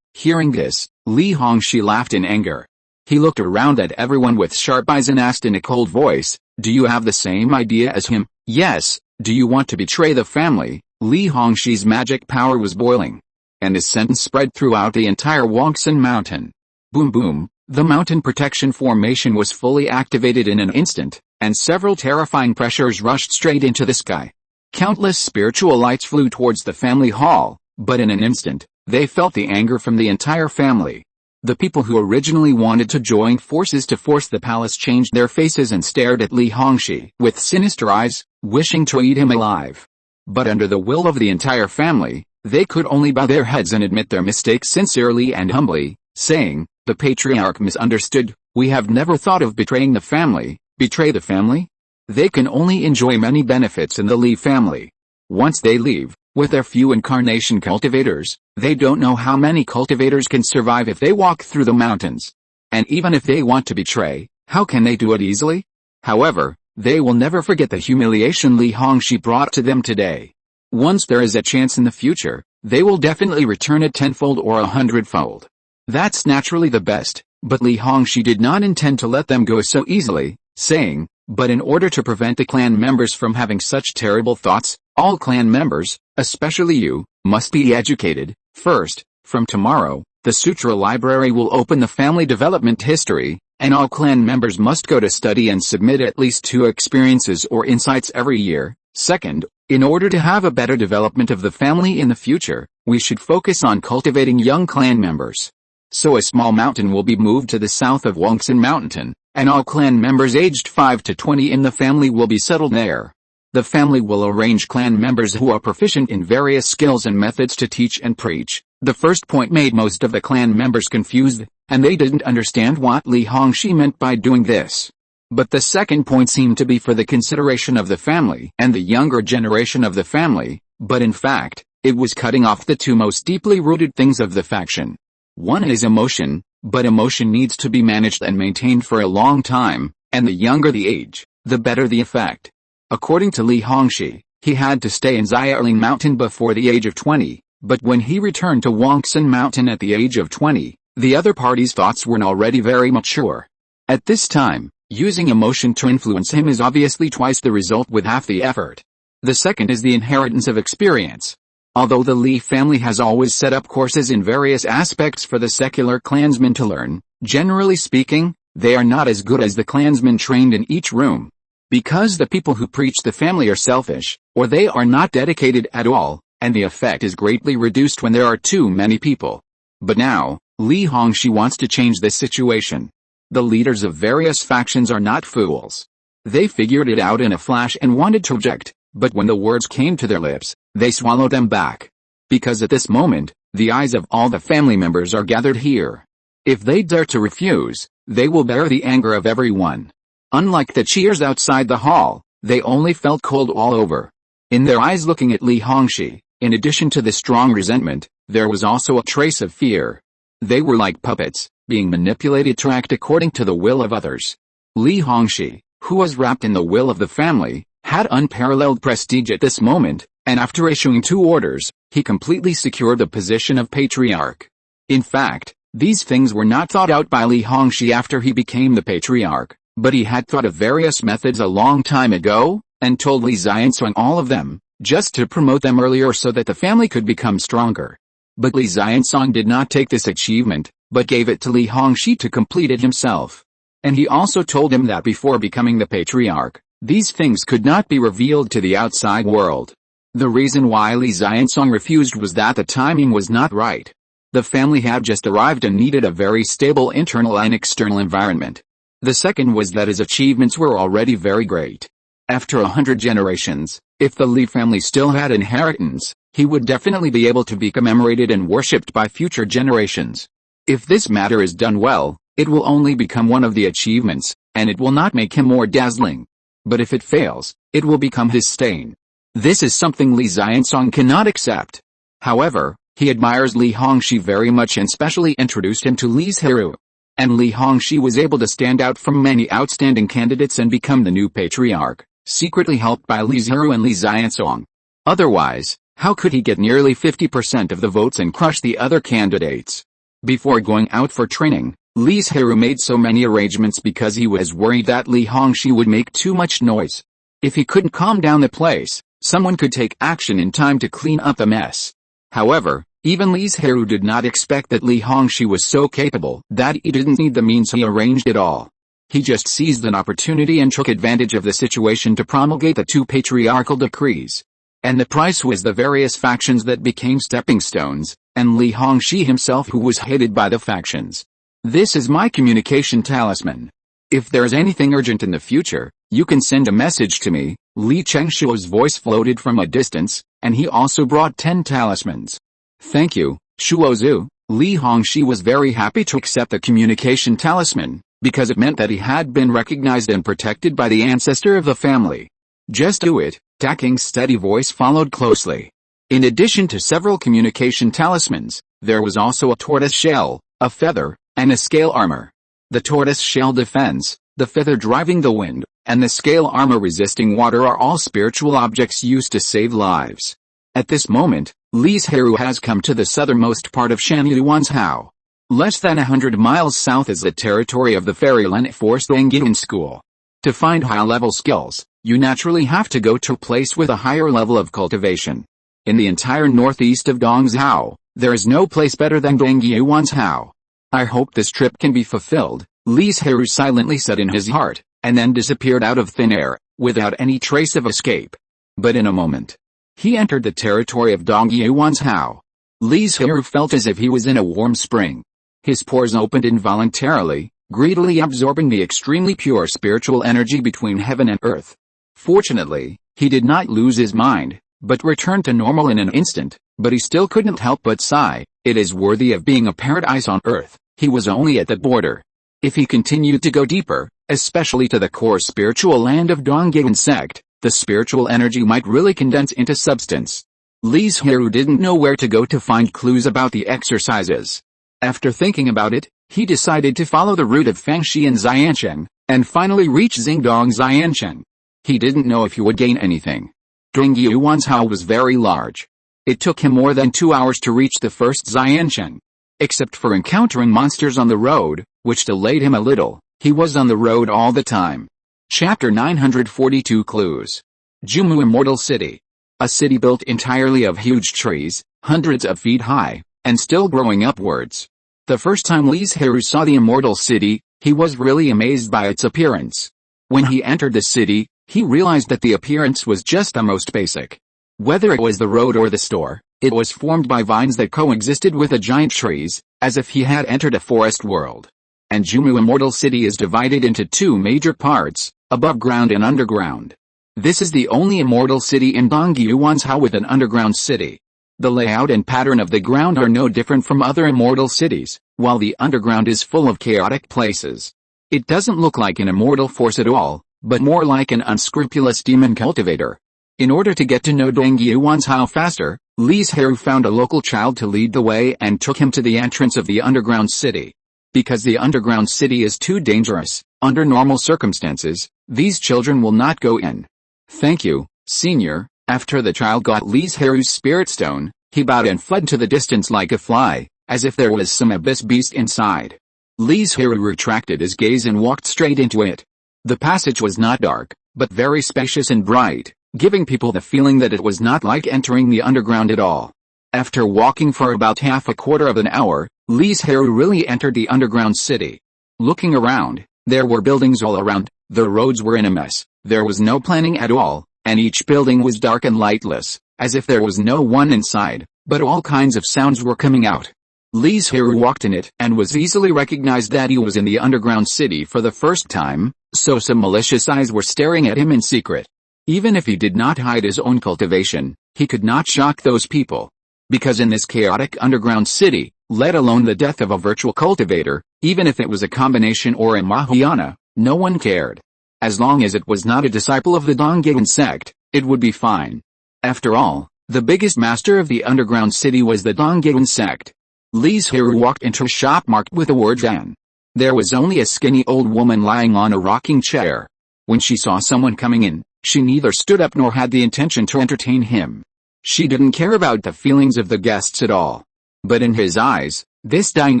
Hearing this, Li Hongxi laughed in anger. He looked around at everyone with sharp eyes and asked in a cold voice, "Do you have the same idea as him?" "Yes. Do you want to betray the family?" Li Hongxi's magic power was boiling, and his sentence spread throughout the entire Wangsan mountain. Boom boom, the mountain protection formation was fully activated in an instant, and several terrifying pressures rushed straight into the sky. Countless spiritual lights flew towards the family hall, but in an instant, they felt the anger from the entire family. The people who originally wanted to join forces to force the palace changed their faces and stared at Li Hongxi with sinister eyes, wishing to eat him alive. But under the will of the entire family, they could only bow their heads and admit their mistakes sincerely and humbly, saying, "The patriarch misunderstood. We have never thought of betraying the family." Betray the family? They can only enjoy many benefits in the Li family. Once they leave, with their few incarnation cultivators, they don't know how many cultivators can survive if they walk through the mountains. And even if they want to betray, how can they do it easily? However, they will never forget the humiliation Li Hongxi brought to them today. Once there is a chance in the future, they will definitely return it tenfold or 100-fold. That's naturally the best, but Li Hongxi did not intend to let them go so easily, saying, "But in order to prevent the clan members from having such terrible thoughts, all clan members, especially you, must be educated. First, from tomorrow, the Sutra library will open the family development history, and all clan members must go to study and submit at least 2 experiences or insights every year. Second, in order to have a better development of the family in the future, we should focus on cultivating young clan members. So a small mountain will be moved to the south of Wangsan Mountain, and all clan members aged 5 to 20 in the family will be settled there. The family will arrange clan members who are proficient in various skills and methods to teach and preach, The first point made most of the clan members confused, and they didn't understand what Li Hongxi meant by doing this. But the second point seemed to be for the consideration of the family and the younger generation of the family, but in fact, it was cutting off the two most deeply rooted things of the faction. One is emotion, but emotion needs to be managed and maintained for a long time, and the younger the age, the better the effect. According to Li Hongxi, he had to stay in Xiaoling Mountain before the age of 20, but when he returned to Wangsan Mountain at the age of 20, the other party's thoughts were already very mature. At this time, using emotion to influence him is obviously twice the result with half the effort. The second is the inheritance of experience. Although the Li family has always set up courses in various aspects for the secular clansmen to learn, generally speaking, they are not as good as the clansmen trained in each room. Because the people who preach the family are selfish, or they are not dedicated at all, and the effect is greatly reduced when there are too many people. But now, Li Hongxi wants to change this situation. The leaders of various factions are not fools. They figured it out in a flash and wanted to object, but when the words came to their lips, they swallowed them back. Because at this moment, the eyes of all the family members are gathered here. If they dare to refuse, they will bear the anger of everyone. Unlike the cheers outside the hall, they only felt cold all over. In their eyes looking at Li Hongxi, in addition to the strong resentment, there was also a trace of fear. They were like puppets, being manipulated to act according to the will of others. Li Hongxi, who was wrapped in the will of the family, had unparalleled prestige at this moment, and after issuing 2 orders, he completely secured the position of patriarch. In fact, these things were not thought out by Li Hongxi after he became the patriarch, but he had thought of various methods a long time ago, and told Li Zhiansong all of them, just to promote them earlier so that the family could become stronger. But Li Zhiansong did not take this achievement, but gave it to Li Hongxi to complete it himself. And he also told him that before becoming the patriarch, these things could not be revealed to the outside world. The reason why Li Zhiansong refused was that the timing was not right. The family had just arrived and needed a very stable internal and external environment. The second was that his achievements were already very great. After 100 generations, if the Li family still had inheritance, he would definitely be able to be commemorated and worshipped by future generations. If this matter is done well, it will only become one of the achievements, and it will not make him more dazzling. But if it fails, it will become his stain. This is something Li Zhiansong cannot accept. However, he admires Li Hongxi very much and specially introduced him to Li Zhirui. And Li Hongxi was able to stand out from many outstanding candidates and become the new patriarch, secretly helped by Li Zhirui and Li Zhiansong. Otherwise, how could he get nearly 50% of the votes and crush the other candidates? Before going out for training, Li Zhirui made so many arrangements because he was worried that Li Hongxi would make too much noise. If he couldn't calm down the place, someone could take action in time to clean up the mess. However, even Li Zhirui did not expect that Li Hongxi was so capable that he didn't need the means. He arranged it all. He just seized an opportunity and took advantage of the situation to promulgate the 2 patriarchal decrees. And the price was the various factions that became stepping stones, and Li Hongxi himself who was hated by the factions. This is my communication talisman. If there's anything urgent in the future, you can send a message to me. Li Chengshuo's voice floated from a distance, and he also brought 10 talismans. Thank you, Shuozu. Li Hongxi was very happy to accept the communication talisman, because it meant that he had been recognized and protected by the ancestor of the family. Just do it, Taking's steady voice followed closely. In addition to several communication talismans, there was also a tortoise shell, a feather, and a scale armor. The tortoise shell defense, the feather driving the wind, and the scale armor resisting water are all spiritual objects used to save lives. At this moment, Li Zhirui has come to the southernmost part of Shanyuan's Hao. Less than 100 miles south is the territory of the Fairyland Force Dangyun School. To find high-level skills, you naturally have to go to a place with a higher level of cultivation. In the entire northeast of Dongzhou, there is no place better than Dangyuan's Hao. I hope this trip can be fulfilled, Li Zhirui silently said in his heart, and then disappeared out of thin air, without any trace of escape. But in a moment, he entered the territory of Dongyuan's Hao. Li Zhirui felt as if he was in a warm spring. His pores opened involuntarily, greedily absorbing the extremely pure spiritual energy between heaven and earth. Fortunately, he did not lose his mind, but returned to normal in an instant, But he still couldn't help but sigh. It is worthy of being a paradise on earth. He was only at the border. If he continued to go deeper, especially to the core spiritual land of Donggyun sect, the spiritual energy might really condense into substance. Li Zhirui didn't know where to go to find clues about the exercises. After thinking about it, he decided to follow the route of Fangxi and Xiancheng, and finally reach Xingdong Xiancheng. He didn't know if he would gain anything. Dongyuan's Hao was very large. It took him more than 2 hours to reach the first Xiancheng. Except for encountering monsters on the road, which delayed him a little, he was on the road all the time. Chapter 942 Clues. Jumu Immortal City. A city built entirely of huge trees, hundreds of feet high, and still growing upwards. The first time Li Zhirui saw the Immortal City, he was really amazed by its appearance. When he entered the city, he realized that the appearance was just the most basic. Whether it was the road or the store, it was formed by vines that coexisted with the giant trees, as if he had entered a forest world. And Jumu Immortal City is divided into two major parts, above ground and underground. This is the only immortal city in Dongyuan's Hao with an underground city. The layout and pattern of the ground are no different from other immortal cities, while the underground is full of chaotic places. It doesn't look like an immortal force at all, but more like an unscrupulous demon cultivator. In order to get to know Dongyuan's Hao faster, Li Zhirui found a local child to lead the way and took him to the entrance of the underground city. Because the underground city is too dangerous, under normal circumstances, these children will not go in. Thank you, senior. After the child got Li Zhirui's spirit stone, he bowed and fled to the distance like a fly, as if there was some abyss beast inside. Li Zhirui retracted his gaze and walked straight into it. The passage was not dark, but very spacious and bright, giving people the feeling that it was not like entering the underground at all. After walking for about half a quarter of an hour, Li Zhirui really entered the underground city. Looking around, there were buildings all around, the roads were in a mess, there was no planning at all, and each building was dark and lightless, as if there was no one inside, but all kinds of sounds were coming out. Li Zhirui walked in it and was easily recognized that he was in the underground city for the first time, so some malicious eyes were staring at him in secret. Even if he did not hide his own cultivation, he could not shock those people. Because in this chaotic underground city, let alone the death of a virtual cultivator, even if it was a combination or a Mahayana, no one cared. As long as it was not a disciple of the Donggyun sect, it would be fine. After all, the biggest master of the underground city was the Donggyun sect. Li Zhirui walked into a shop marked with the word Jan. There was only a skinny old woman lying on a rocking chair. When she saw someone coming in, she neither stood up nor had the intention to entertain him. She didn't care about the feelings of the guests at all. But in his eyes, this dying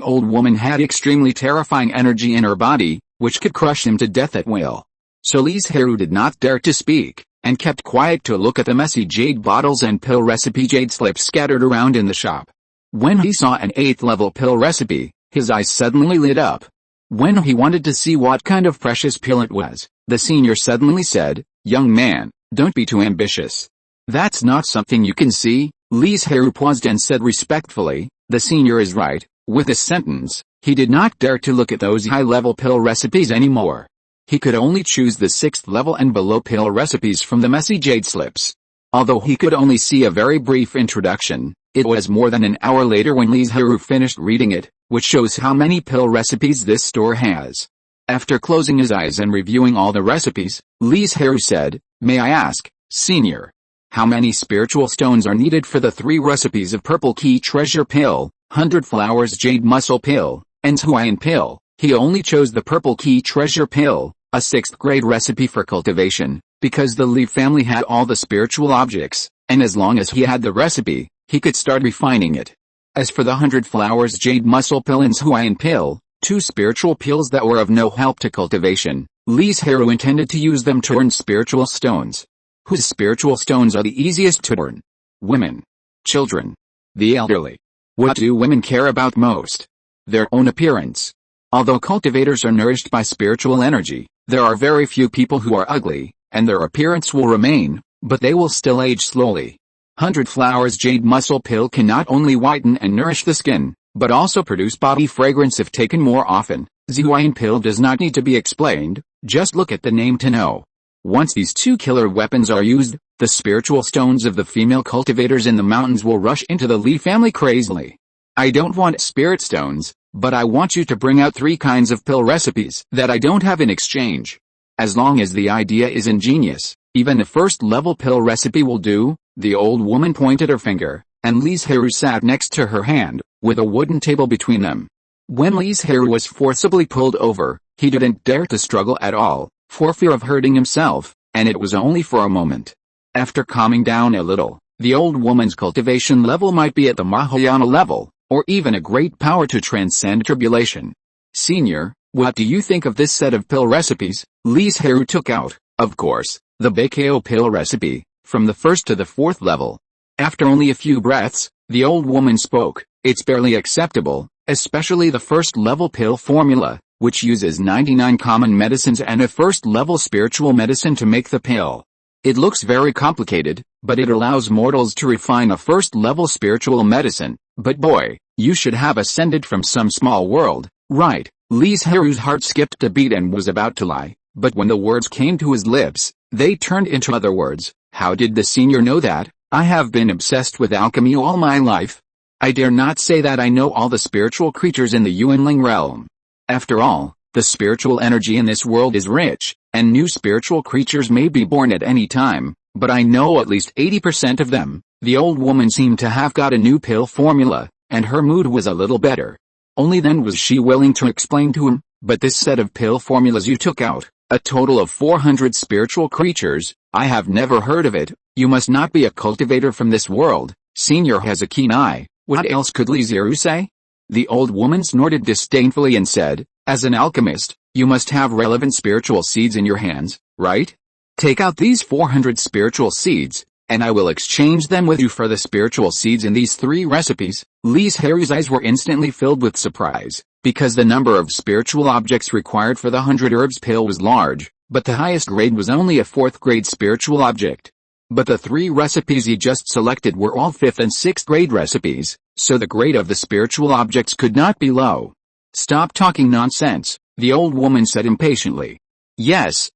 old woman had extremely terrifying energy in her body, which could crush him to death at will. So Li Zhirui did not dare to speak, and kept quiet to look at the messy jade bottles and pill recipe jade slips scattered around in the shop. When he saw an 8th level pill recipe, his eyes suddenly lit up. When he wanted to see what kind of precious pill it was, the senior suddenly said, "Young man, don't be too ambitious. That's not something you can see." Li Zhirui paused and said respectfully, "The senior is right." With this sentence, he did not dare to look at those high-level pill recipes anymore. He could only choose the 6th level and below pill recipes from the messy jade slips. Although he could only see a very brief introduction, it was more than an hour later when Li Zhirui finished reading it, which shows how many pill recipes this store has. After closing his eyes and reviewing all the recipes, Li Zhirui said, "May I ask, senior, how many spiritual stones are needed for the 3 recipes of Purple Key Treasure Pill, 100 Flowers Jade Muscle Pill, and Hawaiian Pill?" He only chose the Purple Key Treasure Pill, a 6th grade recipe for cultivation, because the Li family had all the spiritual objects, and as long as he had the recipe, he could start refining it. As for the 100 Flowers Jade Muscle Pill and Hawaiian Pill, 2 spiritual pills that were of no help to cultivation, Li Zhirui intended to use them to earn spiritual stones. Whose spiritual stones are the easiest to earn? Women. Children. The elderly. What do women care about most? Their own appearance. Although cultivators are nourished by spiritual energy, there are very few people who are ugly, and their appearance will remain, but they will still age slowly. 100 Flowers Jade Muscle Pill can not only whiten and nourish the skin, but also produce body fragrance if taken more often. Hawaiian Pill does not need to be explained, just look at the name to know. Once these 2 killer weapons are used, the spiritual stones of the female cultivators in the mountains will rush into the Li family crazily. I don't want spirit stones, but I want you to bring out 3 kinds of pill recipes that I don't have in exchange. As long as the idea is ingenious, even a first-level pill recipe will do. The old woman pointed her finger, and Li Zhirui sat next to her hand, with a wooden table between them. When Li Zhirui was forcibly pulled over, he didn't dare to struggle at all, for fear of hurting himself, and it was only for a moment. After calming down a little, the old woman's cultivation level might be at the Mahayana level, or even a great power to transcend tribulation. Senior, what do you think of this set of pill recipes? Li Zhirui took out, of course, the Baikao pill recipe, from the 1st to the 4th level. After only a few breaths, the old woman spoke. It's barely acceptable, especially the 1st-level pill formula, which uses 99 common medicines and a 1st-level spiritual medicine to make the pill. It looks very complicated, but it allows mortals to refine a 1st-level spiritual medicine. But boy, you should have ascended from some small world, right? Li Zhirui's heart skipped a beat and was about to lie, but when the words came to his lips, they turned into other words. How did the senior know that? I have been obsessed with alchemy all my life. I dare not say that I know all the spiritual creatures in the Yuanling realm. After all, the spiritual energy in this world is rich, and new spiritual creatures may be born at any time, but I know at least 80% of them. The old woman seemed to have got a new pill formula, and her mood was a little better. Only then was she willing to explain to him, but this set of pill formulas you took out, a total of 400 spiritual creatures, I have never heard of it. You must not be a cultivator from this world. Senior has a keen eye. What else could Li Zhirui say? The old woman snorted disdainfully and said, as an alchemist, you must have relevant spiritual seeds in your hands, right? Take out these 400 spiritual seeds, and I will exchange them with you for the spiritual seeds in these 3 recipes. Li Zhirui's eyes were instantly filled with surprise, because the number of spiritual objects required for the 100 herbs pill was large, but the highest grade was only a 4th grade spiritual object. But the 3 recipes he just selected were all 5th and 6th grade recipes, so the grade of the spiritual objects could not be low. Stop talking nonsense, the old woman said impatiently. Yes,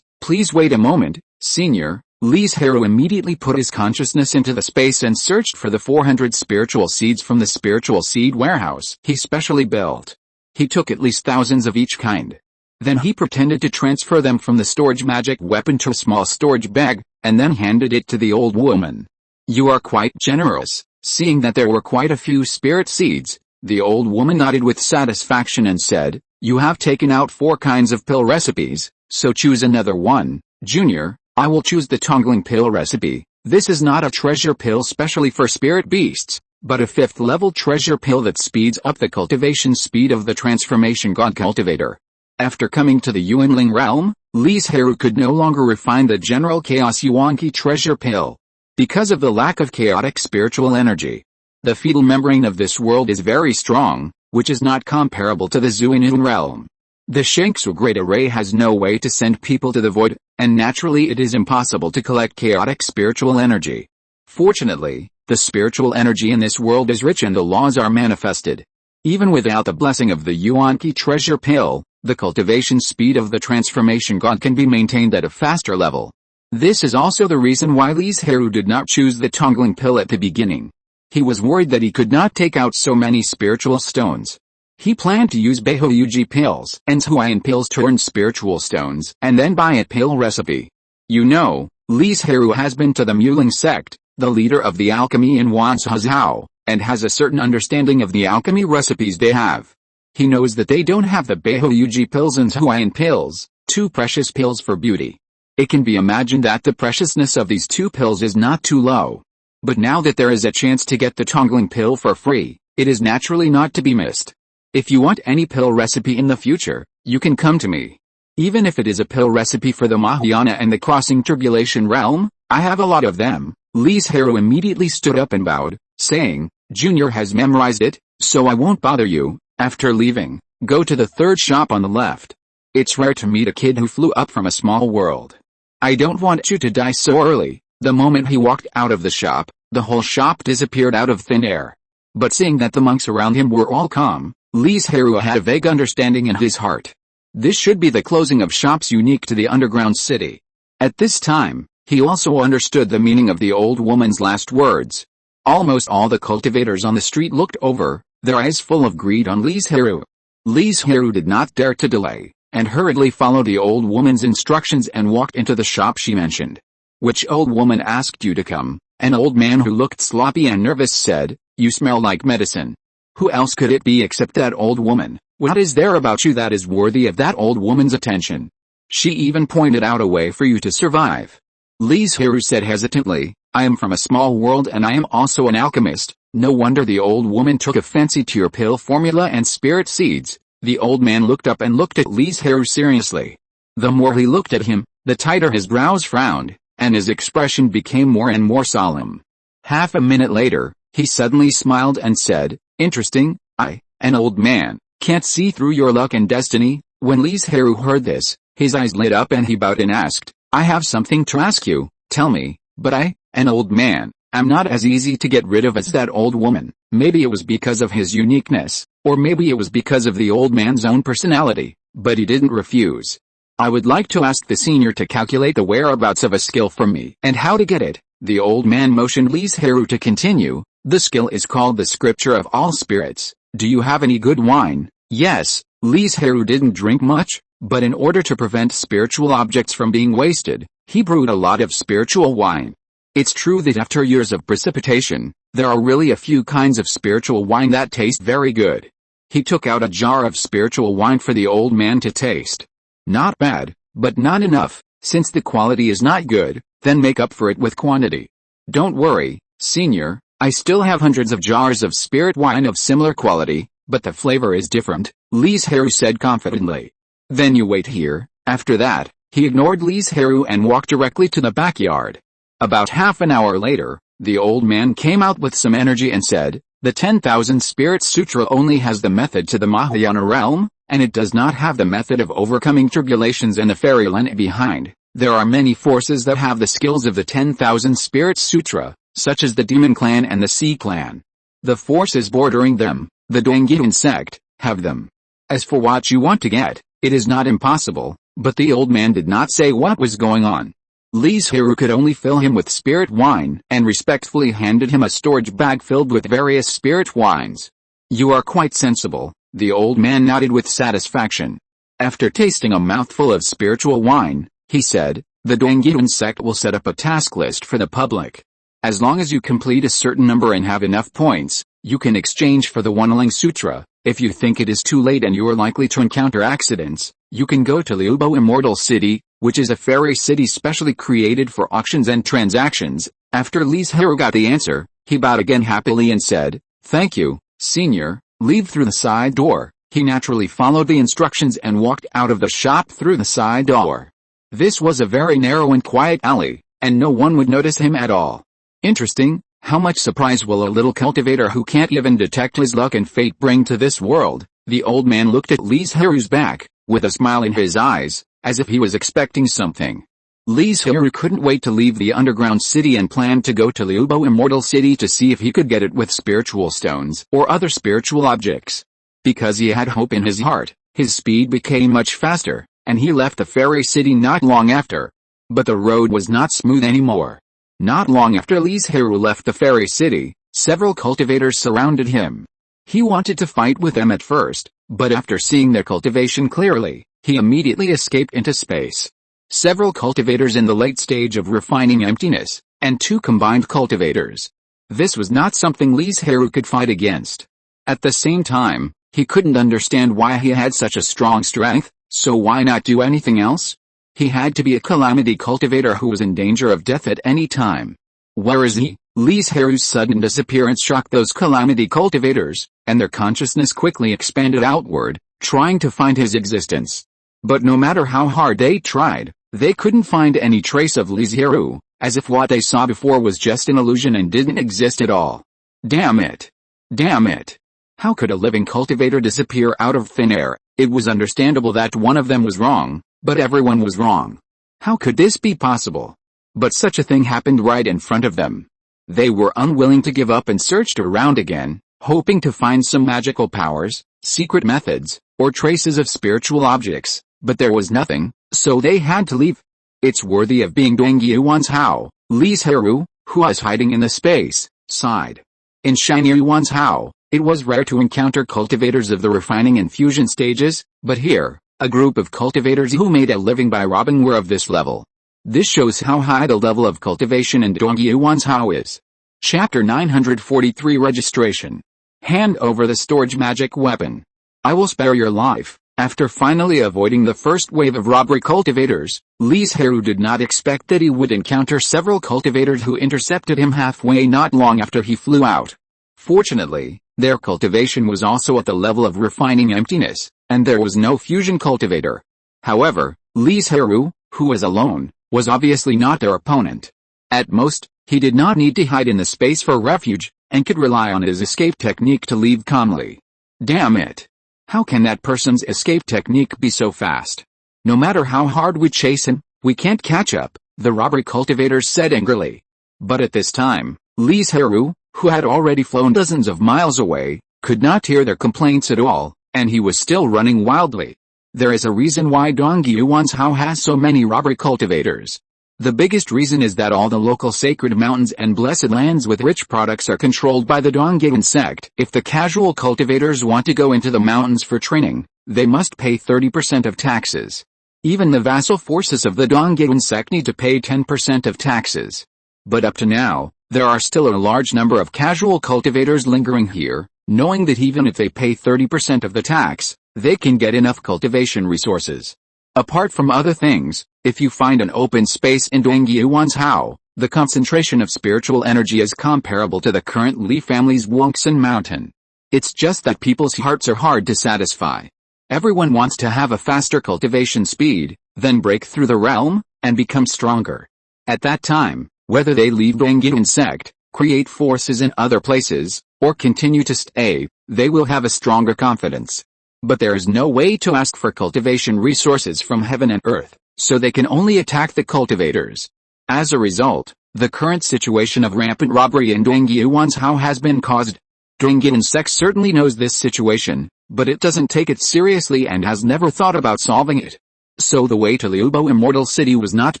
please wait a moment, senior. Li Zhirui immediately put his consciousness into the space and searched for the 400 spiritual seeds from the spiritual seed warehouse he specially built. He took at least thousands of each kind. Then he pretended to transfer them from the storage magic weapon to a small storage bag, and then handed it to the old woman. You are quite generous. Seeing that there were quite a few spirit seeds, the old woman nodded with satisfaction and said, you have taken out 4 kinds of pill recipes, so choose another one. Junior, I will choose the Tongling pill recipe. This is not a treasure pill specially for spirit beasts, but a 5th level treasure pill that speeds up the cultivation speed of the transformation god cultivator. After coming to the Yuanling realm, Li Zhirui could no longer refine the general chaos Yuanqi treasure pill. Because of the lack of chaotic spiritual energy, the fetal membrane of this world is very strong, which is not comparable to the Zuinun realm. The Shangsu Great Array has no way to send people to the void, and naturally it is impossible to collect chaotic spiritual energy. Fortunately, the spiritual energy in this world is rich and the laws are manifested. Even without the blessing of the Yuanqi treasure pill, the cultivation speed of the transformation god can be maintained at a faster level. This is also the reason why Li Zhirui did not choose the Tongling pill at the beginning. He was worried that he could not take out so many spiritual stones. He planned to use Beihouji pills and Huayan pills to earn spiritual stones and then buy a pill recipe. You know, Li Zhirui has been to the Muling sect, the leader of the alchemy in Wanshazhao, and has a certain understanding of the alchemy recipes they have. He knows that they don't have the Beihouji pills and Huayan pills, 2 precious pills for beauty. It can be imagined that the preciousness of these 2 pills is not too low. But now that there is a chance to get the Tongling pill for free, it is naturally not to be missed. If you want any pill recipe in the future, you can come to me. Even if it is a pill recipe for the Mahayana and the crossing tribulation realm, I have a lot of them. Li Zhirui immediately stood up and bowed, saying, Junior has memorized it, so I won't bother you. After leaving, go to the 3rd shop on the left. It's rare to meet a kid who flew up from a small world. I don't want you to die so early. The moment he walked out of the shop, the whole shop disappeared out of thin air. But seeing that the monks around him were all calm, Li Zhirui had a vague understanding in his heart. This should be the closing of shops unique to the underground city. At this time, He also understood the meaning of the old woman's last words. Almost all the cultivators on the street looked over, their eyes full of greed on Li Zhirui. Li Zhirui did not dare to delay, and hurriedly followed the old woman's instructions and walked into the shop she mentioned. "Which old woman asked you to come?" An old man who looked sloppy and nervous said. "You smell like medicine." Who else could it be except that old woman? What is there about you that is worthy of that old woman's attention? She even pointed out a way for you to survive. Li Zhirui said hesitantly, "I am from a small world and I am also an alchemist." No wonder the old woman took a fancy to your pill formula and spirit seeds. The old man looked up and looked at Li Zhirui seriously. The more he looked at him, the tighter his brows frowned, and his expression became more and more solemn. Half a minute later, he suddenly smiled and said, "Interesting, an old man, can't see through your luck and destiny." When Li Zhirui heard this, his eyes lit up and he bowed and asked, "I have something to ask you, tell me." "But I, an old man, am not as easy to get rid of as that old woman." Maybe it was because of his uniqueness, or maybe it was because of the old man's own personality, but he didn't refuse. "I would like to ask the senior to calculate the whereabouts of a skill for me and how to get it." The old man motioned Li Zhirui to continue. "The skill is called the Scripture of All Spirits. Do you have any good wine?" Yes, Li Zhirui didn't drink much, but in order to prevent spiritual objects from being wasted, he brewed a lot of spiritual wine. It's true that after years of precipitation, there are really a few kinds of spiritual wine that taste very good. He took out a jar of spiritual wine for the old man to taste. Not bad, but not enough. Since the quality is not good, then make up for it with quantity. "Don't worry, senior, I still have hundreds of jars of spirit wine of similar quality, but the flavor is different," Li Zhirui said confidently. "Then you wait here." After that, he ignored Li Zhirui and walked directly to the backyard. About half an hour later, the old man came out with some energy and said, "The 10,000 Spirit Sutra only has the method to the Mahayana realm, and it does not have the method of overcoming tribulations and the fairyland behind. There are many forces that have the skills of the 10,000 Spirit Sutra, such as the Demon Clan and the Sea Clan. The forces bordering them, the Dongyun sect, have them. As for what you want to get, it is not impossible." But the old man did not say what was going on. Li Zhirui could only fill him with spirit wine and respectfully handed him a storage bag filled with various spirit wines. "You are quite sensible," the old man nodded with satisfaction. After tasting a mouthful of spiritual wine, he said, "The Dongyun sect will set up a task list for the public. As long as you complete a certain number and have enough points, you can exchange for the Wanling Sutra. If you think it is too late and you are likely to encounter accidents, you can go to Liubo Immortal City, which is a fairy city specially created for auctions and transactions." After Li Zhirui got the answer, he bowed again happily and said, "Thank you, senior, leave through the side door." He naturally followed the instructions and walked out of the shop through the side door. This was a very narrow and quiet alley, and no one would notice him at all. Interesting, how much surprise will a little cultivator who can't even detect his luck and fate bring to this world? The old man looked at Li Zhirui's back, with a smile in his eyes, as if he was expecting something. Li Zhirui couldn't wait to leave the underground city and planned to go to Liubo Immortal City to see if he could get it with spiritual stones or other spiritual objects. Because he had hope in his heart, his speed became much faster, and he left the fairy city not long after. But the road was not smooth anymore. Not long after Li Zhirui left the fairy city, several cultivators surrounded him. He wanted to fight with them at first, but after seeing their cultivation clearly, he immediately escaped into space. Several cultivators in the late stage of refining emptiness, and 2 combined cultivators. This was not something Li Zhirui could fight against. At the same time, he couldn't understand why he had such a strong strength, so why not do anything else? He had to be a calamity cultivator who was in danger of death at any time. Where is he? Li Zhirui's sudden disappearance shocked those calamity cultivators, and their consciousness quickly expanded outward, trying to find his existence. But no matter how hard they tried, they couldn't find any trace of Li Zhirui, as if what they saw before was just an illusion and didn't exist at all. Damn it! Damn it! How could a living cultivator disappear out of thin air? It was understandable that one of them was wrong, but everyone was wrong. How could this be possible? But such a thing happened right in front of them. They were unwilling to give up and searched around again, hoping to find some magical powers, secret methods, or traces of spiritual objects, but there was nothing, so they had to leave. It's worthy of being Dongyuan's Hao. Li Zhirui, who was hiding in the space, sighed. In Shanyuan's Hao, it was rare to encounter cultivators of the refining and fusion stages, but here, a group of cultivators who made a living by robbing were of this level. This shows how high the level of cultivation in Dongyuan's Hao is. Chapter 943 Registration. Hand over the storage magic weapon. I will spare your life. After finally avoiding the first wave of robbery cultivators, Li Zhirui did not expect that he would encounter several cultivators who intercepted him halfway not long after he flew out. Fortunately, their cultivation was also at the level of refining emptiness, and there was no fusion cultivator. However, Li Zhirui, who was alone, was obviously not their opponent. At most, he did not need to hide in the space for refuge, and could rely on his escape technique to leave calmly. Damn it! How can that person's escape technique be so fast? No matter how hard we chase him, we can't catch up, the robbery cultivators said angrily. But at this time, Li Zhirui, who had already flown dozens of miles away, could not hear their complaints at all, and he was still running wildly. There is a reason why Dongyuan's Hao has so many robbery cultivators. The biggest reason is that all the local sacred mountains and blessed lands with rich products are controlled by the Dongyuan sect. If the casual cultivators want to go into the mountains for training, they must pay 30% of taxes. Even the vassal forces of the Dongyuan sect need to pay 10% of taxes. But up to now, there are still a large number of casual cultivators lingering here, knowing that even if they pay 30% of the tax, they can get enough cultivation resources. Apart from other things, if you find an open space in Dongyuan's Hao, the concentration of spiritual energy is comparable to the current Li family's Wongsun Mountain. It's just that people's hearts are hard to satisfy. Everyone wants to have a faster cultivation speed, then break through the realm, and become stronger. At that time, whether they leave Dongyuan sect, create forces in other places, or continue to stay, they will have a stronger confidence. But there is no way to ask for cultivation resources from heaven and earth, so they can only attack the cultivators. As a result, the current situation of rampant robbery in Dongyuan's Hao has been caused. Dongyuan sect certainly knows this situation, but it doesn't take it seriously and has never thought about solving it. So the way to Liubo Immortal City was not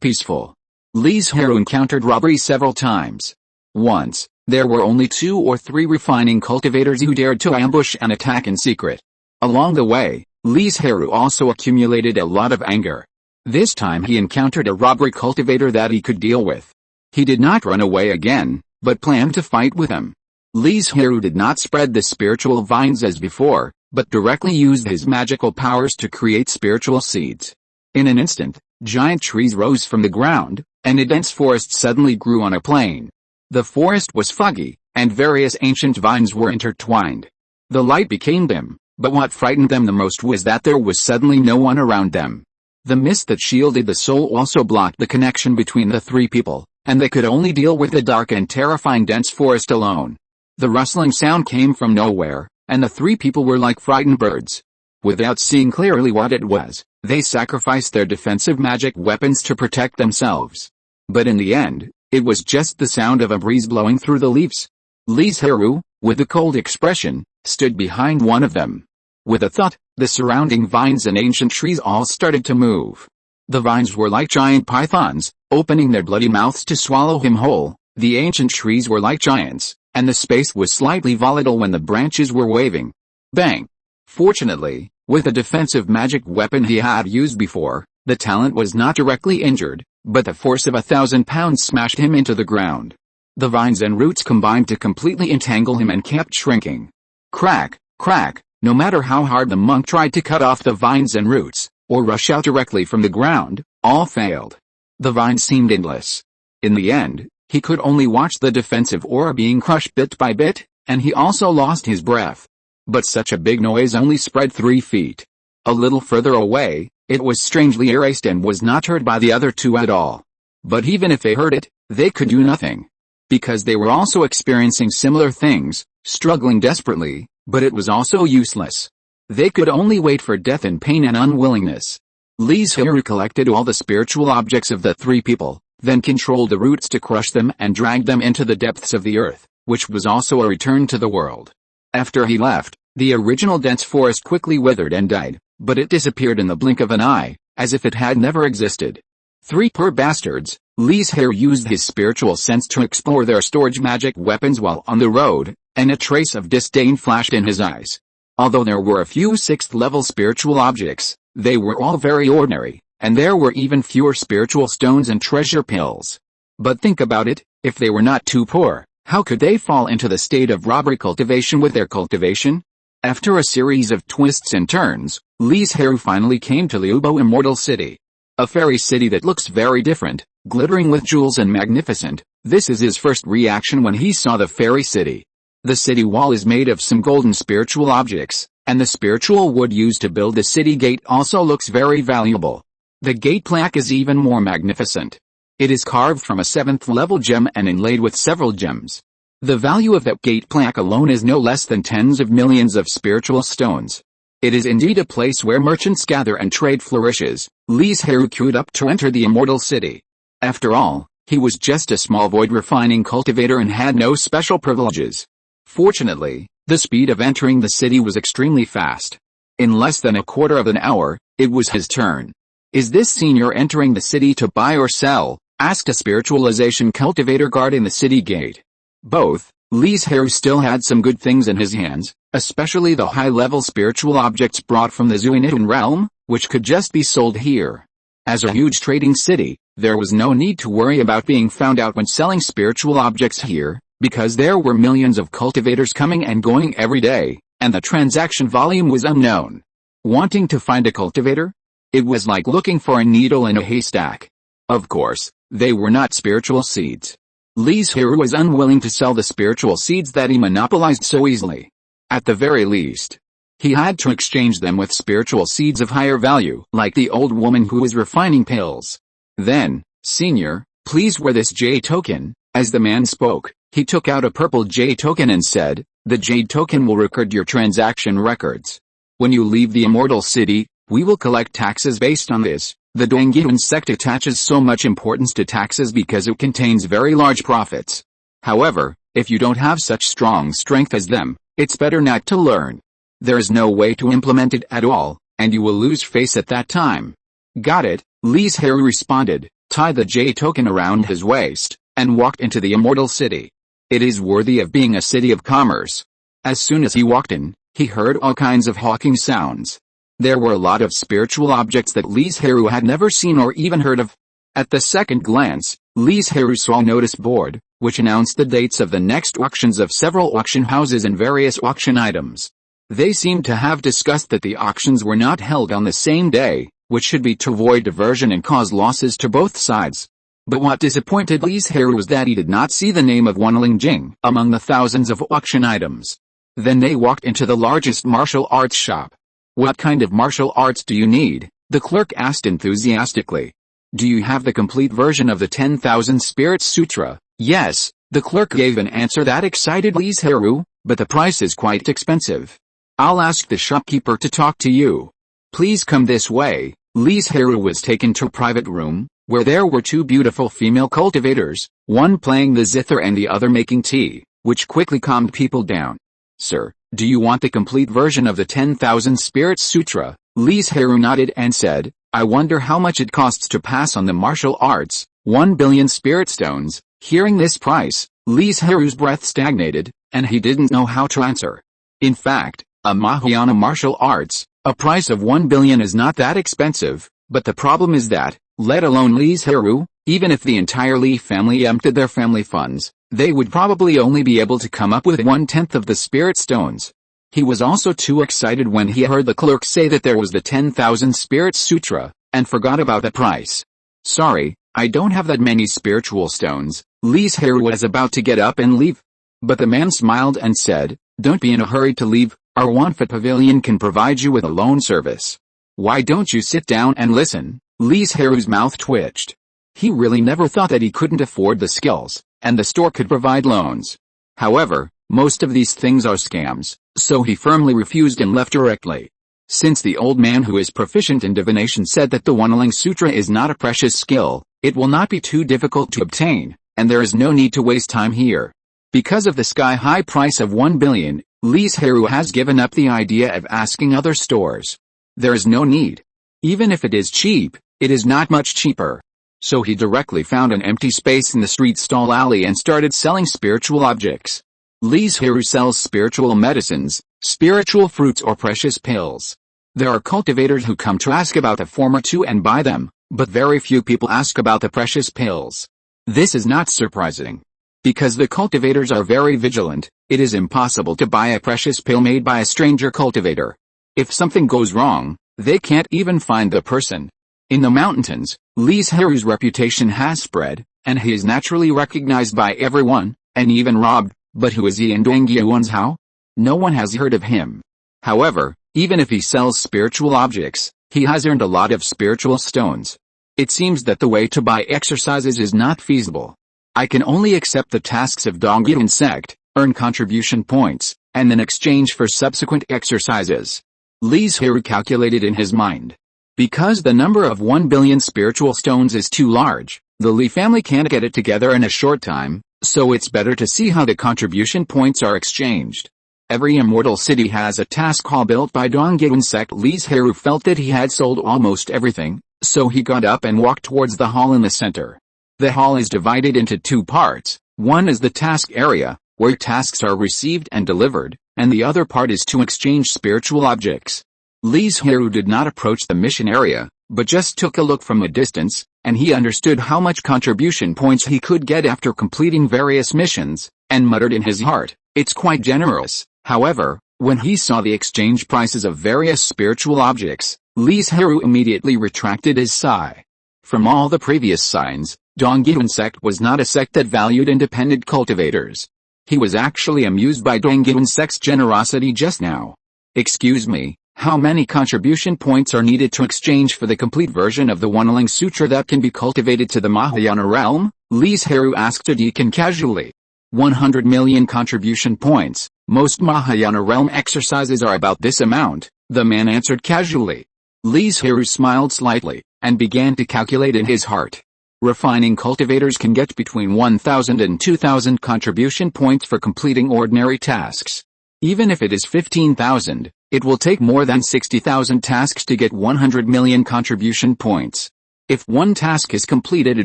peaceful. Li Zhirui encountered robbery several times. Once, there were only 2 or 3 refining cultivators who dared to ambush and attack in secret. Along the way, Li Zhirui also accumulated a lot of anger. This time he encountered a robbery cultivator that he could deal with. He did not run away again, but planned to fight with him. Li Zhirui did not spread the spiritual vines as before, but directly used his magical powers to create spiritual seeds. In an instant, giant trees rose from the ground, and a dense forest suddenly grew on a plain. The forest was foggy, and various ancient vines were intertwined. The light became dim. But what frightened them the most was that there was suddenly no one around them. The mist that shielded the soul also blocked the connection between the 3 people, and they could only deal with the dark and terrifying dense forest alone. The rustling sound came from nowhere, and the 3 people were like frightened birds. Without seeing clearly what it was, they sacrificed their defensive magic weapons to protect themselves. But in the end, it was just the sound of a breeze blowing through the leaves. Li Zhirui, with a cold expression, stood behind one of them. With a thud, the surrounding vines and ancient trees all started to move. The vines were like giant pythons, opening their bloody mouths to swallow him whole. The ancient trees were like giants, and the space was slightly volatile when the branches were waving. Bang! Fortunately, with a defensive magic weapon he had used before, the talent was not directly injured, but the force of 1,000 pounds smashed him into the ground. The vines and roots combined to completely entangle him and kept shrinking. Crack, crack! No matter how hard the monk tried to cut off the vines and roots, or rush out directly from the ground, all failed. The vines seemed endless. In the end, he could only watch the defensive aura being crushed bit by bit, and he also lost his breath. But such a big noise only spread 3 feet. A little further away, it was strangely erased and was not heard by the other 2 at all. But even if they heard it, they could do nothing. Because they were also experiencing similar things, struggling desperately, but it was also useless. They could only wait for death in pain and unwillingness. Li Zhirui collected all the spiritual objects of the 3 people, then controlled the roots to crush them and drag them into the depths of the earth, which was also a return to the world. After he left, the original dense forest quickly withered and died, but it disappeared in the blink of an eye, as if it had never existed. 3 poor bastards. Li Zhirui used his spiritual sense to explore their storage magic weapons while on the road, and a trace of disdain flashed in his eyes. Although there were a few 6th-level spiritual objects, they were all very ordinary, and there were even fewer spiritual stones and treasure pills. But think about it, if they were not too poor, how could they fall into the state of robbery cultivation with their cultivation? After a series of twists and turns, Li Zhirui finally came to Liubo Immortal City. A fairy city that looks very different, glittering with jewels and magnificent. This is his first reaction when he saw the fairy city. The city wall is made of some golden spiritual objects, and the spiritual wood used to build the city gate also looks very valuable. The gate plaque is even more magnificent. It is carved from a 7th-level gem and inlaid with several gems. The value of that gate plaque alone is no less than tens of millions of spiritual stones. It is indeed a place where merchants gather and trade flourishes. Li Zhirui queued up to enter the Immortal City. After all, he was just a small void refining cultivator and had no special privileges. Fortunately, the speed of entering the city was extremely fast. In less than a quarter of an hour, it was his turn. "Is this senior entering the city to buy or sell?" asked a spiritualization cultivator guarding the city gate. Both. Li Zhirui still had some good things in his hands, especially the high-level spiritual objects brought from the Zuinitan realm, which could just be sold here. As a huge trading city, there was no need to worry about being found out when selling spiritual objects here, because there were millions of cultivators coming and going every day, and the transaction volume was unknown. Wanting to find a cultivator? It was like looking for a needle in a haystack. Of course, they were not spiritual seeds. Li Zhirui was unwilling to sell the spiritual seeds that he monopolized so easily. At the very least, he had to exchange them with spiritual seeds of higher value, like the old woman who was refining pills. Then, "Senior, please wear this jade token." As the man spoke, he took out a purple jade token and said, "The jade token will record your transaction records. When you leave the Immortal City, we will collect taxes based on this." The Dongyuan sect attaches so much importance to taxes because it contains very large profits. However, if you don't have such strong strength as them, it's better not to learn. There is no way to implement it at all, and you will lose face at that time. "Got it," Li Zhirui responded, tied the jade token around his waist, and walked into the Immortal City. It is worthy of being a city of commerce. As soon as he walked in, he heard all kinds of hawking sounds. There were a lot of spiritual objects that Li Zhirui had never seen or even heard of. At the second glance, Li Zhirui saw a notice board, which announced the dates of the next auctions of several auction houses and various auction items. They seemed to have discussed that the auctions were not held on the same day, which should be to avoid diversion and cause losses to both sides. But what disappointed Li Zhirui was that he did not see the name of Wanling Jing among the thousands of auction items. Then they walked into the largest martial arts shop. "What kind of martial arts do you need?" the clerk asked enthusiastically. "Do you have the complete version of the 10,000 Spirits Sutra?" "Yes," the clerk gave an answer that excited Li Zhirui, "but the price is quite expensive. I'll ask the shopkeeper to talk to you. Please come this way." Li Zhirui was taken to a private room, where there were 2 beautiful female cultivators, one playing the zither and the other making tea, which quickly calmed people down. "Sir, do you want the complete version of the 10,000 Spirits Sutra?" Li Zhirui nodded and said, "I wonder how much it costs to pass on the martial arts." 1 billion spirit stones. Hearing this price, Li Zhirui's breath stagnated, and he didn't know how to answer. In fact, a Mahayana martial arts, a price of 1 billion is not that expensive, but the problem is that, let alone Li Zhirui, even if the entire Li family emptied their family funds, they would probably only be able to come up with 1/10 of the spirit stones. He was also too excited when he heard the clerk say that there was the 10,000 Spirits Sutra, and forgot about the price. "Sorry, I don't have that many spiritual stones." Li Zhirui was about to get up and leave. But the man smiled and said, "Don't be in a hurry to leave, our Wanfa Pavilion can provide you with a loan service. Why don't you sit down and listen?" Li Zhirui's mouth twitched. He really never thought that he couldn't afford the skills, and the store could provide loans. However, most of these things are scams, so he firmly refused and left directly. Since the old man who is proficient in divination said that the Wanling Sutra is not a precious skill, it will not be too difficult to obtain, and there is no need to waste time here. Because of the sky-high price of 1 billion, Li Zhirui has given up the idea of asking other stores. There is no need. Even if it is cheap, it is not much cheaper. So he directly found an empty space in the street stall alley and started selling spiritual objects. Li Zhirui sells spiritual medicines, spiritual fruits or precious pills. There are cultivators who come to ask about the former too and buy them, but very few people ask about the precious pills. This is not surprising. Because the cultivators are very vigilant, it is impossible to buy a precious pill made by a stranger cultivator. If something goes wrong, they can't even find the person. In the mountains, Li Zhirui's reputation has spread, and he is naturally recognized by everyone, and even robbed, but who is he in Dongyuanzhou? No one has heard of him. However, even if he sells spiritual objects, he has earned a lot of spiritual stones. It seems that the way to buy exercises is not feasible. I can only accept the tasks of Dongyuan sect, earn contribution points, and then exchange for subsequent exercises. Li Zhirui calculated in his mind. Because the number of 1 billion spiritual stones is too large, the Li family can't get it together in a short time, so it's better to see how the contribution points are exchanged. Every immortal city has a task hall built by Dongyuan sect. Li Zhirui felt that he had sold almost everything, so he got up and walked towards the hall in the center. The hall is divided into two parts. One is the task area, where tasks are received and delivered, and the other part is to exchange spiritual objects. Li Zhirui did not approach the mission area, but just took a look from a distance, and he understood how much contribution points he could get after completing various missions, and muttered in his heart, "It's quite generous." However, when he saw the exchange prices of various spiritual objects, Li Zhirui immediately retracted his sigh. From all the previous signs, Dongyuan sect was not a sect that valued independent cultivators. He was actually amused by Dongyuan sect's generosity just now. "Excuse me, how many contribution points are needed to exchange for the complete version of the Wanling Sutra that can be cultivated to the Mahayana realm?" Li Zhirui asked a deacon casually. 100 million contribution points. Most Mahayana realm exercises are about this amount, the man answered casually. Li Zhirui smiled slightly, and began to calculate in his heart. Refining cultivators can get between 1,000 and 2,000 contribution points for completing ordinary tasks. Even if it is 15,000, it will take more than 60,000 tasks to get 100 million contribution points. If one task is completed a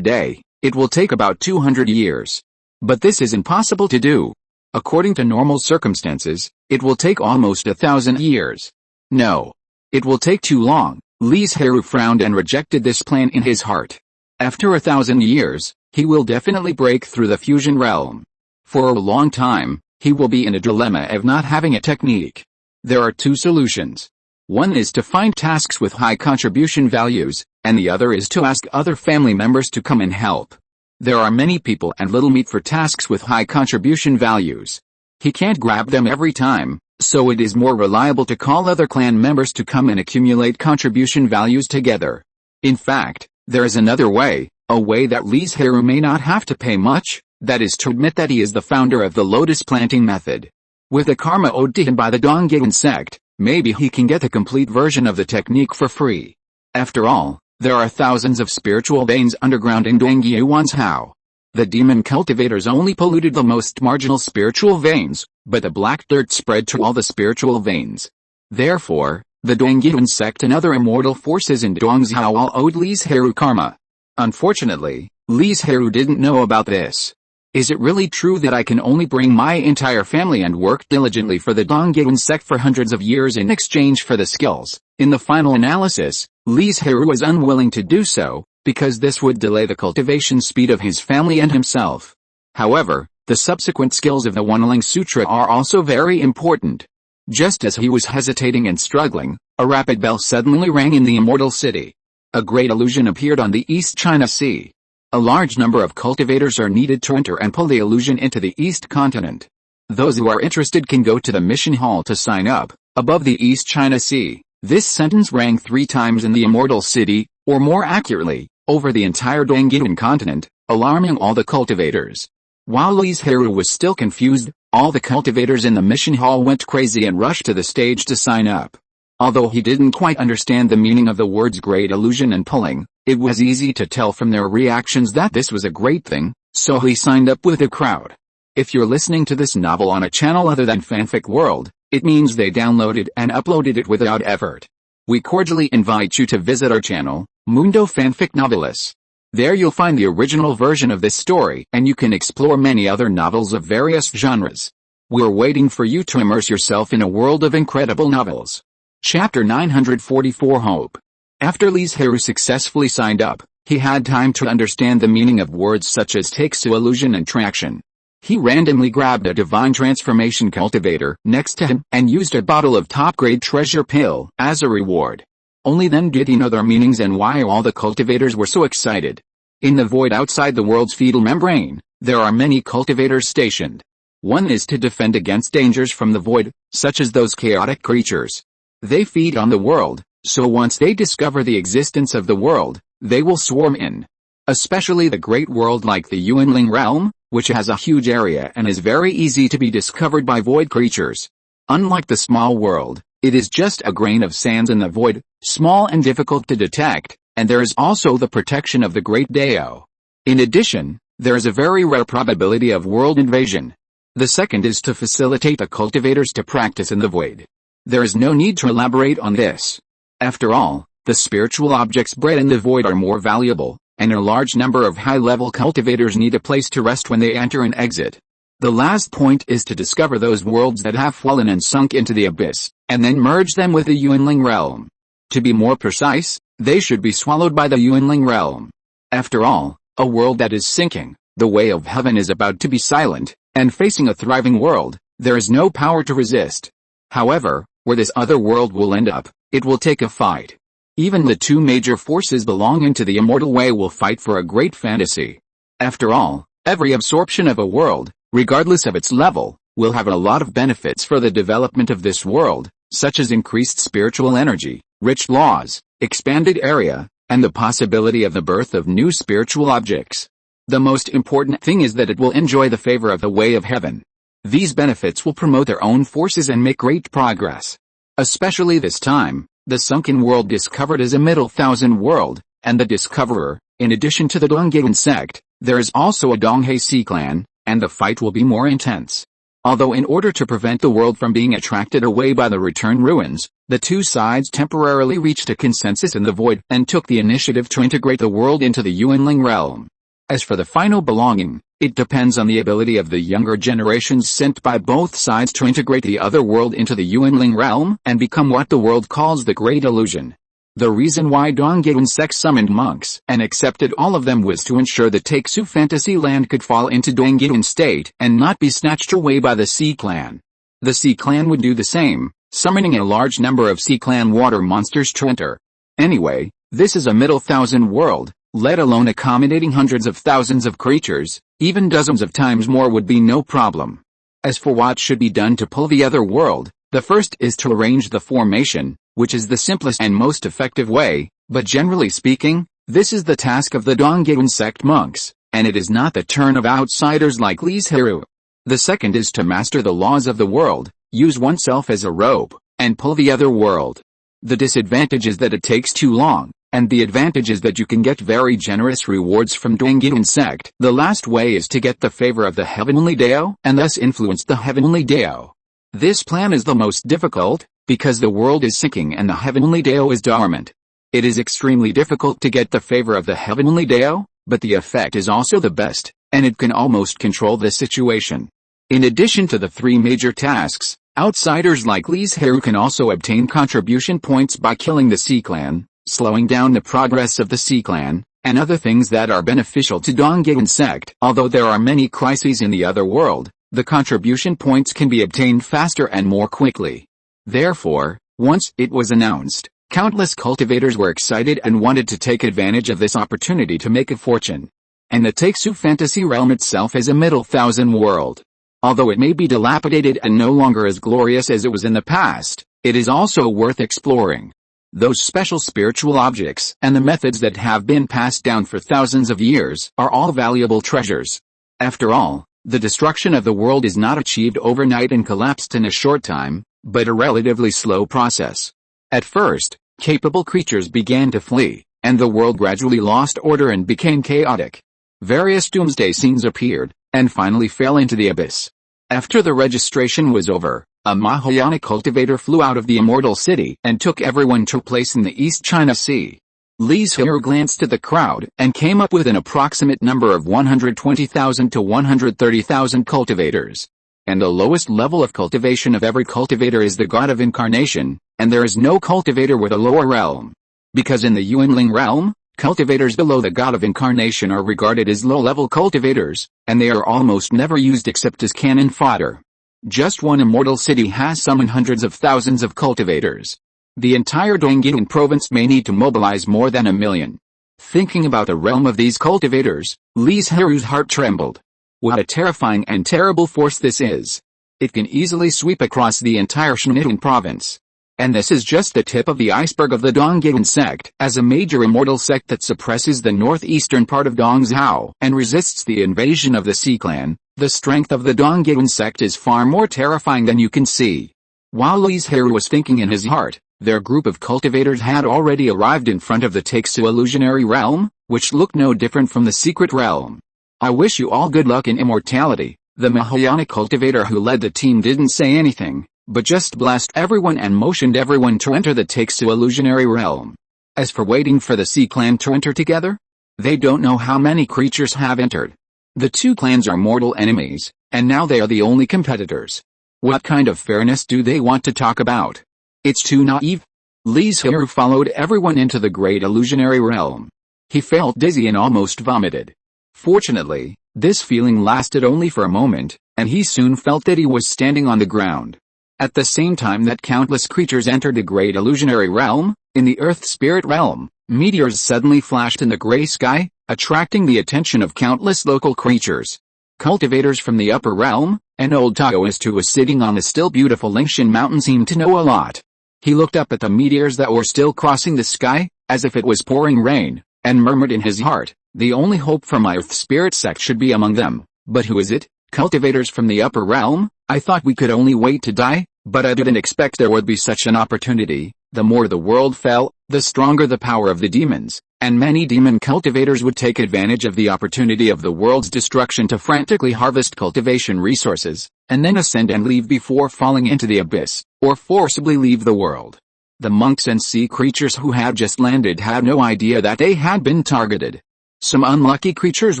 day, it will take about 200 years. But this is impossible to do. According to normal circumstances, it will take almost 1,000 years. No. It will take too long. Li Zhirui frowned and rejected this plan in his heart. After 1,000 years, he will definitely break through the fusion realm. For a long time, he will be in a dilemma of not having a technique. There are two solutions. One is to find tasks with high contribution values, and the other is to ask other family members to come and help. There are many people and little meat for tasks with high contribution values. He can't grab them every time, so it is more reliable to call other clan members to come and accumulate contribution values together. In fact, there is another way, a way that Li Zhirui may not have to pay much, that is to admit that he is the founder of the lotus planting method. With the karma owed to him by the Dongyuan sect, maybe he can get the complete version of the technique for free. After all, there are thousands of spiritual veins underground in Dongyuanzhou. The demon cultivators only polluted the most marginal spiritual veins, but the black dirt spread to all the spiritual veins. Therefore, the Dongyuan sect and other immortal forces in Dongyuanzhou all owed Li Zhirui karma. Unfortunately, Li Zhirui didn't know about this. Is it really true that I can only bring my entire family and work diligently for the Dongyuan sect for hundreds of years in exchange for the skills? In the final analysis, Li Zhirui was unwilling to do so, because this would delay the cultivation speed of his family and himself. However, the subsequent skills of the Wanling Sutra are also very important. Just as he was hesitating and struggling, a rapid bell suddenly rang in the immortal city. A great illusion appeared on the East China Sea. A large number of cultivators are needed to enter and pull the illusion into the East continent. Those who are interested can go to the mission hall to sign up. Above the East China Sea, this sentence rang 3 times in the immortal city, or more accurately, over the entire Dongyuan continent, alarming all the cultivators. While Li Zhirui was still confused, all the cultivators in the mission hall went crazy and rushed to the stage to sign up. Although he didn't quite understand the meaning of the words great illusion and pulling, it was easy to tell from their reactions that this was a great thing, so he signed up with the crowd. If you're listening to this novel on a channel other than Fanfic World, it means they downloaded and uploaded it without effort. We cordially invite you to visit our channel, Mundo Fanfic Novelis. There you'll find the original version of this story, and you can explore many other novels of various genres. We're waiting for you to immerse yourself in a world of incredible novels. Chapter 944 Hope. After Li Zhirui successfully signed up, he had time to understand the meaning of words such as Teksu illusion and traction. He randomly grabbed a divine transformation cultivator next to him and used a bottle of top-grade treasure pill as a reward. Only then did he know their meanings and why all the cultivators were so excited. In the void outside the world's fetal membrane, there are many cultivators stationed. One is to defend against dangers from the void, such as those chaotic creatures. They feed on the world, so once they discover the existence of the world, they will swarm in. Especially the great world like the Yuanling realm, which has a huge area and is very easy to be discovered by void creatures. Unlike the small world, it is just a grain of sand in the void, small and difficult to detect, and there is also the protection of the Great Dao. In addition, there is a very rare probability of world invasion. The second is to facilitate the cultivators to practice in the void. There is no need to elaborate on this. After all, the spiritual objects bred in the void are more valuable, and a large number of high-level cultivators need a place to rest when they enter and exit. The last point is to discover those worlds that have fallen and sunk into the abyss, and then merge them with the Yuanling realm. To be more precise, they should be swallowed by the Yuanling realm. After all, a world that is sinking, the way of heaven is about to be silent, and facing a thriving world, there is no power to resist. However, where this other world will end up, it will take a fight. Even the two major forces belonging to the immortal way will fight for a great fantasy. After all, every absorption of a world, regardless of its level, will have a lot of benefits for the development of this world, such as increased spiritual energy, rich laws, expanded area, and the possibility of the birth of new spiritual objects. The most important thing is that it will enjoy the favor of the way of heaven. These benefits will promote their own forces and make great progress. Especially this time, the sunken world discovered is a middle thousand world, and the discoverer, in addition to the Donghaeun sect, there is also a Donghae Sea clan, and the fight will be more intense. Although in order to prevent the world from being attracted away by the return ruins, the two sides temporarily reached a consensus in the void and took the initiative to integrate the world into the Yuanling realm. As for the final belonging, it depends on the ability of the younger generations sent by both sides to integrate the other world into the Yuanling realm and become what the world calls the Great Illusion. The reason why Donghaeun sect summoned monks and accepted all of them was to ensure that Teksu fantasy land could fall into Donghaeun state and not be snatched away by the Sea clan. The Sea clan would do the same, summoning a large number of Sea clan water monsters to enter. Anyway, this is a middle thousand world, let alone accommodating hundreds of thousands of creatures, even dozens of times more would be no problem. As for what should be done to pull the other world, the first is to arrange the formation, which is the simplest and most effective way, but generally speaking, this is the task of the Donghaeun sect monks, and it is not the turn of outsiders like Li Zhirui. The second is to master the laws of the world, use oneself as a rope, and pull the other world. The disadvantage is that it takes too long, and the advantage is that you can get very generous rewards from Donghaeun sect. The last way is to get the favor of the Heavenly Dao, and thus influence the Heavenly Dao. This plan is the most difficult, because the world is sinking and the Heavenly Dao is dormant. It is extremely difficult to get the favor of the Heavenly Dao, but the effect is also the best, and it can almost control the situation. In addition to the three major tasks, outsiders like Li Zhirui can also obtain contribution points by killing the Sea clan, slowing down the progress of the Sea clan, and other things that are beneficial to Donghaeun sect. Although there are many crises in the other world, the contribution points can be obtained faster and more quickly. Therefore, once it was announced, countless cultivators were excited and wanted to take advantage of this opportunity to make a fortune. And the Teksu fantasy realm itself is a middle thousand world. Although it may be dilapidated and no longer as glorious as it was in the past, it is also worth exploring. Those special spiritual objects and the methods that have been passed down for thousands of years are all valuable treasures. After all, the destruction of the world is not achieved overnight and collapsed in a short time, but a relatively slow process. At first, capable creatures began to flee, and the world gradually lost order and became chaotic. Various doomsday scenes appeared, and finally fell into the abyss. After the registration was over, a Mahayana cultivator flew out of the Immortal City and took everyone to a place in the East China Sea. Li Zhirui glanced at the crowd and came up with an approximate number of 120,000 to 130,000 cultivators. And the lowest level of cultivation of every cultivator is the god of incarnation, and there is no cultivator with a lower realm. Because in the Yuanling realm, cultivators below the god of incarnation are regarded as low-level cultivators, and they are almost never used except as cannon fodder. Just one immortal city has summoned hundreds of thousands of cultivators. The entire Dongyan province may need to mobilize more than 1 million. Thinking about the realm of these cultivators, Li Zhirui's heart trembled. What a terrifying and terrible force this is. It can easily sweep across the entire Shin'an province. And this is just the tip of the iceberg of the Dongyan sect, as a major immortal sect that suppresses the northeastern part of Dongzhou and resists the invasion of the Sea Clan. The strength of the Dongyan sect is far more terrifying than you can see. While Li Zhirui was thinking in his heart, their group of cultivators had already arrived in front of the Taixu illusionary realm, which looked no different from the secret realm. I wish you all good luck in immortality. The Mahayana cultivator who led the team didn't say anything, but just blessed everyone and motioned everyone to enter the Taixu illusionary realm. As for waiting for the Sea Clan to enter together, they don't know how many creatures have entered. The two clans are mortal enemies, and now they are the only competitors. What kind of fairness do they want to talk about? It's too naive. Li Zhirui followed everyone into the great illusionary realm. He felt dizzy and almost vomited. Fortunately, this feeling lasted only for a moment, and he soon felt that he was standing on the ground. At the same time that countless creatures entered the great illusionary realm, in the earth spirit realm, meteors suddenly flashed in the gray sky, attracting the attention of countless local creatures. Cultivators from the upper realm, an old Taoist who was sitting on the still beautiful Lingshan mountain seemed to know a lot. He looked up at the meteors that were still crossing the sky, as if it was pouring rain, and murmured in his heart, the only hope for my earth spirit sect should be among them. But who is it? Cultivators from the upper realm? I thought we could only wait to die, but I didn't expect there would be such an opportunity. The more the world fell, the stronger the power of the demons, and many demon cultivators would take advantage of the opportunity of the world's destruction to frantically harvest cultivation resources, and then ascend and leave before falling into the abyss, or forcibly leave the world. The monks and sea creatures who had just landed had no idea that they had been targeted. Some unlucky creatures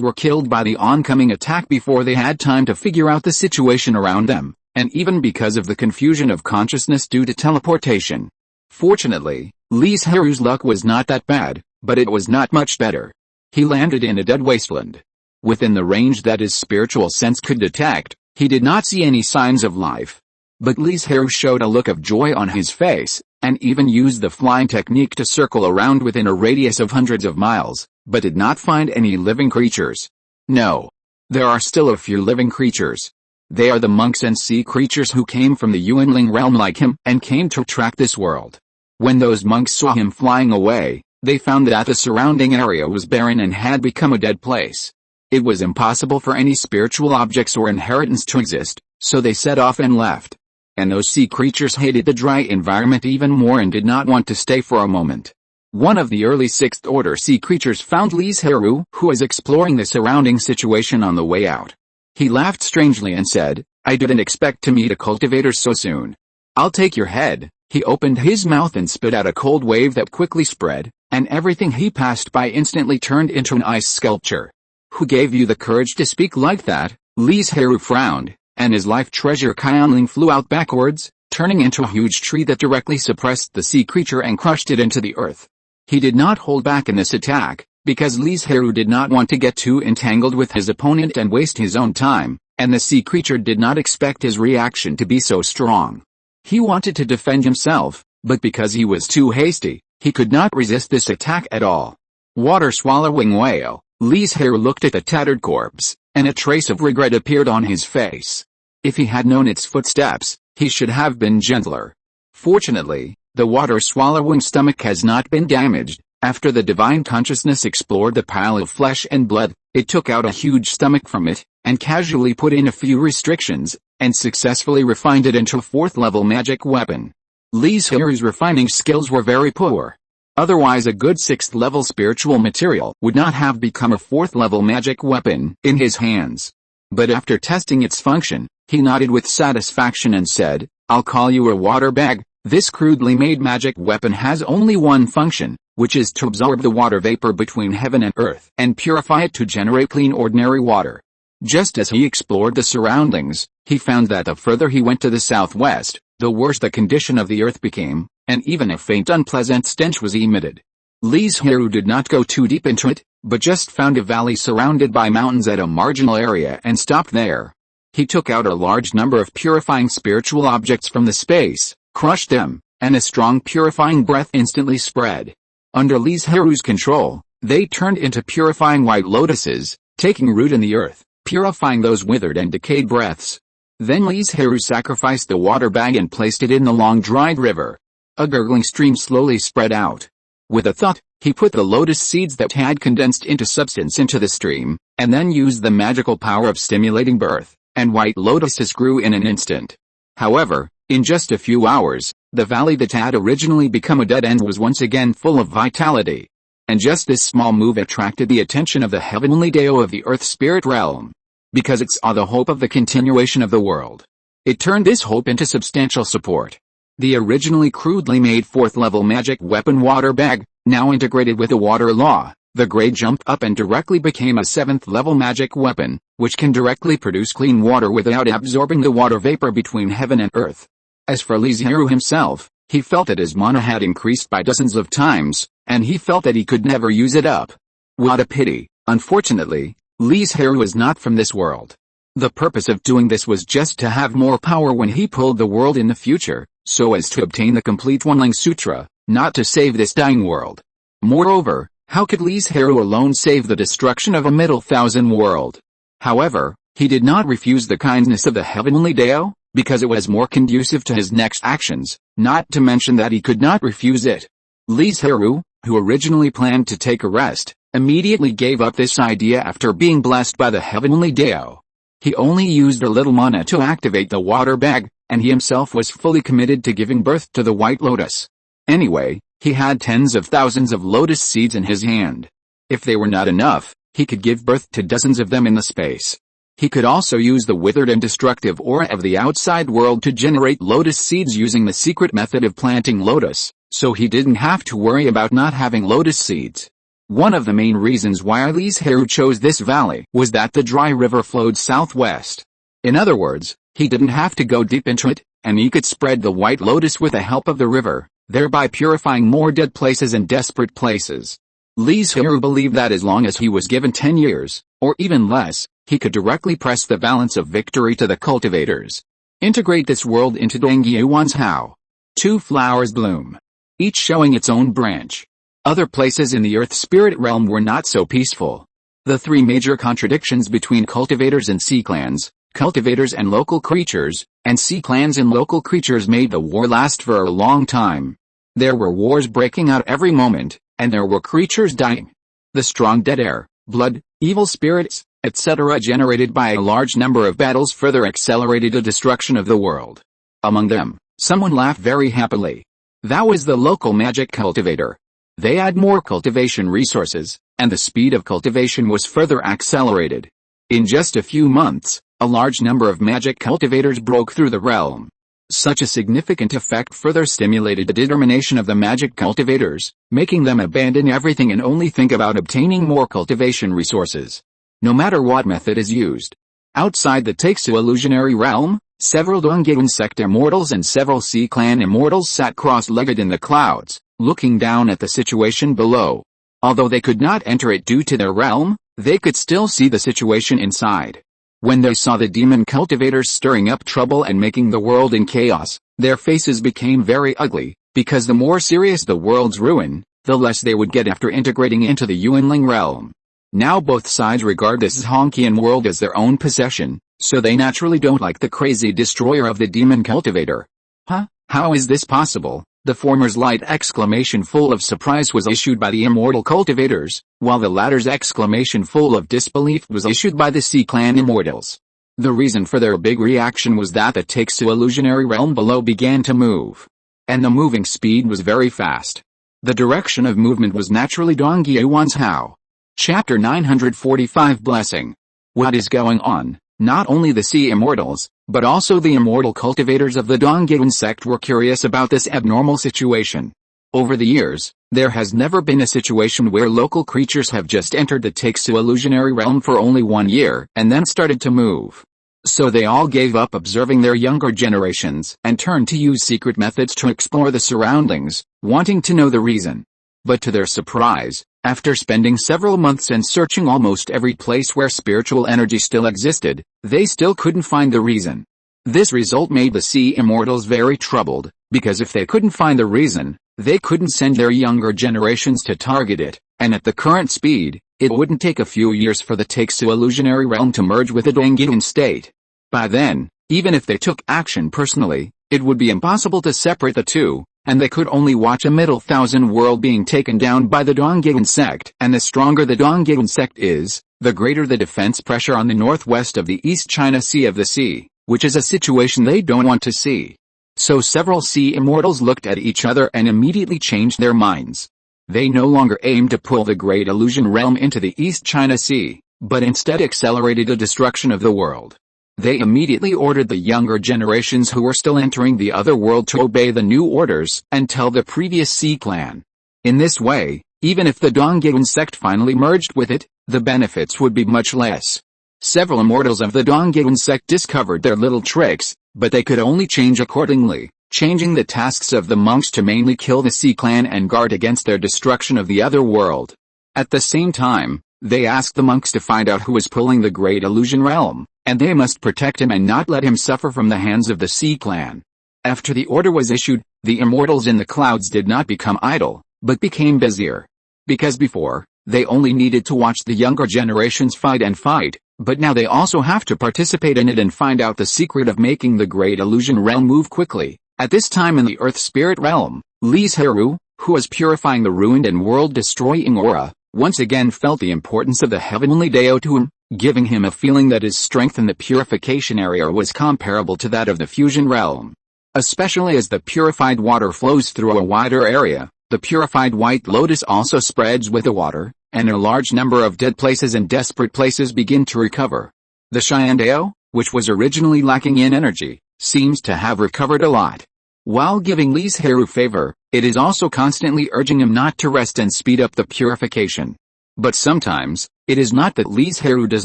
were killed by the oncoming attack before they had time to figure out the situation around them, and even because of the confusion of consciousness due to teleportation. Fortunately, Li Zhirui's luck was not that bad, but it was not much better. He landed in a dead wasteland. Within the range that his spiritual sense could detect, he did not see any signs of life. But Li Zhirui showed a look of joy on his face, and even used the flying technique to circle around within a radius of hundreds of miles, but did not find any living creatures. No. There are still a few living creatures. They are the monks and sea creatures who came from the Yuanling realm like him and came to track this world. When those monks saw him flying away, they found that the surrounding area was barren and had become a dead place. It was impossible for any spiritual objects or inheritance to exist, so they set off and left. And those sea creatures hated the dry environment even more and did not want to stay for a moment. One of the early 6th Order sea creatures found Li Zhirui, who was exploring the surrounding situation on the way out. He laughed strangely and said, I didn't expect to meet a cultivator so soon. I'll take your head. He opened his mouth and spit out a cold wave that quickly spread, and everything he passed by instantly turned into an ice sculpture. Who gave you the courage to speak like that? Li Zhirui frowned, and his life treasure Qianling flew out backwards, turning into a huge tree that directly suppressed the sea creature and crushed it into the earth. He did not hold back in this attack, because Li Zhirui did not want to get too entangled with his opponent and waste his own time, and the sea creature did not expect his reaction to be so strong. He wanted to defend himself, but because he was too hasty, he could not resist this attack at all. Water-swallowing whale, Li Zhirui looked at the tattered corpse, and a trace of regret appeared on his face. If he had known its footsteps, he should have been gentler. Fortunately, the water-swallowing stomach has not been damaged. After the divine consciousness explored the pile of flesh and blood, it took out a huge stomach from it, and casually put in a few restrictions, and successfully refined it into a 4th-level magic weapon. Li Zhirui's refining skills were very poor. Otherwise a good 6th-level spiritual material would not have become a 4th-level magic weapon in his hands. But after testing its function, he nodded with satisfaction and said, I'll call you a water bag. This crudely made magic weapon has only one function, which is to absorb the water vapor between heaven and earth and purify it to generate clean ordinary water. Just as he explored the surroundings, he found that the further he went to the southwest, the worse the condition of the earth became, and even a faint unpleasant stench was emitted. Li Zhirui did not go too deep into it, but just found a valley surrounded by mountains at a marginal area and stopped there. He took out a large number of purifying spiritual objects from the space, crushed them, and a strong purifying breath instantly spread. Under Li Zhirui's control, they turned into purifying white lotuses, taking root in the earth, purifying those withered and decayed breaths. Then Li Zhirui sacrificed the water bag and placed it in the long dried river. A gurgling stream slowly spread out. With a thought, he put the lotus seeds that had condensed into substance into the stream, and then used the magical power of stimulating birth, and white lotuses grew in an instant. However, in just a few hours, the valley that had originally become a dead end was once again full of vitality. And just this small move attracted the attention of the heavenly Dao of the earth spirit realm. Because it saw the hope of the continuation of the world. It turned this hope into substantial support. The originally crudely made 4th level magic weapon water bag, now integrated with the water law, the grade jumped up and directly became a 7th level magic weapon, which can directly produce clean water without absorbing the water vapor between heaven and earth. As for Li Zhirui himself, he felt that his mana had increased by dozens of times, and he felt that he could never use it up. What a pity. Unfortunately, Li Zhirui was not from this world. The purpose of doing this was just to have more power when he pulled the world in the future, so as to obtain the complete One-Ling Sutra, not to save this dying world. Moreover, how could Li Zhirui alone save the destruction of a middle thousand world? However, he did not refuse the kindness of the heavenly Dao, because it was more conducive to his next actions, not to mention that he could not refuse it. Li Zhirui, who originally planned to take a rest, immediately gave up this idea after being blessed by the heavenly Dao. He only used a little mana to activate the water bag, and he himself was fully committed to giving birth to the white lotus. Anyway, he had tens of thousands of lotus seeds in his hand. If they were not enough, he could give birth to dozens of them in the space. He could also use the withered and destructive aura of the outside world to generate lotus seeds using the secret method of planting lotus, so he didn't have to worry about not having lotus seeds. One of the main reasons why Li Zhirui chose this valley was that the dry river flowed southwest. In other words, he didn't have to go deep into it, and he could spread the white lotus with the help of the river, thereby purifying more dead places and desperate places. Li Zhirui believed that as long as he was given 10 years, or even less, he could directly press the balance of victory to the cultivators. Integrate this world into Dongyuan's How. 2 flowers bloom, each showing its own branch. Other places in the earth spirit realm were not so peaceful. The 3 major contradictions between cultivators and sea clans, cultivators and local creatures, and sea clans and local creatures made the war last for a long time. There were wars breaking out every moment, and there were creatures dying. The strong dead air, blood, evil spirits, etc. generated by a large number of battles further accelerated the destruction of the world. Among them, someone laughed very happily. That was the local magic cultivator. They had more cultivation resources, and the speed of cultivation was further accelerated. In just a few months, a large number of magic cultivators broke through the realm. Such a significant effect further stimulated the determination of the magic cultivators, making them abandon everything and only think about obtaining more cultivation resources. No matter what method is used. Outside the Taixu illusionary realm, several Dongyuan sect immortals and several Sea clan immortals sat cross-legged in the clouds, looking down at the situation below. Although they could not enter it due to their realm, they could still see the situation inside. When they saw the demon cultivators stirring up trouble and making the world in chaos, their faces became very ugly, because the more serious the world's ruin, the less they would get after integrating into the Yuanling realm. Now both sides regard this Honkian world as their own possession, so they naturally don't like the crazy destroyer of the demon cultivator. Huh? How is this possible? The former's light exclamation full of surprise was issued by the immortal cultivators, while the latter's exclamation full of disbelief was issued by the Sea clan immortals. The reason for their big reaction was that the Taixu illusionary realm below began to move. And the moving speed was very fast. The direction of movement was naturally Dongyuan's How. Chapter 945 Blessing. What is going on? Not only the Sea Immortals, but also the immortal cultivators of the Dongyuan sect were curious about this abnormal situation. Over the years, there has never been a situation where local creatures have just entered the Taixu illusionary realm for only 1 year and then started to move. So they all gave up observing their younger generations and turned to use secret methods to explore the surroundings, wanting to know the reason. But to their surprise, after spending several months and searching almost every place where spiritual energy still existed, they still couldn't find the reason. This result made the sea immortals very troubled, because if they couldn't find the reason, they couldn't send their younger generations to target it, and at the current speed, it wouldn't take a few years for the Taixu illusionary realm to merge with the Dongyian state. By then, even if they took action personally, it would be impossible to separate the two, and they could only watch a middle thousand world being taken down by the Dongyian sect. And the stronger the Dongyian sect is, the greater the defense pressure on the northwest of the East China Sea of the Sea, which is a situation they don't want to see. So several sea immortals looked at each other and immediately changed their minds. They no longer aimed to pull the Great Illusion Realm into the East China Sea, but instead accelerated the destruction of the world. They immediately ordered the younger generations who were still entering the other world to obey the new orders and tell the previous Sea clan. In this way, even if the Dongyian sect finally merged with it, the benefits would be much less. Several immortals of the Dongyian sect discovered their little tricks, but they could only change accordingly, changing the tasks of the monks to mainly kill the Sea clan and guard against their destruction of the other world. At the same time, they asked the monks to find out who was pulling the Great Illusion Realm, and they must protect him and not let him suffer from the hands of the Sea clan. After the order was issued, the immortals in the clouds did not become idle, but became busier. Because before, they only needed to watch the younger generations fight, but now they also have to participate in it and find out the secret of making the Great Illusion Realm move quickly. At this time in the Earth Spirit Realm, Li Zhirui, who was purifying the ruined and world-destroying aura, once again felt the importance of the heavenly Dao to him, giving him a feeling that his strength in the purification area was comparable to that of the fusion realm. Especially as the purified water flows through a wider area, the purified white lotus also spreads with the water, and a large number of dead places and desperate places begin to recover. The Cheyenne Dao, which was originally lacking in energy, seems to have recovered a lot. While giving Li Zhirui favor, it is also constantly urging him not to rest and speed up the purification. But sometimes, it is not that Li Zhirui does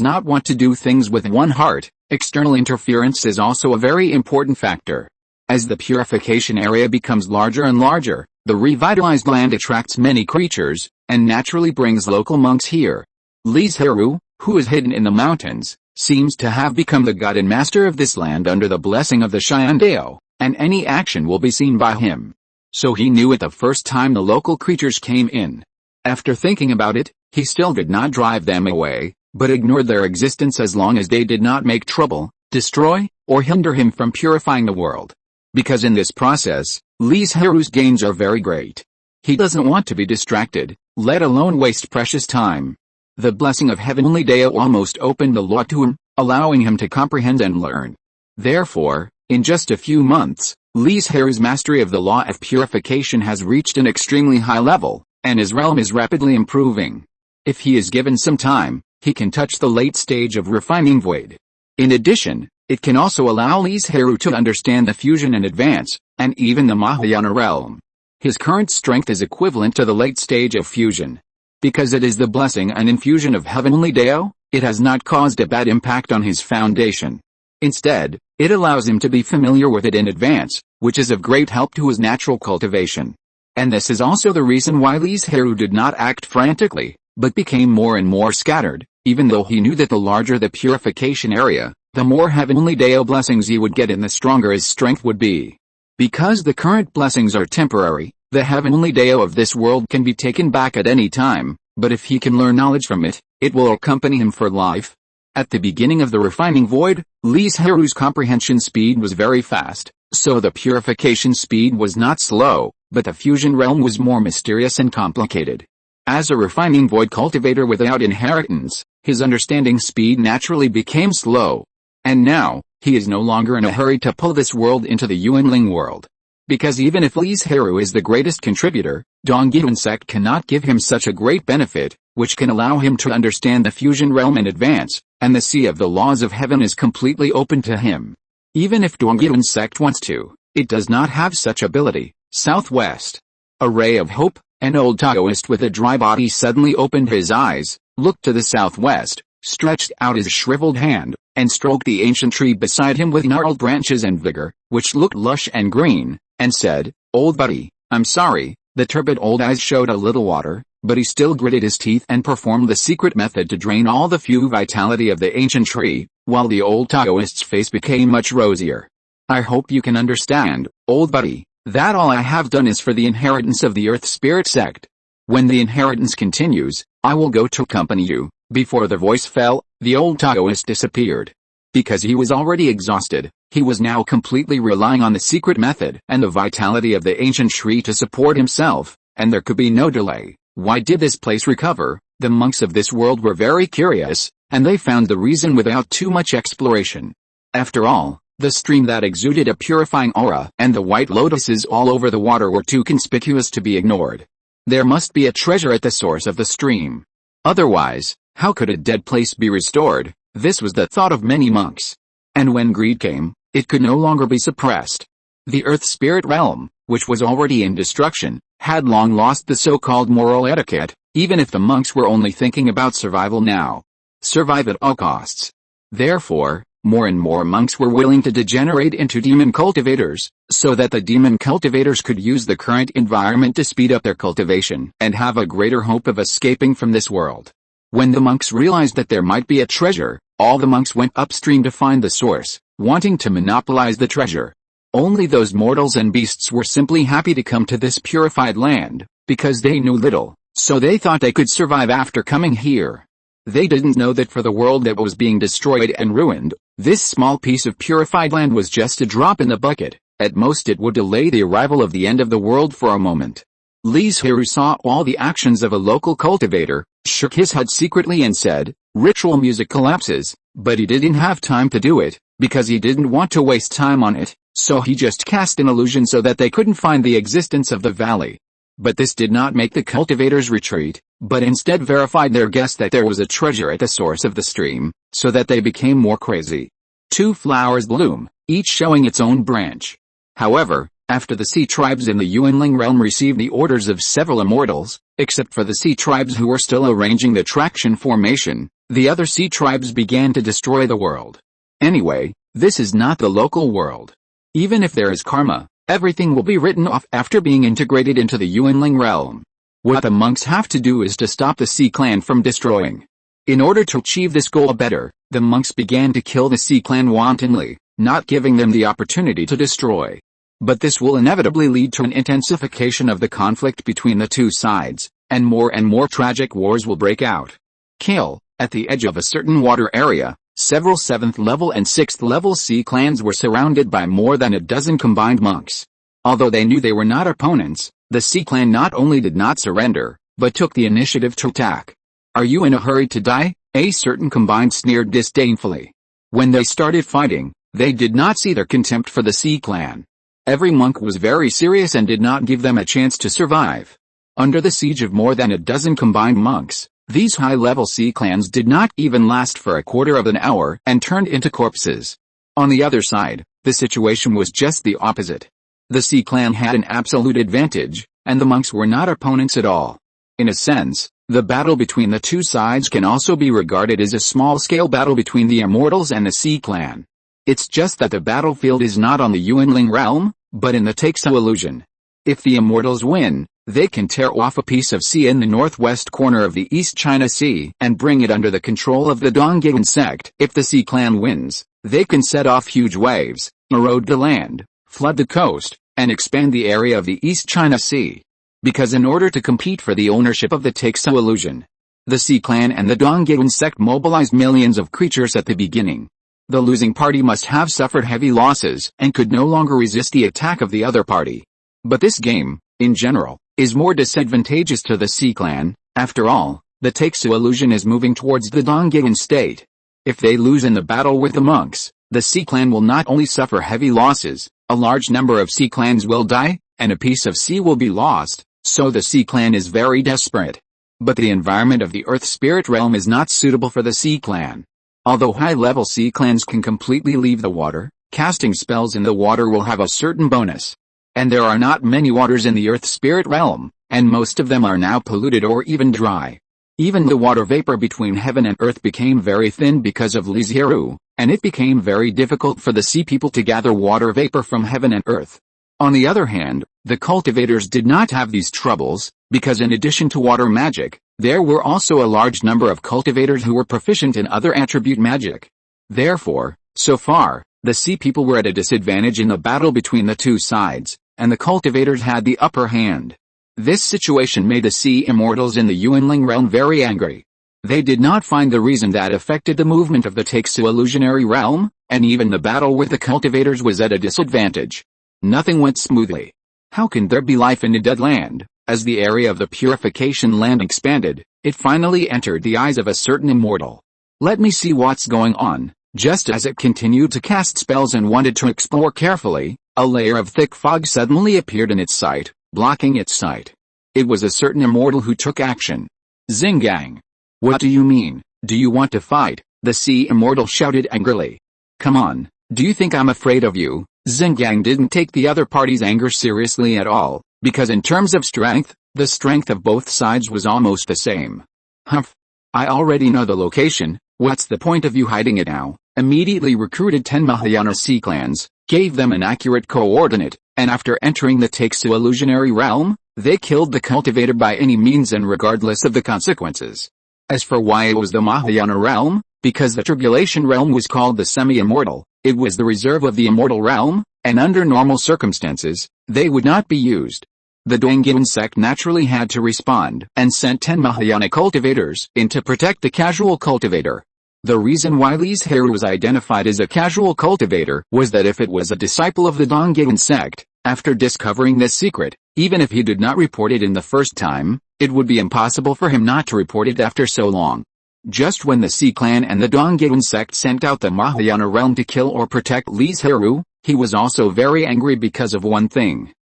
not want to do things with one heart. External interference is also a very important factor. As the purification area becomes larger and larger, the revitalized land attracts many creatures, and naturally brings local monks here. Li Zhirui, who is hidden in the mountains, seems to have become the god and master of this land under the blessing of the Cheyenne Dao, and any action will be seen by him. So he knew it the first time the local creatures came in. After thinking about it, he still did not drive them away, but ignored their existence as long as they did not make trouble, destroy, or hinder him from purifying the world. Because in this process, Li Zhirui's gains are very great. He doesn't want to be distracted, let alone waste precious time. The blessing of Heavenly Dao almost opened the law to him, allowing him to comprehend and learn. Therefore, in just a few months, Li Zhirui's mastery of the law of purification has reached an extremely high level, and his realm is rapidly improving. If he is given some time, he can touch the late stage of refining void. In addition, it can also allow Li Zhirui to understand the fusion and advance, and even the Mahayana realm. His current strength is equivalent to the late stage of fusion. Because it is the blessing and infusion of Heavenly Dao, it has not caused a bad impact on his foundation. Instead, it allows him to be familiar with it in advance, which is of great help to his natural cultivation. And this is also the reason why Li Zhirui did not act frantically, but became more and more scattered, even though he knew that the larger the purification area, the more Heavenly Dao blessings he would get and the stronger his strength would be. Because the current blessings are temporary, the Heavenly Dao of this world can be taken back at any time, but if he can learn knowledge from it, it will accompany him for life. At the beginning of the refining void, Li Zhirui's comprehension speed was very fast, so the purification speed was not slow, but the fusion realm was more mysterious and complicated. As a refining void cultivator without inheritance, his understanding speed naturally became slow. And now, he is no longer in a hurry to pull this world into the Yuanling world. Because even if Li Zhirui is the greatest contributor, Dongyian sect cannot give him such a great benefit, which can allow him to understand the fusion realm in advance, and the sea of the laws of heaven is completely open to him. Even if Dongyian sect wants to, it does not have such ability. Southwest. A ray of hope. An old Taoist with a dry body suddenly opened his eyes, looked to the southwest, stretched out his shriveled hand, and stroked the ancient tree beside him with gnarled branches and vigor, which looked lush and green, and said, "Old buddy, I'm sorry." The turbid old eyes showed a little water, but he still gritted his teeth and performed the secret method to drain all the few vitality of the ancient tree, while the old Taoist's face became much rosier. "I hope you can understand, old buddy, that all I have done is for the inheritance of the Earth Spirit sect. When the inheritance continues, I will go to accompany you." Before the voice fell, the old Taoist disappeared. Because he was already exhausted, he was now completely relying on the secret method and the vitality of the ancient tree to support himself, and there could be no delay. Why did this place recover? The monks of this world were very curious, and they found the reason without too much exploration. After all, the stream that exuded a purifying aura and the white lotuses all over the water were too conspicuous to be ignored. There must be a treasure at the source of the stream. Otherwise, how could a dead place be restored? This was the thought of many monks. And when greed came, it could no longer be suppressed. The Earth Spirit realm, which was already in destruction, had long lost the so-called moral etiquette, even if the monks were only thinking about survival now. Survive at all costs. Therefore, more and more monks were willing to degenerate into demon cultivators, so that the demon cultivators could use the current environment to speed up their cultivation and have a greater hope of escaping from this world. When the monks realized that there might be a treasure, all the monks went upstream to find the source, wanting to monopolize the treasure. Only those mortals and beasts were simply happy to come to this purified land, because they knew little, so they thought they could survive after coming here. They didn't know that for the world that was being destroyed and ruined, this small piece of purified land was just a drop in the bucket. At most it would delay the arrival of the end of the world for a moment. Li Zhirui saw all the actions of a local cultivator, shook his head secretly and said, "Ritual music collapses," but he didn't have time to do it, because he didn't want to waste time on it, so he just cast an illusion so that they couldn't find the existence of the valley. But this did not make the cultivators retreat, but instead verified their guess that there was a treasure at the source of the stream, so that they became more crazy. 2 flowers bloom, each showing its own branch. However, after the sea tribes in the Yuanling realm received the orders of several immortals, except for the sea tribes who were still arranging the traction formation, the other sea tribes began to destroy the world. Anyway, this is not the local world. Even if there is karma, everything will be written off after being integrated into the Yuanling realm. What the monks have to do is to stop the Sea Clan from destroying. In order to achieve this goal better, the monks began to kill the Sea Clan wantonly, not giving them the opportunity to destroy. But this will inevitably lead to an intensification of the conflict between the two sides, and more tragic wars will break out. Kill. At the edge of a certain water area, several 7th level and 6th level sea clans were surrounded by more than a dozen combined monks. Although they knew they were not opponents, the sea clan not only did not surrender, but took the initiative to attack. "Are you in a hurry to die?" a certain combined sneered disdainfully. When they started fighting, they did not see their contempt for the sea clan. Every monk was very serious and did not give them a chance to survive. Under the siege of more than a dozen combined monks, these high-level sea clans did not even last for a quarter of an hour and turned into corpses. On the other side, the situation was just the opposite. The sea clan had an absolute advantage, and the monks were not opponents at all. In a sense, the battle between the two sides can also be regarded as a small-scale battle between the immortals and the sea clan. It's just that the battlefield is not on the Yuanling realm, but in the Taixo illusion. If the immortals win, they can tear off a piece of sea in the northwest corner of the East China Sea and bring it under the control of the Dongyan sect. If the Sea Clan wins, they can set off huge waves, erode the land, flood the coast, and expand the area of the East China Sea. Because in order to compete for the ownership of the Taixo illusion, the Sea Clan and the Dongyan sect mobilized millions of creatures at the beginning. The losing party must have suffered heavy losses and could no longer resist the attack of the other party. But this game, in general, is more disadvantageous to the Sea Clan. After all, the Taixo illusion is moving towards the Dongyan state. If they lose in the battle with the monks, the Sea Clan will not only suffer heavy losses, a large number of Sea Clans will die, and a piece of sea will be lost, so the Sea Clan is very desperate. But the environment of the Earth Spirit realm is not suitable for the Sea Clan. Although high-level Sea Clans can completely leave the water, casting spells in the water will have a certain bonus. and there are not many waters in the earth spirit realm, and most of them are now polluted or even dry. Even the water vapor between heaven and earth became very thin because of Li Zhirui, and it became very difficult for the sea people to gather water vapor from heaven and earth. On the other hand, the cultivators did not have these troubles, because in addition to water magic, there were also a large number of cultivators who were proficient in other attribute magic. Therefore, so far, the sea people were at a disadvantage in the battle between the two sides, and the cultivators had the upper hand. This situation made the sea immortals in the Yuanling realm very angry. They did not find the reason that affected the movement of the Taixu illusionary realm, and even the battle with the cultivators was at a disadvantage. Nothing went smoothly. How can there be life in a dead land? As the area of the purification land expanded, it finally entered the eyes of a certain immortal. Let me see what's going on. Just as it continued to cast spells and wanted to explore carefully, a layer of thick fog suddenly appeared in its sight, blocking its sight. It was a certain immortal who took action. Xingang. What do you mean? Do you want to fight? The sea immortal shouted angrily. Come on, do you think I'm afraid of you? Xingang didn't take the other party's anger seriously at all, because in terms of strength, the strength of both sides was almost the same. Humph. I already know the location, what's the point of you hiding it now? Immediately recruited 10 Mahayana sea clans, gave them an accurate coordinate, and after entering the Taixu illusionary realm, they killed the cultivator by any means and regardless of the consequences. As for why it was the Mahayana realm, because the tribulation realm was called the semi-immortal, it was the reserve of the immortal realm, and under normal circumstances, they would not be used. The Dongyun sect naturally had to respond and sent 10 Mahayana cultivators in to protect the casual cultivator. The reason why Li Zhirui was identified as a casual cultivator was that if it was a disciple of the Dongyun sect, after discovering this secret, even if he did not report it in the first time, it would be impossible for him not to report it after so long. Just when the Sea Clan and the Dongyun sect sent out the Mahayana realm to kill or protect Li Zhirui, he was also very angry because of one thing.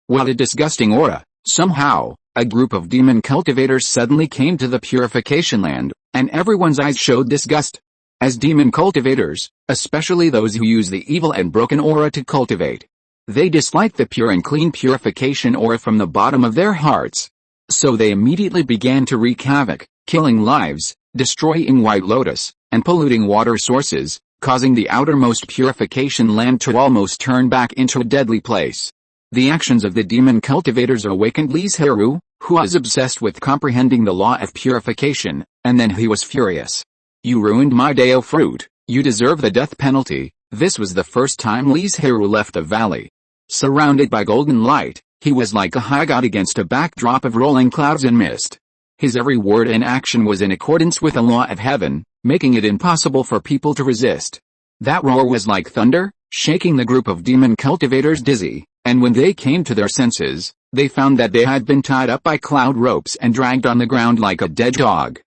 What a disgusting aura. Somehow, a group of demon cultivators suddenly came to the purification land, and everyone's eyes showed disgust. As demon cultivators, especially those who use the evil and broken aura to cultivate, they dislike the pure and clean purification aura from the bottom of their hearts. So they immediately began to wreak havoc, killing lives, destroying White Lotus, and polluting water sources, causing the outermost purification land to almost turn back into a deadly place. The actions of the demon cultivators awakened Li Zhirui, who was obsessed with comprehending the law of purification, and then he was furious. You ruined my Dao fruit, you deserve the death penalty. This was the first time Li Zhirui left the valley. Surrounded by golden light, he was like a high god against a backdrop of rolling clouds and mist. His every word and action was in accordance with the law of heaven, making it impossible for people to resist. That roar was like thunder, shaking the group of demon cultivators dizzy, and when they came to their senses, they found that they had been tied up by cloud ropes and dragged on the ground like a dead dog.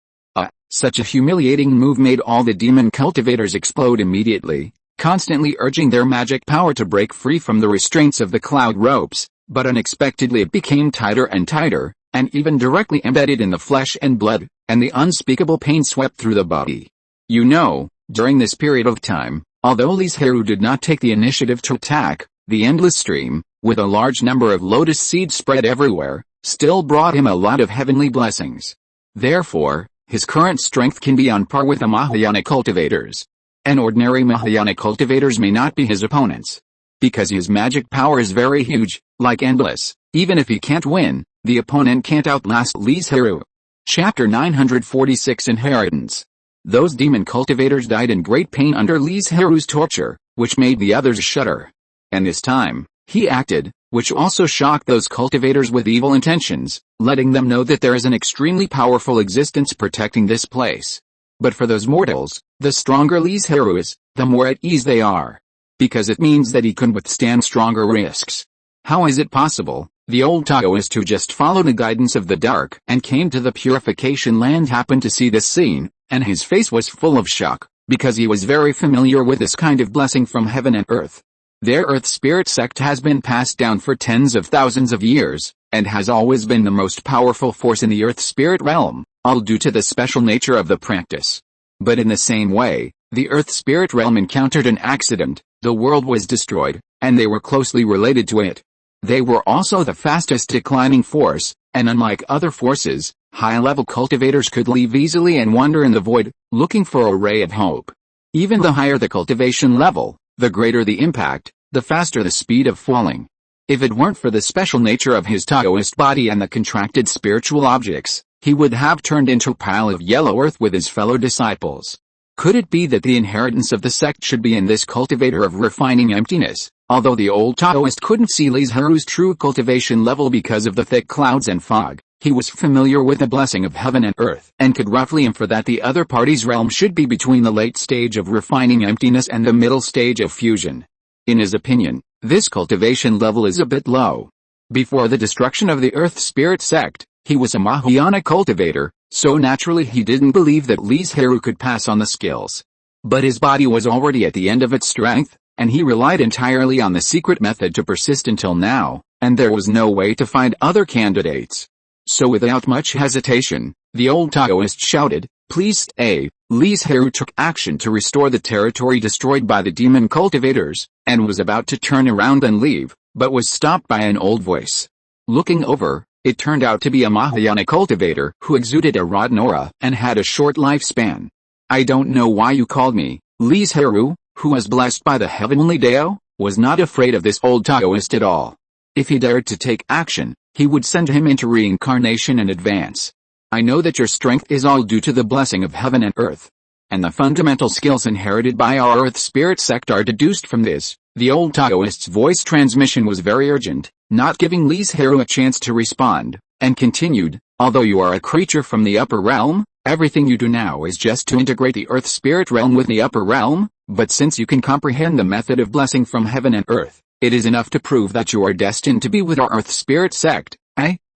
Such a humiliating move made all the demon cultivators explode immediately, constantly urging their magic power to break free from the restraints of the cloud ropes, but unexpectedly it became tighter and tighter, and even directly embedded in the flesh and blood, and the unspeakable pain swept through the body. During this period of time, although Li Zhirui did not take the initiative to attack, the endless stream, with a large number of lotus seeds spread everywhere, still brought him a lot of heavenly blessings. Therefore, his current strength can be on par with the Mahayana cultivators. And ordinary Mahayana cultivators may not be his opponents. Because his magic power is very huge, like endless, even if he can't win, the opponent can't outlast Li Zhirui. Chapter 946 Inheritance. Those demon cultivators died in great pain under Li Zhirui's torture, which made the others shudder. And this time, he acted, which also shocked those cultivators with evil intentions, letting them know that there is an extremely powerful existence protecting this place. But for those mortals, the stronger Li Zhirui is, the more at ease they are. Because it means that he can withstand stronger risks. How is it possible? The old Taoist who just followed the guidance of the dark and came to the purification land happened to see this scene, and his face was full of shock, because he was very familiar with this kind of blessing from heaven and earth. Their earth spirit sect has been passed down for tens of thousands of years, and has always been the most powerful force in the earth spirit realm, all due to the special nature of the practice. But in the same way, the earth spirit realm encountered an accident, the world was destroyed, and they were closely related to it. They were also the fastest declining force, and unlike other forces, high-level cultivators could leave easily and wander in the void, looking for a ray of hope. Even the higher the cultivation level, the greater the impact, the faster the speed of falling. If it weren't for the special nature of his Taoist body and the contracted spiritual objects, he would have turned into a pile of yellow earth with his fellow disciples. Could it be that the inheritance of the sect should be in this cultivator of refining emptiness? Although the old Taoist couldn't see Li Zhirui's true cultivation level because of the thick clouds and fog, he was familiar with the blessing of heaven and earth, and could roughly infer that the other party's realm should be between the late stage of refining emptiness and the middle stage of fusion. In his opinion, this cultivation level is a bit low. Before the destruction of the Earth Spirit sect, he was a Mahayana cultivator, so naturally he didn't believe that Li Zhirui could pass on the skills. But his body was already at the end of its strength, and he relied entirely on the secret method to persist until now, and there was no way to find other candidates. So without much hesitation, the old Taoist shouted, "Please stay." Li Zhirui took action to restore the territory destroyed by the demon cultivators, and was about to turn around and leave, but was stopped by an old voice. Looking over, it turned out to be a Mahayana cultivator who exuded a rotten aura and had a short lifespan. "I don't know why you called me." Li Zhirui, who was blessed by the heavenly Dao, was not afraid of this old Taoist at all. If he dared to take action, he would send him into reincarnation and advance. "I know that your strength is all due to the blessing of heaven and earth. And the fundamental skills inherited by our Earth Spirit sect are deduced from this." The old Taoist's voice transmission was very urgent, not giving Li Zhirui a chance to respond, and continued, "Although you are a creature from the upper realm, everything you do now is just to integrate the Earth Spirit realm with the upper realm, but since you can comprehend the method of blessing from heaven and earth, it is enough to prove that you are destined to be with our Earth Spirit sect.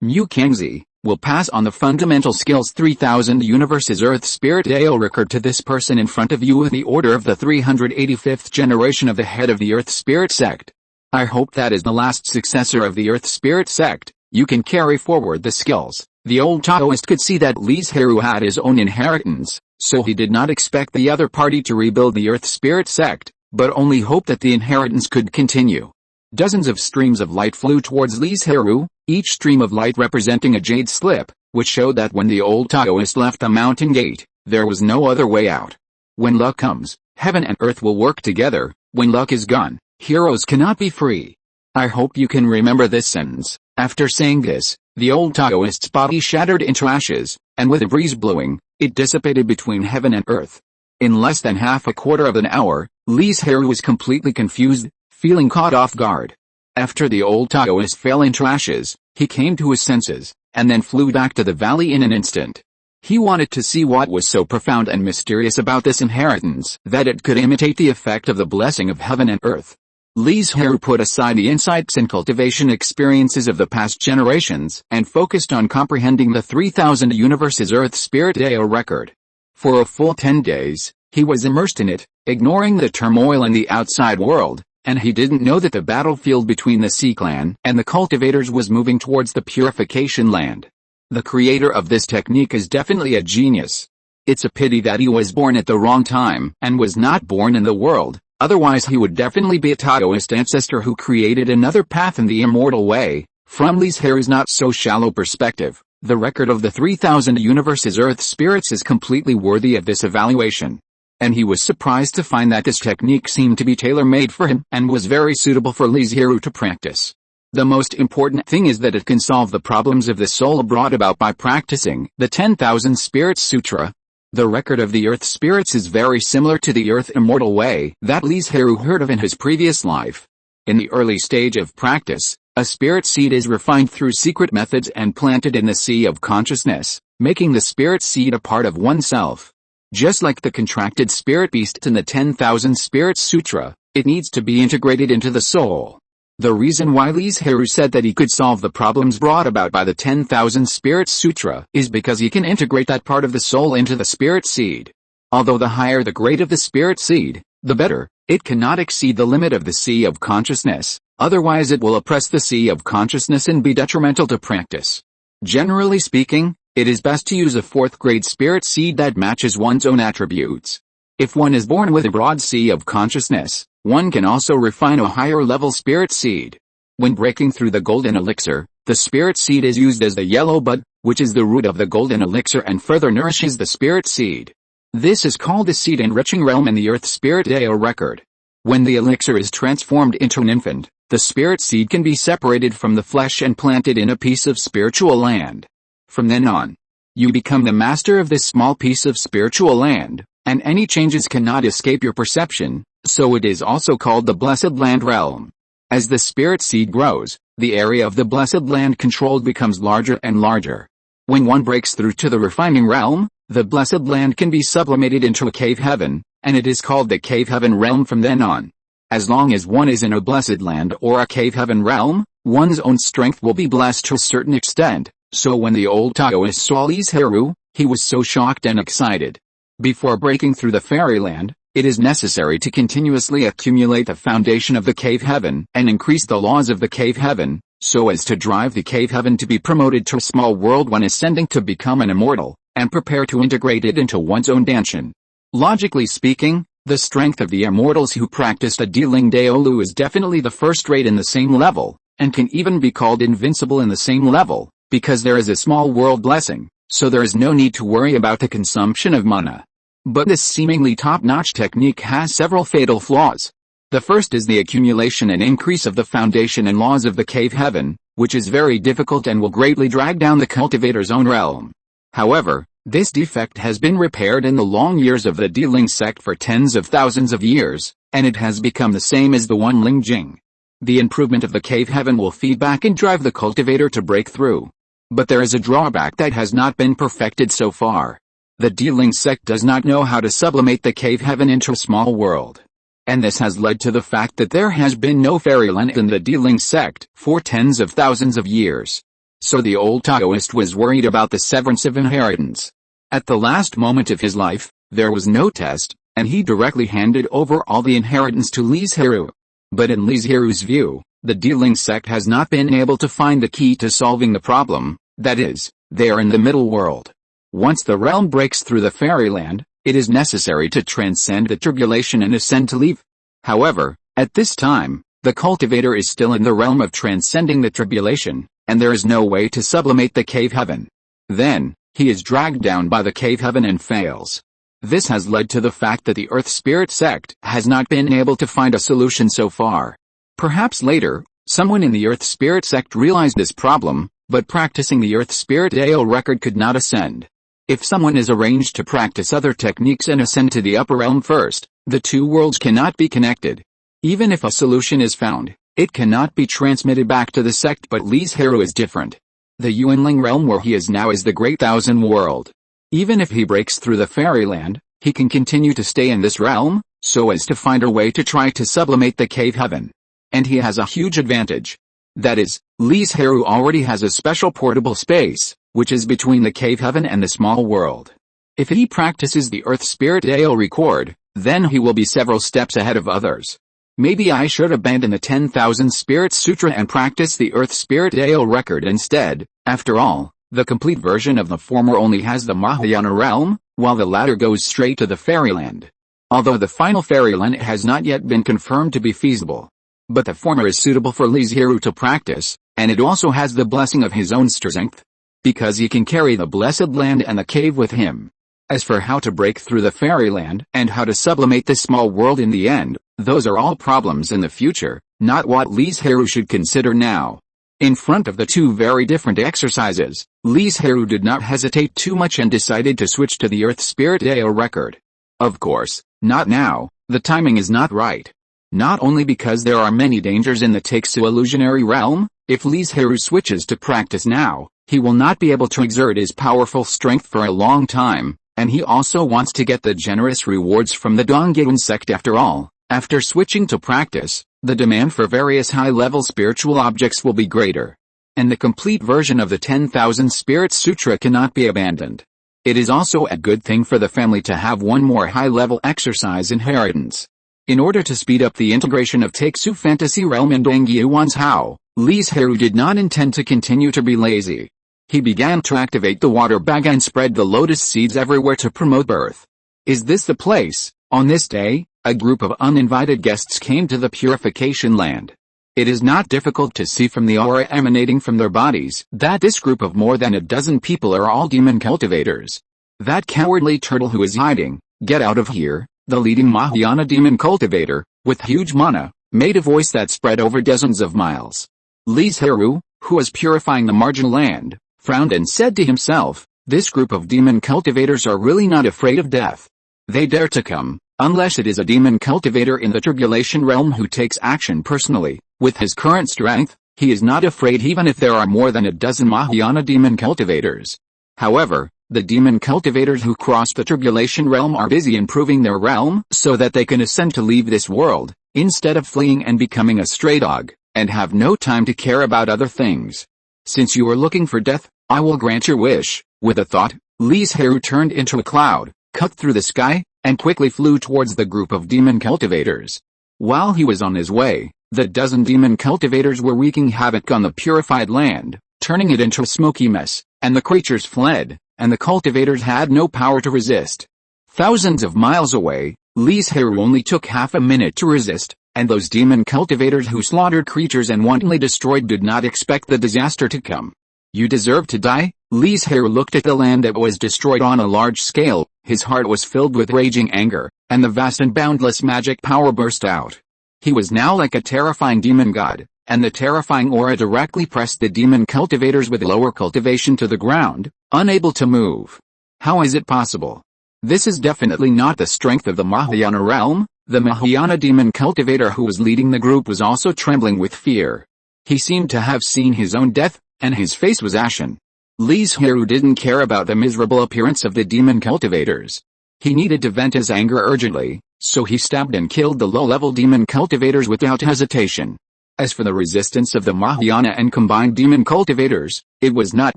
Mu Kangzi will pass on the fundamental skills 3000 universes Earth Spirit Dale record to this person in front of you with the order of the 385th generation of the head of the Earth Spirit sect. I hope that as the last successor of the Earth Spirit sect, you can carry forward the skills." The old Taoist could see that Li Zhirui had his own inheritance, so he did not expect the other party to rebuild the Earth Spirit sect, but only hoped that the inheritance could continue. Dozens of streams of light flew towards Li Zhirui, each stream of light representing a jade slip, which showed that when the old Taoist left the mountain gate, there was no other way out. When luck comes, heaven and earth will work together. When luck is gone, heroes cannot be free. I hope you can remember this sentence. After saying this, the old Taoist's body shattered into ashes, and with a breeze blowing, it dissipated between heaven and earth. In less than half a quarter of an hour, Li Zhirui was completely confused, feeling caught off guard. After the old Taoist fell into ashes, he came to his senses, and then flew back to the valley in an instant. He wanted to see what was so profound and mysterious about this inheritance that it could imitate the effect of the blessing of heaven and earth. Li Zhirui put aside the insights and cultivation experiences of the past generations and focused on comprehending the 3000 universes Earth Spirit Dale record. For a full 10 days, he was immersed in it, ignoring the turmoil in the outside world, and he didn't know that the battlefield between the Sea Clan and the cultivators was moving towards the purification land. The creator of this technique is definitely a genius. It's a pity that he was born at the wrong time and was not born in the world. Otherwise he would definitely be a Taoist ancestor who created another path in the immortal way. From Li Zhirui's not so shallow perspective, the record of the 3000 universes Earth spirits is completely worthy of this evaluation. And he was surprised to find that this technique seemed to be tailor-made for him and was very suitable for Li Zhirui to practice. The most important thing is that it can solve the problems of the soul brought about by practicing the 10,000 Spirits Sutra. The record of the Earth spirits is very similar to the Earth immortal way that Li Zhirui heard of in his previous life. In the early stage of practice, a spirit seed is refined through secret methods and planted in the sea of consciousness, making the spirit seed a part of oneself. Just like the contracted spirit beast in the 10,000 Spirits Sutra, it needs to be integrated into the soul. The reason why Li Zhirui said that he could solve the problems brought about by the 10,000 Spirits Sutra is because he can integrate that part of the soul into the spirit seed. Although the higher the grade of the spirit seed, the better, it cannot exceed the limit of the sea of consciousness, otherwise it will oppress the sea of consciousness and be detrimental to practice. Generally speaking, it is best to use a 4th grade spirit seed that matches one's own attributes. If one is born with a broad sea of consciousness, One can also refine a higher level spirit seed. When breaking through the golden elixir, the spirit seed is used as the yellow bud, which is the root of the golden elixir and further nourishes the spirit seed. This is called the seed enriching realm in the earth spirit deo record. When the elixir is transformed into an infant, the spirit seed can be separated from the flesh and planted in a piece of spiritual land. From then on, you become the master of this small piece of spiritual land, and any changes cannot escape your perception, so it is also called the blessed land realm. As the spirit seed grows, the area of the blessed land controlled becomes larger and larger. When one breaks through to the refining realm, the blessed land can be sublimated into a cave heaven, and it is called the cave heaven realm from then on. As long as one is in a blessed land or a cave heaven realm, one's own strength will be blessed to a certain extent, so when the old Taoist saw Li Zhirui, he was so shocked and excited. Before breaking through the fairyland, it is necessary to continuously accumulate the foundation of the cave heaven and increase the laws of the cave heaven, so as to drive the cave heaven to be promoted to a small world when ascending to become an immortal, and prepare to integrate it into one's own danshan. Logically speaking, the strength of the immortals who practiced a Diling Daolu is definitely the first rate in the same level, and can even be called invincible in the same level, because there is a small world blessing, so there is no need to worry about the consumption of mana. But this seemingly top-notch technique has several fatal flaws. The first is the accumulation and increase of the foundation and laws of the cave heaven, which is very difficult and will greatly drag down the cultivator's own realm. However, this defect has been repaired in the long years of the Diling sect for tens of thousands of years, and it has become the same as the one Ling Jing. The improvement of the cave heaven will feed back and drive the cultivator to break through. But there is a drawback that has not been perfected so far. The Diling sect does not know how to sublimate the cave heaven into a small world. And this has led to the fact that there has been no fairyland in the Diling sect for tens of thousands of years. So the old Taoist was worried about the severance of inheritance. At the last moment of his life, there was no test, and he directly handed over all the inheritance to Li Zhirui. But in Li Zhirui's view, the Diling sect has not been able to find the key to solving the problem, that is, they are in the middle world. Once the realm breaks through the fairyland, it is necessary to transcend the tribulation and ascend to leave. However, at this time, the cultivator is still in the realm of transcending the tribulation, and there is no way to sublimate the cave heaven. Then, he is dragged down by the cave heaven and fails. This has led to the fact that the Earth Spirit sect has not been able to find a solution so far. Perhaps later, someone in the Earth Spirit sect realized this problem, but practicing the Earth Spirit Deo record could not ascend. If someone is arranged to practice other techniques and ascend to the upper realm first, the two worlds cannot be connected. Even if a solution is found, it cannot be transmitted back to the sect, but Li Zhirui is different. The Yuanling realm where he is now is the Great Thousand World. Even if he breaks through the fairyland, he can continue to stay in this realm, so as to find a way to try to sublimate the cave heaven. And he has a huge advantage. That is, Li Zhirui already has a special portable space, which is between the cave heaven and the small world. If he practices the Earth Spirit Deo record, then he will be several steps ahead of others. Maybe I should abandon the 10,000 Spirit Sutra and practice the Earth Spirit Deo record instead. After all, the complete version of the former only has the Mahayana realm, while the latter goes straight to the fairyland. Although the final fairyland has not yet been confirmed to be feasible. But the former is suitable for Li Zhirui to practice, and it also has the blessing of his own strength, because he can carry the blessed land and the cave with him. As for how to break through the fairyland and how to sublimate this small world in the end, those are all problems in the future, not what Li Zhirui should consider now. In front of the two very different exercises, Li Zhirui did not hesitate too much and decided to switch to the Earth Spirit Deo record. Of course, not now, the timing is not right. Not only because there are many dangers in the Taixu illusionary realm, if Li Zhirui switches to practice now, he will not be able to exert his powerful strength for a long time, and he also wants to get the generous rewards from the Donggyun sect after all. After switching to practice, the demand for various high-level spiritual objects will be greater. And the complete version of the 10,000 Spirit Sutra cannot be abandoned. It is also a good thing for the family to have one more high-level exercise inheritance. In order to speed up the integration of Taixu Fantasy Realm and Dongyuan's Hao, Li Zhirui did not intend to continue to be lazy. He began to activate the water bag and spread the lotus seeds everywhere to promote birth. Is this the place? On this day, a group of uninvited guests came to the purification land. It is not difficult to see from the aura emanating from their bodies that this group of more than a dozen people are all demon cultivators. That cowardly turtle who is hiding, get out of here, the leading Mahayana demon cultivator, with huge mana, made a voice that spread over dozens of miles. Li Zhirui, who was purifying the marginal land, frowned and said to himself, this group of demon cultivators are really not afraid of death. They dare to come, unless it is a demon cultivator in the tribulation realm who takes action personally. With his current strength, he is not afraid even if there are more than a dozen Mahayana demon cultivators. However, the demon cultivators who cross the tribulation realm are busy improving their realm so that they can ascend to leave this world, instead of fleeing and becoming a stray dog, and have no time to care about other things. Since you are looking for death, I will grant your wish. With a thought, Li Zhirui turned into a cloud, cut through the sky, and quickly flew towards the group of demon cultivators. While he was on his way, the dozen demon cultivators were wreaking havoc on the purified land, turning it into a smoky mess, and the creatures fled, and the cultivators had no power to resist. Thousands of miles away, Li Zhirui only took half a minute to resist, and those demon cultivators who slaughtered creatures and wantonly destroyed did not expect the disaster to come. You deserve to die? Li Zhirui looked at the land that was destroyed on a large scale, his heart was filled with raging anger, and the vast and boundless magic power burst out. He was now like a terrifying demon god, and the terrifying aura directly pressed the demon cultivators with lower cultivation to the ground, unable to move. How is it possible? This is definitely not the strength of the Mahayana realm. The Mahayana demon cultivator who was leading the group was also trembling with fear. He seemed to have seen his own death, and his face was ashen. Li Zhirui didn't care about the miserable appearance of the demon cultivators. He needed to vent his anger urgently, so he stabbed and killed the low-level demon cultivators without hesitation. As for the resistance of the Mahayana and combined demon cultivators, it was not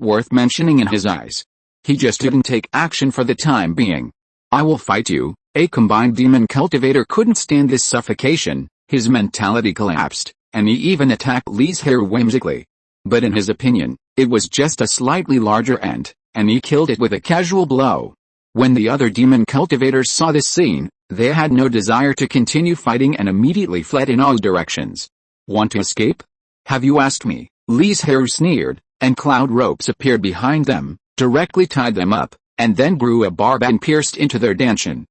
worth mentioning in his eyes. He just didn't take action for the time being. I will fight you. A combined demon cultivator couldn't stand this suffocation, his mentality collapsed, and he even attacked Li Zhirui whimsically. But in his opinion, it was just a slightly larger ant, and he killed it with a casual blow. When the other demon cultivators saw this scene, they had no desire to continue fighting and immediately fled in all directions. Want to escape? Have you asked me? Li Zhirui sneered, and cloud ropes appeared behind them, directly tied them up, and then grew a barb and pierced into their dantian.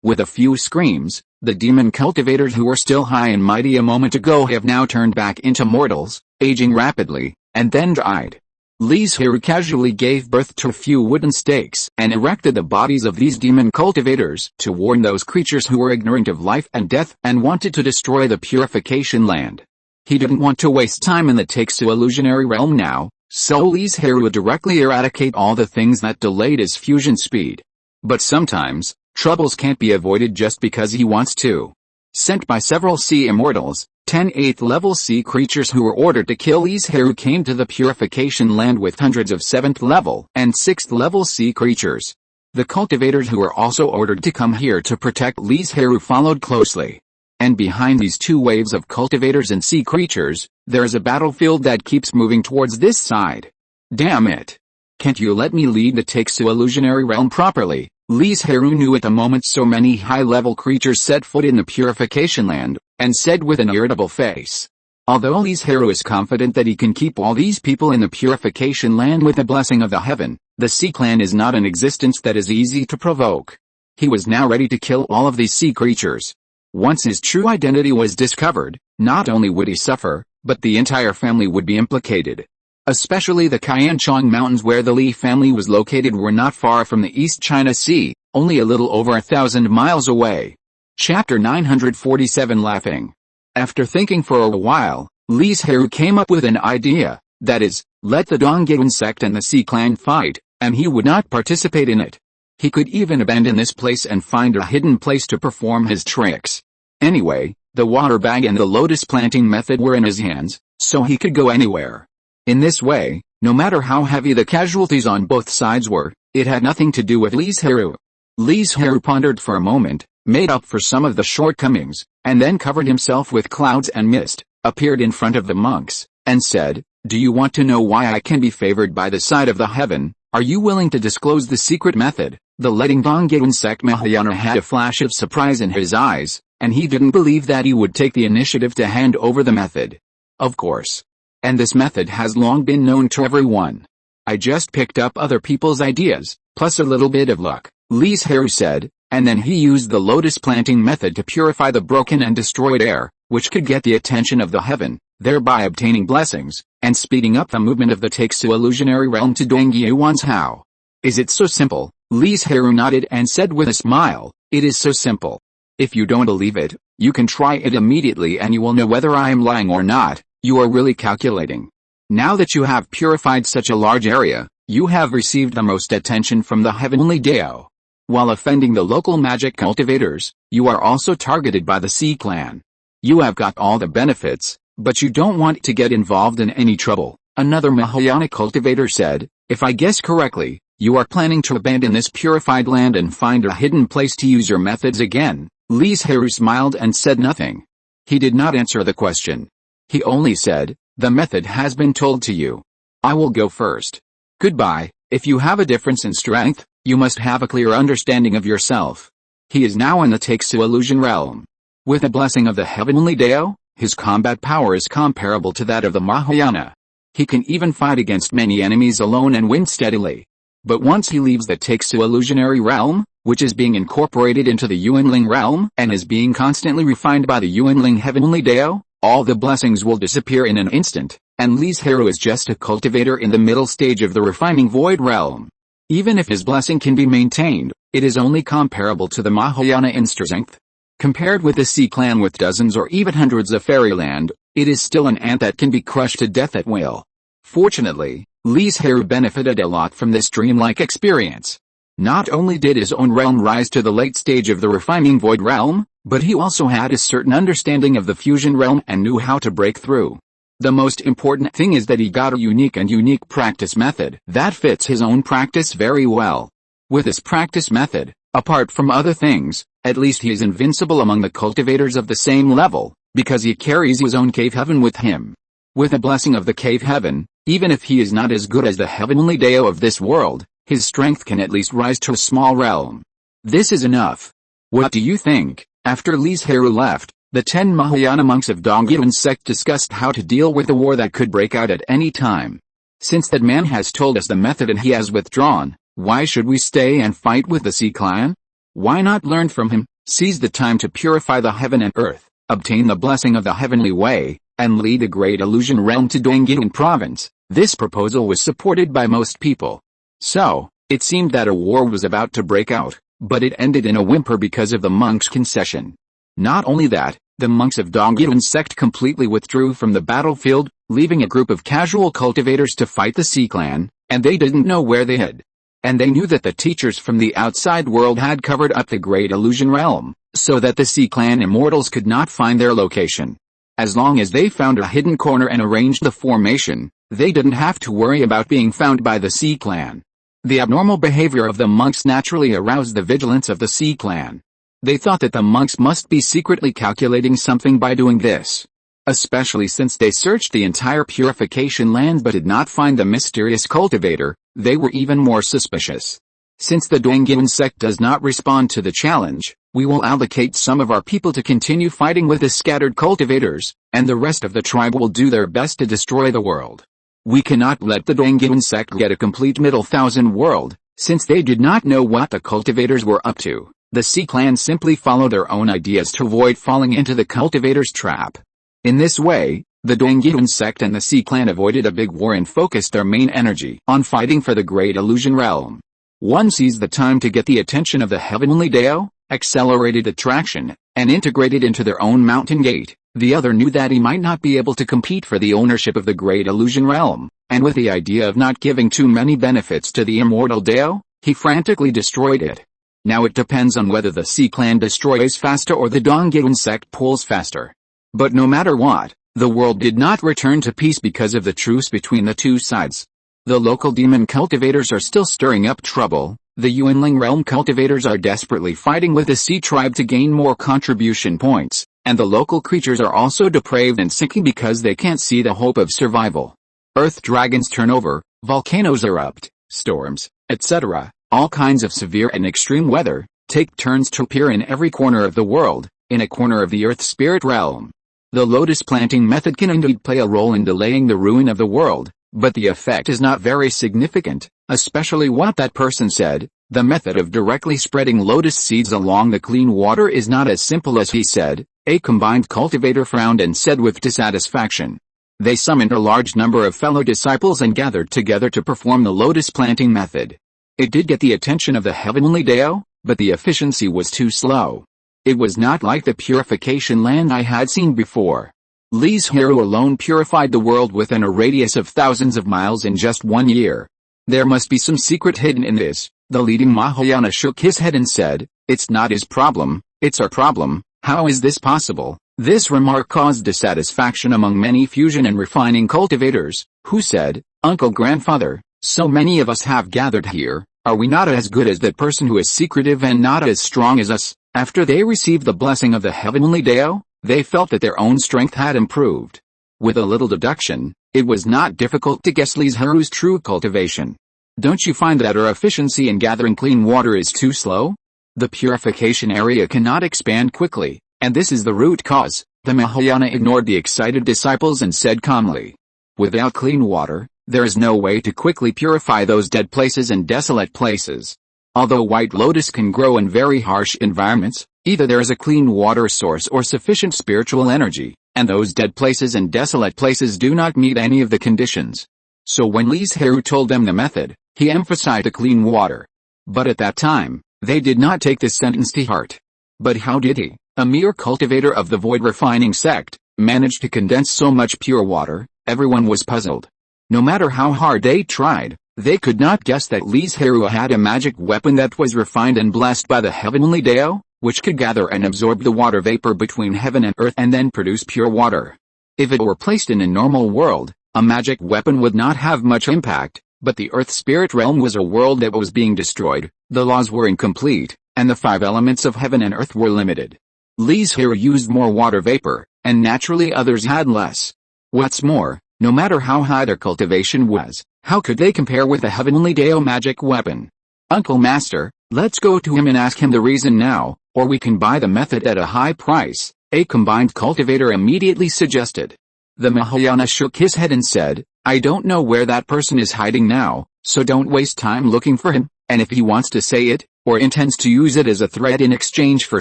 With a few screams, the demon cultivators who were still high and mighty a moment ago have now turned back into mortals, aging rapidly, and then died. Li Zhirui casually gave birth to a few wooden stakes and erected the bodies of these demon cultivators to warn those creatures who were ignorant of life and death and wanted to destroy the purification land. He didn't want to waste time in the Texu illusionary realm now, so Li Zhirui would directly eradicate all the things that delayed his fusion speed. But sometimes, troubles can't be avoided just because he wants to. Sent by several sea immortals, 10 8th-level sea creatures who were ordered to kill Li Zhirui came to the purification land with hundreds of 7th-level and 6th-level sea creatures. The cultivators who were also ordered to come here to protect Li Zhirui followed closely. And behind these two waves of cultivators and sea creatures, there is a battlefield that keeps moving towards this side. Damn it! Can't you let me lead the Texu illusionary realm properly? Li Zhirui knew at the moment so many high-level creatures set foot in the purification land, and said with an irritable face. Although Li Zhirui is confident that he can keep all these people in the purification land with the blessing of the heaven, the sea clan is not an existence that is easy to provoke. He was now ready to kill all of these sea creatures. Once his true identity was discovered, not only would he suffer, but the entire family would be implicated. Especially the Qianchong Mountains where the Li family was located were not far from the East China Sea, only a little over 1,000 miles away. Chapter 947 Laughing. After thinking for a while, Li Zhirui came up with an idea, that is, let the Donggyun sect and the Sea clan fight, and he would not participate in it. He could even abandon this place and find a hidden place to perform his tricks. Anyway, the water bag and the lotus planting method were in his hands, so he could go anywhere. In this way, no matter how heavy the casualties on both sides were, it had nothing to do with Li Zhirui. Li Zhirui pondered for a moment, made up for some of the shortcomings, and then covered himself with clouds and mist, appeared in front of the monks, and said, "Do you want to know why I can be favored by the side of the heaven? Are you willing to disclose the secret method? The letting Donggyun sect Mahayana had a flash of surprise in his eyes, and he didn't believe that he would take the initiative to hand over the method. Of course. And this method has long been known to everyone. I just picked up other people's ideas, plus a little bit of luck, Li Zhirui said, and then he used the lotus planting method to purify the broken and destroyed air, which could get the attention of the heaven, thereby obtaining blessings, and speeding up the movement of the Taixu illusionary realm to Dongyuan's How. Is it so simple? Li Zhirui nodded and said with a smile, it is so simple. If you don't believe it, you can try it immediately and you will know whether I am lying or not. You are really calculating. Now that you have purified such a large area, you have received the most attention from the heavenly Dao. While offending the local magic cultivators, you are also targeted by the Sea Clan. You have got all the benefits, but you don't want to get involved in any trouble, another Mahayana cultivator said. If I guess correctly, you are planning to abandon this purified land and find a hidden place to use your methods again. Li Zhirui smiled and said nothing. He did not answer the question. He only said, the method has been told to you. I will go first. Goodbye. If you have a difference in strength, you must have a clear understanding of yourself. He is now in the Taixu illusion realm. With the blessing of the heavenly Dao, his combat power is comparable to that of the Mahayana. He can even fight against many enemies alone and win steadily. But once he leaves the Taixu illusionary realm, which is being incorporated into the Yuanling realm and is being constantly refined by the Yuanling heavenly Dao, all the blessings will disappear in an instant, and Li Zhirui is just a cultivator in the middle stage of the refining void realm. Even if his blessing can be maintained, it is only comparable to the Mahayana in strength. Compared with the Sea Clan with dozens or even hundreds of fairyland, it is still an ant that can be crushed to death at will. Fortunately, Li Zhirui benefited a lot from this dreamlike experience. Not only did his own realm rise to the late stage of the refining void realm, but he also had a certain understanding of the fusion realm and knew how to break through. The most important thing is that he got a unique practice method that fits his own practice very well. With his practice method, apart from other things, at least he is invincible among the cultivators of the same level, because he carries his own cave heaven with him. With the blessing of the cave heaven, even if he is not as good as the heavenly Dao of this world, his strength can at least rise to a small realm. This is enough. What do you think? After Li Zhirui left, the 10 Mahayana monks of Donggyun sect discussed how to deal with the war that could break out at any time. Since that man has told us the method and he has withdrawn, why should we stay and fight with the Sea Clan? Why not learn from him, seize the time to purify the heaven and earth, obtain the blessing of the heavenly way, and lead the great illusion realm to Dongyun province? This proposal was supported by most people. So, it seemed that a war was about to break out, but it ended in a whimper because of the monks' concession. Not only that, the monks of Donggyun sect completely withdrew from the battlefield, leaving a group of casual cultivators to fight the Sea Clan, and they didn't know where they hid. And they knew that the teachers from the outside world had covered up the great illusion realm, so that the Sea Clan immortals could not find their location. As long as they found a hidden corner and arranged the formation, they didn't have to worry about being found by the Sea Clan. The abnormal behavior of the monks naturally aroused the vigilance of the Sea Clan. They thought that the monks must be secretly calculating something by doing this. Especially since they searched the entire purification land but did not find the mysterious cultivator, they were even more suspicious. Since the Dongyun sect does not respond to the challenge, we will allocate some of our people to continue fighting with the scattered cultivators, and the rest of the tribe will do their best to destroy the world. We cannot let the Dongyun sect get a complete middle thousand world, since they did not know what the cultivators were up to. The Sea Clan simply follow their own ideas to avoid falling into the cultivators' trap. In this way, the Dongyun sect and the Sea Clan avoided a big war and focused their main energy on fighting for the great illusion realm. One seized the time to get the attention of the heavenly Dao, accelerated attraction, and integrated into their own mountain gate. The other knew that he might not be able to compete for the ownership of the great illusion realm, and with the idea of not giving too many benefits to the immortal Dao, he frantically destroyed it. Now it depends on whether the Sea Clan destroys faster or the Dongyun sect pulls faster. But no matter what, the world did not return to peace because of the truce between the two sides. The local demon cultivators are still stirring up trouble, the Yuanling realm cultivators are desperately fighting with the Sea tribe to gain more contribution points, and the local creatures are also depraved and sinking because they can't see the hope of survival. Earth dragons turn over, volcanoes erupt, storms, etc., all kinds of severe and extreme weather, take turns to appear in every corner of the world, in a corner of the earth spirit realm. The lotus planting method can indeed play a role in delaying the ruin of the world, but the effect is not very significant, especially what that person said. The method of directly spreading lotus seeds along the clean water is not as simple as he said. A combined cultivator frowned and said with dissatisfaction. They summoned a large number of fellow disciples and gathered together to perform the lotus planting method. It did get the attention of the heavenly Dao, but the efficiency was too slow. It was not like the purification land I had seen before. Li Zhirui alone purified the world within a radius of thousands of miles in just 1 year. There must be some secret hidden in this. The leading Mahayana shook his head and said, "It's not his problem, it's our problem. How is this possible?" This remark caused dissatisfaction among many fusion and refining cultivators, who said, "Uncle grandfather, so many of us have gathered here, are we not as good as that person who is secretive and not as strong as us?" After they received the blessing of the heavenly Dao, they felt that their own strength had improved. With a little deduction, it was not difficult to guess Li Zhirui's true cultivation. Don't you find that our efficiency in gathering clean water is too slow? The purification area cannot expand quickly, and this is the root cause. The Mahayana ignored the excited disciples and said calmly, "Without clean water, there is no way to quickly purify those dead places and desolate places. Although white lotus can grow in very harsh environments, either there is a clean water source or sufficient spiritual energy, and those dead places and desolate places do not meet any of the conditions." So when Li Zhirui told them the method, he emphasized the clean water. But at that time, they did not take this sentence to heart. But how did he, a mere cultivator of the void refining sect, manage to condense so much pure water? Everyone was puzzled. No matter how hard they tried, they could not guess that Li Zhirui had a magic weapon that was refined and blessed by the heavenly Dao, which could gather and absorb the water vapor between heaven and earth and then produce pure water. If it were placed in a normal world, a magic weapon would not have much impact, but the earth spirit realm was a world that was being destroyed, the laws were incomplete, and the 5 elements of heaven and earth were limited. Li Zhirui used more water vapor, and naturally others had less. What's more, no matter how high their cultivation was, how could they compare with the heavenly Dao magic weapon? "Uncle Master, let's go to him and ask him the reason now, or we can buy the method at a high price," a combined cultivator immediately suggested. The Mahayana shook his head and said, "I don't know where that person is hiding now, so don't waste time looking for him, and if he wants to say it, or intends to use it as a threat in exchange for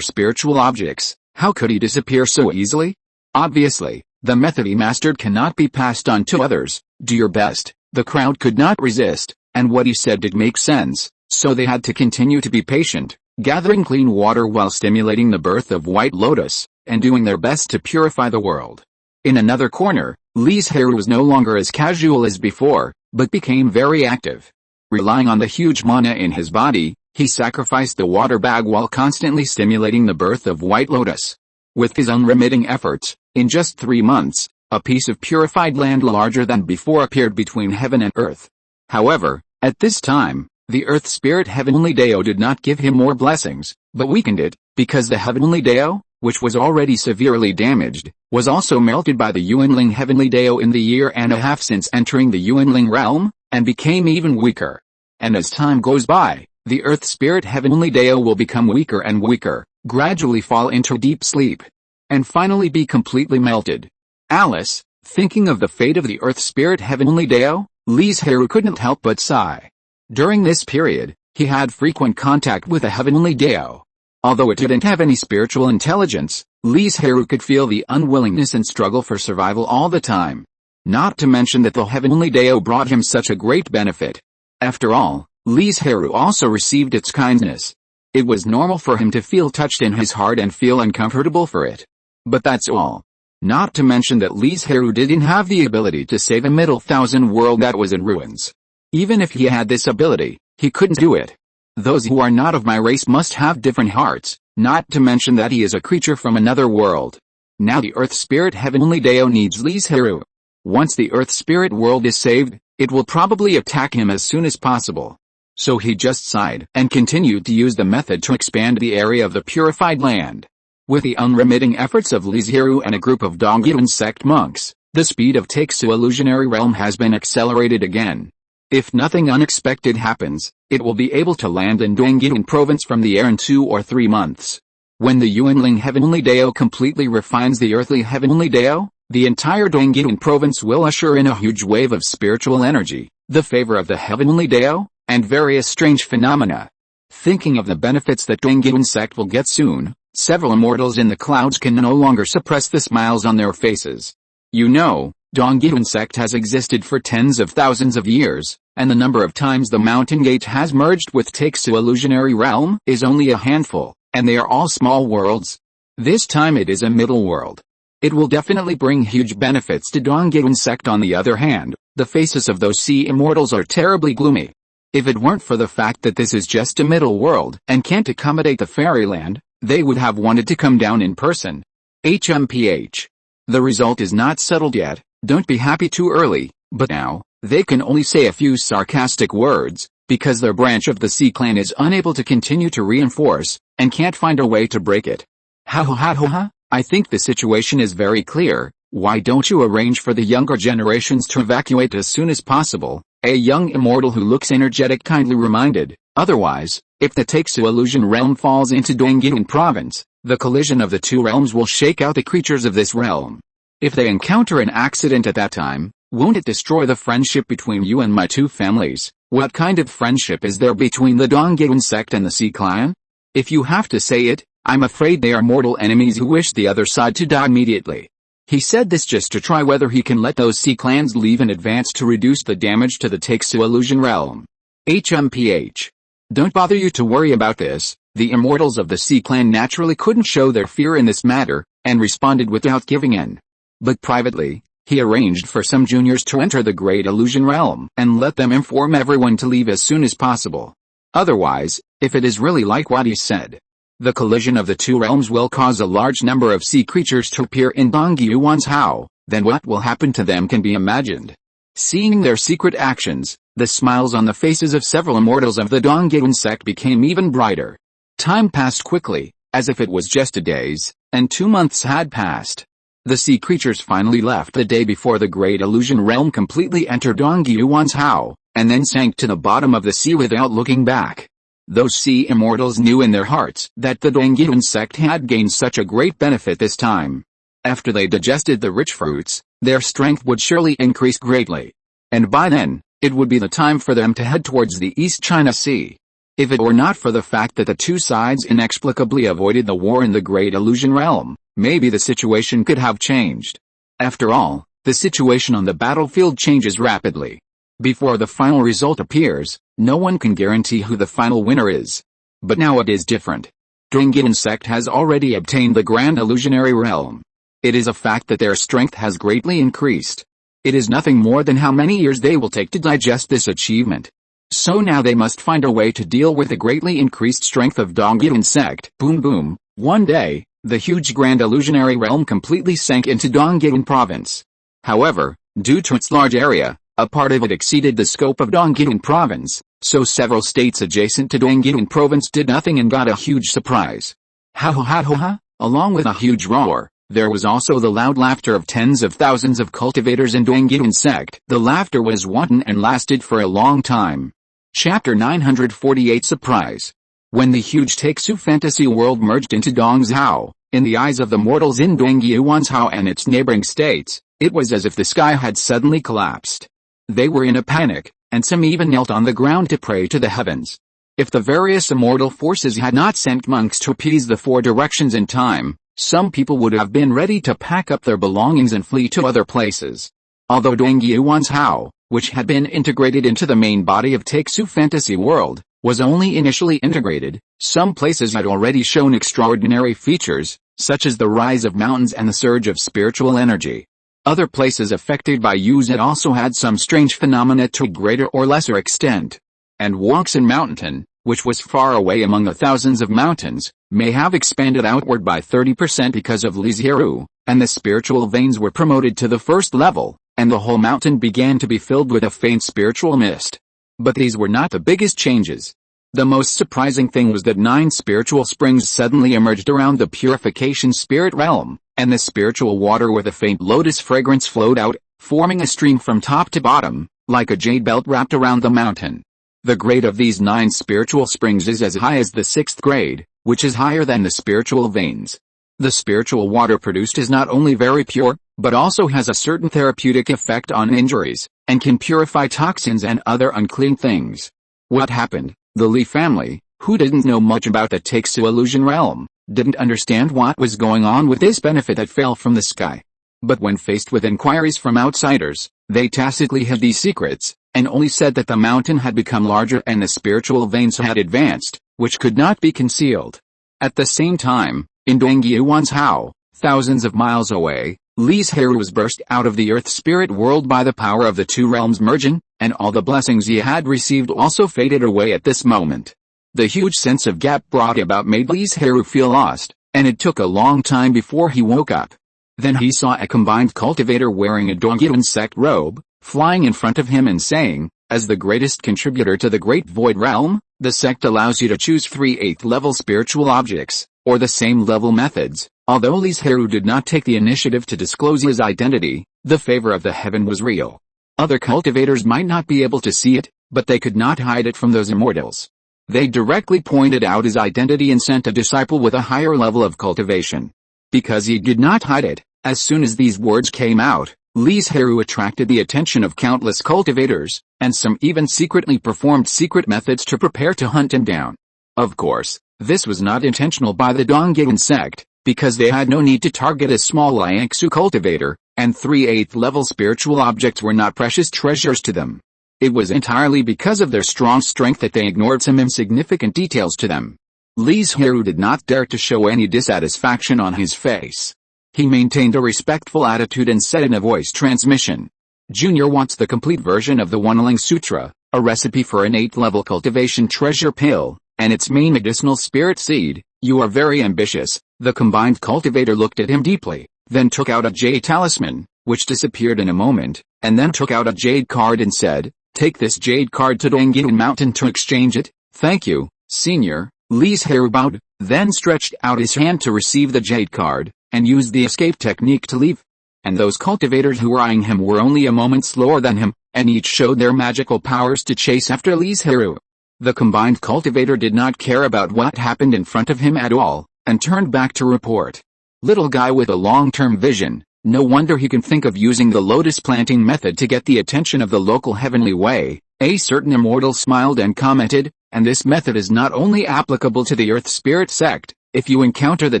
spiritual objects, how could he disappear so easily? Obviously, the method he mastered cannot be passed on to others. Do your best." The crowd could not resist, and what he said did make sense, so they had to continue to be patient, gathering clean water while stimulating the birth of white lotus, and doing their best to purify the world. In another corner, Li Zhirui was no longer as casual as before, but became very active. Relying on the huge mana in his body, he sacrificed the water bag while constantly stimulating the birth of white lotus. With his unremitting efforts, in just 3 months, a piece of purified land larger than before appeared between heaven and earth. However, at this time, the earth spirit heavenly Dao did not give him more blessings, but weakened it, because the heavenly Dao, which was already severely damaged, was also melted by the Yuanling heavenly Dao in the year and a half since entering the Yuanling realm, and became even weaker. And as time goes by, the earth spirit heavenly Dao will become weaker and weaker, gradually fall into deep sleep, and finally be completely melted. Alice, thinking of the fate of the earth spirit heavenly Dao, Li Zhirui couldn't help but sigh. During this period, he had frequent contact with the heavenly Dao. Although it didn't have any spiritual intelligence, Li Zhirui could feel the unwillingness and struggle for survival all the time. Not to mention that the heavenly Dao brought him such a great benefit. After all, Li Zhirui also received its kindness. It was normal for him to feel touched in his heart and feel uncomfortable for it. But that's all. Not to mention that Li Zhirui didn't have the ability to save a middle thousand world that was in ruins. Even if he had this ability, he couldn't do it. Those who are not of my race must have different hearts, not to mention that he is a creature from another world. Now the earth spirit heavenly Dao needs Li Zhirui. Once the earth spirit world is saved, it will probably attack him as soon as possible. So he just sighed and continued to use the method to expand the area of the purified land. With the unremitting efforts of Li Zhirui and a group of Dongyuan sect monks, the speed of Taixu illusionary realm has been accelerated again. If nothing unexpected happens, it will be able to land in Dongyun province from the air in 2 or 3 months. When the Yuanling Heavenly Dao completely refines the earthly Heavenly Dao, the entire Dongyun province will usher in a huge wave of spiritual energy, the favor of the Heavenly Dao, and various strange phenomena. Thinking of the benefits that Dongyun sect will get soon, several immortals in the clouds can no longer suppress the smiles on their faces. You know, Dongyun sect has existed for tens of thousands of years, and the number of times the Mountain Gate has merged with Taixu illusionary realm is only a handful, and they are all small worlds. This time it is a middle world. It will definitely bring huge benefits to Dongyun sect. On the other hand, the faces of those sea immortals are terribly gloomy. If it weren't for the fact that this is just a middle world and can't accommodate the fairyland, they would have wanted to come down in person. HMPH. The result is not settled yet, don't be happy too early, but now, they can only say a few sarcastic words, because their branch of the Sea clan is unable to continue to reinforce, and can't find a way to break it. Ha ha ha ha ha, I think the situation is very clear. Why don't you arrange for the younger generations to evacuate as soon as possible? A young immortal who looks energetic kindly reminded. Otherwise, if the Taixu illusion realm falls into Dongyun province, the collision of the two realms will shake out the creatures of this realm. If they encounter an accident at that time, won't it destroy the friendship between you and my two families? What kind of friendship is there between the Dongyun sect and the Sea clan? If you have to say it, I'm afraid they are mortal enemies who wish the other side to die immediately. He said this just to try whether he can let those Sea clans leave in advance to reduce the damage to the Taixu illusion realm. HMPH. Don't bother you to worry about this. The immortals of the Sea clan naturally couldn't show their fear in this matter, and responded without giving in. But privately, he arranged for some juniors to enter the Great Illusion realm and let them inform everyone to leave as soon as possible. Otherwise, if it is really like what he said, the collision of the two realms will cause a large number of sea creatures to appear in Dongyuan's Hao, then what will happen to them can be imagined. Seeing their secret actions, the smiles on the faces of several immortals of the Dongyun sect became even brighter. Time passed quickly, as if it was just a days, and 2 months had passed. The sea creatures finally left the day before the Great Illusion realm completely entered Dongyuan's Hao, and then sank to the bottom of the sea without looking back. Those sea immortals knew in their hearts that the Dongyun sect had gained such a great benefit this time. After they digested the rich fruits, their strength would surely increase greatly. And by then, it would be the time for them to head towards the East China Sea. If it were not for the fact that the two sides inexplicably avoided the war in the Great Illusion realm, maybe the situation could have changed. After all, the situation on the battlefield changes rapidly. Before the final result appears, no one can guarantee who the final winner is. But now it is different. Dongyun sect has already obtained the Grand Illusionary realm. It is a fact that their strength has greatly increased. It is nothing more than how many years they will take to digest this achievement. So now they must find a way to deal with the greatly increased strength of Dongyun sect. Boom boom, one day, the huge Grand Illusionary realm completely sank into Dongyun province. However, due to its large area, a part of it exceeded the scope of Dongyun province, so several states adjacent to Dongyun province did nothing and got a huge surprise. Ha ha ha ha ha, along with a huge roar, there was also the loud laughter of tens of thousands of cultivators in Dongyun sect. The laughter was wanton and lasted for a long time. Chapter 948 Surprise. When the huge Taixu fantasy world merged into Dong's Hao, in the eyes of the mortals in Dongyuan's Hao and its neighboring states, it was as if the sky had suddenly collapsed. They were in a panic, and some even knelt on the ground to pray to the heavens. If the various immortal forces had not sent monks to appease the four directions in time, some people would have been ready to pack up their belongings and flee to other places. Although Dongyuan's Hao, which had been integrated into the main body of Taixu fantasy world, was only initially integrated, some places had already shown extraordinary features, such as the rise of mountains and the surge of spiritual energy. Other places affected by use had also had some strange phenomena to a greater or lesser extent. And Wangsan Mountain, which was far away among the thousands of mountains, may have expanded outward by 30% because of Li Zhirui, and the spiritual veins were promoted to the first level, and the whole mountain began to be filled with a faint spiritual mist. But these were not the biggest changes. The most surprising thing was that 9 spiritual springs suddenly emerged around the purification spirit realm, and the spiritual water with a faint lotus fragrance flowed out, forming a stream from top to bottom, like a jade belt wrapped around the mountain. The grade of these 9 spiritual springs is as high as the 6th grade, which is higher than the spiritual veins. The spiritual water produced is not only very pure, but also has a certain therapeutic effect on injuries, and can purify toxins and other unclean things. What happened? The Li family, who didn't know much about the Texu illusion realm, didn't understand what was going on with this benefit that fell from the sky. But when faced with inquiries from outsiders, they tacitly hid these secrets, and only said that the mountain had become larger and the spiritual veins had advanced, which could not be concealed. At the same time, in Dongyuan's Hao, thousands of miles away, Li Zhirui was burst out of the earth spirit world by the power of the two realms merging, and all the blessings he had received also faded away at this moment. The huge sense of gap brought about made Li Zhirui feel lost, and it took a long time before he woke up. Then he saw a combined cultivator wearing a Dongyuan sect robe, flying in front of him and saying, as the greatest contributor to the Great Void Realm, the sect allows you to choose 3 8th level spiritual objects, or the same level methods. Although Li Zhirui did not take the initiative to disclose his identity, the favor of the heaven was real. Other cultivators might not be able to see it, but they could not hide it from those immortals. They directly pointed out his identity and sent a disciple with a higher level of cultivation. Because he did not hide it, as soon as these words came out, Li Zhirui attracted the attention of countless cultivators, and some even secretly performed secret methods to prepare to hunt him down. Of course, this was not intentional by the Dongyuan sect, because they had no need to target a small Liangsu cultivator, and 3 8th level spiritual objects were not precious treasures to them. It was entirely because of their strong strength that they ignored some insignificant details to them. Li Zhirui did not dare to show any dissatisfaction on his face. He maintained a respectful attitude and said in a voice transmission, "Junior wants the complete version of the Wanling Sutra, a recipe for an 8th level cultivation treasure pill, and its main medicinal spirit seed. You are very ambitious." The combined cultivator looked at him deeply, then took out a jade talisman, which disappeared in a moment, and then took out a jade card and said, "Take this jade card to Dongyuan Mountain to exchange it." "Thank you, senior." Li Zhirui bowed, then stretched out his hand to receive the jade card, and used the escape technique to leave. And those cultivators who were eyeing him were only a moment slower than him, and each showed their magical powers to chase after Li Zhirui. The combined cultivator did not care about what happened in front of him at all, and turned back to report. Little guy with a long-term vision, no wonder he can think of using the lotus planting method to get the attention of the local heavenly way. A certain immortal smiled and commented, and this method is not only applicable to the Earth Spirit sect. If you encounter the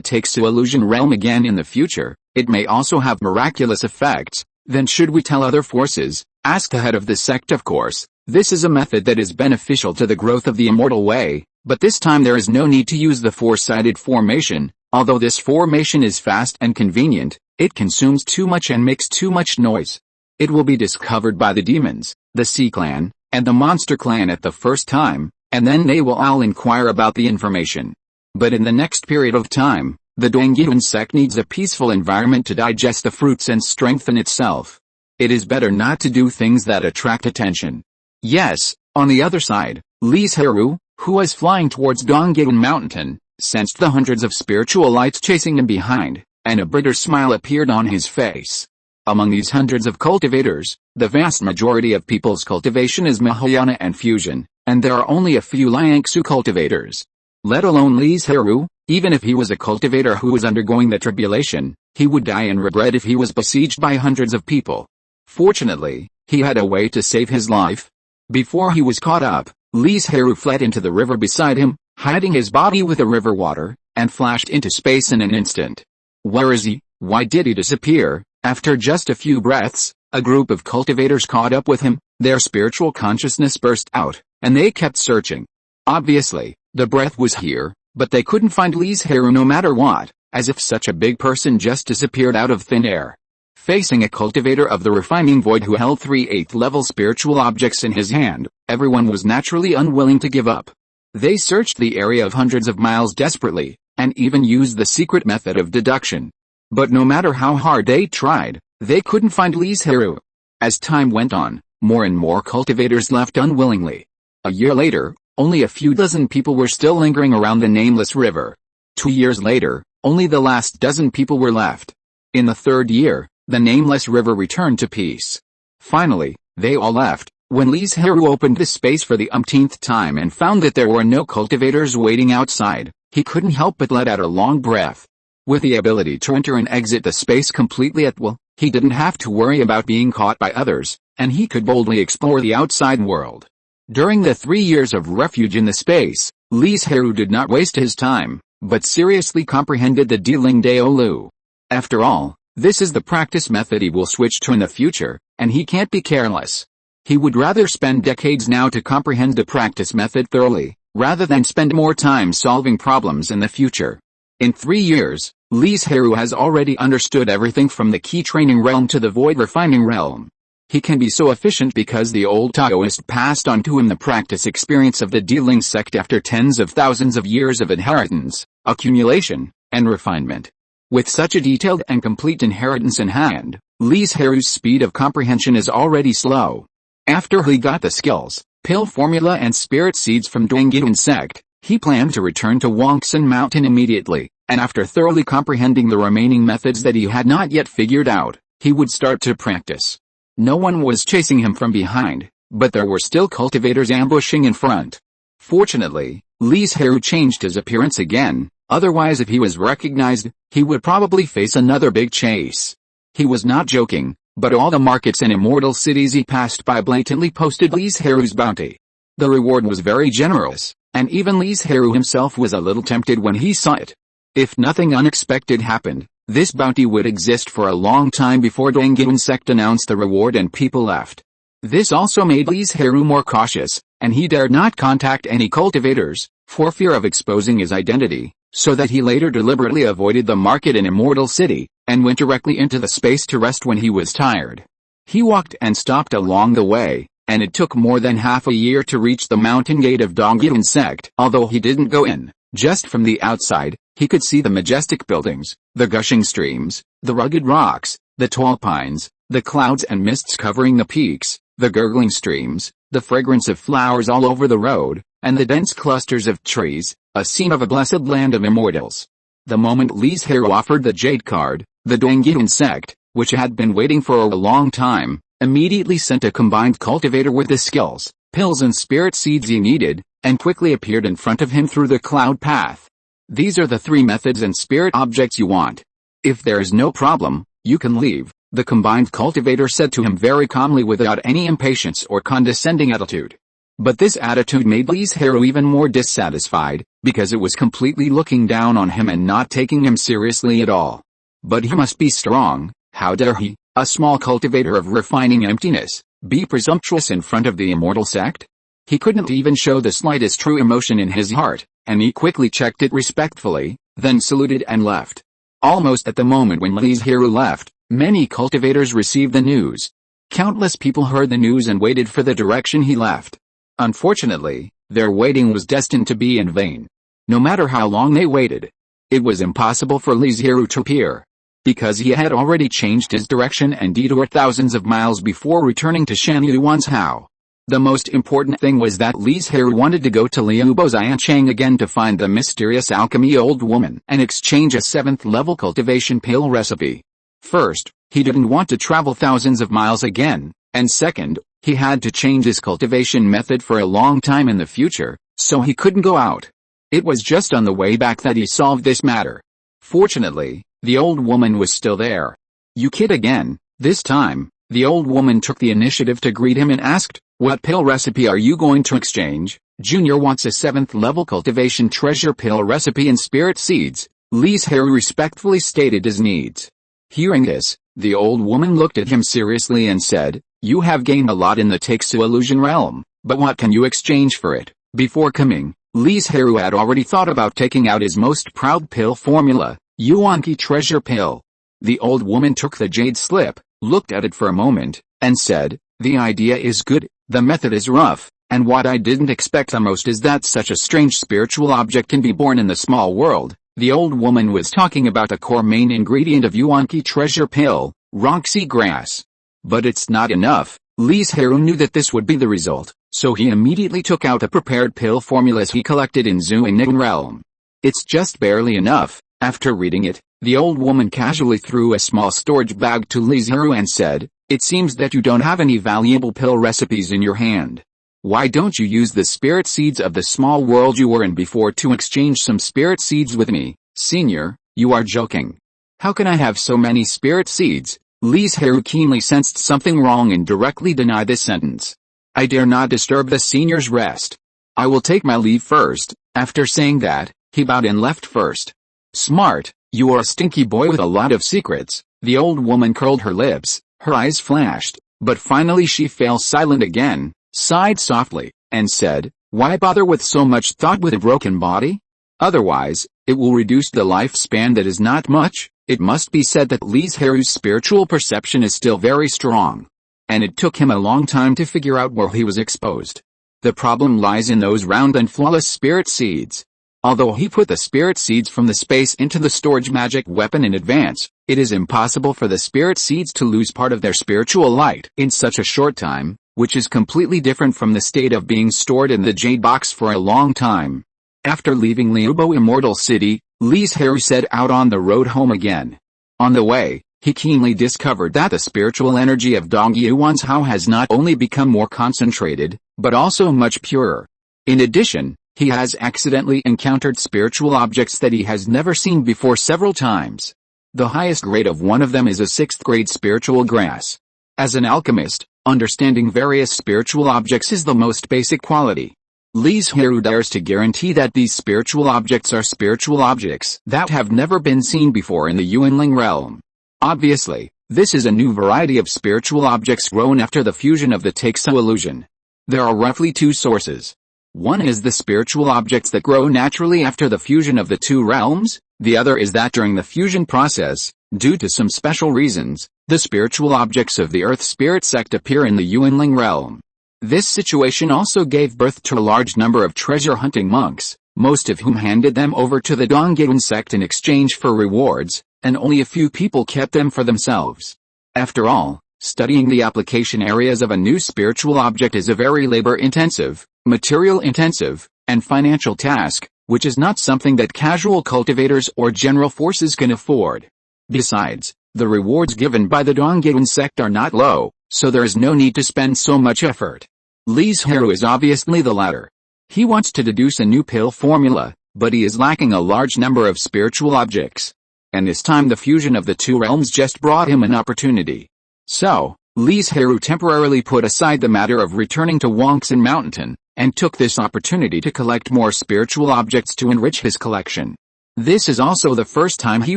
Texu illusion realm again in the future, it may also have miraculous effects. Then should we tell other forces? Ask the head of the sect. Of course, this is a method that is beneficial to the growth of the immortal way, but this time there is no need to use the 4-sided formation. Although this formation is fast and convenient, it consumes too much and makes too much noise. It will be discovered by the demons, the Sea Clan, and the Monster Clan at the first time, and then they will all inquire about the information. But in the next period of time, the Dongyuan sect needs a peaceful environment to digest the fruits and strengthen itself. It is better not to do things that attract attention. Yes, on the other side, Li Zhirui, who was flying towards Dongyuan Mountain, sensed the hundreds of spiritual lights chasing him behind, and a bitter smile appeared on his face. Among these hundreds of cultivators, the vast majority of people's cultivation is Mahayana and fusion, and there are only a few Liangsu cultivators. Let alone Li Zhirui, even if he was a cultivator who was undergoing the tribulation, he would die in regret if he was besieged by hundreds of people. Fortunately, he had a way to save his life. Before he was caught up, Li Zhirui fled into the river beside him, hiding his body with the river water, and flashed into space in an instant. Where is he? Why did he disappear? After just a few breaths, a group of cultivators caught up with him, their spiritual consciousness burst out, and they kept searching. Obviously, the breath was here, but they couldn't find Li Zhirui no matter what, as if such a big person just disappeared out of thin air. Facing a cultivator of the refining void who held 3 8th level spiritual objects in his hand, everyone was naturally unwilling to give up. They searched the area of hundreds of miles desperately, and even used the secret method of deduction. But no matter how hard they tried, they couldn't find Li Zhirui. As time went on, more and more cultivators left unwillingly. A year later, only a few dozen people were still lingering around the nameless river. 2 years later, only the last dozen people were left. In the third year, the nameless river returned to peace. Finally, they all left, When Li Zhirui opened the space for the umpteenth time and found that there were no cultivators waiting outside, he couldn't help but let out a long breath. With the ability to enter and exit the space completely at will, he didn't have to worry about being caught by others, and he could boldly explore the outside world. During the 3 years of refuge in the space, Li Zhirui did not waste his time, but seriously comprehended the Deling Dao Lu. After all, this is the practice method he will switch to in the future, and he can't be careless. He would rather spend decades now to comprehend the practice method thoroughly, rather than spend more time solving problems in the future. In 3 years, Li Zhirui has already understood everything from the key training realm to the void refining realm. He can be so efficient because the old Taoist passed on to him the practice experience of the Deling sect after tens of thousands of years of inheritance, accumulation, and refinement. With such a detailed and complete inheritance in hand, Li Zhirui's speed of comprehension is already slow. After he got the skills, pill formula and spirit seeds from Dongyun sect, he planned to return to Wangsan Mountain immediately, and after thoroughly comprehending the remaining methods that he had not yet figured out, he would start to practice. No one was chasing him from behind, but there were still cultivators ambushing in front. Fortunately, Li Zhirui changed his appearance again, otherwise if he was recognized, he would probably face another big chase. He was not joking, but all the markets and immortal cities he passed by blatantly posted Li Zhirui's bounty. The reward was very generous, and even Li Zhirui himself was a little tempted when he saw it. If nothing unexpected happened, this bounty would exist for a long time before Dongyun sect announced the reward and people left. This also made Li Zhirui more cautious, and he dared not contact any cultivators, for fear of exposing his identity, so that he later deliberately avoided the market in Immortal City, and went directly into the space to rest when he was tired. He walked and stopped along the way, and it took more than half a year to reach the mountain gate of Dongyun sect. Although he didn't go in, just from the outside, he could see the majestic buildings, the gushing streams, the rugged rocks, the tall pines, the clouds and mists covering the peaks, the gurgling streams, the fragrance of flowers all over the road, and the dense clusters of trees, a scene of a blessed land of immortals. The moment Li Zhirui offered the jade card, the Dongyun sect, which had been waiting for a long time, immediately sent a combined cultivator with the skills, pills and spirit seeds he needed, and quickly appeared in front of him through the cloud path. These are the 3 methods and spirit objects you want. If there is no problem, you can leave, the combined cultivator said to him very calmly without any impatience or condescending attitude. But this attitude made Li Zhirui even more dissatisfied, because it was completely looking down on him and not taking him seriously at all. But he must be strong. How dare he, a small cultivator of refining emptiness, be presumptuous in front of the immortal sect? He couldn't even show the slightest true emotion in his heart, and he quickly checked it respectfully, then saluted and left. Almost at the moment when Li Zhirui left, many cultivators received the news. Countless people heard the news and waited for the direction he left. Unfortunately, their waiting was destined to be in vain. No matter how long they waited, it was impossible for Li Zhirui to appear, because he had already changed his direction and detoured thousands of miles before returning to Shan Yuan's house. The most important thing was that Li Zhirui wanted to go to Liu Bozianchang again to find the mysterious alchemy old woman and exchange a 7th level cultivation pill recipe. First, he didn't want to travel thousands of miles again, and second, he had to change his cultivation method for a long time in the future, so he couldn't go out. It was just on the way back that he solved this matter. Fortunately, the old woman was still there. "You kid again." This time, the old woman took the initiative to greet him and asked, "What pill recipe are you going to exchange?" "Junior wants a 7th level cultivation treasure pill recipe and spirit seeds." Li Zhirui respectfully stated his needs. Hearing this, the old woman looked at him seriously and said, "You have gained a lot in the Takesu illusion realm, but what can you exchange for it?" Before coming, Li Zhirui had already thought about taking out his most proud pill formula, Yuanqi treasure pill. The old woman took the jade slip, looked at it for a moment, and said, "The idea is good, the method is rough, and what I didn't expect the most is that such a strange spiritual object can be born in the small world." The old woman was talking about the core main ingredient of Yuanqi treasure pill, Roxy grass. But it's not enough. Li Zhirui knew that this would be the result, so he immediately took out the prepared pill formulas he collected in Zuingnian realm. "It's just barely enough." After reading it, the old woman casually threw a small storage bag to Li Zhirui and said, It seems that you don't have any valuable pill recipes in your hand. Why don't you use the spirit seeds of the small world you were in before to exchange some spirit seeds with me, senior? You are joking. How can I have so many spirit seeds? Li Zhirui keenly sensed something wrong and directly denied this sentence. I dare not disturb the senior's rest. I will take my leave first. After saying that, he bowed and left first. Smart, you are a stinky boy with a lot of secrets. The old woman curled her lips, her eyes flashed, but finally she fell silent again, sighed softly, and said, why bother with so much thought with a broken body? Otherwise, it will reduce the lifespan. That is not much. It must be said that Li Zhirui's spiritual perception is still very strong. And it took him a long time to figure out where he was exposed. The problem lies in those round and flawless spirit seeds. Although he put the spirit seeds from the space into the storage magic weapon in advance, it is impossible for the spirit seeds to lose part of their spiritual light in such a short time, which is completely different from the state of being stored in the jade box for a long time. After leaving Liubo Immortal City, Li Zhirui set out on the road home again. On the way, he keenly discovered that the spiritual energy of Dong Yuan's Hao has not only become more concentrated, but also much purer. In addition, he has accidentally encountered spiritual objects that he has never seen before several times. The highest grade of one of them is a 6th grade spiritual grass. As an alchemist, understanding various spiritual objects is the most basic quality. Li Zhirui dares to guarantee that these spiritual objects are spiritual objects that have never been seen before in the Yuanling realm. Obviously, this is a new variety of spiritual objects grown after the fusion of the Taixo illusion. There are roughly two sources. One is the spiritual objects that grow naturally after the fusion of the two realms, the other is that during the fusion process, due to some special reasons, the spiritual objects of the Earth Spirit sect appear in the Yuanling realm. This situation also gave birth to a large number of treasure-hunting monks, most of whom handed them over to the Dongyun sect in exchange for rewards, and only a few people kept them for themselves. After all, studying the application areas of a new spiritual object is a very labor-intensive, material-intensive, and financial task, which is not something that casual cultivators or general forces can afford. Besides, the rewards given by the Dongyun sect are not low, so there is no need to spend so much effort. Li Zhirui is obviously the latter. He wants to deduce a new pill formula, but he is lacking a large number of spiritual objects. And this time the fusion of the two realms just brought him an opportunity. So, Li Zhirui temporarily put aside the matter of returning to Wangxin Mountain, and took this opportunity to collect more spiritual objects to enrich his collection. This is also the first time he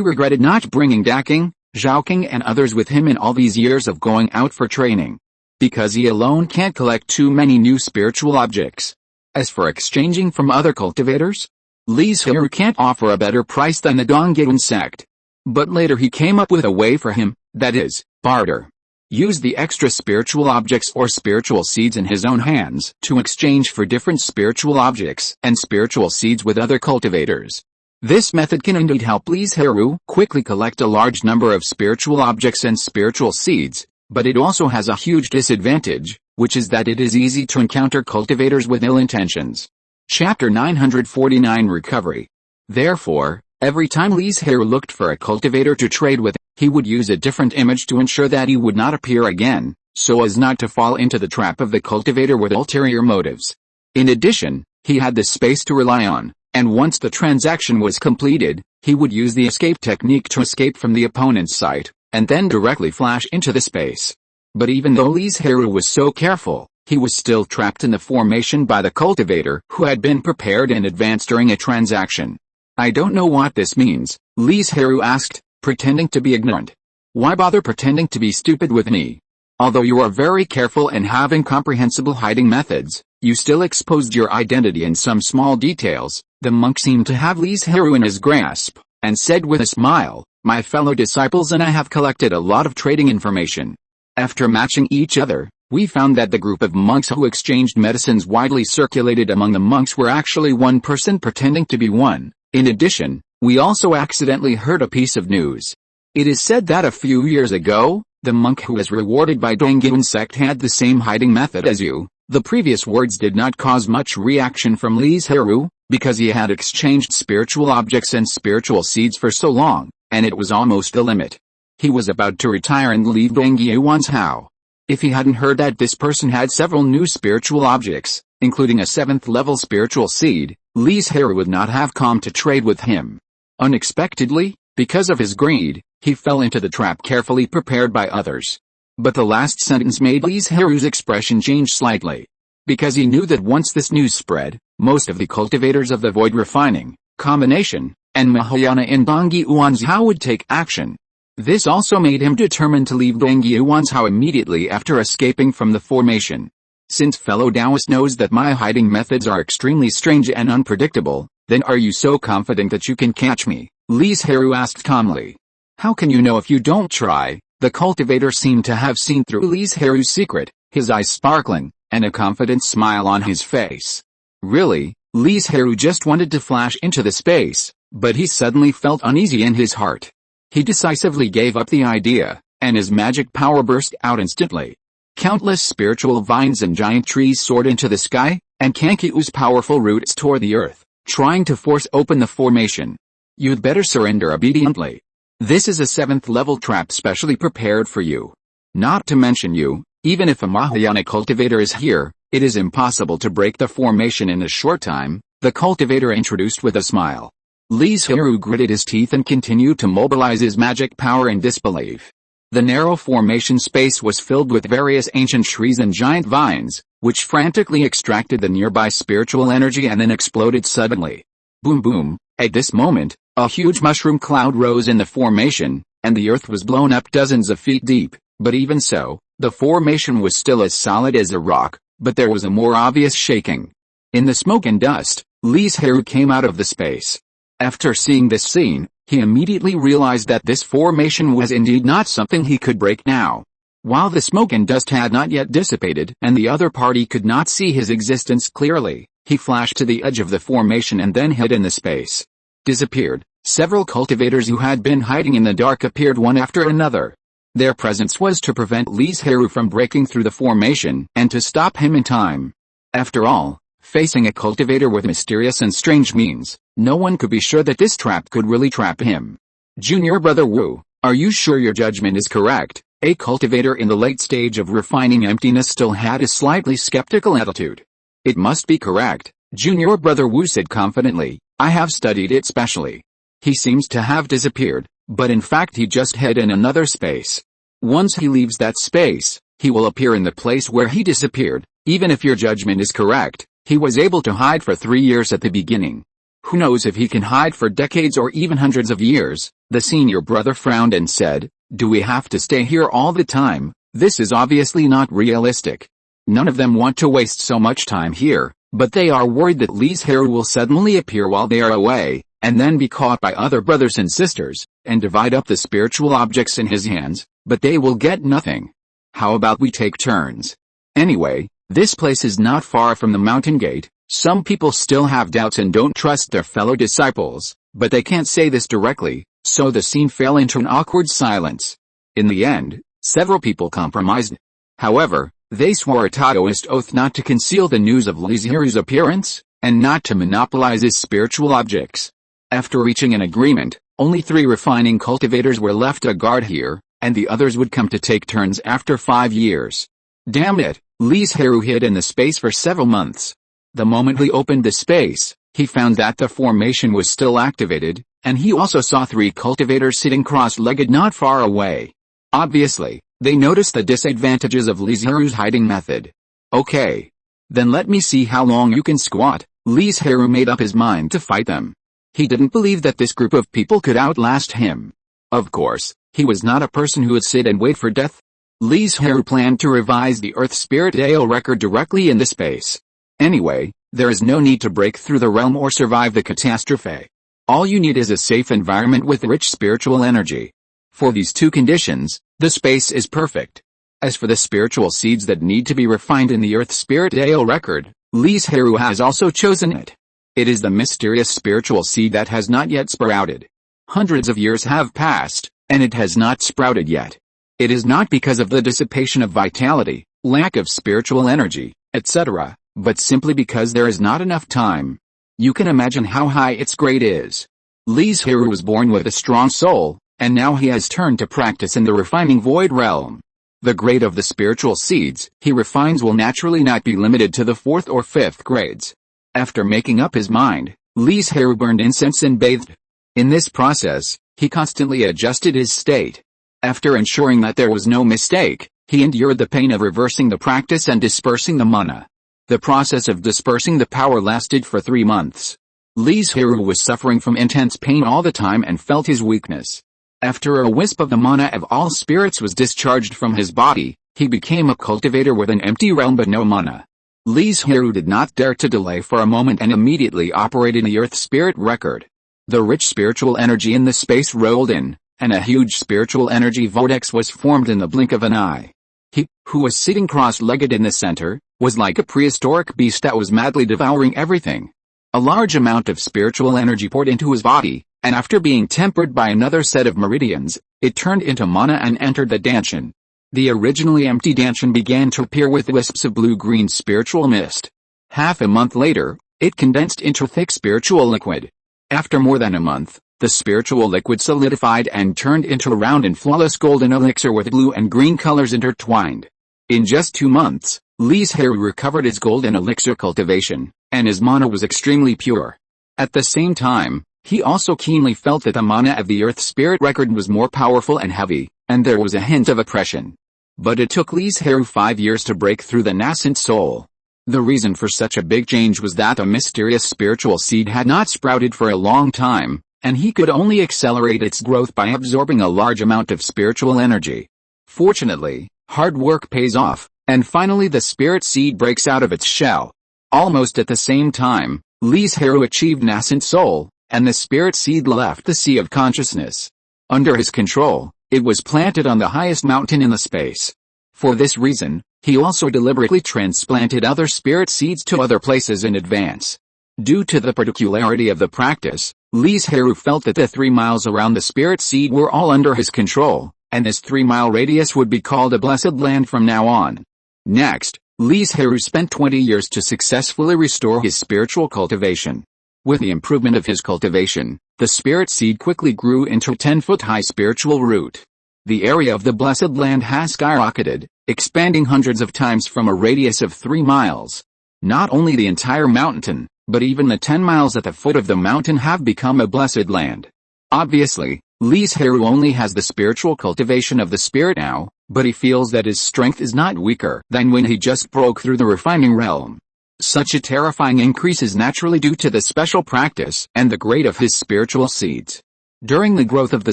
regretted not bringing Daking, Zhaoking and others with him in all these years of going out for training. Because he alone can't collect too many new spiritual objects. As for exchanging from other cultivators, Li Zhirui can't offer a better price than the Dongyun sect. But later he came up with a way for him, that is, barter. Use the extra spiritual objects or spiritual seeds in his own hands to exchange for different spiritual objects and spiritual seeds with other cultivators. This method can indeed help Li Zhirui quickly collect a large number of spiritual objects and spiritual seeds, but it also has a huge disadvantage, which is that it is easy to encounter cultivators with ill intentions. Chapter 949 Recovery. Therefore, every time Li Zhirui looked for a cultivator to trade with, he would use a different image to ensure that he would not appear again, so as not to fall into the trap of the cultivator with ulterior motives. In addition, he had the space to rely on, and once the transaction was completed, he would use the escape technique to escape from the opponent's sight, and then directly flash into the space. But even though Li Zhirui was so careful, he was still trapped in the formation by the cultivator who had been prepared in advance during a transaction. I don't know what this means, Li Zhirui asked, pretending to be ignorant. Why bother pretending to be stupid with me? Although you are very careful and have incomprehensible hiding methods, you still exposed your identity in some small details. The monk seemed to have Li Zhirui in his grasp, and said with a smile, my fellow disciples and I have collected a lot of trading information. After matching each other, we found that the group of monks who exchanged medicines widely circulated among the monks were actually one person pretending to be one. In addition, we also accidentally heard a piece of news. It is said that a few years ago, the monk who was rewarded by Dongyun sect had the same hiding method as you. The previous words did not cause much reaction from Li Zhirui, because he had exchanged spiritual objects and spiritual seeds for so long, and it was almost the limit. He was about to retire and leave Dongyuan's house. If he hadn't heard that this person had several new spiritual objects, including a 7th-level spiritual seed, Li Zhirui would not have come to trade with him. Unexpectedly, because of his greed, he fell into the trap carefully prepared by others. But the last sentence made Li Zhirui's expression change slightly. Because he knew that once this news spread, most of the cultivators of the void refining, combination, and Mahayana in Dongyuan's house would take action. This also made him determined to leave Dongyuan's house immediately after escaping from the formation. Since fellow Taoist knows that my hiding methods are extremely strange and unpredictable, then are you so confident that you can catch me? Li Zhirui asked calmly. How can you know if you don't try? The cultivator seemed to have seen through Li Zhirui's secret, his eyes sparkling, and a confident smile on his face. Really, Li Zhirui just wanted to flash into the space, but he suddenly felt uneasy in his heart. He decisively gave up the idea, and his magic power burst out instantly. Countless spiritual vines and giant trees soared into the sky, and Kankyu's powerful roots tore the earth, trying to force open the formation. You'd better surrender obediently. This is a 7th-level trap specially prepared for you. Not to mention you, even if a Mahayana cultivator is here, it is impossible to break the formation in a short time, the cultivator introduced with a smile. Li Zhirui gritted his teeth and continued to mobilize his magic power in disbelief. The narrow formation space was filled with various ancient trees and giant vines, which frantically extracted the nearby spiritual energy and then exploded suddenly. Boom boom, at this moment, a huge mushroom cloud rose in the formation, and the earth was blown up dozens of feet deep, but even so, the formation was still as solid as a rock, but there was a more obvious shaking. In the smoke and dust, Li Zhirui came out of the space. After seeing this scene, he immediately realized that this formation was indeed not something he could break now. While the smoke and dust had not yet dissipated and the other party could not see his existence clearly, he flashed to the edge of the formation and then hid in the space. Disappeared. Several cultivators who had been hiding in the dark appeared one after another. Their presence was to prevent Li Zhirui from breaking through the formation and to stop him in time. After all, facing a cultivator with mysterious and strange means, no one could be sure that this trap could really trap him. Junior Brother Wu, are you sure your judgment is correct? A cultivator in the late stage of refining emptiness still had a slightly skeptical attitude. It must be correct, Junior Brother Wu said confidently. I have studied it specially. He seems to have disappeared, but in fact he just hid in another space. Once he leaves that space, he will appear in the place where he disappeared. Even if your judgment is correct, he was able to hide for 3 years at the beginning. Who knows if he can hide for decades or even hundreds of years? The senior brother frowned and said, do we have to stay here all the time? This is obviously not realistic. None of them want to waste so much time here, but they are worried that Li Zhirui will suddenly appear while they are away, and then be caught by other brothers and sisters, and divide up the spiritual objects in his hands, but they will get nothing. How about we take turns? Anyway, this place is not far from the mountain gate. Some people still have doubts and don't trust their fellow disciples, but they can't say this directly, so the scene fell into an awkward silence. In the end, several people compromised. However, they swore a Taoist oath not to conceal the news of Li Zhirui's appearance, and not to monopolize his spiritual objects. After reaching an agreement, only 3 refining cultivators were left to guard here, and the others would come to take turns after 5 years. Damn it, Li Zhirui hid in the space for several months. The moment he opened the space, he found that the formation was still activated, and he also saw 3 cultivators sitting cross-legged not far away. Obviously, they noticed the disadvantages of Li Zhirui's hiding method. Okay. Then let me see how long you can squat. Li Zhirui made up his mind to fight them. He didn't believe that this group of people could outlast him. Of course, he was not a person who would sit and wait for death. Li Zhirui planned to revise the Earth Spirit Dale record directly in the space. Anyway, there is no need to break through the realm or survive the catastrophe. All you need is a safe environment with rich spiritual energy. For these 2 conditions, the space is perfect. As for the spiritual seeds that need to be refined in the Earth Spirit Dale record, Li Zhirui has also chosen it. It is the mysterious spiritual seed that has not yet sprouted. Hundreds of years have passed, and it has not sprouted yet. It is not because of the dissipation of vitality, lack of spiritual energy, etc., but simply because there is not enough time. You can imagine how high its grade is. Li Zhirui was born with a strong soul, and now he has turned to practice in the refining void realm. The grade of the spiritual seeds he refines will naturally not be limited to the 4th or 5th grades. After making up his mind, Li Zhirui burned incense and bathed. In this process, he constantly adjusted his state. After ensuring that there was no mistake, he endured the pain of reversing the practice and dispersing the mana. The process of dispersing the power lasted for 3 months. Li Zhirui was suffering from intense pain all the time and felt his weakness. After a wisp of the mana of all spirits was discharged from his body, he became a cultivator with an empty realm but no mana. Li Zhirui did not dare to delay for a moment and immediately operated the Earth Spirit Record. The rich spiritual energy in the space rolled in, and a huge spiritual energy vortex was formed in the blink of an eye. He, who was sitting cross-legged in the center, was like a prehistoric beast that was madly devouring everything. A large amount of spiritual energy poured into his body, and after being tempered by another set of meridians, it turned into mana and entered the danshan. The originally empty danshan began to appear with wisps of blue-green spiritual mist. Half a month later, it condensed into thick spiritual liquid. After more than a month, the spiritual liquid solidified and turned into a round and flawless golden elixir with blue and green colors intertwined. In just 2 months, Li Zhirui recovered his golden elixir cultivation, and his mana was extremely pure. At the same time, he also keenly felt that the mana of the Earth Spirit Record was more powerful and heavy, and there was a hint of oppression. But it took Li Zhirui 5 years to break through the nascent soul. The reason for such a big change was that a mysterious spiritual seed had not sprouted for a long time, and he could only accelerate its growth by absorbing a large amount of spiritual energy. Fortunately, hard work pays off, and finally the spirit seed breaks out of its shell. Almost at the same time, Li Zhirui achieved nascent soul, and the spirit seed left the sea of consciousness. Under his control, it was planted on the highest mountain in the space. For this reason, he also deliberately transplanted other spirit seeds to other places in advance. Due to the particularity of the practice, Li Zhirui felt that the 3 miles around the spirit seed were all under his control, and this 3-mile radius would be called a blessed land from now on. Next, Li Zhirui spent 20 years to successfully restore his spiritual cultivation. With the improvement of his cultivation, the spirit seed quickly grew into a 10-foot-high spiritual root. The area of the blessed land has skyrocketed, expanding hundreds of times from a radius of 3 miles. Not only the entire mountain, but even the 10 miles at the foot of the mountain have become a blessed land. Obviously, Li Zhirui only has the spiritual cultivation of the spirit now, but he feels that his strength is not weaker than when he just broke through the refining realm. Such a terrifying increase is naturally due to the special practice and the grade of his spiritual seeds. During the growth of the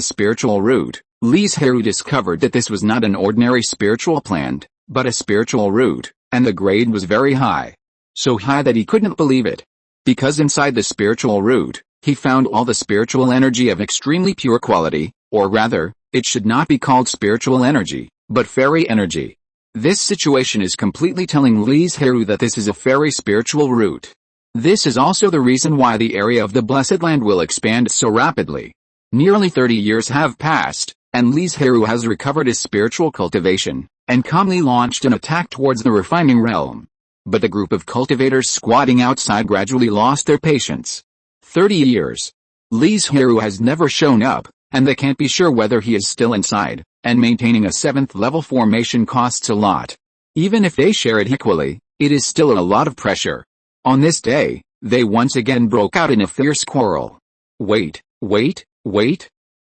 spiritual root, Li Zhirui discovered that this was not an ordinary spiritual plant, but a spiritual root, and the grade was very high. So high that he couldn't believe it. Because inside the spiritual root, he found all the spiritual energy of extremely pure quality, or rather, it should not be called spiritual energy, but fairy energy. This situation is completely telling Li Zhirui that this is a fairy spiritual root. This is also the reason why the area of the Blessed Land will expand so rapidly. Nearly 30 years have passed, and Li Zhirui has recovered his spiritual cultivation, and calmly launched an attack towards the refining realm. But the group of cultivators squatting outside gradually lost their patience. 30 years. Li Zhirui has never shown up, and they can't be sure whether he is still inside, and maintaining a 7th level formation costs a lot. Even if they share it equally, it is still a lot of pressure. On this day, they once again broke out in a fierce quarrel. Wait.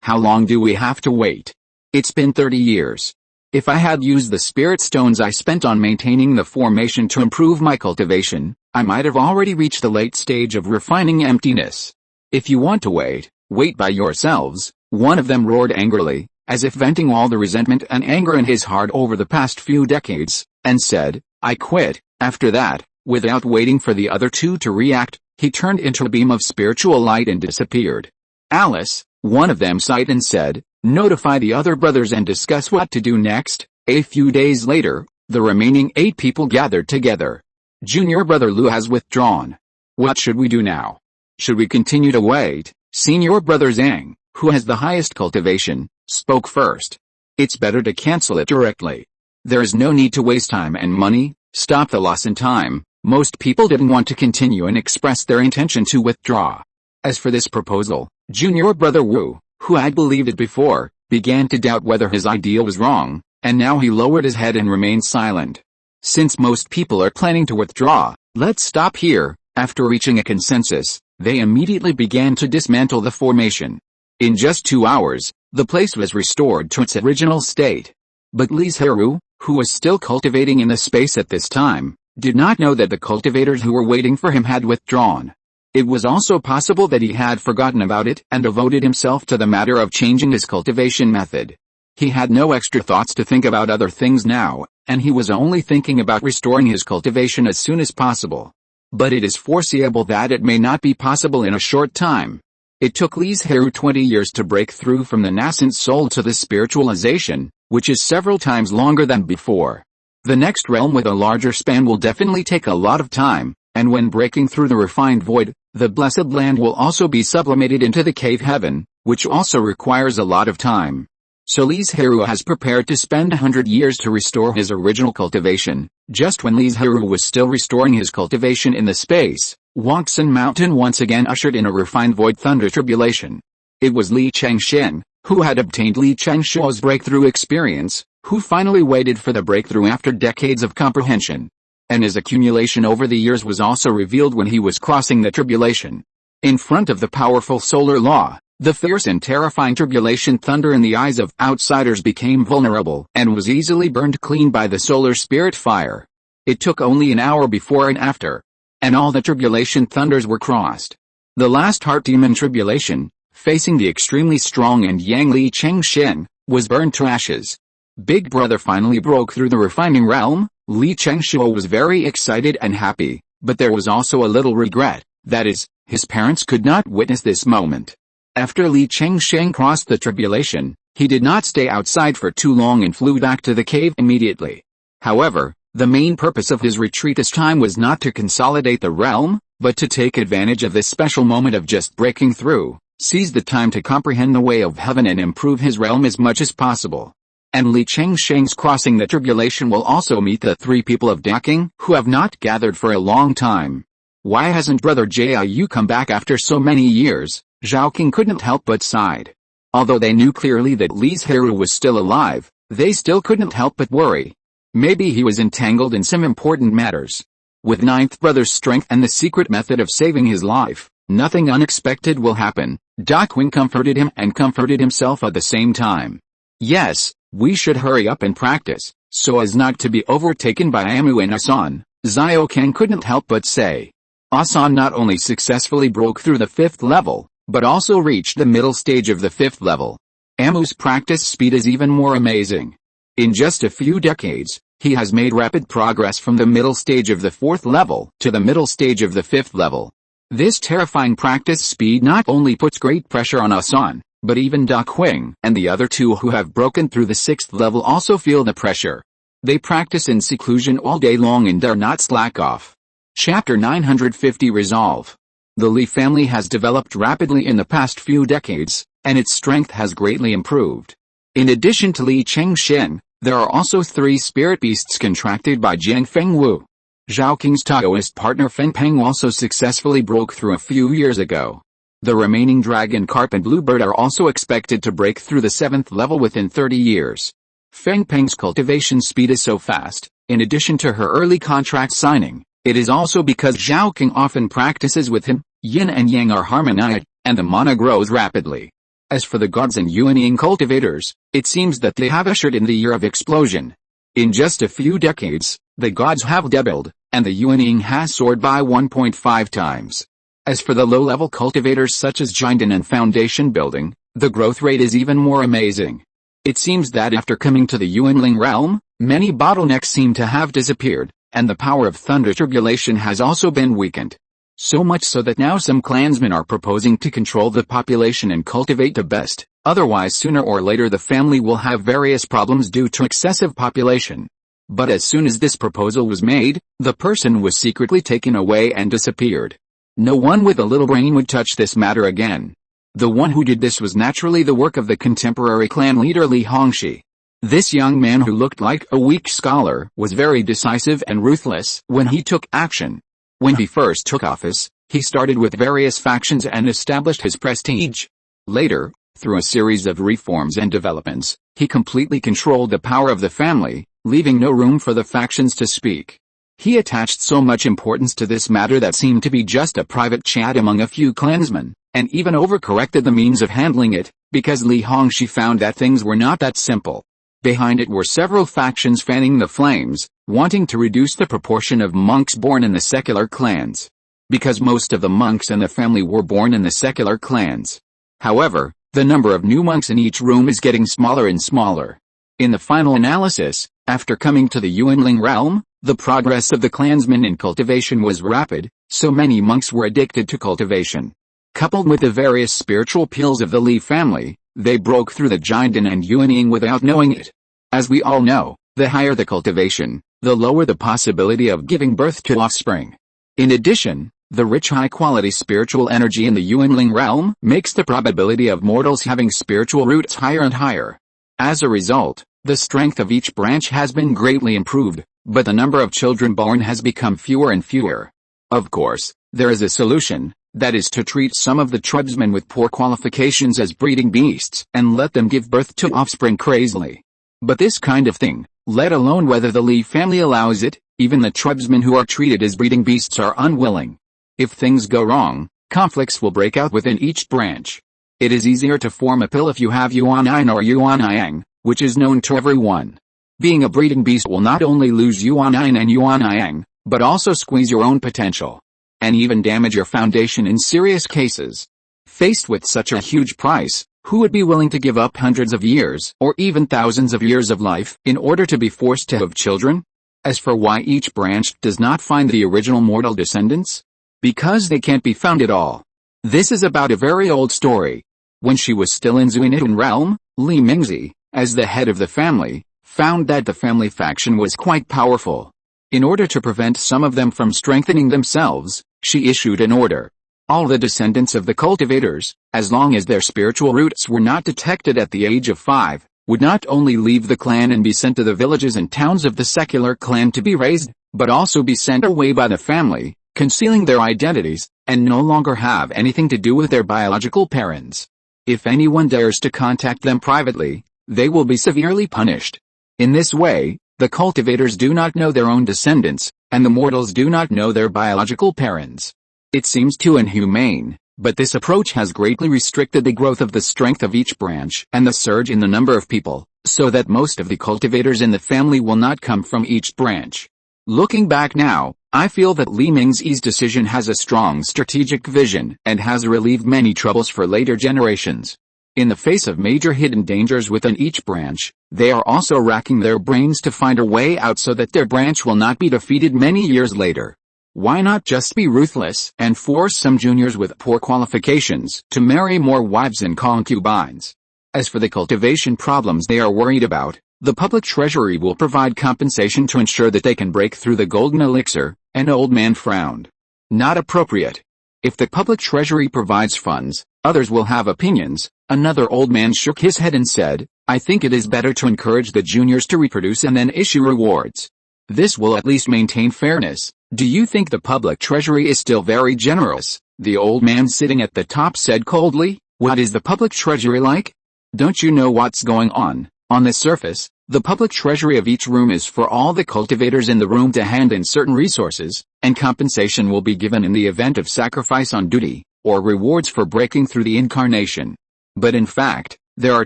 How long do we have to wait? It's been 30 years. If I had used the spirit stones I spent on maintaining the formation to improve my cultivation, I might have already reached the late stage of refining emptiness. If you want to wait by yourselves, one of them roared angrily, as if venting all the resentment and anger in his heart over the past few decades, and said, I quit. After that, without waiting for the other two to react, he turned into a beam of spiritual light and disappeared. Alice, one of them sighed and said, notify the other brothers and discuss what to do next. A few days later, the remaining 8 people gathered together. Junior brother Lu has withdrawn. What should we do now? Should we continue to wait? Senior brother Zhang, who has the highest cultivation, spoke first. It's better to cancel it directly. There is no need to waste time and money. Stop the loss in time. Most people didn't want to continue and expressed their intention to withdraw. As for this proposal, Junior brother Wu, who had believed it before, began to doubt whether his idea was wrong, and now he lowered his head and remained silent. Since most people are planning to withdraw, let's stop here. After reaching a consensus, they immediately began to dismantle the formation. In just 2 hours, the place was restored to its original state. But Li Zhirui, who was still cultivating in the space at this time, did not know that the cultivators who were waiting for him had withdrawn. It was also possible that he had forgotten about it and devoted himself to the matter of changing his cultivation method. He had no extra thoughts to think about other things now, and he was only thinking about restoring his cultivation as soon as possible. But it is foreseeable that it may not be possible in a short time. It took Li Zhirui 20 years to break through from the nascent soul to the spiritualization, which is several times longer than before. The next realm with a larger span will definitely take a lot of time, and when breaking through the refined void, the blessed land will also be sublimated into the cave heaven, which also requires a lot of time. So Li Zhirui has prepared to spend 100 years to restore his original cultivation. Just when Li Zhirui was still restoring his cultivation in the space, Wangsun Mountain once again ushered in a refined void thunder tribulation. It was Li Chengxian, who had obtained Li Chengshuo's breakthrough experience, who finally waited for the breakthrough after decades of comprehension. And his accumulation over the years was also revealed when he was crossing the tribulation. In front of the powerful solar law, the fierce and terrifying tribulation thunder in the eyes of outsiders became vulnerable and was easily burned clean by the solar spirit fire. It took only an hour before and after, and all the tribulation thunders were crossed. The last heart demon tribulation, facing the extremely strong and yang Li Chengxian, was burned to ashes. Big Brother finally broke through the refining realm. Li Chengshuo was very excited and happy, but there was also a little regret, that is, his parents could not witness this moment. After Li Chengxian crossed the tribulation, he did not stay outside for too long and flew back to the cave immediately. However, the main purpose of his retreat this time was not to consolidate the realm, but to take advantage of this special moment of just breaking through, seize the time to comprehend the way of heaven and improve his realm as much as possible. And Li Chengxian's crossing the tribulation will also meet the 3 people of Daking who have not gathered for a long time. Why hasn't Brother Jiayu come back after so many years? Zhao King couldn't help but sighed. Although they knew clearly that Li Zhirui was still alive, they still couldn't help but worry. Maybe he was entangled in some important matters. With Ninth Brother's strength and the secret method of saving his life, nothing unexpected will happen. Da Qing comforted him and comforted himself at the same time. Yes, we should hurry up and practice, so as not to be overtaken by Amu and Asan, Xiao Kang couldn't help but say. Asan not only successfully broke through the 5th level, but also reached the middle stage of the 5th level. Amu's practice speed is even more amazing. In just a few decades, he has made rapid progress from the middle stage of the 4th level to the middle stage of the 5th level. This terrifying practice speed not only puts great pressure on Asan, but even Da Qing and the other 2 who have broken through the 6th level also feel the pressure. They practice in seclusion all day long and dare not slack off. Chapter 950 Resolve. The Li family has developed rapidly in the past few decades, and its strength has greatly improved. In addition to Li Chengxian, there are also 3 spirit beasts contracted by Jiang Fengwu. Zhao Qing's Taoist partner Feng Peng also successfully broke through a few years ago. The remaining dragon carp and bluebird are also expected to break through the 7th level within 30 years. Feng Peng's cultivation speed is so fast, in addition to her early contract signing, it is also because Zhao Qing often practices with him, yin and yang are harmonized, and the mana grows rapidly. As for the gods and Yuanying cultivators, it seems that they have ushered in the year of explosion. In just a few decades, the gods have doubled, and the Yuanying has soared by 1.5 times. As for the low-level cultivators such as Jinden and foundation building, the growth rate is even more amazing. It seems that after coming to the Yuanling realm, many bottlenecks seem to have disappeared, and the power of thunder tribulation has also been weakened. So much so that now some clansmen are proposing to control the population and cultivate the best, otherwise sooner or later the family will have various problems due to excessive population. But as soon as this proposal was made, the person was secretly taken away and disappeared. No one with a little brain would touch this matter again. The one who did this was naturally the work of the contemporary clan leader Li Hongxi. This young man who looked like a weak scholar was very decisive and ruthless when he took action. When he first took office, he started with various factions and established his prestige. Later, Through a series of reforms and developments, he completely controlled the power of the family, leaving no room for the factions to speak. He attached so much importance to this matter that seemed to be just a private chat among a few clansmen, and even overcorrected the means of handling it, because Li Hongxi found that things were not that simple. Behind it were several factions fanning the flames, wanting to reduce the proportion of monks born in the secular clans. Because most of the monks in the family were born in the secular clans. However, the number of new monks in each room is getting smaller and smaller. In the final analysis, after coming to the Yuanling realm, the progress of the clansmen in cultivation was rapid, so many monks were addicted to cultivation. Coupled with the various spiritual pills of the Li family, they broke through the Jinden and Yuanying without knowing it. As we all know, the higher the cultivation, the lower the possibility of giving birth to offspring. In addition, the rich high-quality spiritual energy in the Yuanling realm makes the probability of mortals having spiritual roots higher and higher. As a result, the strength of each branch has been greatly improved, but the number of children born has become fewer and fewer. Of course, there is a solution, that is to treat some of the tribesmen with poor qualifications as breeding beasts and let them give birth to offspring crazily. But this kind of thing, let alone whether the Li family allows it, even the tribesmen who are treated as breeding beasts are unwilling. If things go wrong, conflicts will break out within each branch. It is easier to form a pill if you have Yuan or Yuanyang, which is known to everyone. Being a breeding beast will not only lose Yuan and Yuanyang, but also squeeze your own potential. And even damage your foundation in serious cases. Faced with such a huge price, who would be willing to give up hundreds of years or even thousands of years of life in order to be forced to have children? As for why each branch does not find the original mortal descendants? Because they can't be found at all. This is about a very old story. When she was still in Zuinitun realm, Li Mingzi, as the head of the family, found that the family faction was quite powerful. In order to prevent some of them from strengthening themselves, she issued an order. All the descendants of the cultivators, as long as their spiritual roots were not detected at the age of 5, would not only leave the clan and be sent to the villages and towns of the secular clan to be raised, but also be sent away by the family, concealing their identities, and no longer have anything to do with their biological parents. If anyone dares to contact them privately, they will be severely punished. In this way, the cultivators do not know their own descendants, and the mortals do not know their biological parents. It seems too inhumane, but this approach has greatly restricted the growth of the strength of each branch and the surge in the number of people, so that most of the cultivators in the family will not come from each branch. Looking back now, I feel that Li Mingzi's decision has a strong strategic vision and has relieved many troubles for later generations. In the face of major hidden dangers within each branch, they are also racking their brains to find a way out so that their branch will not be defeated many years later. Why not just be ruthless and force some juniors with poor qualifications to marry more wives and concubines? As for the cultivation problems they are worried about, the public treasury will provide compensation to ensure that they can break through the golden elixir. An old man frowned. Not appropriate. If the public treasury provides funds, others will have opinions. Another old man shook his head and said, I think it is better to encourage the juniors to reproduce and then issue rewards. This will at least maintain fairness. Do you think the public treasury is still very generous? The old man sitting at the top said coldly. What is the public treasury like? Don't you know what's going on? On the surface, the public treasury of each room is for all the cultivators in the room to hand in certain resources, and compensation will be given in the event of sacrifice on duty, or rewards for breaking through the incarnation. But in fact, there are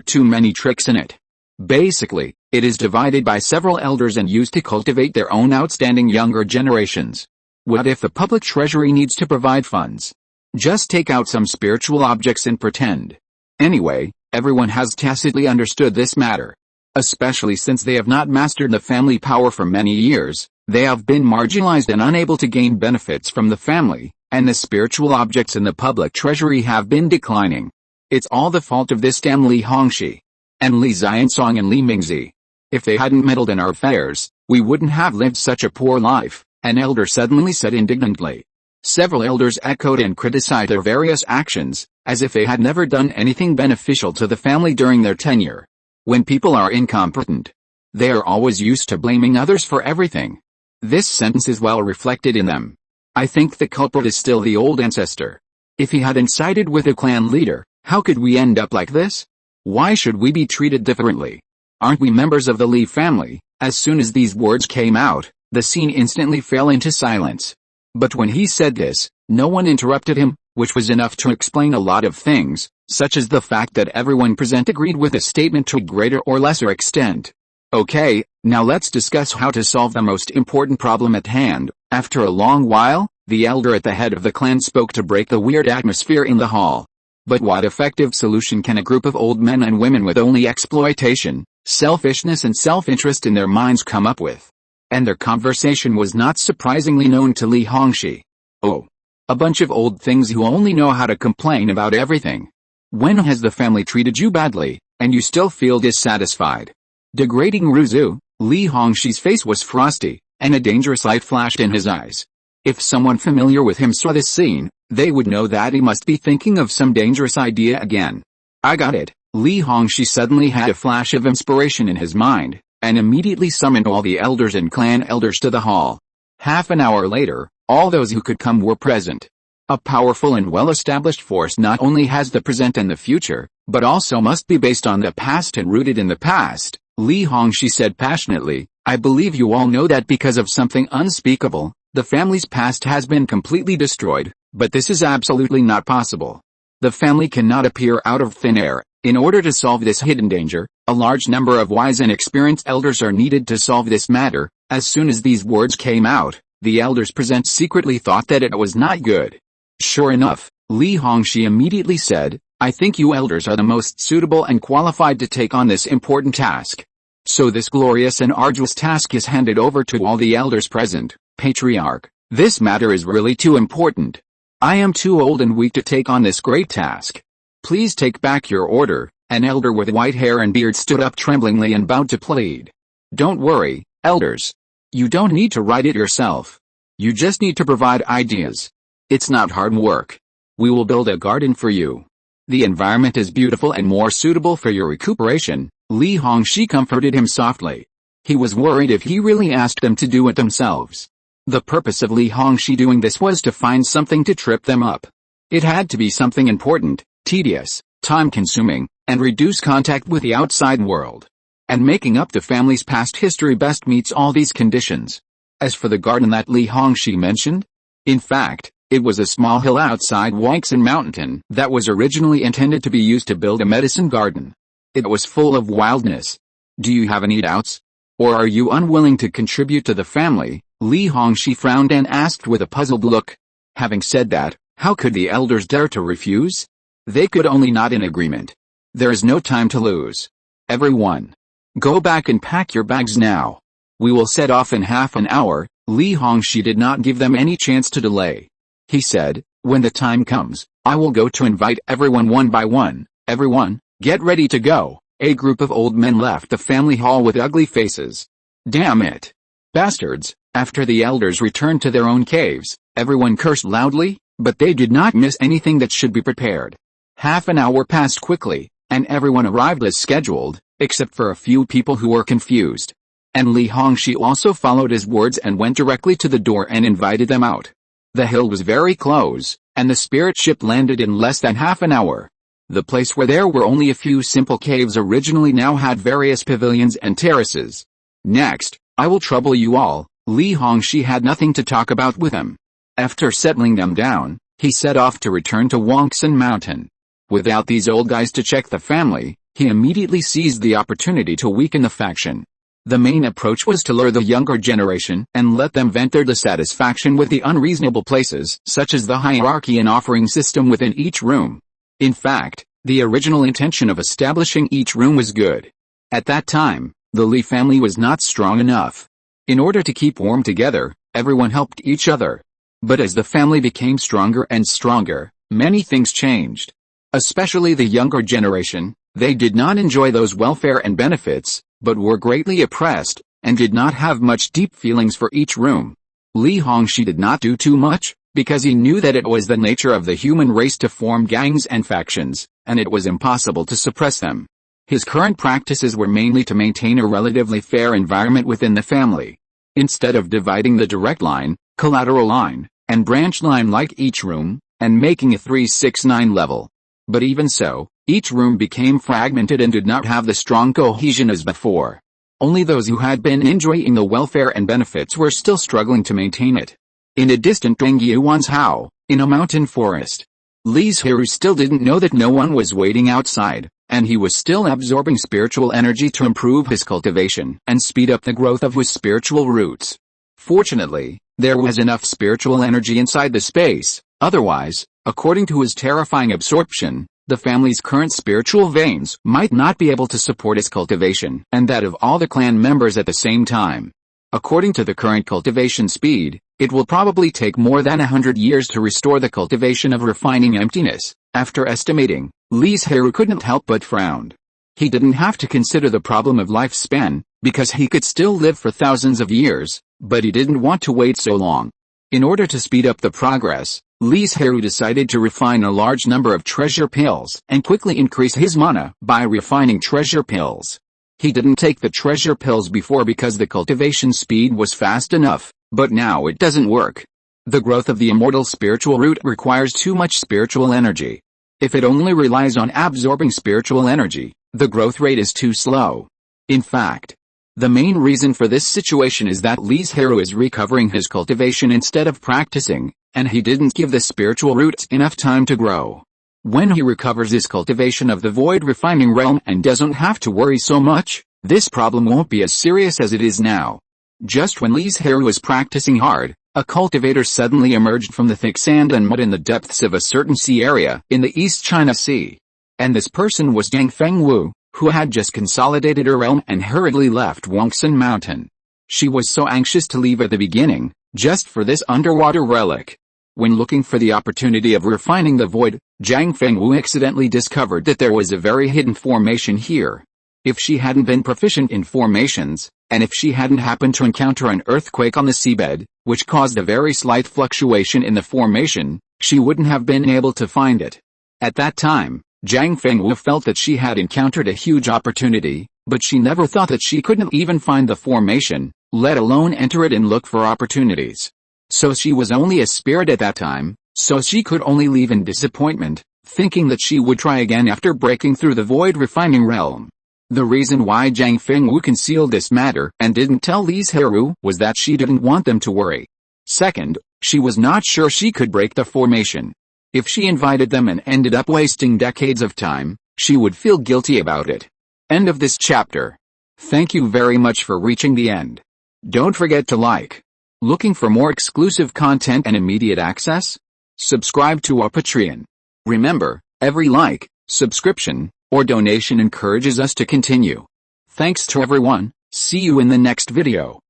too many tricks in it. Basically, it is divided by several elders and used to cultivate their own outstanding younger generations. What if the public treasury needs to provide funds? Just take out some spiritual objects and pretend. Anyway, everyone has tacitly understood this matter. Especially since they have not mastered the family power for many years, they have been marginalized and unable to gain benefits from the family, and the spiritual objects in the public treasury have been declining. It's all the fault of this damn Li Hongxi. And Li Xiansong and Li Mingzi. If they hadn't meddled in our affairs, we wouldn't have lived such a poor life, an elder suddenly said indignantly. Several elders echoed and criticized their various actions, as if they had never done anything beneficial to the family during their tenure. When people are incompetent, they are always used to blaming others for everything. This sentence is well reflected in them. I think the culprit is still the old ancestor. If he hadn't sided with the clan leader, How could we end up like this? Why should we be treated differently? Aren't we members of the Li family? As soon as these words came out, the scene instantly fell into silence. But when he said this, no one interrupted him, which was enough to explain a lot of things, such as the fact that everyone present agreed with the statement to a greater or lesser extent. Okay, now let's discuss how to solve the most important problem at hand. After a long while, the elder at the head of the clan spoke to break the weird atmosphere in the hall. But what effective solution can a group of old men and women with only exploitation, selfishness and self-interest in their minds come up with? And their conversation was not surprisingly known to Li Hongxi. Oh. A bunch of old things who only know how to complain about everything. When has the family treated you badly, and you still feel dissatisfied? Degrading Ruzu, Li Hongxi's face was frosty, and a dangerous light flashed in his eyes. If someone familiar with him saw this scene, they would know that he must be thinking of some dangerous idea again. I got it. Li Hongxi suddenly had a flash of inspiration in his mind, and immediately summoned all the elders and clan elders to the hall. Half an hour later, all those who could come were present. A powerful and well-established force not only has the present and the future, but also must be based on the past and rooted in the past. Li Hongxi said passionately, I believe you all know that because of something unspeakable, the family's past has been completely destroyed, but this is absolutely not possible. The family cannot appear out of thin air. In order to solve this hidden danger, a large number of wise and experienced elders are needed to solve this matter. As soon as these words came out, the elders present secretly thought that it was not good. Sure enough, Li Hongxi immediately said, I think you elders are the most suitable and qualified to take on this important task. So this glorious and arduous task is handed over to all the elders present. Patriarch, this matter is really too important. I am too old and weak to take on this great task. Please take back your order. An elder with white hair and beard stood up tremblingly and bowed to plead. Don't worry, elders. You don't need to write it yourself. You just need to provide ideas. It's not hard work. We will build a garden for you. The environment is beautiful and more suitable for your recuperation. Li Hongxi comforted him softly. He was worried if he really asked them to do it themselves. The purpose of Li Hongxi doing this was to find something to trip them up. It had to be something important, tedious, time-consuming, and reduce contact with the outside world. And making up the family's past history best meets all these conditions. As for the garden that Li Hongxi mentioned, in fact, it was a small hill outside Wangxin Mountain that was originally intended to be used to build a medicine garden. It was full of wildness. Do you have any doubts? Or are you unwilling to contribute to the family? Li Hongxi frowned and asked with a puzzled look. Having said that, how could the elders dare to refuse? They could only nod in agreement. There is no time to lose. Everyone, go back and pack your bags now. We will set off in half an hour. Li Hongxi did not give them any chance to delay. He said, when the time comes, I will go to invite everyone one by one. Everyone, get ready to go. A group of old men left the family hall with ugly faces. Damn it. Bastards. After the elders returned to their own caves, everyone cursed loudly, but they did not miss anything that should be prepared. Half an hour passed quickly, and everyone arrived as scheduled, except for a few people who were confused. And Li Hongxi also followed his words and went directly to the door and invited them out. The hill was very close, and the spirit ship landed in less than half an hour. The place where there were only a few simple caves originally now had various pavilions and terraces. Next, I will trouble you all. Li Hongxi had nothing to talk about with them. After settling them down, he set off to return to Wangxin Mountain. Without these old guys to check the family, he immediately seized the opportunity to weaken the faction. The main approach was to lure the younger generation and let them vent their dissatisfaction with the unreasonable places, such as the hierarchy and offering system within each room. In fact, the original intention of establishing each room was good. At that time, the Li family was not strong enough. In order to keep warm together, everyone helped each other. But as the family became stronger and stronger, many things changed. Especially the younger generation, they did not enjoy those welfare and benefits, but were greatly oppressed, and did not have much deep feelings for each room. Li Hongxi did not do too much, because he knew that it was the nature of the human race to form gangs and factions, and it was impossible to suppress them. His current practices were mainly to maintain a relatively fair environment within the family. Instead of dividing the direct line, collateral line, and branch line like each room, and making a 3-6-9 level. But even so, each room became fragmented and did not have the strong cohesion as before. Only those who had been enjoying the welfare and benefits were still struggling to maintain it. In a distant Dongyuan's Hao, in a mountain forest, Li Zhirui still didn't know that no one was waiting outside, and he was still absorbing spiritual energy to improve his cultivation and speed up the growth of his spiritual roots. Fortunately, there was enough spiritual energy inside the space, otherwise, according to his terrifying absorption, the family's current spiritual veins might not be able to support his cultivation and that of all the clan members at the same time. According to the current cultivation speed, it will probably take more than 100 years to restore the cultivation of refining emptiness. After estimating, Li Zhirui couldn't help but frown. He didn't have to consider the problem of lifespan, because he could still live for thousands of years, but he didn't want to wait so long. In order to speed up the progress, Li Zhirui decided to refine a large number of treasure pills and quickly increase his mana by refining treasure pills. He didn't take the treasure pills before because the cultivation speed was fast enough, but now it doesn't work. The growth of the immortal spiritual root requires too much spiritual energy. If it only relies on absorbing spiritual energy, the growth rate is too slow. In fact, the main reason for this situation is that Li Zhirui is recovering his cultivation instead of practicing, and he didn't give the spiritual roots enough time to grow. When he recovers his cultivation of the void refining realm and doesn't have to worry so much, this problem won't be as serious as it is now. Just when Li Zhirui was practicing hard, a cultivator suddenly emerged from the thick sand and mud in the depths of a certain sea area in the East China Sea. And this person was Jiang Fengwu, who had just consolidated her realm and hurriedly left Wangsun Mountain. She was so anxious to leave at the beginning, just for this underwater relic. When looking for the opportunity of refining the void, Jiang Fengwu accidentally discovered that there was a very hidden formation here. If she hadn't been proficient in formations, and if she hadn't happened to encounter an earthquake on the seabed, which caused a very slight fluctuation in the formation, she wouldn't have been able to find it. At that time, Jiang Fengwu felt that she had encountered a huge opportunity, but she never thought that she couldn't even find the formation, let alone enter it and look for opportunities. So she was only a spirit at that time, so she could only leave in disappointment, thinking that she would try again after breaking through the void refining realm. The reason why Jiang Fengwu concealed this matter and didn't tell Li Zhirui was that she didn't want them to worry. Second, she was not sure she could break the formation. If she invited them and ended up wasting decades of time, she would feel guilty about it. End of this chapter. Thank you very much for reaching the end. Don't forget to like. Looking for more exclusive content and immediate access? Subscribe to our Patreon. Remember, every like, subscription, or donation encourages us to continue. Thanks to everyone, see you in the next video.